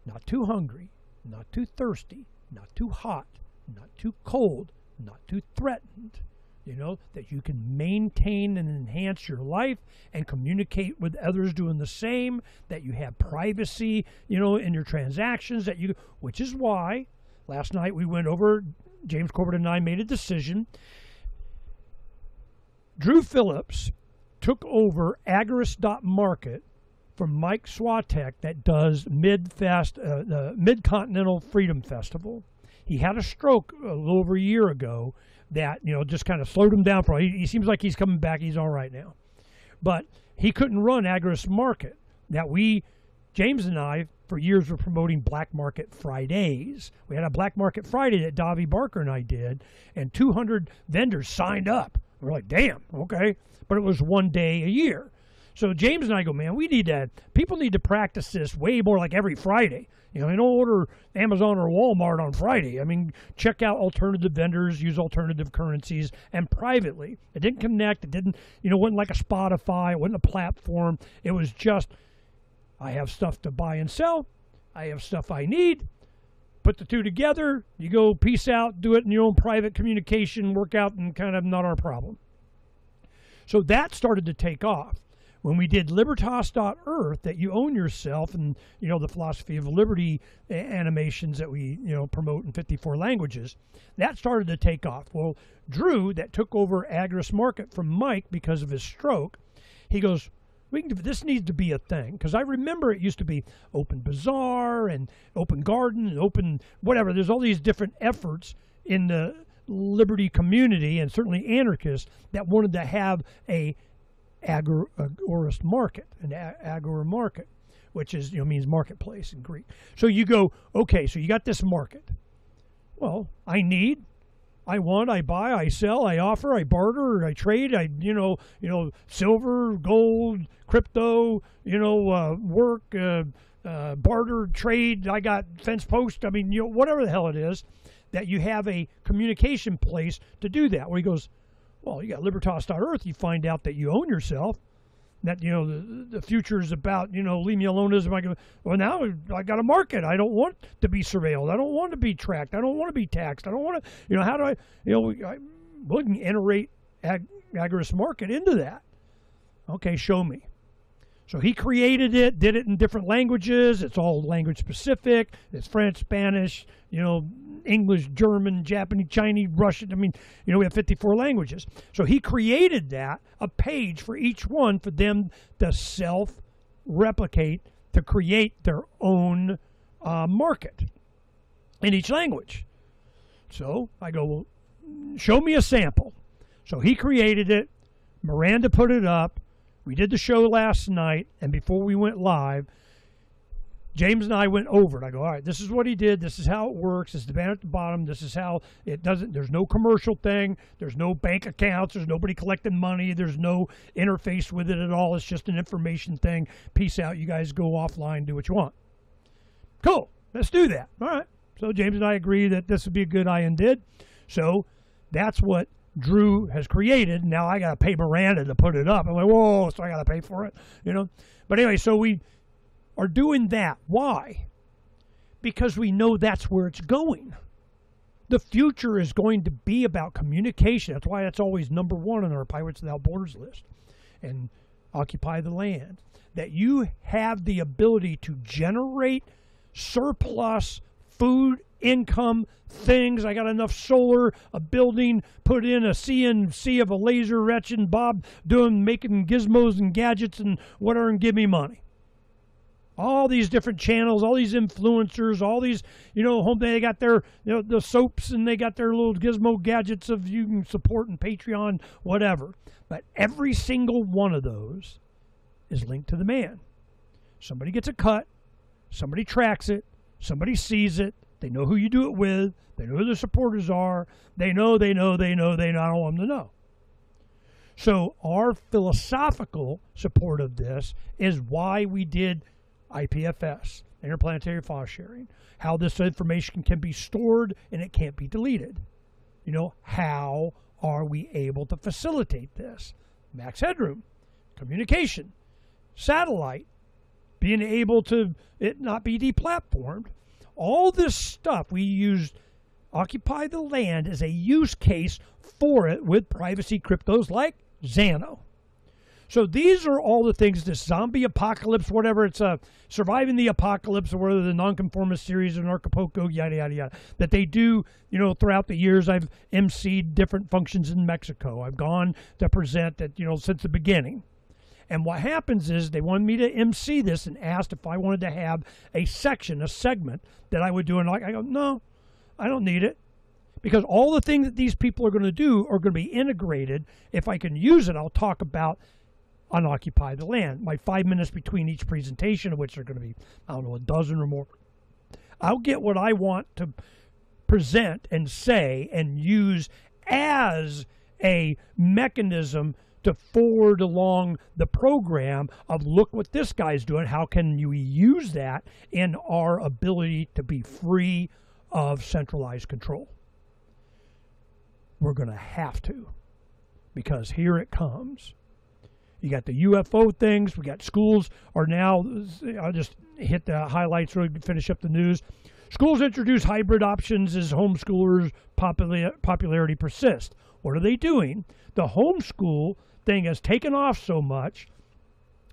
Not too hungry, not too thirsty, not too hot, not too cold, not too threatened. that you can maintain and enhance your life and communicate with others doing the same, that you have privacy, in your transactions, which is why last night we went over, James Corbett and I made a decision. Drew Phillips took over Agorist.market from Mike Swatek that does the Mid-Continental Freedom Festival. He had a stroke a little over a year ago that, just kind of slowed him down. He seems like he's coming back. He's all right now. But he couldn't run Agorist Market. Now James and I, for years, were promoting Black Market Fridays. We had a Black Market Friday that Davi Barker and I did, and 200 vendors signed up. We're like, damn, okay. But it was one day a year. So James and I go, man, people need to practice this way more, like every Friday. Don't order Amazon or Walmart on Friday. I mean, check out alternative vendors, use alternative currencies, and privately. It didn't connect. It didn't, wasn't like a Spotify. It wasn't a platform. It was just, I have stuff to buy and sell. I have stuff I need. Put the two together. You go, peace out, do it in your own private communication, work out, and kind of not our problem. So that started to take off. When we did Libertas.Earth, that you own yourself, and the philosophy of liberty animations that we promote in 54 languages, that started to take off. Well, Drew, that took over Agorist Market from Mike because of his stroke, he goes, this needs to be a thing, because I remember it used to be Open Bazaar and Open Garden and Open whatever. There's all these different efforts in the liberty community, and certainly anarchists, that wanted to have a agorist market, an agora market, which is means marketplace in Greek. So you go, okay, so you got this market. Well, I want, I buy, I sell, I offer, I barter, I trade, silver, gold, crypto, work, barter, trade. I got fence post. I mean, whatever the hell it is, that you have a communication place to do that. Where he goes, well, you got Libertas.Earth, you find out that you own yourself, that, the future is about, leave me alone. Well, now I got a market. I don't want to be surveilled. I don't want to be tracked. I don't want to be taxed. I don't want to, how do I wouldn't integrate Agorist Market into that. Okay, show me. So he created it, did it in different languages. It's all language specific. It's French, Spanish, English, German, Japanese, Chinese, Russian. I mean, we have 54 languages. So he created that, a page for each one for them to self-replicate, to create their own market in each language. So I go, well, show me a sample. So he created it. Miranda put it up. We did the show last night, and before we went live, James and I went over it. I go, all right, this is what he did. This is how it works. It's the banner at the bottom. This is how it doesn't. There's no commercial thing. There's no bank accounts. There's nobody collecting money. There's no interface with it at all. It's just an information thing. Peace out. You guys go offline, do what you want. Cool. Let's do that. All right. So James and I agree that this would be a good idea and did. So that's what Drew has created. Now I got to pay Miranda to put it up. I'm like, whoa, so I got to pay for it, But anyway, so we are doing that. Why? Because we know that's where it's going. The future is going to be about communication. That's why that's always number one on our Pirates Without Borders list. And Occupy the Land. That you have the ability to generate surplus food, income, things. I got enough solar, a building, put in a CNC of a laser, Wretched Bob making gizmos and gadgets and whatever, and give me money. All these different channels, all these influencers, all these, home, they got their, the soaps, and they got their little gizmo gadgets of you can support and Patreon, whatever. But every single one of those is linked to the man. Somebody gets a cut, somebody tracks it, somebody sees it, they know who you do it with, they know who the supporters are, they know, I don't want them to know. So our philosophical support of this is why we did IPFS, interplanetary file sharing, how this information can be stored and it can't be deleted. How are we able to facilitate this? Max headroom, communication, satellite, being able to it not be deplatformed. All this stuff, we used Occupy the land is a use case for it with privacy cryptos like Xano. So these are all the things, this zombie apocalypse, whatever, it's surviving the apocalypse, or whether the nonconformist series or Narcopoco, yada, yada, yada, that they do, you know, throughout the years. I've emceed different functions in Mexico. I've gone to present it, you know, since the beginning. And what happens is they wanted me to MC this and asked if I wanted to have a section, a segment that I would do. And I go, no, I don't need it. Because all the things that these people are going to do are going to be integrated. If I can use it, I'll talk about Unoccupy the Land. My 5 minutes between each presentation, of which are going to be, I don't know, a dozen or more. I'll get what I want to present and say and use as a mechanism to forward along the program of, look what this guy's doing. How can we use that in our ability to be free of centralized control? We're going to have to, because here it comes. You got the UFO things. We got schools are now, I'll just hit the highlights really to finish up the news. Schools introduce hybrid options as homeschoolers' popularity persists. What are they doing? The homeschool thing has taken off so much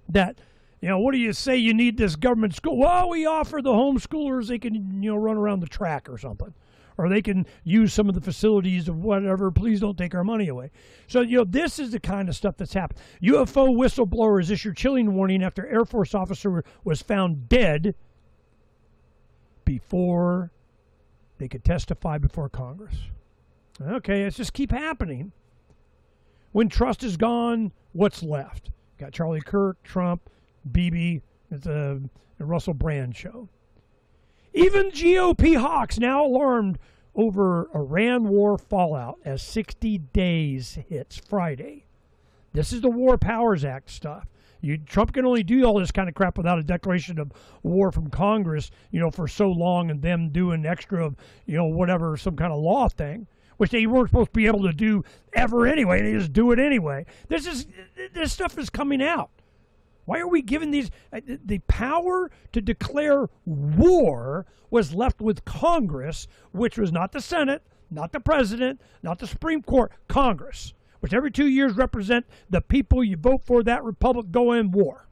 that, you know, what do you say you need this government school? Well, we offer the homeschoolers, they can, you know, run around the track or something. Or they can use some of the facilities of whatever. Please don't take our money away. So, you know, this is the kind of stuff that's happened. UFO whistleblowers issued chilling warning after Air Force officer was found dead before they could testify before Congress. Okay, it's just keep happening. When trust is gone, what's left? Got Charlie Kirk, Trump, Bibi, the Russell Brand show. Even GOP hawks now alarmed over Iran war fallout as 60 days hits Friday. This is the War Powers Act stuff. Trump can only do all this kind of crap without a declaration of war from Congress, you know, for so long, and them doing extra of, you know, whatever, some kind of law thing, which they weren't supposed to be able to do ever anyway. They just do it anyway. This stuff is coming out. Why are we giving these, the power to declare war was left with Congress, which was not the Senate, not the President, not the Supreme Court, Congress, which every 2 years represent the people you vote for, that republic go in war.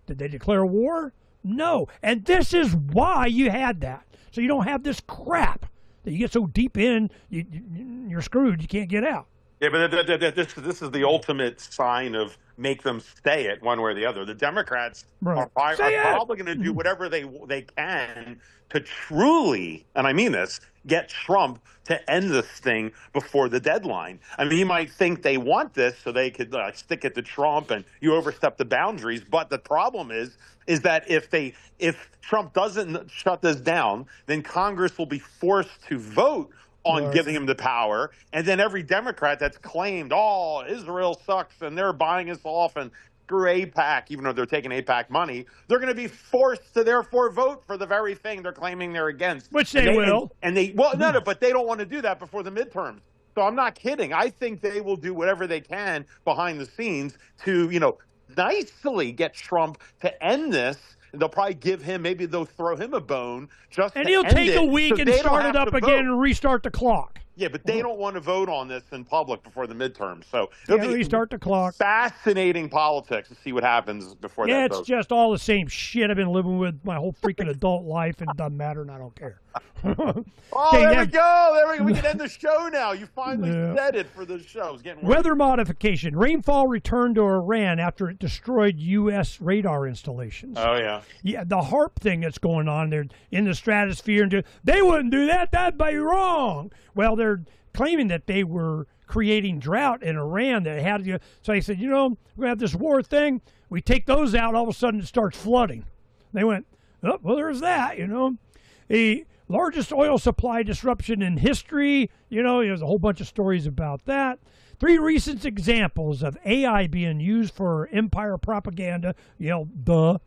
Did they declare war? No. And this is why you had that. So you don't have this crap that you get so deep in, you're screwed, you can't get out. Yeah, but this is the ultimate sign of make them stay it one way or the other. The Democrats are probably going to do whatever they can to truly, and I mean this, get Trump to end this thing before the deadline. I mean, you might think they want this so they could stick it to Trump and you overstep the boundaries. But the problem is that if Trump doesn't shut this down, then Congress will be forced to vote on giving him the power, and then every Democrat that's claimed, oh, Israel sucks and they're buying us off and screw AIPAC, even though they're taking AIPAC money, they're going to be forced to therefore vote for the very thing they're claiming they're against. Which they will. But they don't want to do that before the midterms. So I'm not kidding. I think they will do whatever they can behind the scenes to, you know, nicely get Trump to end this. They'll probably give him, maybe they'll throw him a bone and he'll take a week and start it up again and restart the clock. Yeah, but they don't want to vote on this in public before the midterms. So it'll be restart the clock. Fascinating politics to see what happens before that vote. Yeah, it's just all the same shit I've been living with my whole freaking adult life, and it doesn't matter, and I don't care. There we go. We can end the show now. You finally said it for the show. It's getting weather modification. Rainfall returned to Iran after it destroyed U.S. radar installations. Oh, yeah. Yeah, the HARP thing that's going on there in the stratosphere. And they wouldn't do that. That'd be wrong. Well, they're claiming that they were creating drought in Iran. That had to, so they said, you know, we're going to have this war thing. We take those out, all of a sudden it starts flooding. They went, oh, well, there's that, you know. The largest oil supply disruption in history. You know, there's a whole bunch of stories about that. 3 recent examples of AI being used for empire propaganda. You know, duh.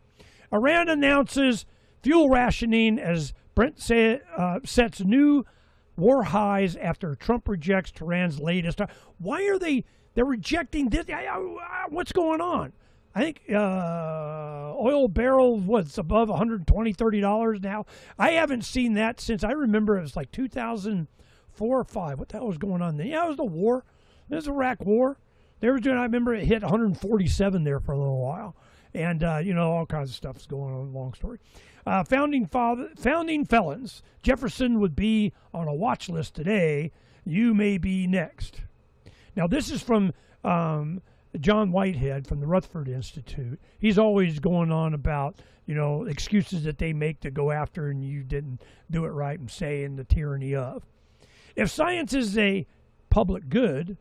Iran announces fuel rationing as Brent sets new war highs after Trump rejects Tehran's latest. Why are they're rejecting this? What's going on? I think oil barrel, what's above $120, $30 now? I haven't seen that since I remember it was like 2004 or 5. What the hell was going on then? Yeah, it was the war. It was the Iraq War. They were doing, I remember it hit 147 there for a little while. And, all kinds of stuff is going on, long story. Founding felons. Jefferson would be on a watch list today. You may be next. Now, this is from John Whitehead from the Rutherford Institute. He's always going on about, excuses that they make to go after and you didn't do it right and saying the tyranny of. If science is a public good,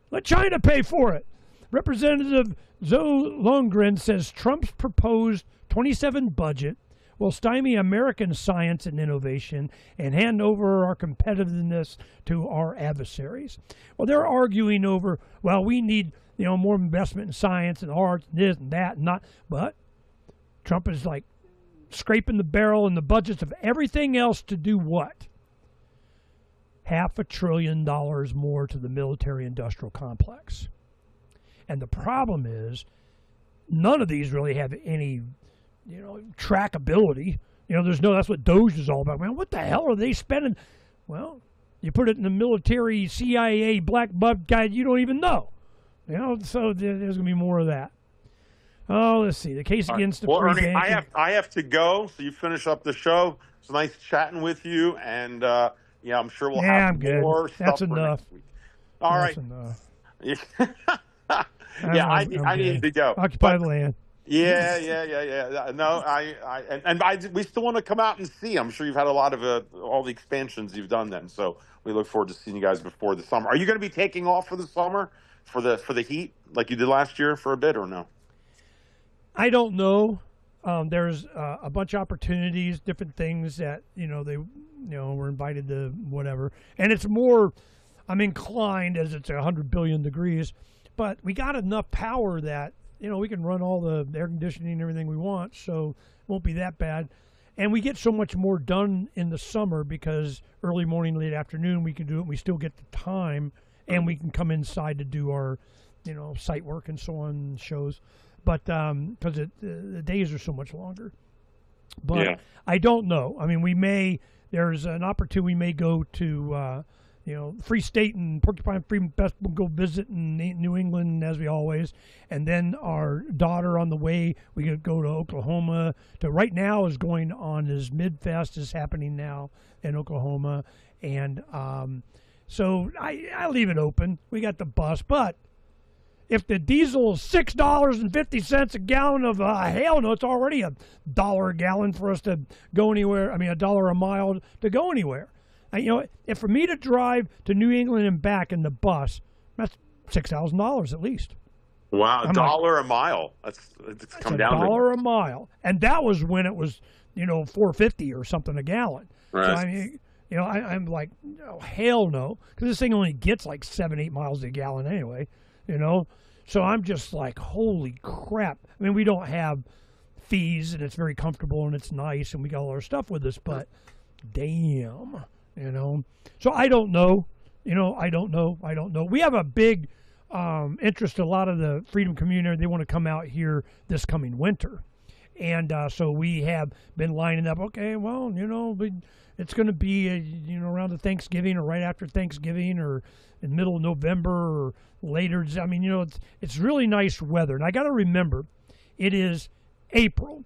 let China pay for it. Representative Zoe Lundgren says Trump's proposed 27 budget will stymie American science and innovation and hand over our competitiveness to our adversaries. Well, they're arguing over, we need, more investment in science and arts and this and that and not. But Trump is like scraping the barrel in the budgets of everything else to do what? $500 billion more to the military-industrial complex. And the problem is, none of these really have any, trackability. That's what Doge is all about. Man, what the hell are they spending? Well, you put it in the military, CIA, black bug guide, you don't even know. So there's going to be more of that. Oh, let's see. The case against the free Ernie, banking. I have to go, so you finish up the show. It's nice chatting with you, and I'm sure we'll have more stuff. That's enough. Next week. All right. Yeah, I need to go. Occupy the land. Yeah. No, we still want to come out and see. I'm sure you've had a lot of all the expansions you've done then. So we look forward to seeing you guys before the summer. Are you going to be taking off for the summer for the heat like you did last year for a bit or no? I don't know. There's a bunch of opportunities, different things that we're invited to whatever, and it's more. I'm inclined as it's 100 billion degrees, but we got enough power that we can run all the air conditioning and everything we want, so it won't be that bad. And we get so much more done in the summer because early morning, late afternoon we can do it. We still get the time, and we can come inside to do our site work and so on, shows. But because the days are so much longer. But I don't know. I mean, there's an opportunity. We may go to, Free State and Porcupine Freedom Festival, go visit in New England, as we always. And then our daughter on the way, we could go to Oklahoma. Right now is going on is Midfest is happening now in Oklahoma. And so I leave it open. We got the bus. But if the diesel is $6.50 a gallon of hell no, it's already $1 a gallon for us to go anywhere. I mean, $1 a mile to go anywhere. If for me to drive to New England and back in the bus, that's $6,000 at least. Wow, $1 a mile. That's come down to $1 a mile, and that was when it was $4.50 or something a gallon. Right. So I'm like, hell no, because this thing only gets like 7-8 miles a gallon anyway. So I'm just like, holy crap. I mean, we don't have fees, and it's very comfortable, and it's nice, and we got all our stuff with us, but damn, So I don't know. I don't know. We have a big interest, a lot of the freedom community. They want to come out here this coming winter. And so we have been lining up, okay, well, it's going to be, around the Thanksgiving or right after Thanksgiving or in middle of November or later. I mean, it's really nice weather. And I got to remember, it is April.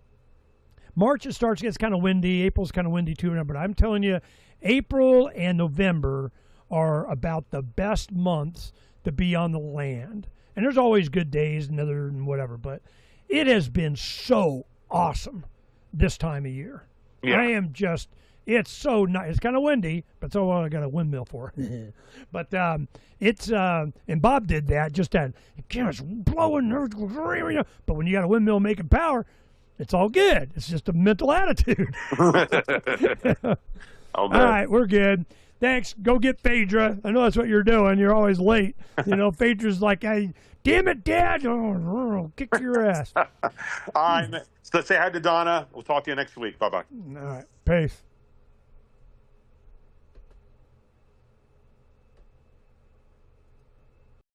March, it gets kind of windy. April's kind of windy too. But I'm telling you, April and November are about the best months to be on the land. And there's always good days and whatever. But it has been so awesome this time of year. Yeah. It's so nice. It's kind of windy, but so I got a windmill for it. But it's and Bob did that. Just that it's blowing, but when you got a windmill making power, it's all good. It's just a mental attitude. All right, we're good. Thanks. Go get Phaedra. I know that's what you're doing. You're always late. Phaedra's like, hey, damn it, Dad. I'll kick your ass. All right. So say hi to Donna. We'll talk to you next week. Bye-bye. All right. Peace.